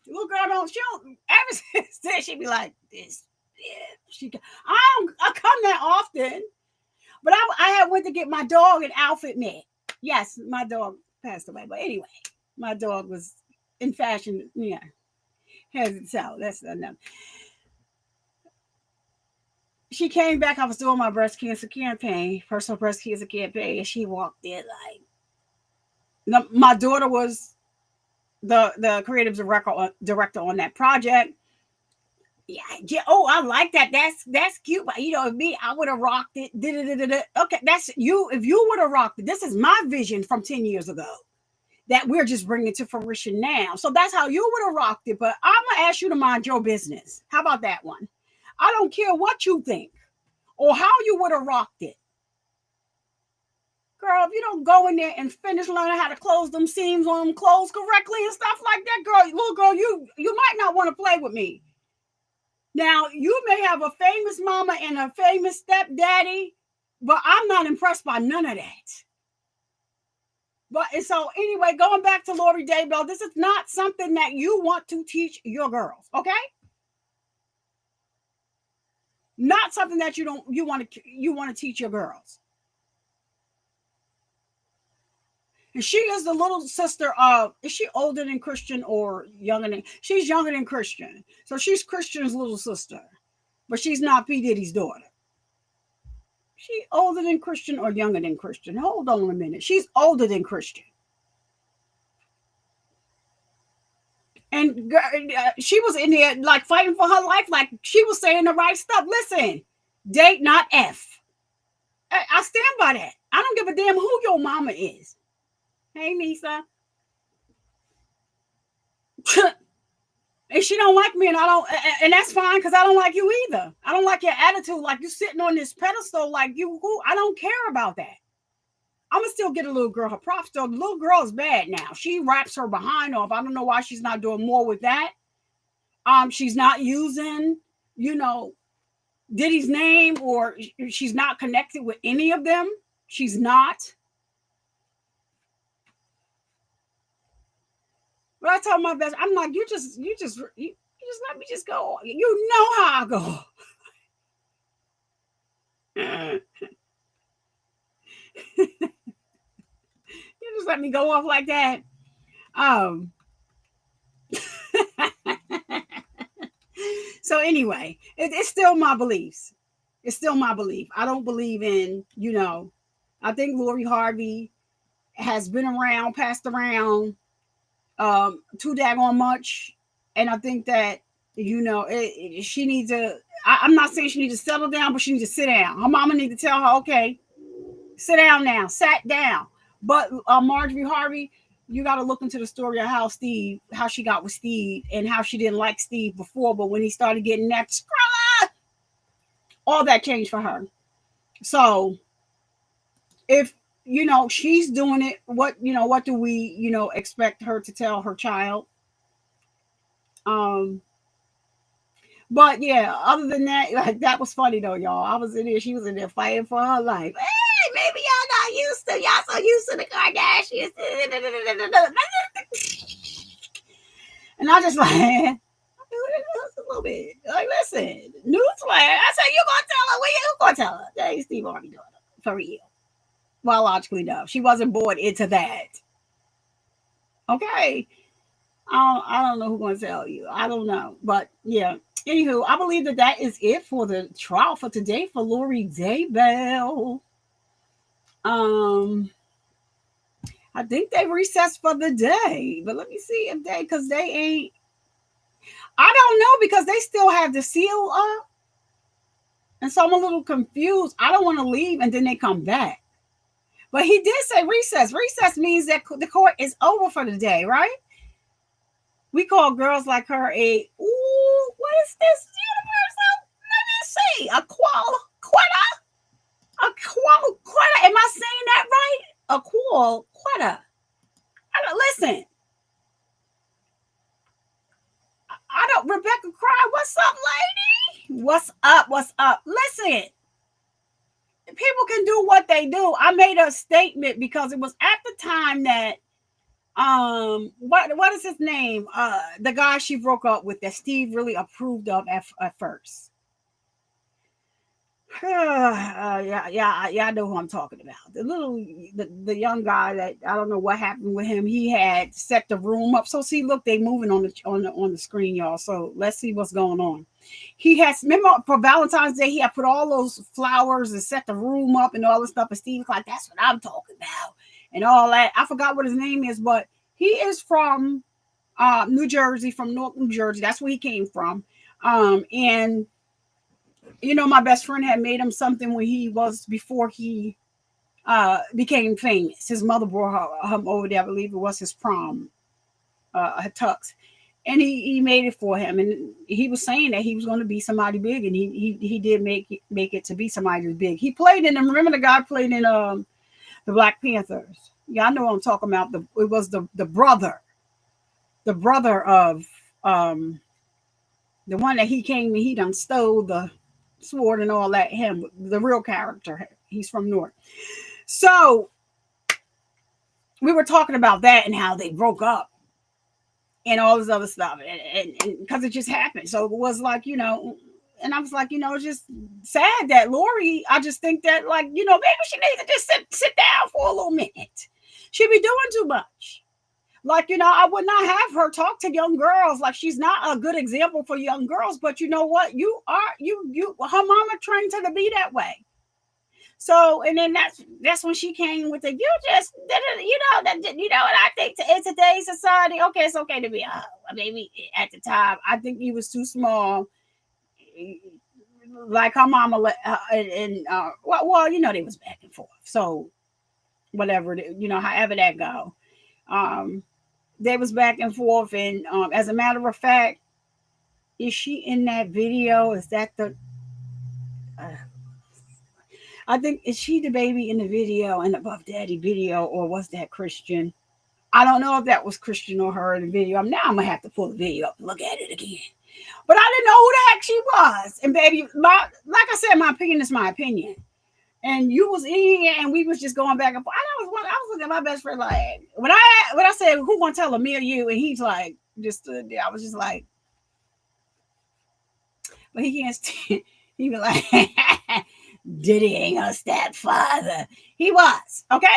Little girl she don't ever since then she be like this. Yeah, I come that often, but I had went to get my dog an outfit made. Yes, my dog passed away, but anyway, my dog was in fashion. Yeah, has it so. That's enough. She came back. I was doing my breast cancer campaign, personal breast cancer campaign, and she walked in like. My daughter was the creative director on that project. Yeah. Oh, I like that. That's cute. But me, I would have rocked it. Okay, that's you. If you would have rocked it, this is my vision from 10 years ago that we're just bringing to fruition now. So that's how you would have rocked it. But I'm gonna ask you to mind your business. How about that one? I don't care what you think or how you would have rocked it. Girl, if you don't go in there and finish learning how to close them seams on them clothes correctly and stuff like that, little girl, you might not want to play with me. Now, you may have a famous mama and a famous stepdaddy, but I'm not impressed by none of that. And so anyway, going back to Lori Daybell, this is not something that you want to teach your girls, okay? Not something that you want to teach your girls. And she is the little sister of, is she older than Christian or younger than? She's younger than Christian. So she's Christian's little sister, but she's not P. Diddy's daughter. She older than Christian or younger than Christian? Hold on a minute. She's older than Christian. And she was in there like fighting for her life. Like she was saying the right stuff. Listen, date, not F. I stand by that. I don't give a damn who your mama is. Hey, Nisa. And she don't like me, and that's fine because I don't like you either. I don't like your attitude, like you sitting on this pedestal, like you. Who? I don't care about that. I'm gonna still get a little girl her props. Though the little girl is bad now. She wraps her behind off. I don't know why she's not doing more with that. She's not using, Diddy's name, or she's not connected with any of them. She's not. But I told my best, I'm like, you just let me just go. You know how I go. You just let me go off like that. So anyway, it's still my beliefs. It's still my belief. I don't believe in, I think Lori Harvey has been around, passed around too daggone much. And I think that, she needs to, I'm not saying she needs to settle down, but she needs to sit down. Her mama needs to tell her, okay, sit down now, sat down. But Marjorie Harvey, you got to look into the story of how she got with Steve and how she didn't like Steve before, but when he started getting that scrubber, all that changed for her. So if, she's doing it, what do we, expect her to tell her child? But yeah, other than that, like, that was funny though, y'all. I was in there, she was in there fighting for her life. Hey, maybe y'all not used to, y'all so used to the Kardashians. And I just like, a little bit. Like, listen, newsflash. I said, you gonna tell her? Who gonna tell her? That ain't Steve Harvey doing it, for real. biologically, no. She wasn't born into that. Okay. I don't know who's going to tell you. I don't know. But yeah. Anywho, I believe that is it for the trial for today for Lori Daybell. I think they recessed for the day, but let me see if because they ain't. I don't know because they still have the seal up, and so I'm a little confused. I don't want to leave and then they come back. But he did say recess. Recess means that the court is over for the day, right? We call girls like her what is this universal? Let me see. A quetta. Am I saying that right? A quetta. Listen. I don't, Rebecca Cry. What's up, lady? What's up? Listen. People can do what they do. I made a statement because it was at the time that what is his name? The guy she broke up with that Steve really approved of at first. Yeah, I know who I'm talking about. The young guy that I don't know what happened with him. He had set the room up. So see, look, they moving on the screen, y'all. So let's see what's going on. He has, remember for Valentine's Day, he had put all those flowers and set the room up and all this stuff. And Steve's like, that's what I'm talking about, and all that. I forgot what his name is, but he is from New Jersey, from North New Jersey. That's where he came from. And you know, my best friend had made him something when before he became famous. His mother brought him over there. I believe it was his prom, her tux. And he made it for him. And he was saying that he was going to be somebody big. And he did make it to be somebody big. He played in, remember the guy played in the Black Panthers. Yeah, I know what I'm talking about. It was the brother of the one that he came and he done stole the sword and all that. Him, the real character. He's from North. So we were talking about that and how they broke up and all this other stuff, and because it just happened. So it was like, you know, and I was like, you know, it's just sad that Lori, I just think that, like, you know, maybe she needs to just sit down for a little minute. She'd be doing too much. Like, you know, I would not have her talk to young girls. Like, she's not a good example for young girls, but you know what? Her mama trained her to be that way. So, and then that's when she came with you just didn't, you know what I think in today's society, okay, it's okay to be a baby at the time. I think he was too small. Like her mama, well, you know, they was back and forth. So, whatever, you know, however that go. They was back and forth, and as a matter of fact, is she in that video? Is that the I think, is she the baby in the video, in the Buff Daddy video, or was that Christian? I don't know if that was Christian or her in the video. Now I'm gonna have to pull the video up and look at it again. But I didn't know who the heck she was. And baby, like I said, my opinion is my opinion. And you was in here, and we was just going back and forth. I was looking at my best friend like, when I said, who gonna tell her, me or you? And he's like, just stood there. I was just like, but he can't stand. He was like, Diddy ain't her stepfather. He was, okay?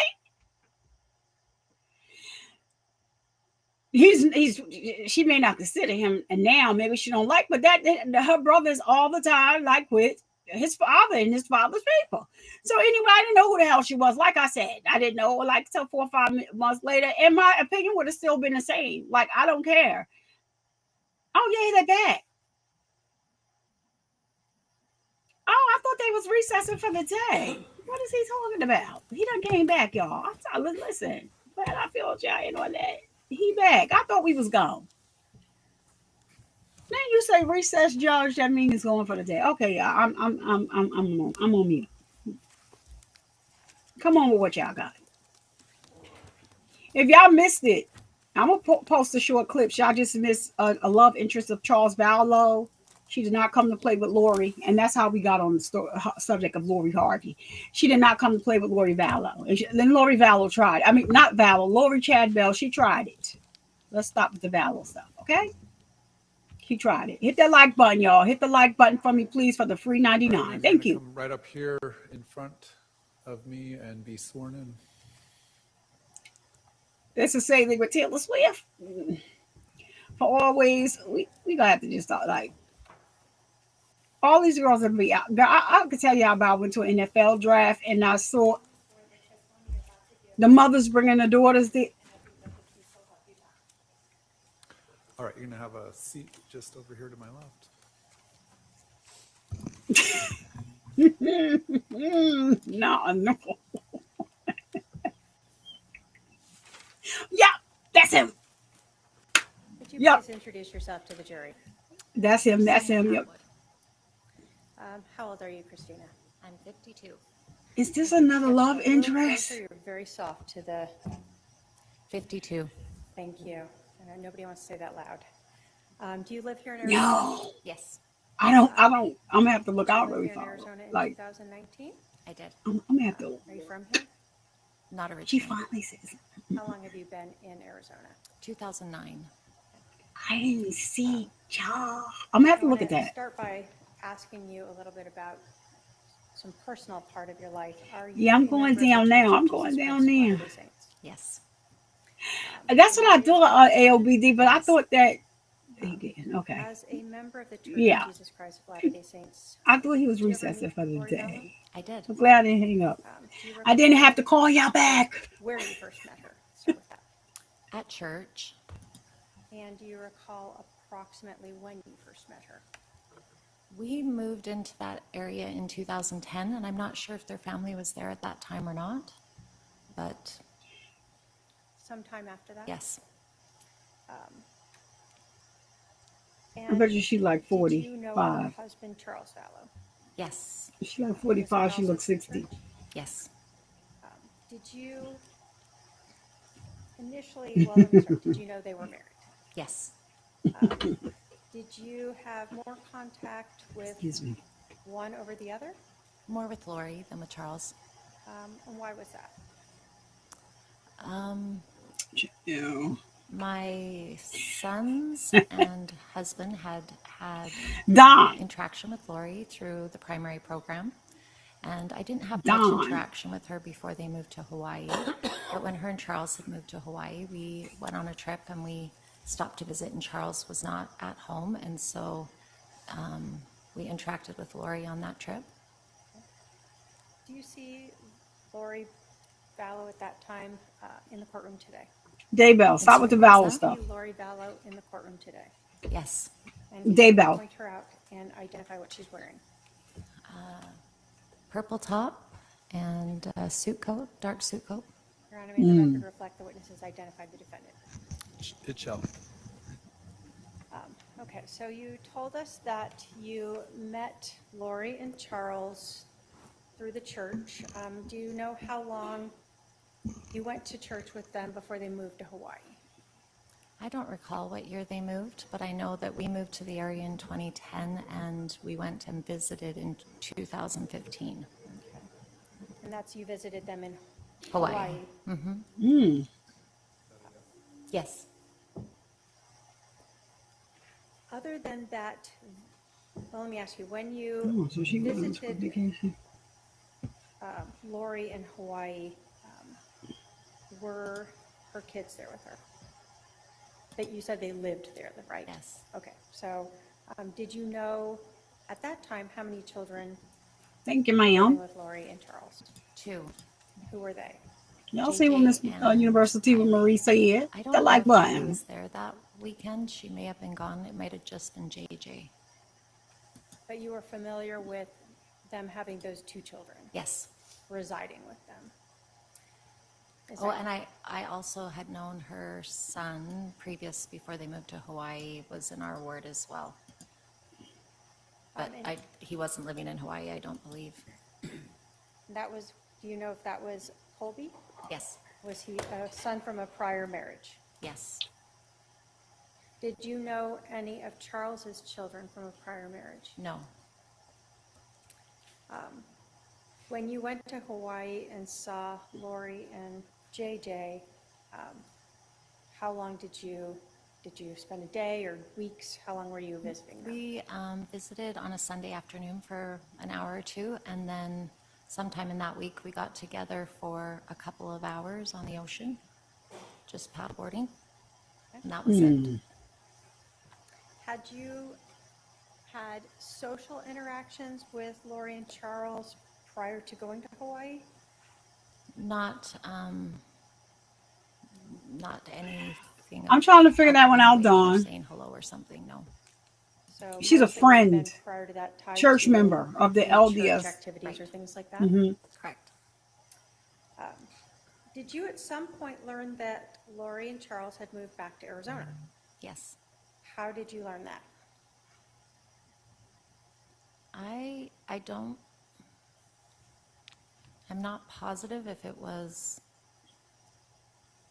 She may not consider him, and now maybe she don't like, but her brothers all the time like with his father and his father's people. So anyway, I didn't know who the hell she was. Like I said, I didn't know, like, till 4 or 5 months later, and my opinion would have still been the same. Like, I don't care. Oh yeah, they're back. Oh, I thought they was recessing for the day. What is he talking about? He done came back, y'all. Listen, glad I feel giant on that. He back. I thought we was gone. Now you say recess, Judge. That means he's going for the day. Okay, y'all. I'm on mute. Come on with what y'all got. If y'all missed it, I'm gonna post a short clip. Y'all just missed a love interest of Charles Vallow. She did not come to play with Lori, and that's how we got on the subject of Lori Harvey. She did not come to play with Lori Vallow. And then Lori Vallow tried. I mean, not Vallow, Lori Chad Bell. She tried it. Let's stop with the Vallow stuff, okay? She tried it. Hit that like button, y'all. Hit the like button for me, please, for the free 99. Thank you. Come right up here in front of me and be sworn in. That's the same thing with Taylor Swift. For always, we gonna have to just start like all these girls that be out. I could tell you about I went to an NFL draft and I saw the mothers bringing the daughters. All right, you're gonna have a seat just over here to my left. No. Yeah, that's him. Could you please introduce yourself to the jury? That's him. Yep. How old are you, Christina? I'm 52. Is this another love interest? You're very soft to the 52. Thank you. I know nobody wants to say that loud. Do you live here in Arizona? No. Yes. I don't. I'm gonna have to look out Did you really live here in far. Arizona in Like 2019? I did. I'm gonna have to. Are you from here? Not originally. She finally says, How long have you been in Arizona? 2009. I didn't see y'all. I'm gonna have to look at that. Start by asking you a little bit about some personal part of your life. Are you Yeah, I'm a going member of the down Church now. of I'm Jesus going down Christ of there. Latter-day Saints? Yes. That's what I thought, AOBD, but I thought that he didn't. Okay. As a member of the Church Yeah. of Jesus Christ of Latter-day Saints, I thought he was did you ever recessive meet for the Lori Vallow? day. I did. I'm glad I didn't hang up. Do you I didn't recall have to call y'all back. where you first met her? Start with that. At church. And do you recall approximately when you first met her? We moved into that area in 2010, and I'm not sure if their family was there at that time or not, but Sometime after that? yes. I bet you she's like Did you know her 45. husband, Charles Vallow? Yes. She's like 45. She looks 60. Yes. Did you initially, well, let me start. Did you know they were married? Yes. Did you have more contact with Excuse me. one over the other? More with Lori than with Charles. And why was that? No. My sons and husband had Don. interaction with Lori through the primary program. And I didn't have Don. much interaction with her before they moved to Hawaii. But when her and Charles had moved to Hawaii, we went on a trip and we stopped to visit, and Charles was not at home. And so we interacted with Lori on that trip. Do you see Lori Vallow at that time in the courtroom today? Daybell. Stop with the vowel Do stuff. you see Lori Vallow in the courtroom today? Yes. And can Daybell. you point her out and identify what she's wearing? Purple top and suit coat, dark suit coat. Your Honor, may the record reflect the witnesses identified the defendant. It shall. Okay, so you told us that you met Lori and Charles through the church. Do you know how long you went to church with them before they moved to Hawaii? I don't recall what year they moved, but I know that we moved to the area in 2010 and we went and visited in 2015. And that's you visited them in Hawaii. Hawaii. Yes. Other than that, well, let me ask you, when you So she went on visited vacation. Lori in Hawaii, were her kids there with her? That you said they lived there, right? Yes. Okay, so did you know at that time how many children Thank you, were living ma'am. with Lori and Charles? 2. Who were they? Y'all see what Miss University with Marie said? I don't The know like if she button. was there that weekend. She may have been gone. It might have just been JJ. But you were familiar with them having those 2 children? Yes. Residing with them? Oh, and I also had known her son before they moved to Hawaii, was in our ward as well. But he wasn't living in Hawaii, I don't believe. That was, do you know if that was Colby? Yes. Was he a son from a prior marriage? Yes. Did you know any of Charles's children from a prior marriage? No. When you went to Hawaii and saw Lori and JJ, how long did you spend a day or weeks? How long were you visiting them? We visited on a Sunday afternoon for an hour or two, and then sometime in that week, we got together for a couple of hours on the ocean, just paddleboarding, and that was it. Had you had social interactions with Lori and Charles prior to going to Hawaii? Not anything. I'm trying to figure that one out, Or Dawn. saying hello or something, no. So She's a most of it would have been friend, prior to that, tied church to member of the any LDS. church activities or things like that? Mhm. Correct. Did you at some point learn that Lori and Charles had moved back to Arizona? Yes. How did you learn that? I'm not positive if it was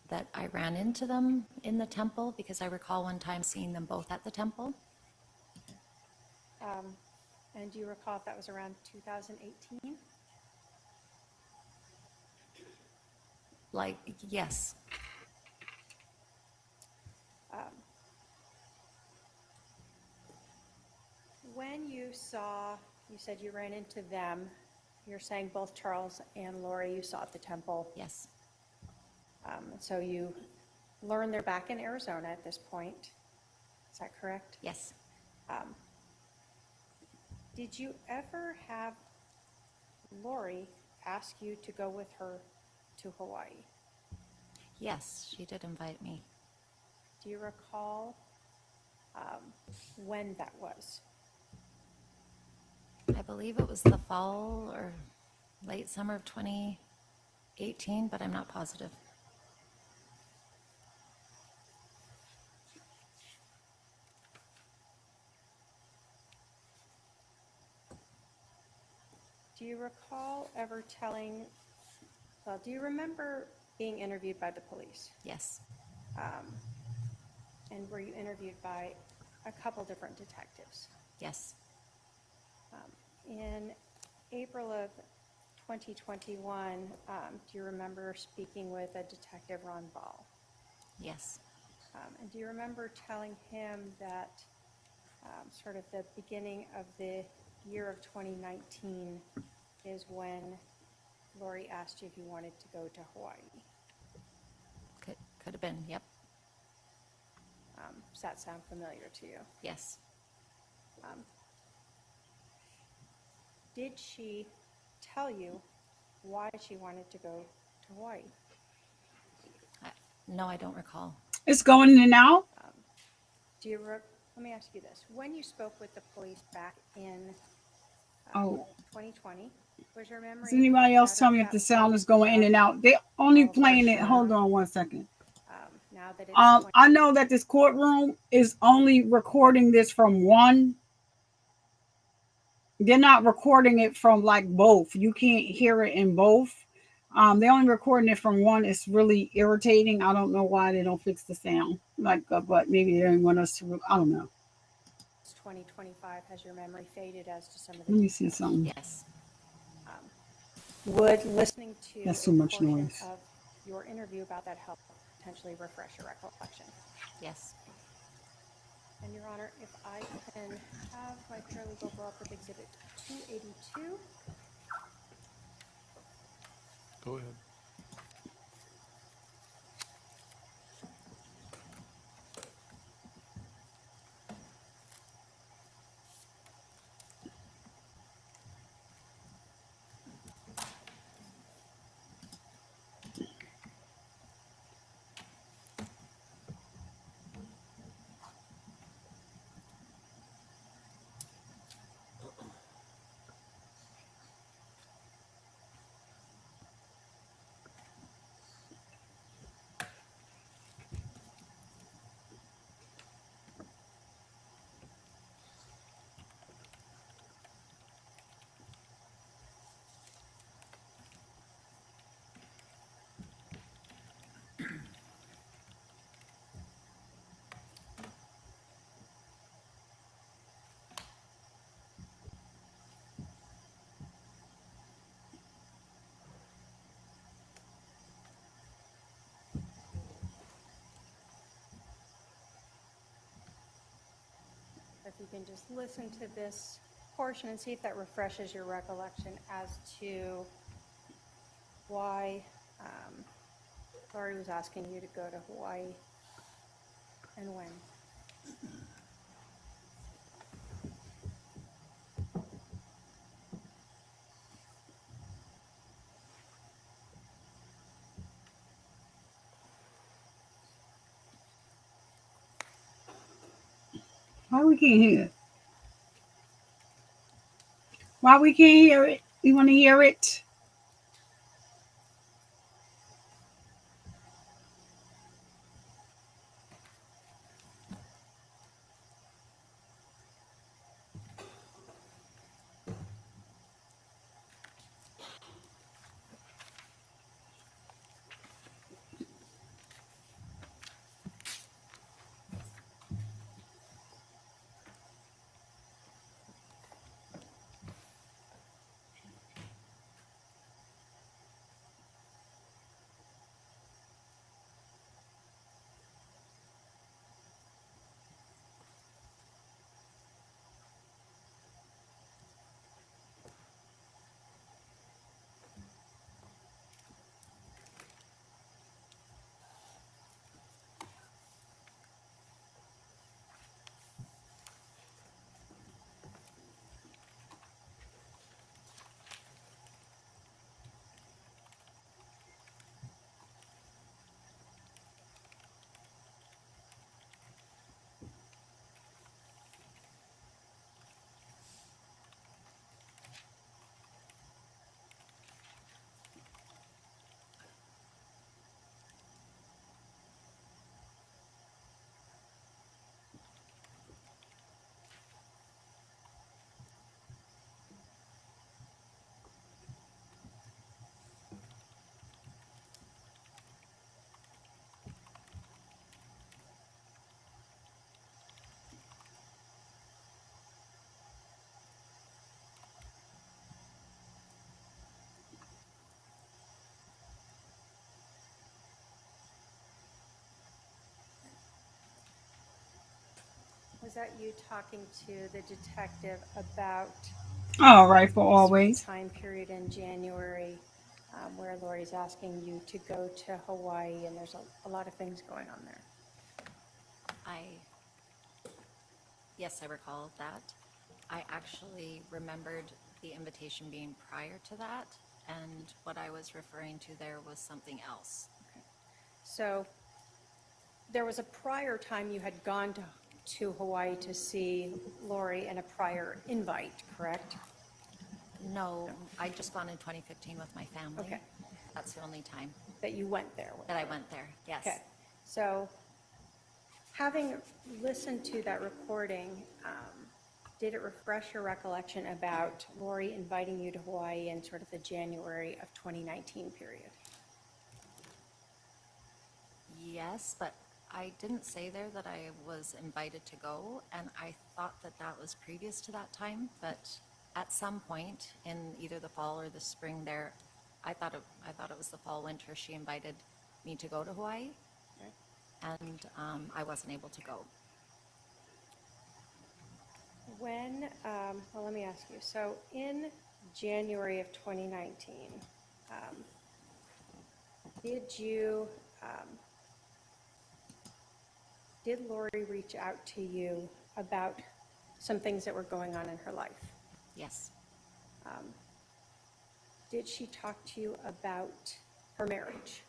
that I ran into them in the temple, because I recall one time seeing them both at the temple. And do you recall if that was around 2018? Like, yes. When you said you ran into them, you're saying both Charles and Lori you saw at the temple. Yes. So you learned they're back in Arizona at this point. Is that correct? Yes. Did you ever have Lori ask you to go with her to Hawaii? Yes, she did invite me. Do you recall when that was? I believe it was the fall or late summer of 2018, but I'm not positive. Do you recall ever do you remember being interviewed by the police? Yes. And were you interviewed by a couple different detectives? Yes. In April of 2021, do you remember speaking with a detective, Ron Ball? Yes. And do you remember telling him that sort of the beginning of the year of 2019 is when Lori asked you if you wanted to go to Hawaii? Could have been, yep. Does that sound familiar to you? Yes. Did she tell you why she wanted to go to Hawaii? No, I don't recall. It's going in and out. Let me ask you this. When you spoke with the police back in 2020, was your memory... Does anybody else tell me if the sound is going in and out? They only playing it. Hold on one second. Now that it's I know that this courtroom is only recording this from one. They're not recording it from like both. You can't hear it in both. They're only recording it from one. It's really irritating. I don't know why they don't fix the sound. But maybe they don't want us to. I don't know. 2025. Has your memory faded as to some of the... Let me see something. Yes. Would listening to That's too much portion noise. of your interview about that help potentially refresh your recollection? Yes. And Your Honor, if I can have my paralegal go up with Exhibit 282. Go ahead. If you can just listen to this portion and see if that refreshes your recollection as to why Lori was asking you to go to Hawaii and when. Why we can't hear it? Why we can't hear it? You want to hear it? Was that you talking to the detective about All right, for always. time period in January where Lori's asking you to go to Hawaii, and there's a lot of things going on there? Yes, I recall that. I actually remembered the invitation being prior to that, and what I was referring to there was something else. So there was a prior time you had gone to Hawaii to see Lori and a prior invite, correct? No, I'd just gone in 2015 with my family. Okay. That's the only time That you went there with that I her. went there, yes. Okay, so having listened to that recording, did it refresh your recollection about Lori inviting you to Hawaii in sort of the January of 2019 period? Yes, but I didn't say there that I was invited to go, and I thought that that was previous to that time, but at some point in either the fall or the spring there, I thought it was the fall, winter, she invited me to go to Hawaii, Okay. and I wasn't able to go. When, well, let me ask you, so in January of 2019, did Lori reach out to you about some things that were going on in her life? Yes. Did she talk to you about her marriage?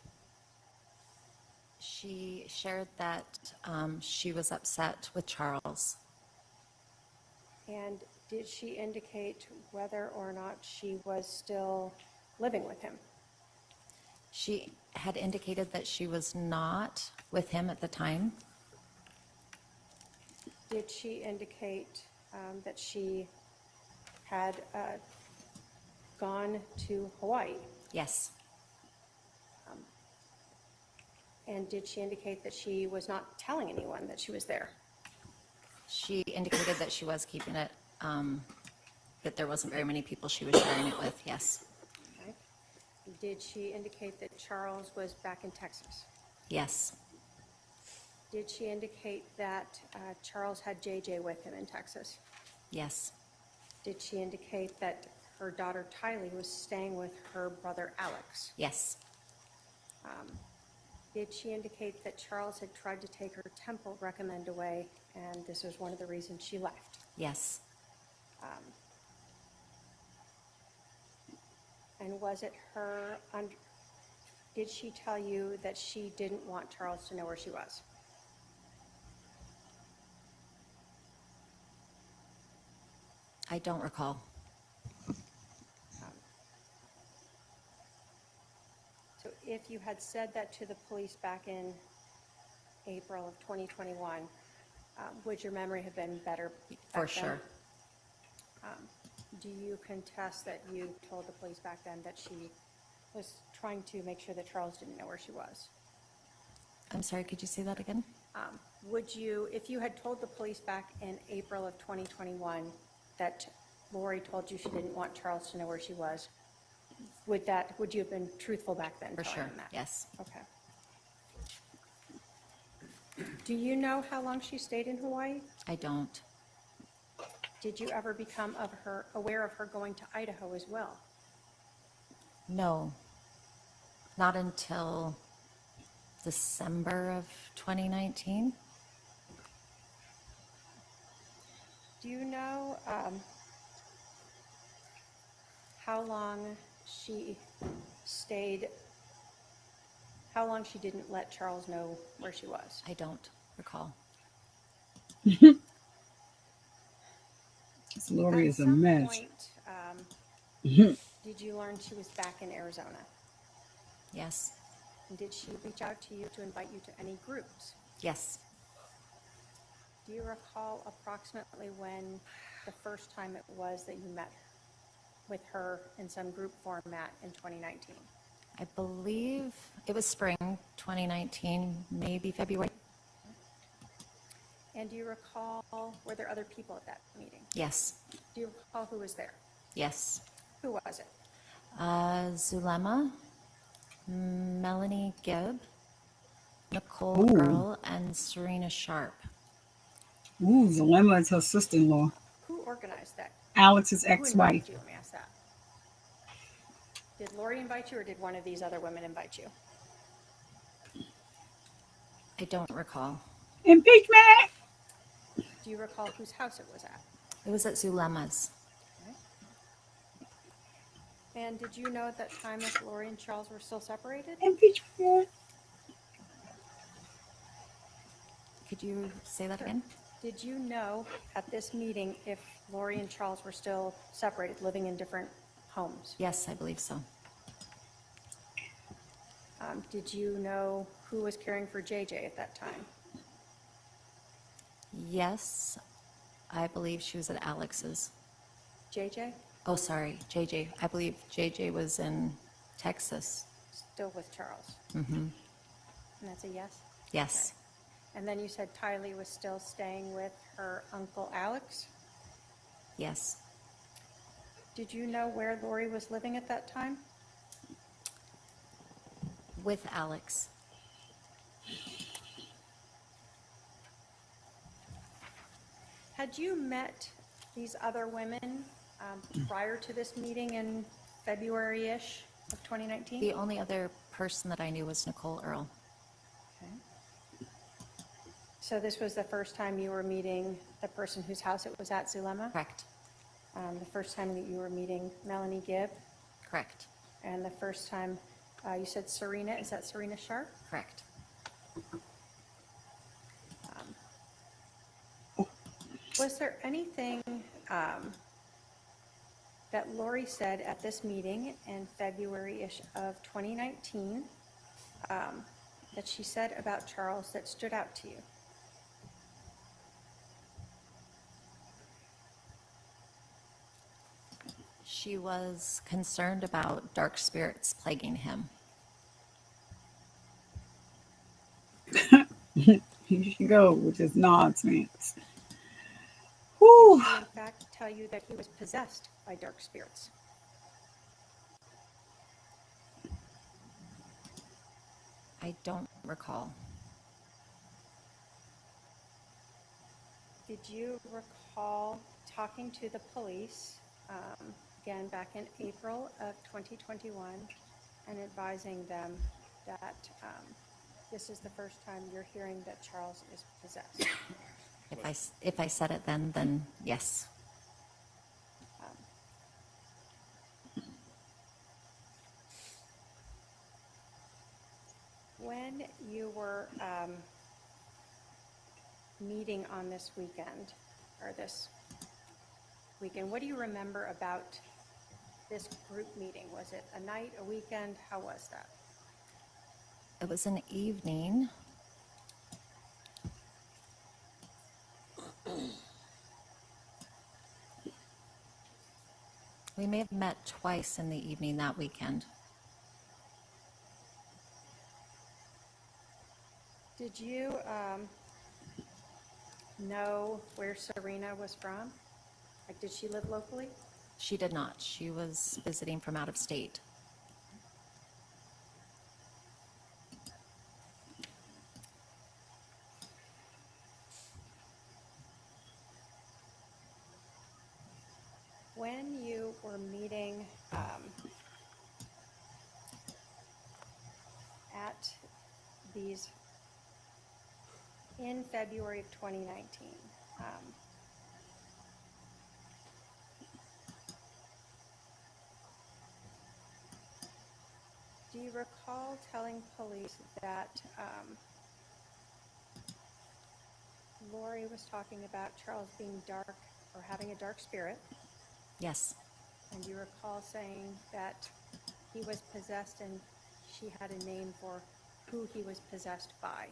She shared that she was upset with Charles. And did she indicate whether or not she was still living with him? She had indicated that she was not with him at the time. Did she indicate that she had gone to Hawaii? Yes. And did she indicate that she was not telling anyone that she was there? She indicated that she was keeping it, that there wasn't very many people she was sharing it with, yes. Okay. Did she indicate that Charles was back in Texas? Yes. Did she indicate that Charles had JJ with him in Texas? Yes. Did she indicate that her daughter Tylee was staying with her brother Alex? Yes. Did she indicate that Charles had tried to take her temple recommend away, and this was one of the reasons she left? Yes. And was it her, did she tell you that she didn't want Charles to know where she was? I don't recall. So if you had said that to the police back in April of 2021, would your memory have been better back For then? sure. Do you contest that you told the police back then that she was trying to make sure that Charles didn't know where she was? I'm sorry, could you say that again? Would you, if you had told the police back in April of 2021 that Lori told you she didn't want Charles to know where she was, would you have been truthful back then? For telling sure, him that? yes. Okay. Do you know how long she stayed in Hawaii? I don't. Did you ever become aware of her going to Idaho as well? No. Not until December of 2019. Do you know how long she stayed, how long she didn't let Charles know where she was? I don't recall. Lori is a At some mess. point, did you learn she was back in Arizona? Yes. And did she reach out to you to invite you to any groups? Yes. Do you recall approximately when the first time it was that you met with her in some group format in 2019? I believe it was spring 2019, maybe February. And do you recall, were there other people at that meeting? Yes. Do you recall who was there? Yes. Who was it? Zulema, Melanie Gibb, Nicole Ooh. Earl, and Serena Sharp. Ooh, Zulema is her sister-in-law. Who organized that? Alex's Who ex-wife. invited you? Let me ask that. Did Lori invite you, or did one of these other women invite you? I don't recall. Impeachment! Do you recall whose house it was at? It was at Zulema's. And did you know at that time if Lori and Charles were still separated? Impeachment. Could you say that again? Did you know at this meeting if Lori and Charles were still separated, living in different homes? Yes, I believe so. Did you know who was caring for JJ at that time? Yes, I believe she was at Alex's. JJ? Oh, sorry, JJ. I believe JJ was in Texas. Still with Charles? Mm-hmm. And that's a yes? Yes. Okay. And then you said Tylee was still staying with her uncle Alex? Yes. Did you know where Lori was living at that time? With Alex. Had you met these other women prior to this meeting in February-ish of 2019? The only other person that I knew was Nicole Earl. Okay. So this was the first time you were meeting the person whose house it was at, Zulema? Correct. The first time that you were meeting Melanie Gibb? Correct. And the first time you said Serena, is that Serena Sharp? Correct. Was there anything that Lori said at this meeting in February-ish of 2019 that she said about Charles that stood out to you? She was concerned about dark spirits plaguing him. Here she go, which is nonsense. Whew. Did she in fact tell you that he was possessed by dark spirits? I don't recall. Did you recall talking to the police, again, back in April of 2021, and advising them that this is the first time you're hearing that Charles is possessed. If I said it then yes. When you were meeting on this weekend, what do you remember about this group meeting? Was it a night, a weekend? How was that? It was an evening. We may have met twice in the evening that weekend. Did you know where Serena was from? Like, did she live locally? She did not. She was visiting from out of state. When you were meeting at these in February of 2019, do you recall telling police that Lori was talking about Charles being dark or having a dark spirit? Yes. And you recall saying that he was possessed and she had a name for who he was possessed by?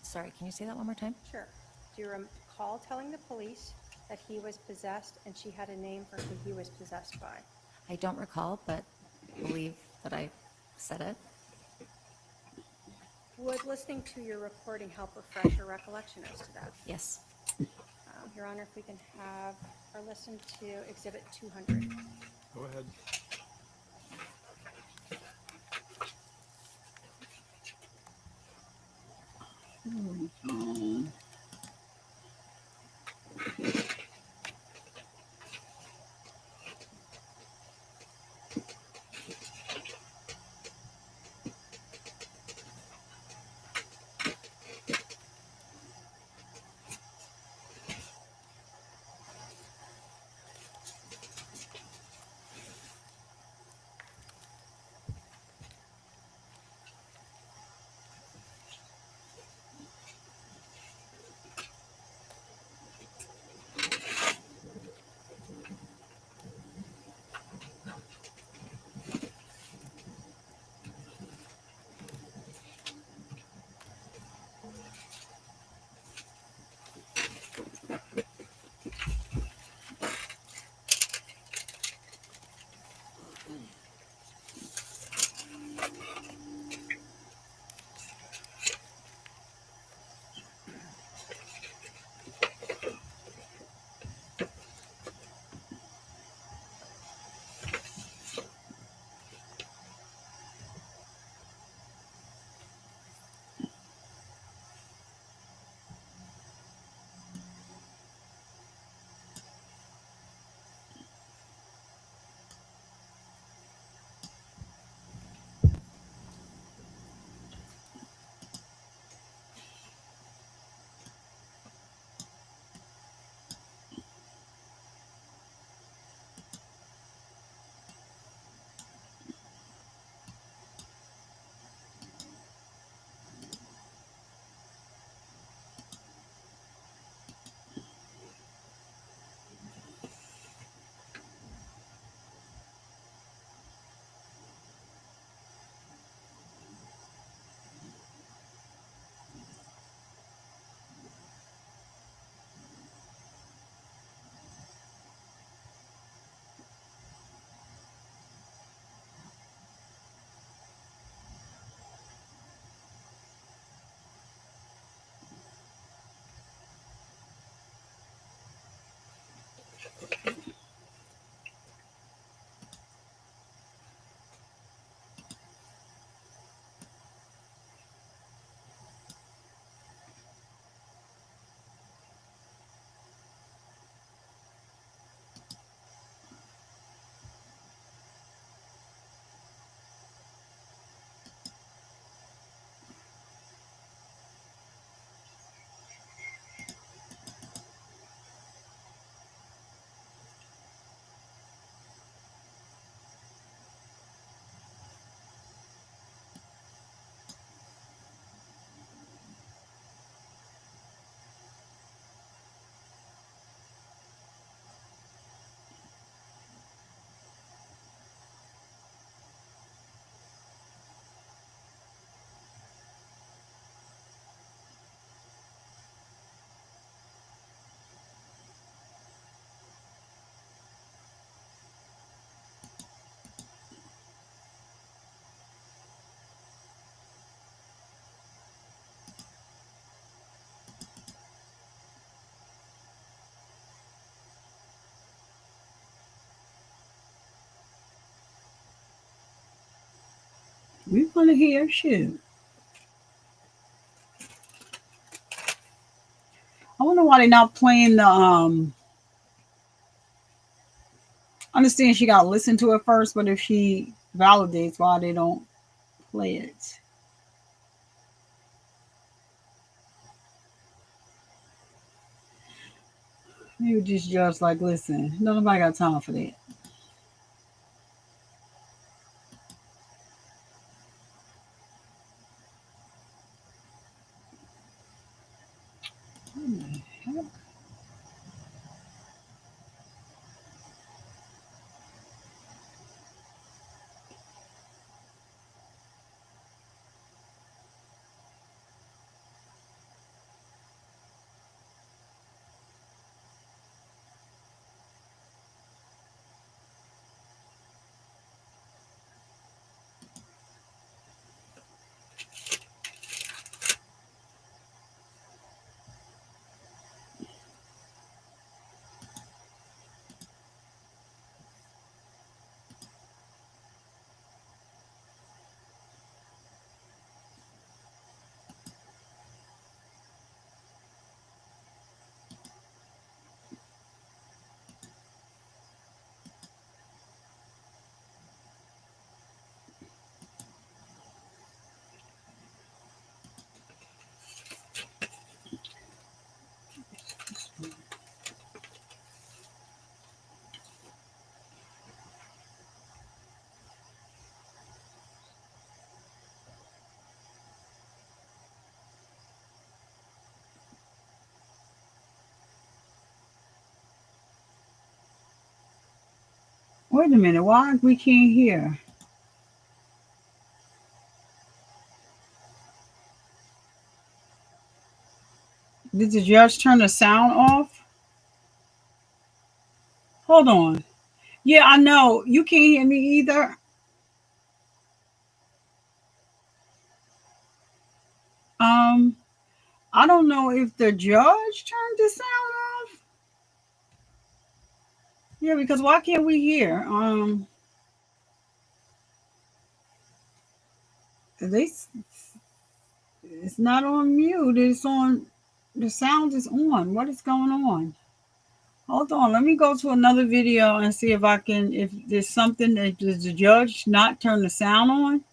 Sorry, can you say that one more time? Sure. Do you recall telling the police that he was possessed and she had a name for who he was possessed by? I don't recall, but believe that I said it. Would listening to your recording help refresh your recollection as to that? Yes. Your Honor, if we can have or listen to Exhibit 200. Go ahead. We want to hear shit. I wonder why they're not playing the I understand she got to listen to it first, but if she validates, why they don't play it? Maybe just judge like, listen, nobody got time for that. Wait a minute, why we can't hear? Did the judge turn the sound off? Hold on. Yeah, I know. You can't hear me either. I don't know if the judge turned the sound off. Yeah, because why can't we hear? It's not on mute. It's on. The sound is on. What is going on? Hold on. Let me go to another video and see if I can. If there's something that does the judge not turn the sound on?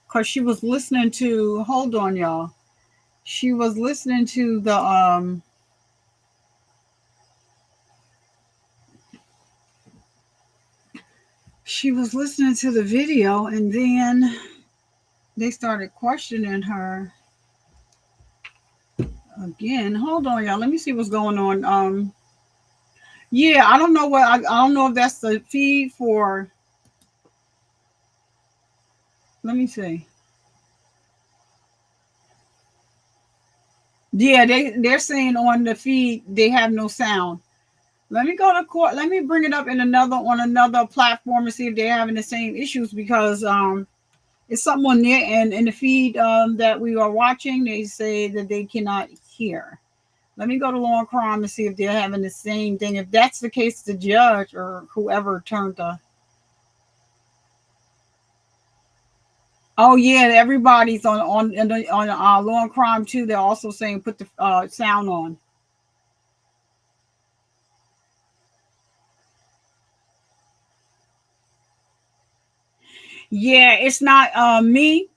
Because she was listening to. Hold on, y'all. She was listening to the She was listening to the video, and then they started questioning her again. Hold on, y'all. Let me see what's going on. Yeah, I don't know what I don't know if that's the feed for. Let me see. Yeah, they're saying on the feed they have no sound. Let me go to court. Let me bring it up in another platform and see if they're having the same issues, because it's something on there, and in the feed that we are watching, they say that they cannot hear. Let me go to law and crime and see if they're having the same thing. If that's the case, the judge or whoever turned the. Oh yeah, everybody's on law and crime too. They're also saying put the sound on. Yeah, it's not me.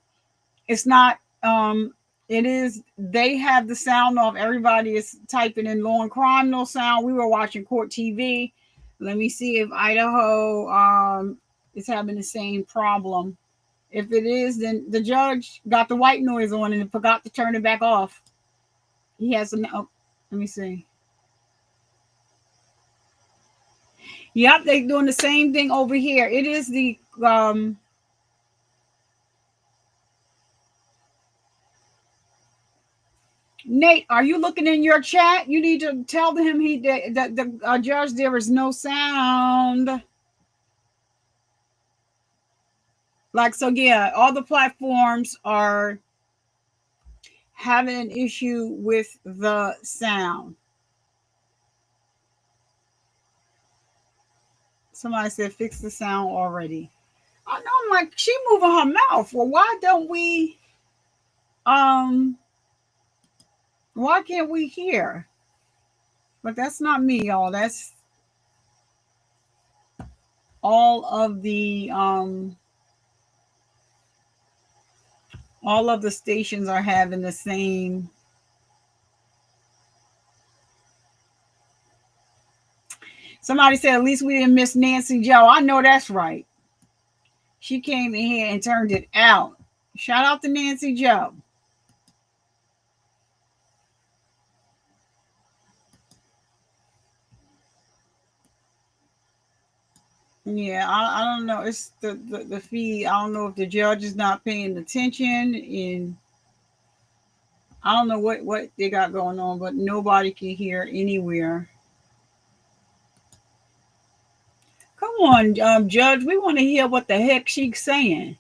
It's not. It is. They have the sound off. Everybody is typing in law and crime, no sound. We were watching court TV. Let me see if Idaho is having the same problem. If it is, then the judge got the white noise on and forgot to turn it back off. He has a. Oh, let me see. Yep, they're doing the same thing over here. It is the Nate, are you looking in your chat? You need to tell him that the judge, there is no sound. Like, so yeah, all the platforms are having an issue with the sound. Somebody said fix the sound already. I know, I'm like, she moving her mouth. Well, why don't we, why can't we hear? But that's not me, y'all. That's all of the stations are having the same. Somebody said, at least we didn't miss Nancy Joe. I know that's right. She came in here and turned it out. Shout out to Nancy Joe. Yeah, I don't know. It's the feed. I don't know if the judge is not paying attention, and I don't know what they got going on, but nobody can hear anywhere. Come on, Judge. We want to hear what the heck she's saying.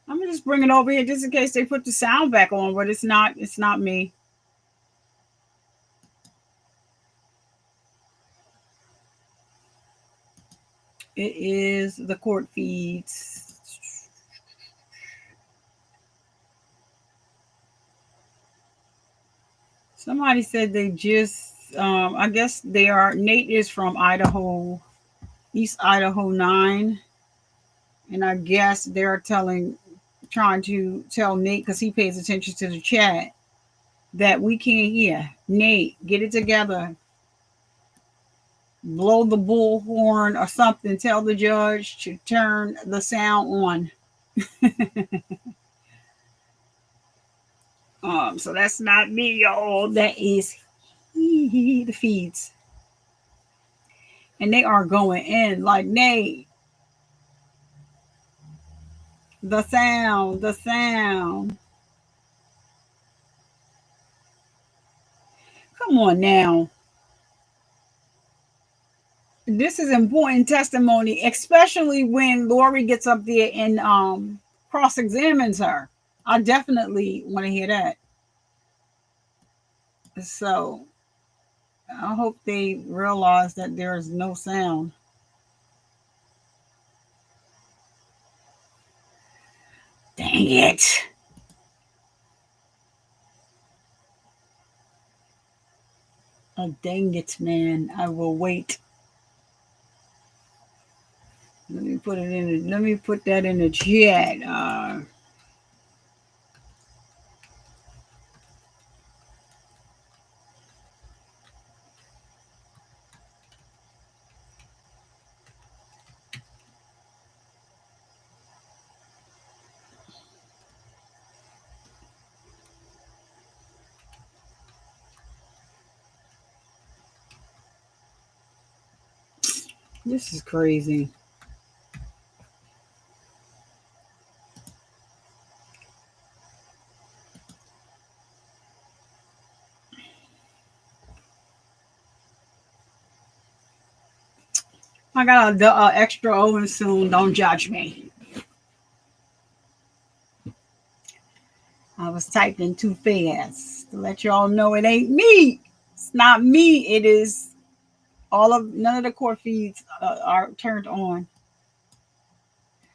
I'm gonna just bring it over here just in case they put the sound back on, but it's not. It's not me. It is the court feeds. Somebody said they just, I guess they are, Nate is from Idaho, East Idaho 9. And I guess they're trying to tell Nate, because he pays attention to the chat, that we can't hear. Nate, get it together. Blow the bullhorn or something. Tell the judge to turn the sound on. So that's not me, y'all. That is the feeds. And they are going in like, Nate. The sound. Come on now. This is important testimony, especially when Lori gets up there and cross-examines her. I definitely want to hear that. So I hope they realize that there is no sound. Dang it. Oh, dang it, man. I will wait. Let me put that in the chat. This is crazy. I got an extra oven soon. Don't judge me. I was typing too fast to let y'all know it ain't me. It's not me. It is none of the court feeds are turned on.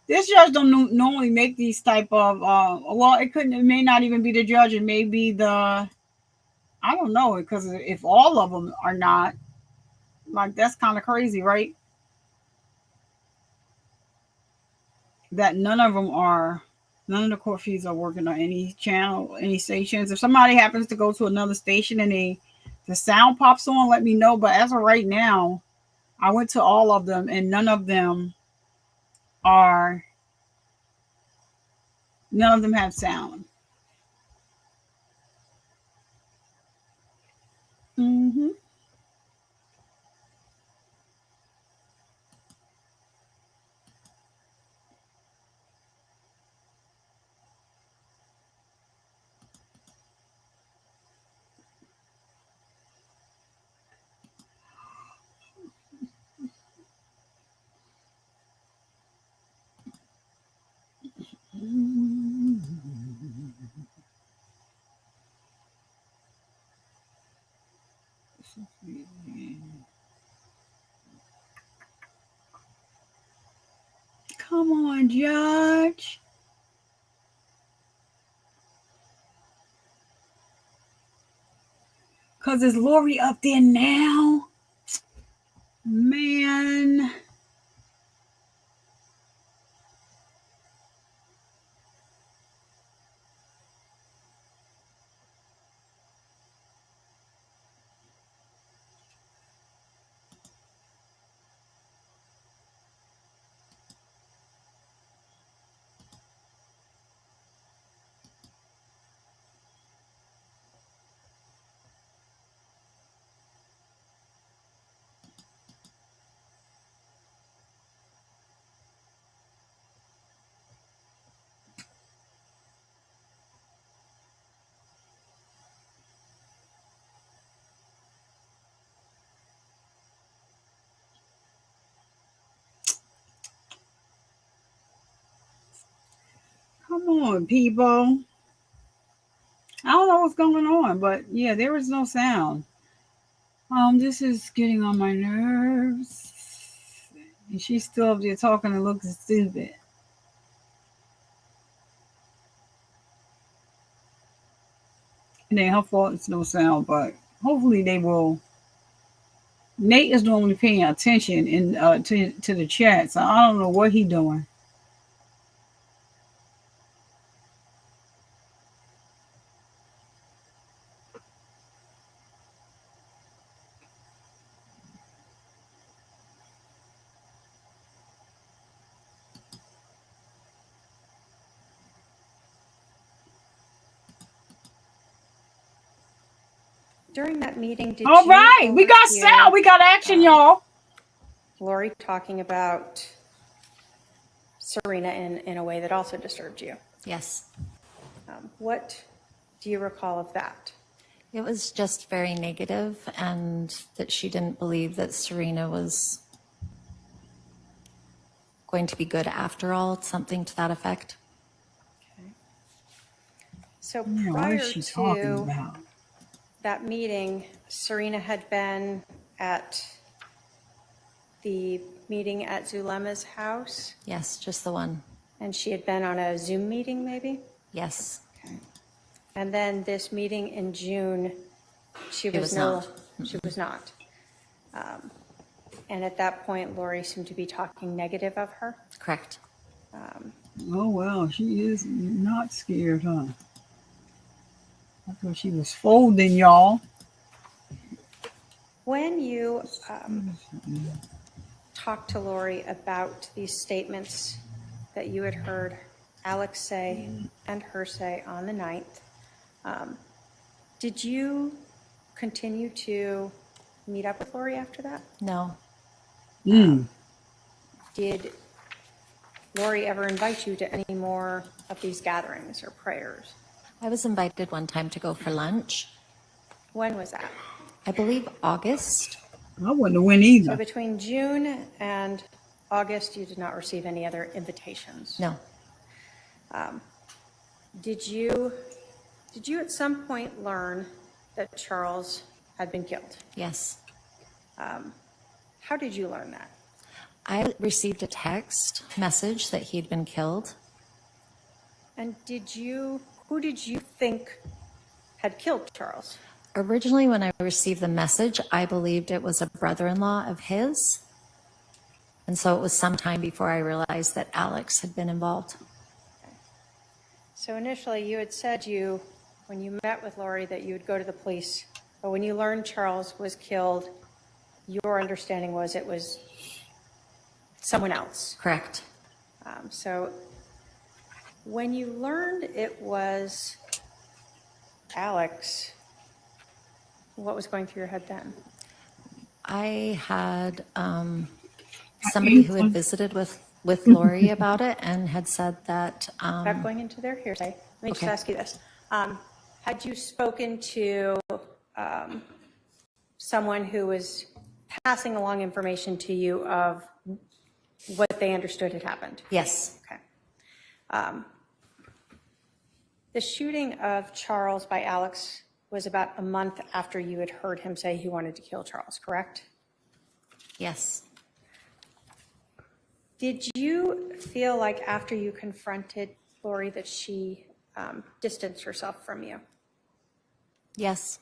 This judge don't normally make these type of, it may not even be the judge. It may be I don't know, because if all of them are not, like, that's kind of crazy, right? That none of the court feeds are working on any channel, any stations. If somebody happens to go to another station and the sound pops on, let me know. But as of right now, I went to all of them and none of them have sound. Mm-hmm. Come on, Judge. Because is Lori up there now? Man. Come on, people. I don't know what's going on, but yeah, there is no sound. This is getting on my nerves. And she's still up there talking and looking stupid. It ain't her fault, it's no sound, but hopefully they will. Nate is normally paying attention to the chat, so I don't know what he's doing. During that meeting, did All you right, we got overhear, sound, we got action, y'all. Lori talking about Serena in a way that also disturbed you? Yes. What do you recall of that? It was just very negative, and that she didn't believe that Serena was going to be good after all, something to that effect. Okay. So Yeah, what prior is she talking to about? that meeting, Serena had been at the meeting at Zulema's house, Yes, just the one. and she had been on a Zoom meeting, maybe? Yes. Okay. And then this meeting in June, she was not. She was not. And at that point, Lori seemed to be talking negative of her. Correct. Oh, well, she is not scared, huh? I thought she was folding, y'all. When you talked to Lori about these statements that you had heard Alex say and her say on the 9th, did you continue to meet up with Lori after that? No. Did Lori ever invite you to any more of these gatherings or prayers? I was invited one time to go for lunch. When was that? I believe August. I wouldn't have went either. So between June and August, you did not receive any other invitations? No. Did you at some point learn that Charles had been killed? Yes. How did you learn that? I received a text message that he'd been killed. And who did you think had killed Charles? Originally, when I received the message, I believed it was a brother-in-law of his. And so it was some time before I realized that Alex had been involved. Okay. So initially, you had said when you met with Lori, that you would go to the police. But when you learned Charles was killed, your understanding was it was someone else. Correct. So when you learned it was Alex, what was going through your head then? I had somebody who had visited with Lori about it and had said that... Without going into their hearsay, let me just ask you this. Had you spoken to someone who was passing along information to you of what they understood had happened? Yes. Okay. The shooting of Charles by Alex was about a month after you had heard him say he wanted to kill Charles, correct? Yes. Did you feel like after you confronted Lori that she distanced herself from you? Yes.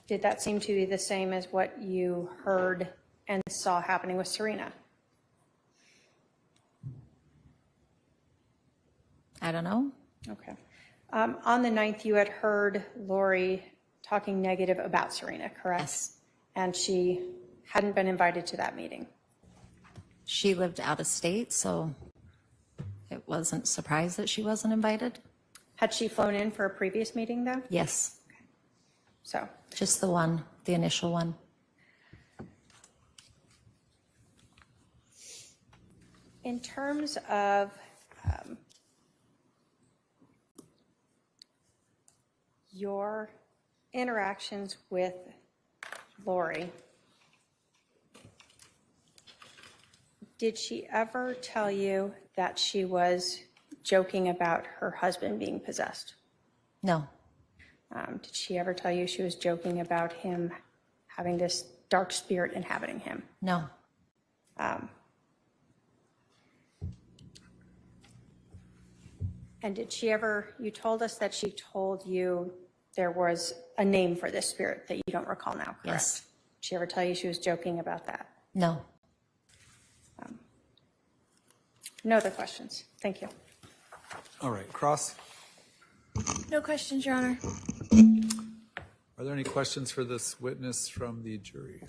Did that seem to be the same as what you heard and saw happening with Serena? I don't know. Okay. On the 9th, you had heard Lori talking negative about Serena, correct? Yes. And she hadn't been invited to that meeting. She lived out of state, so it wasn't surprised that she wasn't invited. Had she flown in for a previous meeting, though? Yes. So just the one, the initial one. In terms of your interactions with Lori, did she ever tell you that she was joking about her husband being possessed? No. Did she ever tell you she was joking about him having this dark spirit inhabiting him? No. And did she ever, you told us that she told you there was a name for this spirit that you don't recall now, correct? Yes. Did she ever tell you she was joking about that? No. No other questions. Thank you. All right, Cross. No questions, Your Honor. Are there any questions for this witness from the jury?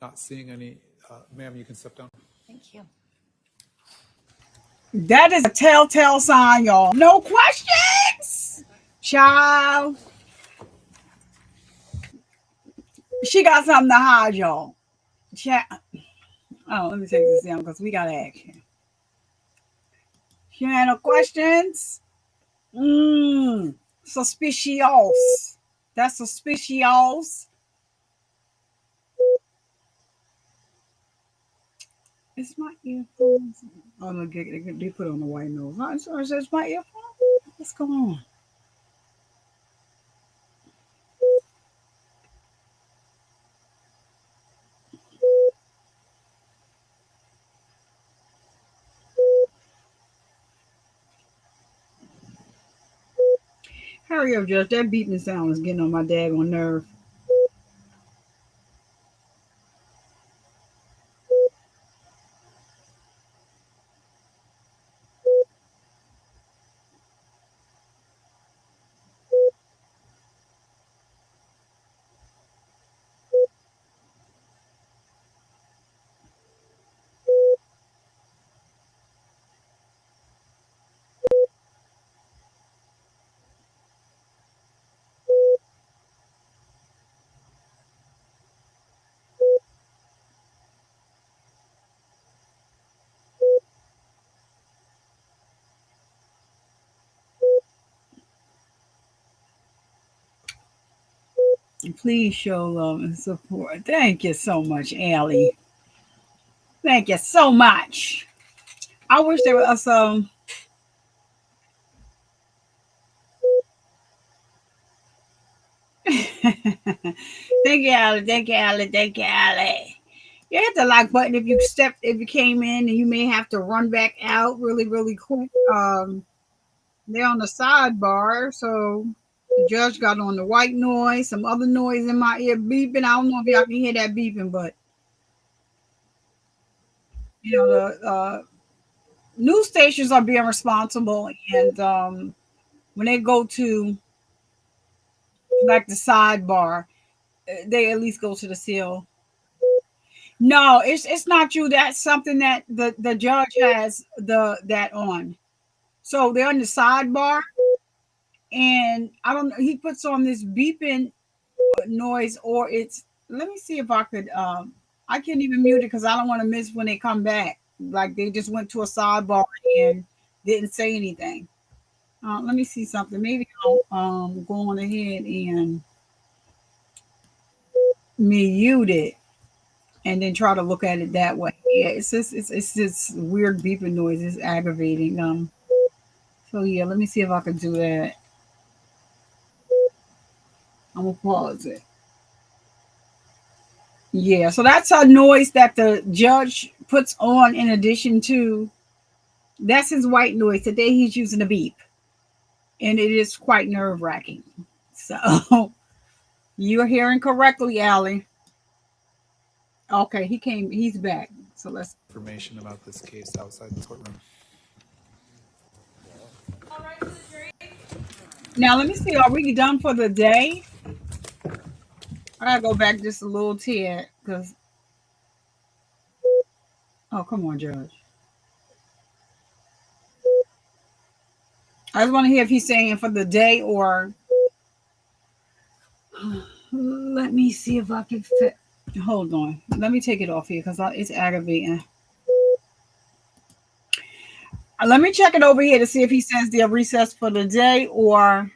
Not seeing any. Ma'am, you can step down. Thank you. That is a telltale sign, y'all. No questions, child. She got something to hide, y'all. Oh, let me take this down because we got action. She had no questions. Suspicious. That's suspicious. It's my earphones. Oh, no, they put on the white nose. It's my earphones. What's going on? Hurry up, Judge. That beeping sound is getting on my daggone nerve. Please show love and support. Thank you so much, Allie. Thank you so much. I wish there was some. Thank you, Allie. Thank you, Allie. Thank you, Allie. You hit the like button if you came in, and you may have to run back out really quick. They're on the sidebar, so the judge got on the white noise, some other noise in my ear beeping. I don't know if y'all can hear that beeping, but you know the news stations are being responsible, and when they go to like the sidebar, they at least go to the seal. No, it's not you. That's something that the judge has that on. So they're on the sidebar, and I don't know. He puts on this beeping noise, or it's. Let me see if I could. I can't even mute it because I don't want to miss when they come back. Like they just went to a sidebar and didn't say anything. Let me see something. Maybe I'll go on ahead and mute it, and then try to look at it that way. Yeah, it's this weird beeping noise. It's aggravating. So yeah, let me see if I can do that. I'm gonna pause it. Yeah, so that's a noise that the judge puts on in addition to, that's his white noise. Today he's using a beep, and it is quite nerve-wracking. So you're hearing correctly, Allie. Okay, he's back. So let's Information about this case outside the courtroom. now let me see. Are we done for the day? I gotta go back just a little tad because. Oh, come on, Judge. I just want to hear if he's saying for the day or. Let me see if I can fit. Hold on. Let me take it off here because it's aggravating. Let me check it over here to see if he says they're recessed for the day or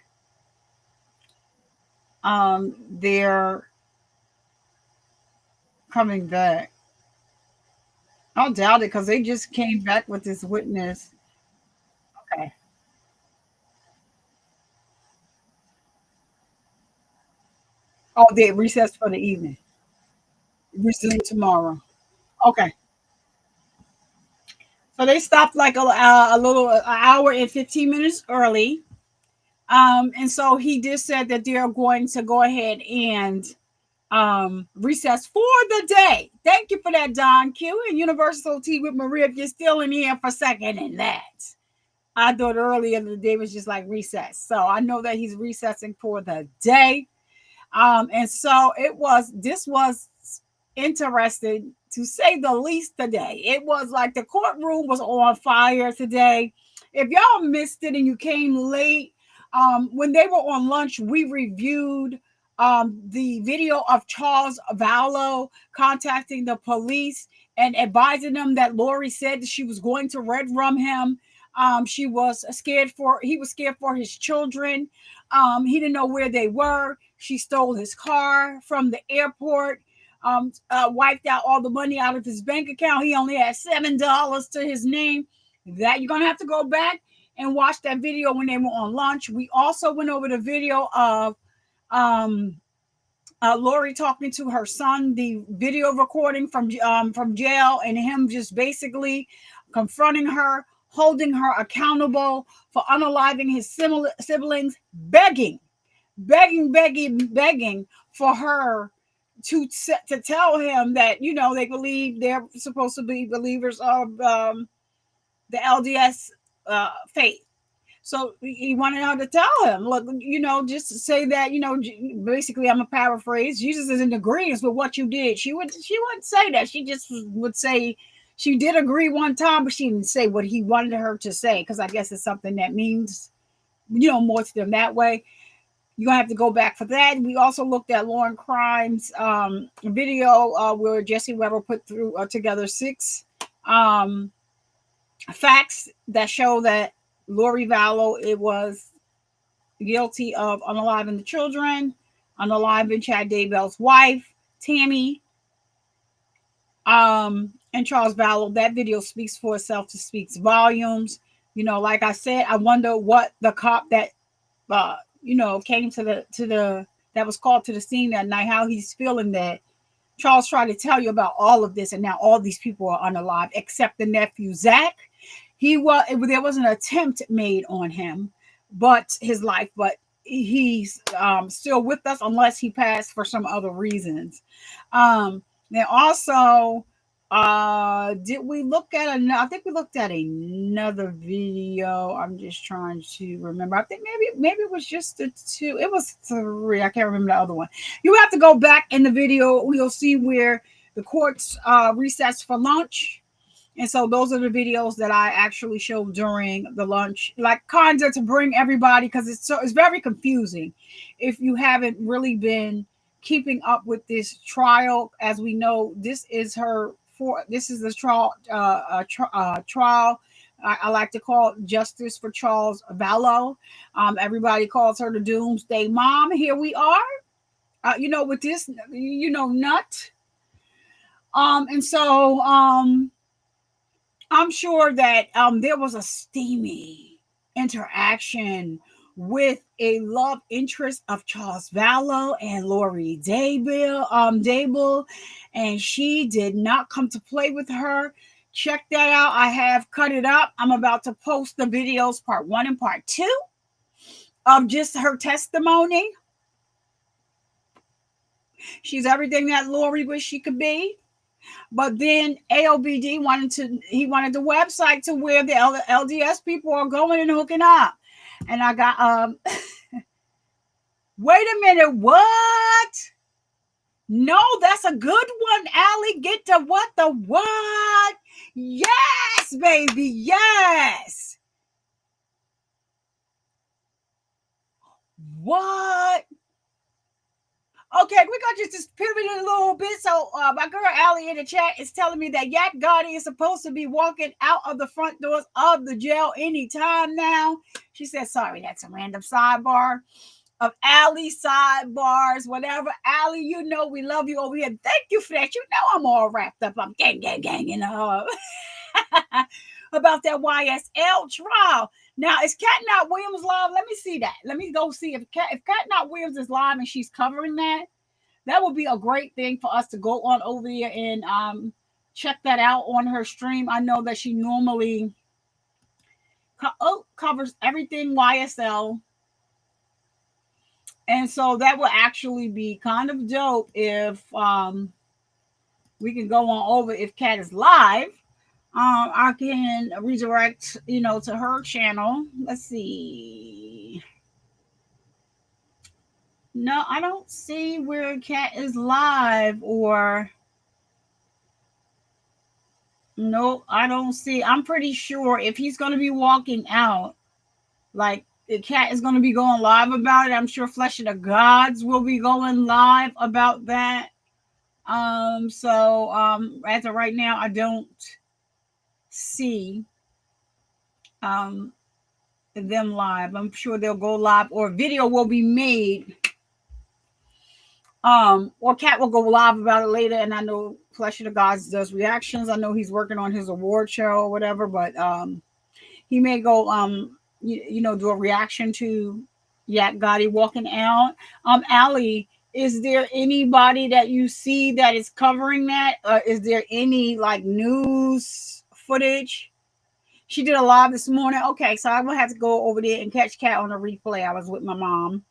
they're coming back. I'll doubt it because they just came back with this witness. Okay. Oh, they recessed for the evening. Resume tomorrow. Okay. So they stopped like a little an hour and 15 minutes early. And so he just said that they're going to go ahead and recess for the day. Thank you for that, Don Q and Universal T with Maria. If you're still in here for second in that. I thought earlier the day was just like recess. So I know that he's recessing for the day. And so this was interesting to say the least today. It was like the courtroom was on fire today. If y'all missed it and you came late, when they were on lunch, we reviewed the video of Charles Vallow contacting the police and advising them that Lori said that she was going to redrum him. He was scared for his children. He didn't know where they were. She stole his car from the airport, wiped out all the money out of his bank account. He only had $7 to his name. That you're going to have to go back and watch that video when they were on lunch. We also went over the video of Lori talking to her son, the video recording from jail, and him just basically confronting her, holding her accountable for unaliving his siblings, begging for her to tell him that, they believe they're supposed to be believers of the LDS faith. So he wanted her to tell him, look, just to say that, basically, I'm a paraphrase. Jesus is in agreement with what you did. She wouldn't say that. She just would say she did agree one time, but she didn't say what he wanted her to say, because I guess it's something that means, more to them that way. You're going to have to go back for that. We also looked at Lauren Crime's video where Jesse Weber put together 6 facts that show that Lori Vallow was guilty of unaliving the children, unaliving Chad Daybell's wife, Tammy, and Charles Vallow. That video speaks for itself, speaks volumes. Like I said, I wonder what the cop that came to the that was called to the scene that night, how he's feeling that Charles tried to tell you about all of this, and now all these people are unalived except the nephew Zach. There was an attempt made on him, but he's still with us unless he passed for some other reasons. Then also, did we look at I think we looked at another video. I'm just trying to remember. I think maybe it was just the 2. It was 3. I can't remember the other one. You have to go back in the video. You'll see where the courts recessed for lunch. And so those are the videos that I actually showed during the lunch, like kind of to bring everybody, because it's very confusing if you haven't really been keeping up with this trial. As we know, this is the trial. I like to call it justice for Charles Vallow. Everybody calls her the Doomsday Mom. Here we are, with this, nut. And so, I'm sure that there was a steamy interaction with a love interest of Charles Vallow and Lori Dable, and she did not come to play with her. Check that out. I have cut it up. I'm about to post the videos, part 1 and part 2, of just her testimony. She's everything that Lori wished she could be. But then AOBD wanted the website to where the LDS people are going and hooking up. And I got, wait a minute, what? No, that's a good one, Allie. Get to what? Yes, baby, yes. What? Okay, we're going to just pivot it a little bit. So my girl Allie in the chat is telling me that Yak Gotti is supposed to be walking out of the front doors of the jail anytime now. She said, sorry, that's a random sidebar of Allie sidebars, whatever. Allie, you know we love you over here. Thank you for that. You know I'm all wrapped up. I'm gang, you know, about that YSL trial. Now, is Cat Williams live? Let me see that. Let me go see if Cat Williams is live and she's covering that. That would be a great thing for us to go on over here and check that out on her stream. I know that she normally covers everything YSL. And so that will actually be kind of dope if we can go on over if Cat is live. I can redirect, to her channel. Let's see. No, I don't see where Cat is live or. No, I don't see. I'm pretty sure if he's going to be walking out, like the Cat is going to be going live about it. I'm sure Flesh of the Gods will be going live about that. So as of right now, I don't see them live. I'm sure they'll go live or video will be made. Or Cat will go live about it later. And I know Flesh of the Gods does reactions. I know he's working on his award show or whatever, but he may go do a reaction to Yak Gotti walking out. Allie, is there anybody that you see that is covering that? Is there any like news footage? She did a live this morning. Okay, so I'm gonna have to go over there and catch Cat on a replay. I was with my mom.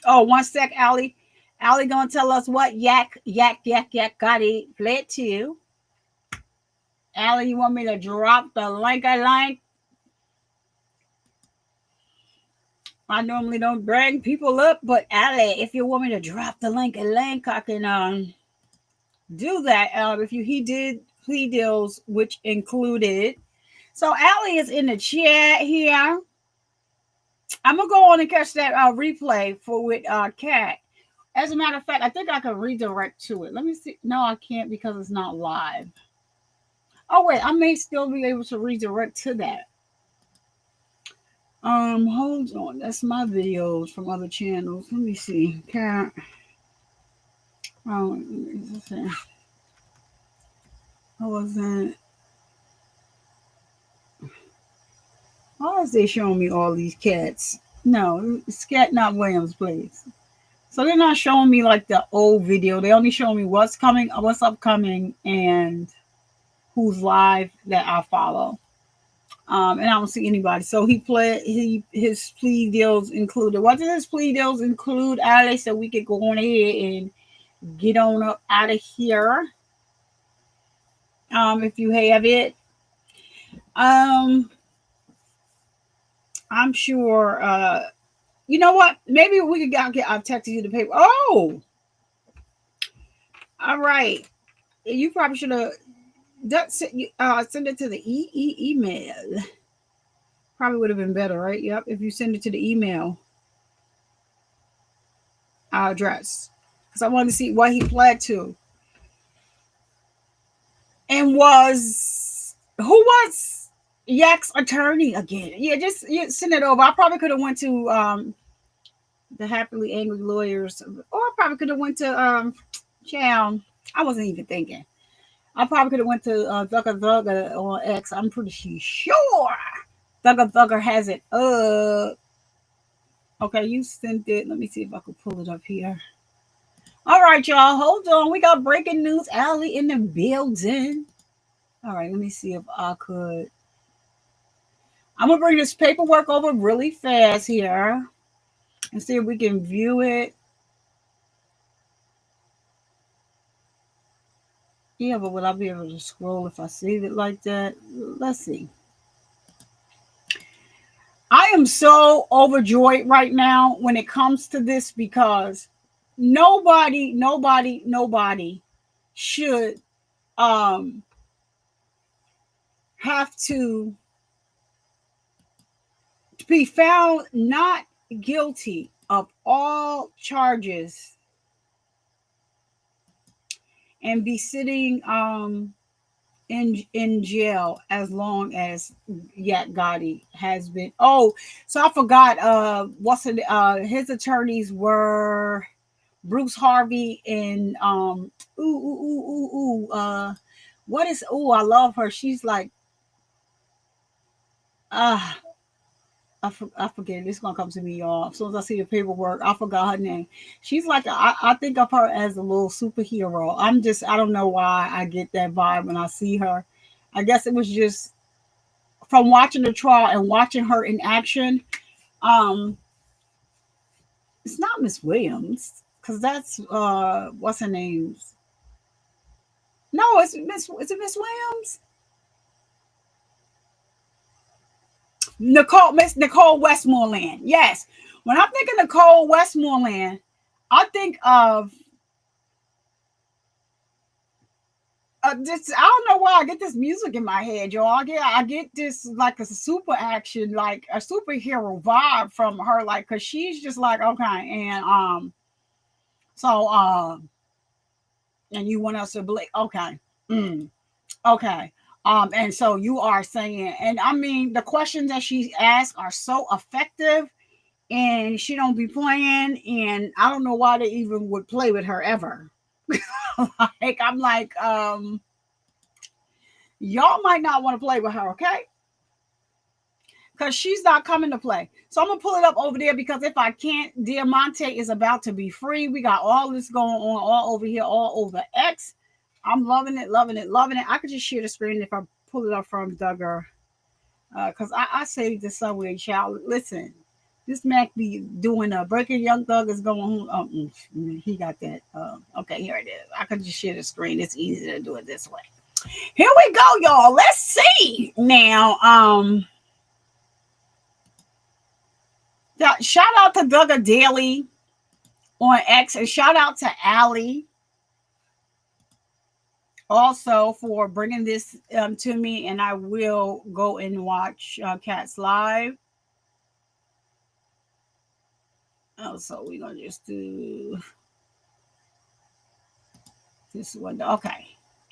Oh, one sec, Allie. Allie gonna tell us what Yak Gotti fled to. Allie, you want me to drop the link? I normally don't drag people up, but Allie, if you want me to drop the link, I can do that. If he did plea deals, which included. So Allie is in the chat here. I'm gonna go on and catch that replay with Cat. As a matter of fact, I think I can redirect to it. Let me see. No, I can't because it's not live. Oh wait, I may still be able to redirect to that. Hold on. That's my videos from other channels. Let me see. Cat. Oh, what was that? Why is they showing me all these cats? No, it's Cat Not Williams, please. So they're not showing me like the old video. They only show me what's coming, what's upcoming, and who's live that I follow. And I don't see anybody. So his plea deals included. What did his plea deals include, Alice? So we could go on ahead and get on up out of here. If you have it. I'm sure you know what? Maybe we could get I've texted you the paper. Oh, all right. You probably should have send it to the email. Probably would have been better, right? Yep. If you send it to the email address. Because I wanted to see what he pled to. And who was Yak's attorney again? Yeah, just send it over. I probably could have went to the Happily Angry Lawyers, or I probably could have went to Chow. I wasn't even thinking. I probably could have went to Zucka on X. I'm pretty sure Thugger has it. Okay, you sent it. Let me see if I can pull it up here. All right, y'all, hold on. We got breaking news. Allie in the building. All right, let me see if I could. I'm gonna bring this paperwork over really fast here and see if we can view it. Yeah, but will I be able to scroll if I save it like that? Let's see. I am so overjoyed right now when it comes to this because nobody should have to be found not guilty of all charges and be sitting in jail as long as Yak Gotti has been. Oh, so I forgot his attorneys were Bruce Harvey and I love her. She's like I forget. It's gonna come to me, y'all. As soon as I see the paperwork, I forgot her name. She's like I think of her as a little superhero. I don't know why I get that vibe when I see her. I guess it was just from watching the trial and watching her in action. It's not Miss Williams because that's what's her name? No, is it Miss Williams? Miss Nicole Westmoreland. Yes. When I think of Nicole Westmoreland, I think of this. I don't know why I get this music in my head, y'all. I get this like a super action, like a superhero vibe from her, like because she's just like okay, and and you want us to believe okay, okay. And so you are saying, and I mean, the questions that she asks are so effective and she don't be playing. And I don't know why they even would play with her ever. I'm like, y'all might not want to play with her. Okay. Because she's not coming to play. So I'm going to pull it up over there because if I can't, Diamante is about to be free. We got all this going on all over here, all over X. I'm loving it, loving it, loving it. I could just share the screen if I pull it up from Duggar. Because I saved this somewhere, child. Listen, this Mac be doing a Breaking Young Thug is going home. He got that. Okay, here it is. I could just share the screen. It's easy to do it this way. Here we go, y'all. Let's see. Now, shout out to Duggar Daily on X and shout out to Allie. Also for bringing this to me, and I will go and watch Cats Live. Oh, so we're gonna just do this one. Okay,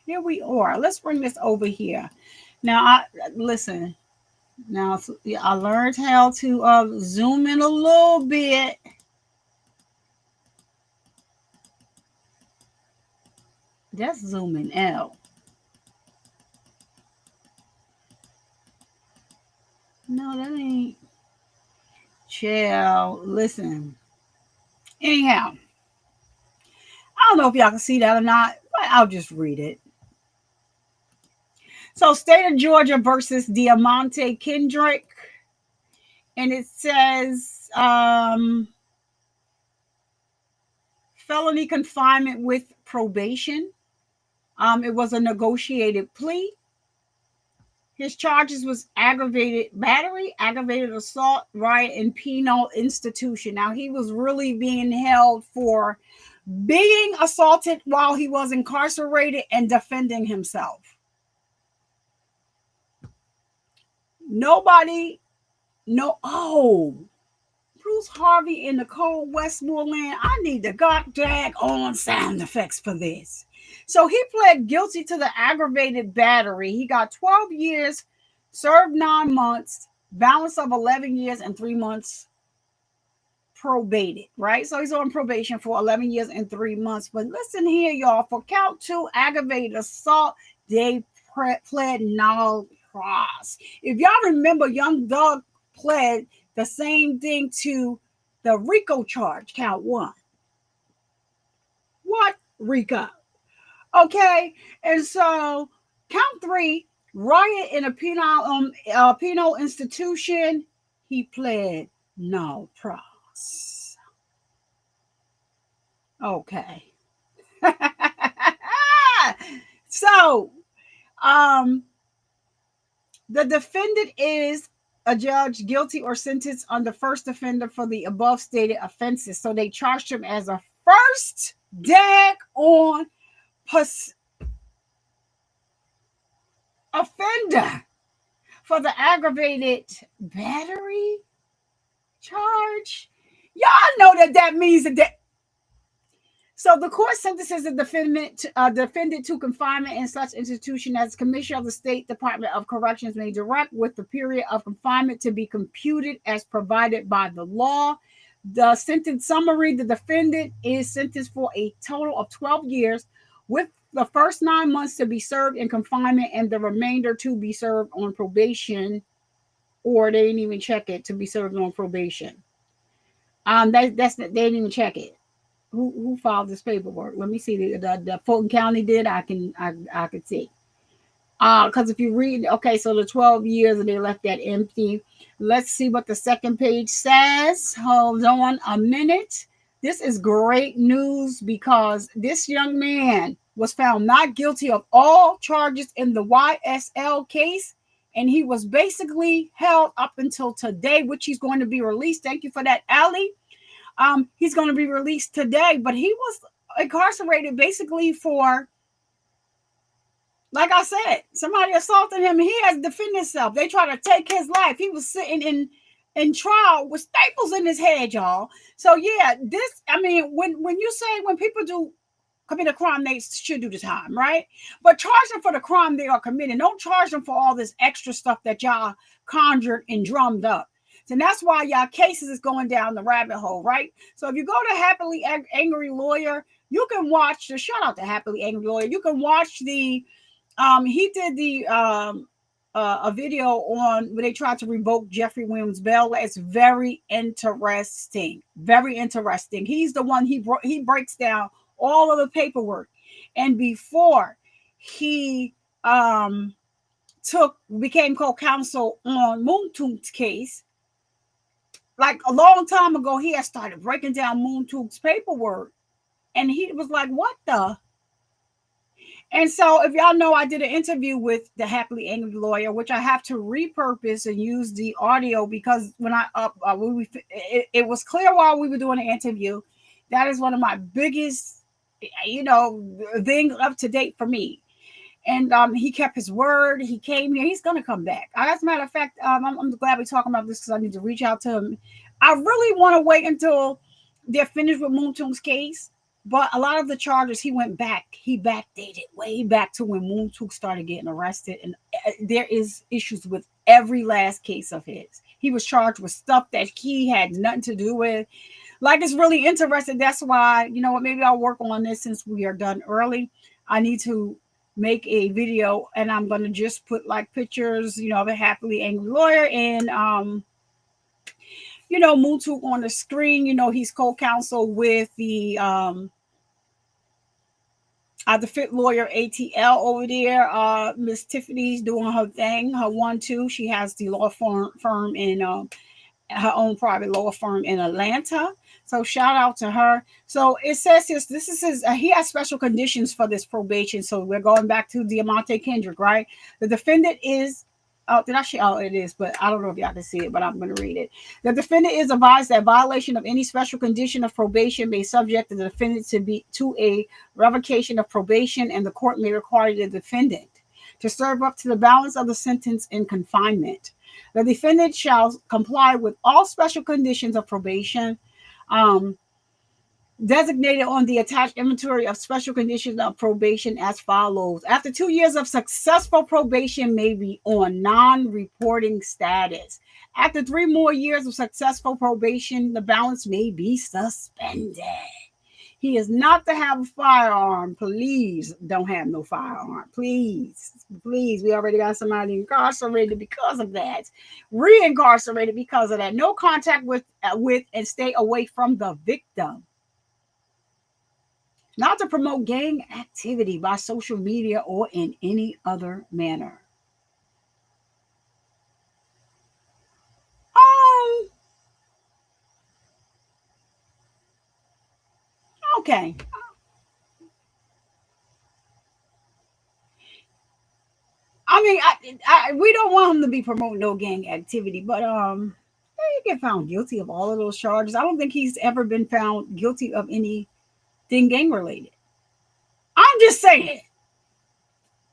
here we are. Let's bring this over here. Now, listen. Now, I learned how to zoom in a little bit. That's zooming out. No, that ain't. Chill. Listen. Anyhow, I don't know if y'all can see that or not, but I'll just read it. So, State of Georgia versus Diamante Kendrick. And it says felony confinement with probation. It was a negotiated plea. His charges was aggravated battery, aggravated assault, riot, and penal institution. Now, he was really being held for being assaulted while he was incarcerated and defending himself. Bruce Harvey and Nicole Westmoreland. I need the goddamn on sound effects for this. So he pled guilty to the aggravated battery. He got 12 years, served 9 months, balance of 11 years and 3 months probated, right? So he's on probation for 11 years and 3 months. But listen here, y'all, for count 2 aggravated assault, they pled not pros. If y'all remember, Young Doug pled the same thing to the RICO charge, count 1. What? RICO. Okay, and so count 3, riot in a penal institution. He pled no pros. Okay. So, the defendant is adjudged guilty or sentenced on the first offender for the above stated offenses. So they charged him as a first on offender for the aggravated battery charge. Y'all know that means that. So the court sentences the defendant to confinement in such institution as Commissioner of the State Department of Corrections may direct, with the period of confinement to be computed as provided by the law. The sentence summary: the defendant is sentenced for a total of 12 years, with the first 9 months to be served in confinement and the remainder to be served on probation, or they didn't even check it, to be served on probation. They didn't even check it. Who filed this paperwork? Let me see. The Fulton County did. I could see. Because if you read, okay, so the 12 years and they left that empty. Let's see what the second page says. Hold on a minute. This is great news because this young man was found not guilty of all charges in the YSL case, and he was basically held up until today, which he's going to be released. Thank you for that, Allie. He's going to be released today, but he was incarcerated basically for, like I said, somebody assaulted him. He has defended himself. They try to take his life. He was sitting in trial with staples in his head, y'all. So yeah, when you say when people do commit a crime, they should do the time, right? But charge them for the crime they are committing. Don't charge them for all this extra stuff that y'all conjured and drummed up. And that's why y'all cases is going down the rabbit hole, right? So if you go to Happily Angry Lawyer, you can watch the shout out to Happily Angry Lawyer. You can watch the he did the a video on when they tried to revoke Jeffrey Williams' bail. It's very interesting. Very interesting. He's the one he breaks down all of the paperwork. And before he became co-counsel on Moontoon's case, like a long time ago, he had started breaking down Moontoon's paperwork. And he was like, what the? And so if y'all know, I did an interview with the Happily Angry Lawyer, which I have to repurpose and use the audio because when it was clear while we were doing the interview, that is one of my biggest, things up to date for me. And he kept his word. He came here. He's going to come back. As a matter of fact, I'm glad we're talking about this because I need to reach out to him. I really want to wait until they're finished with Moontoon's case. But a lot of the charges, he went back. He backdated way back to when Moontoon started getting arrested. And there is issues with every last case of his. He was charged with stuff that he had nothing to do with. Like, it's really interesting. That's why, you know what, maybe I'll work on this since we are done early. I need to make a video and I'm going to just put like pictures, of a Happily Angry Lawyer and, Moontoon on the screen. He's co-counsel with the fit lawyer ATL over there. Miss Tiffany's doing her thing, her 1-2. She has the law firm in her own private law firm in Atlanta. So shout out to her. So it says he has special conditions for this probation. So we're going back to Diamante Kendrick, right? The defendant is, it is, but I don't know if y'all can see it, but I'm going to read it. The defendant is advised that violation of any special condition of probation may subject the defendant to a revocation of probation, and the court may require the defendant to serve up to the balance of the sentence in confinement. The defendant shall comply with all special conditions of probation designated on the attached inventory of special conditions of probation as follows. After 2 years of successful probation may be on non-reporting status. After 3 more years of successful probation, the balance may be suspended. He is not to have a firearm. Please don't have no firearm. Please. We already got somebody incarcerated because of that. Reincarcerated because of that. No contact with and stay away from the victim. Not to promote gang activity by social media or in any other manner. Okay. I mean, we don't want him to be promoting no gang activity, but he get found guilty of all of those charges. I don't think he's ever been found guilty of anything gang related. I'm just saying,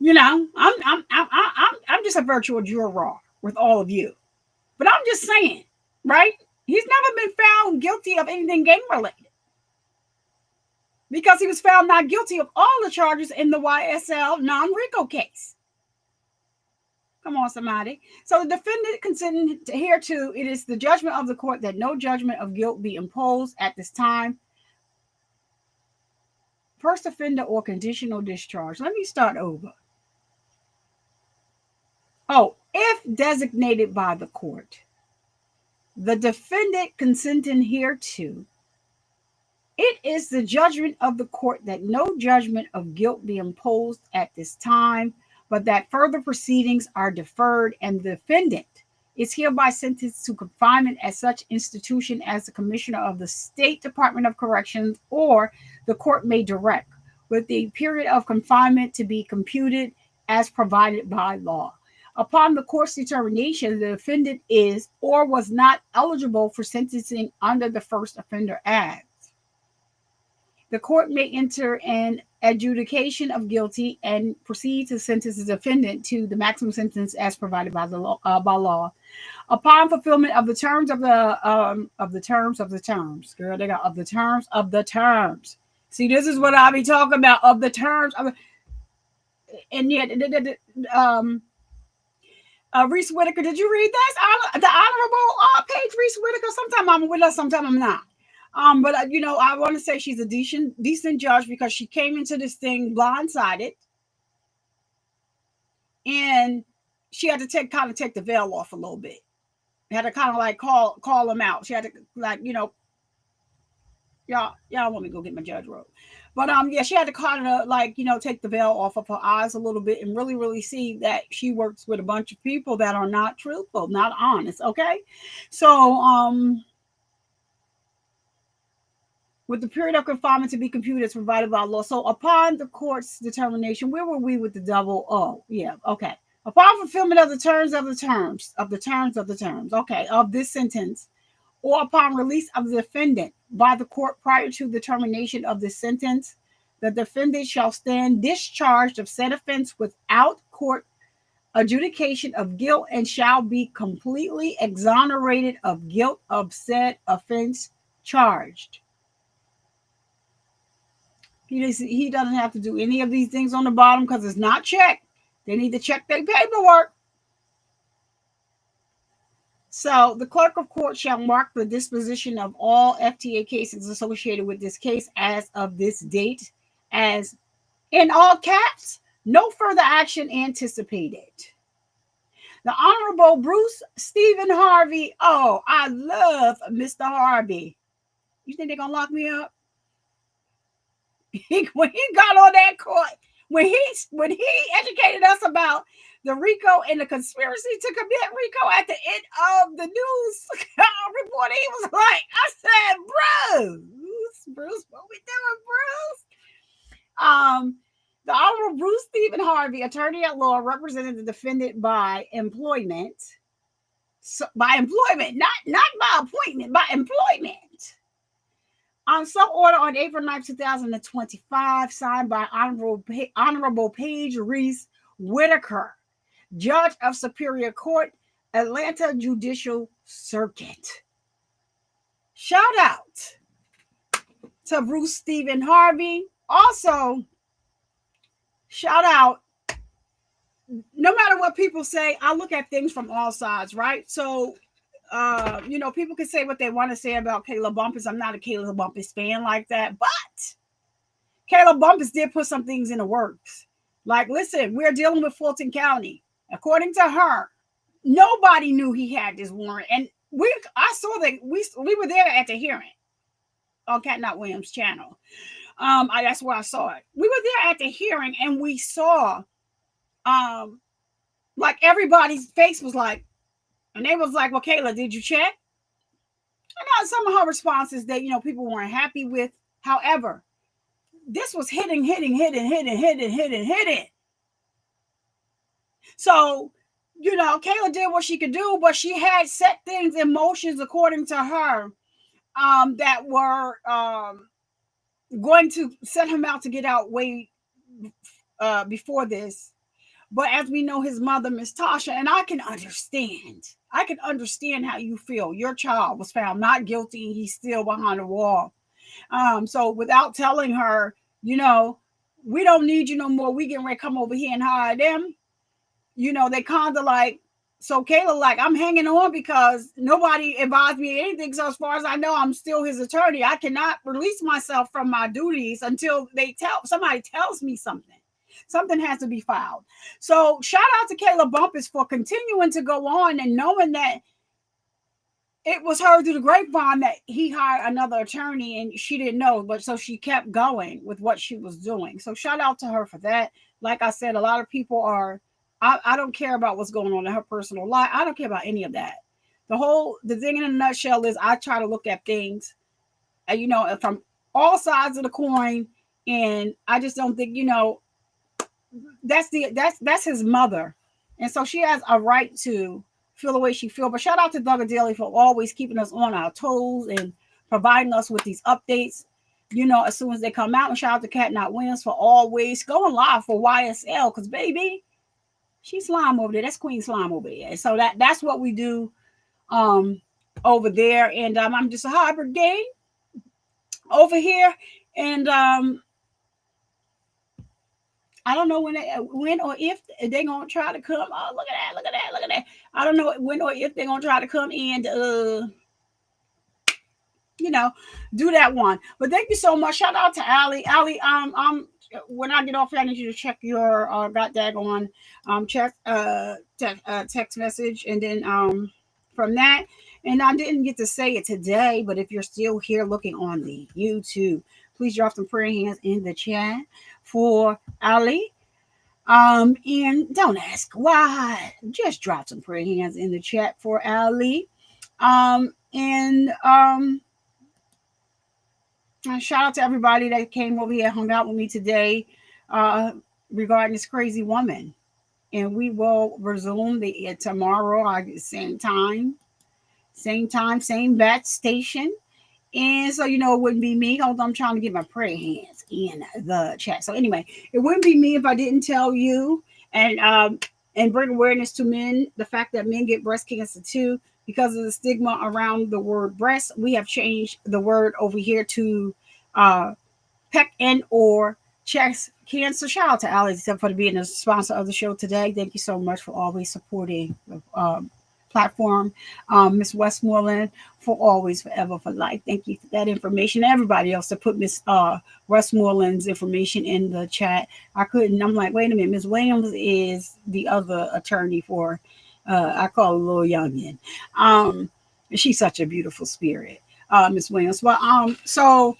you know, I'm just a virtual juror with all of you, but I'm just saying, right? He's never been found guilty of anything gang related because he was found not guilty of all the charges in the YSL non-RICO case. Come on, somebody. So the defendant consenting hereto, it is the judgment of the court that no judgment of guilt be imposed at this time. First offender or conditional discharge. Let me start over. Oh, if designated by the court, the defendant consenting hereto, it is the judgment of the court that no judgment of guilt be imposed at this time, but that further proceedings are deferred, and the defendant is hereby sentenced to confinement at such institution as the Commissioner of the State Department of Corrections or the court may direct, with the period of confinement to be computed as provided by law. Upon the court's determination, the defendant is or was not eligible for sentencing under the First Offender Act. The court may enter an adjudication of guilty and proceed to sentence the defendant to the maximum sentence as provided by the law. Upon fulfillment of the terms of the terms. See, this is what I be talking about, of the terms of, and yet, Reese Whitaker, did you read this? The Honorable Paige Reese Whitaker. Sometimes I'm with us, sometimes I'm not. But you know, I want to say she's a decent judge because she came into this thing blindsided, and she had to take the veil off a little bit. Had to kind of like call them out. She had to, like, you know, y'all want me to go get my judge robe, but yeah, she had to kind of like, you know, take the veil off of her eyes a little bit and really see that she works with a bunch of people that are not truthful, not honest. Okay, so with the period of confinement to be computed as provided by law. So upon the court's determination, where were we with the double? Oh, yeah, okay. Upon fulfillment of the terms of this sentence, or upon release of the defendant by the court prior to the termination of the sentence, the defendant shall stand discharged of said offense without court adjudication of guilt and shall be completely exonerated of guilt of said offense charged. He doesn't have to do any of these things on the bottom because it's not checked. They need to check their paperwork. So the clerk of court shall mark the disposition of all FTA cases associated with this case as of this date as, in all caps, no further action anticipated. The Honorable Bruce Stephen Harvey. Oh, I love Mr. Harvey. You think they're going to lock me up? When he got on that court, when he educated us about the RICO and the conspiracy to commit RICO at the end of the news report, he was like, I said, Bruce, what we doing, Bruce? The Honorable Bruce Stephen Harvey, attorney at law, represented the defendant by employment. So, by employment, not by appointment, by employment. On some order on April 9, 2025, signed by Honorable Paige Reese Whitaker, Judge of Superior Court, Atlanta Judicial Circuit. Shout out to Bruce Stephen Harvey. Also, shout out, no matter what people say, I look at things from all sides, right? So, you know, people can say what they want to say about Caleb Bumpus. I'm not a Caleb Bumpus fan like that, but Kayla Bumpus did put some things in the works. Like, listen, we're dealing with Fulton County. According to her, nobody knew he had this warrant. And I saw that we were there at the hearing on Cat Not Williams' channel. That's where I saw it. We were there at the hearing and we saw like everybody's face was like, and they was like, well, Kayla, did you check? And some of her responses that, people weren't happy with. However, this was hitting. So, Kayla did what she could do, but she had set things in motions according to her that were going to set him out to get out way before this. But as we know, his mother, Miss Tasha, and I can understand how you feel. Your child was found not guilty and he's still behind the wall. So without telling her, we don't need you no more. We getting ready to come over here and hire them. They kind of like, so Kayla, like, I'm hanging on because nobody advised me anything. So as far as I know, I'm still his attorney. I cannot release myself from my duties until somebody tells me something. Something has to be filed. So shout out to Kayla Bumpus for continuing to go on and knowing that it was heard through the grapevine that he hired another attorney and she didn't know, but so she kept going with what she was doing. So shout out to her for that. Like I said, a lot of people I don't care about what's going on in her personal life. I don't care about any of that. The thing in a nutshell is I try to look at things, from all sides of the coin. And I just don't think, that's his mother. And so she has a right to feel the way she feels. But shout out to Doug Daly for always keeping us on our toes and providing us with these updates, as soon as they come out. And shout out to Cat Not Williams for always going live for YSL. Because, baby, she's slime over there. That's Queen Slime over there. So that's what we do over there. And I'm just a hybrid gang over here. And I don't know when or if they're going to try to come. Oh, look at that. I don't know when or if they're going to try to come and, do that one. But thank you so much. Shout out to Allie. Allie, when I get off here, I need you to check your text message. And then from that, and I didn't get to say it today, but if you're still here looking on the YouTube, please drop some prayer hands in the chat for Ali. And don't ask why. Just drop some prayer hands in the chat for Ali. Shout out to everybody that came over here, hung out with me today regarding this crazy woman. And we will resume tomorrow, same time, same bat station. And so, it wouldn't be me. Although I'm trying to get my prayer hands in the chat. So anyway, it wouldn't be me if I didn't tell you and bring awareness to men, the fact that men get breast cancer too, because of the stigma around the word breast. We have changed the word over here to peck and or chest cancer. Shout out to Alex for being a sponsor of the show today. Thank you so much for always supporting the platform. Miss Westmoreland for always, forever, for life. Thank you for that information. Everybody else to put Miss Westmoreland's information in the chat. I'm like, wait a minute. Miss Williams is the other attorney for, I call her Little Youngin. She's such a beautiful spirit, Miss Williams. But so,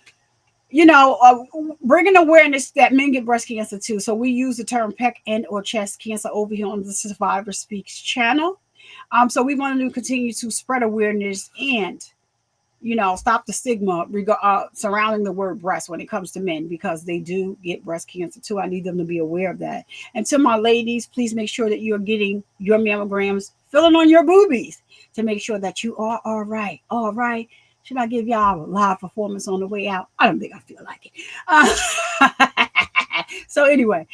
bringing awareness that men get breast cancer too. So we use the term peck and or chest cancer over here on the Survivor Speaks channel. So we want to continue to spread awareness and, stop the stigma surrounding the word breast when it comes to men, because they do get breast cancer too. I need them to be aware of that. And to my ladies, please make sure that you're getting your mammograms, filling on your boobies to make sure that you are all right. All right. Should I give y'all a live performance on the way out? I don't think I feel like it. So anyway,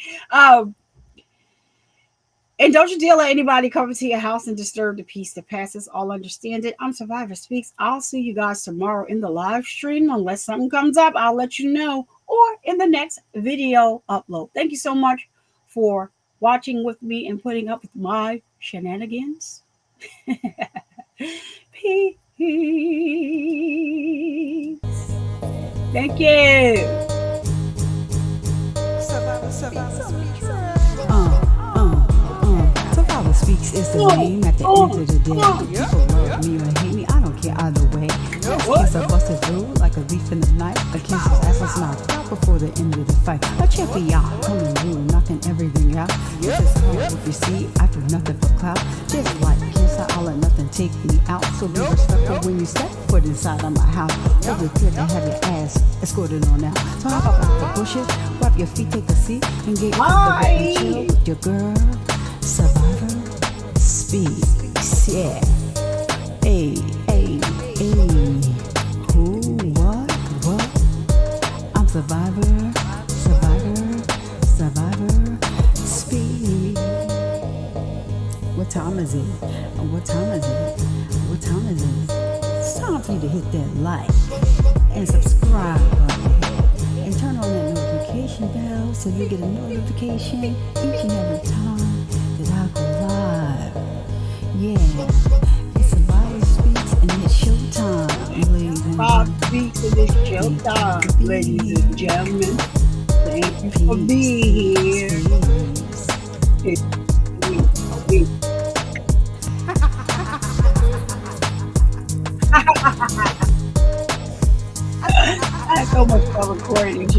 and don't you dare let anybody come into your house and disturb the peace that passes all understanding. I'm Survivor Speaks. I'll see you guys tomorrow in the live stream. Unless something comes up, I'll let you know, or in the next video upload. Thank you so much for watching with me and putting up with my shenanigans. Peace. Thank you. is the name at the end of the day. People love me or hate me, I don't care either way. Last kiss I busted through like a leaf in the night. A kiss his ass was knocked out before the end of the fight. A champion coming through, knocking everything out. This is hard if you see, I do nothing for clout. Just like kiss, I'll let nothing take me out. So be respectful when you step foot inside of my house. It'll be good to have your ass escorted on out. So hop up out the bushes, wipe your feet, take a seat, and get comfortable and chill with your girl. Survivor speaks, yeah. Hey, hey, hey. Who, what? I'm Survivor, speak. What time is it? What time is it? What time is it? It's time for you to hit that like and subscribe button and turn on that notification bell so you get a notification each and every time that I go live. Yeah, it's Survivor Speaks and it's showtime, ladies and Bob Speaks and it's showtime, ladies and gentlemen. Thank you for being here. I had so much fun recording.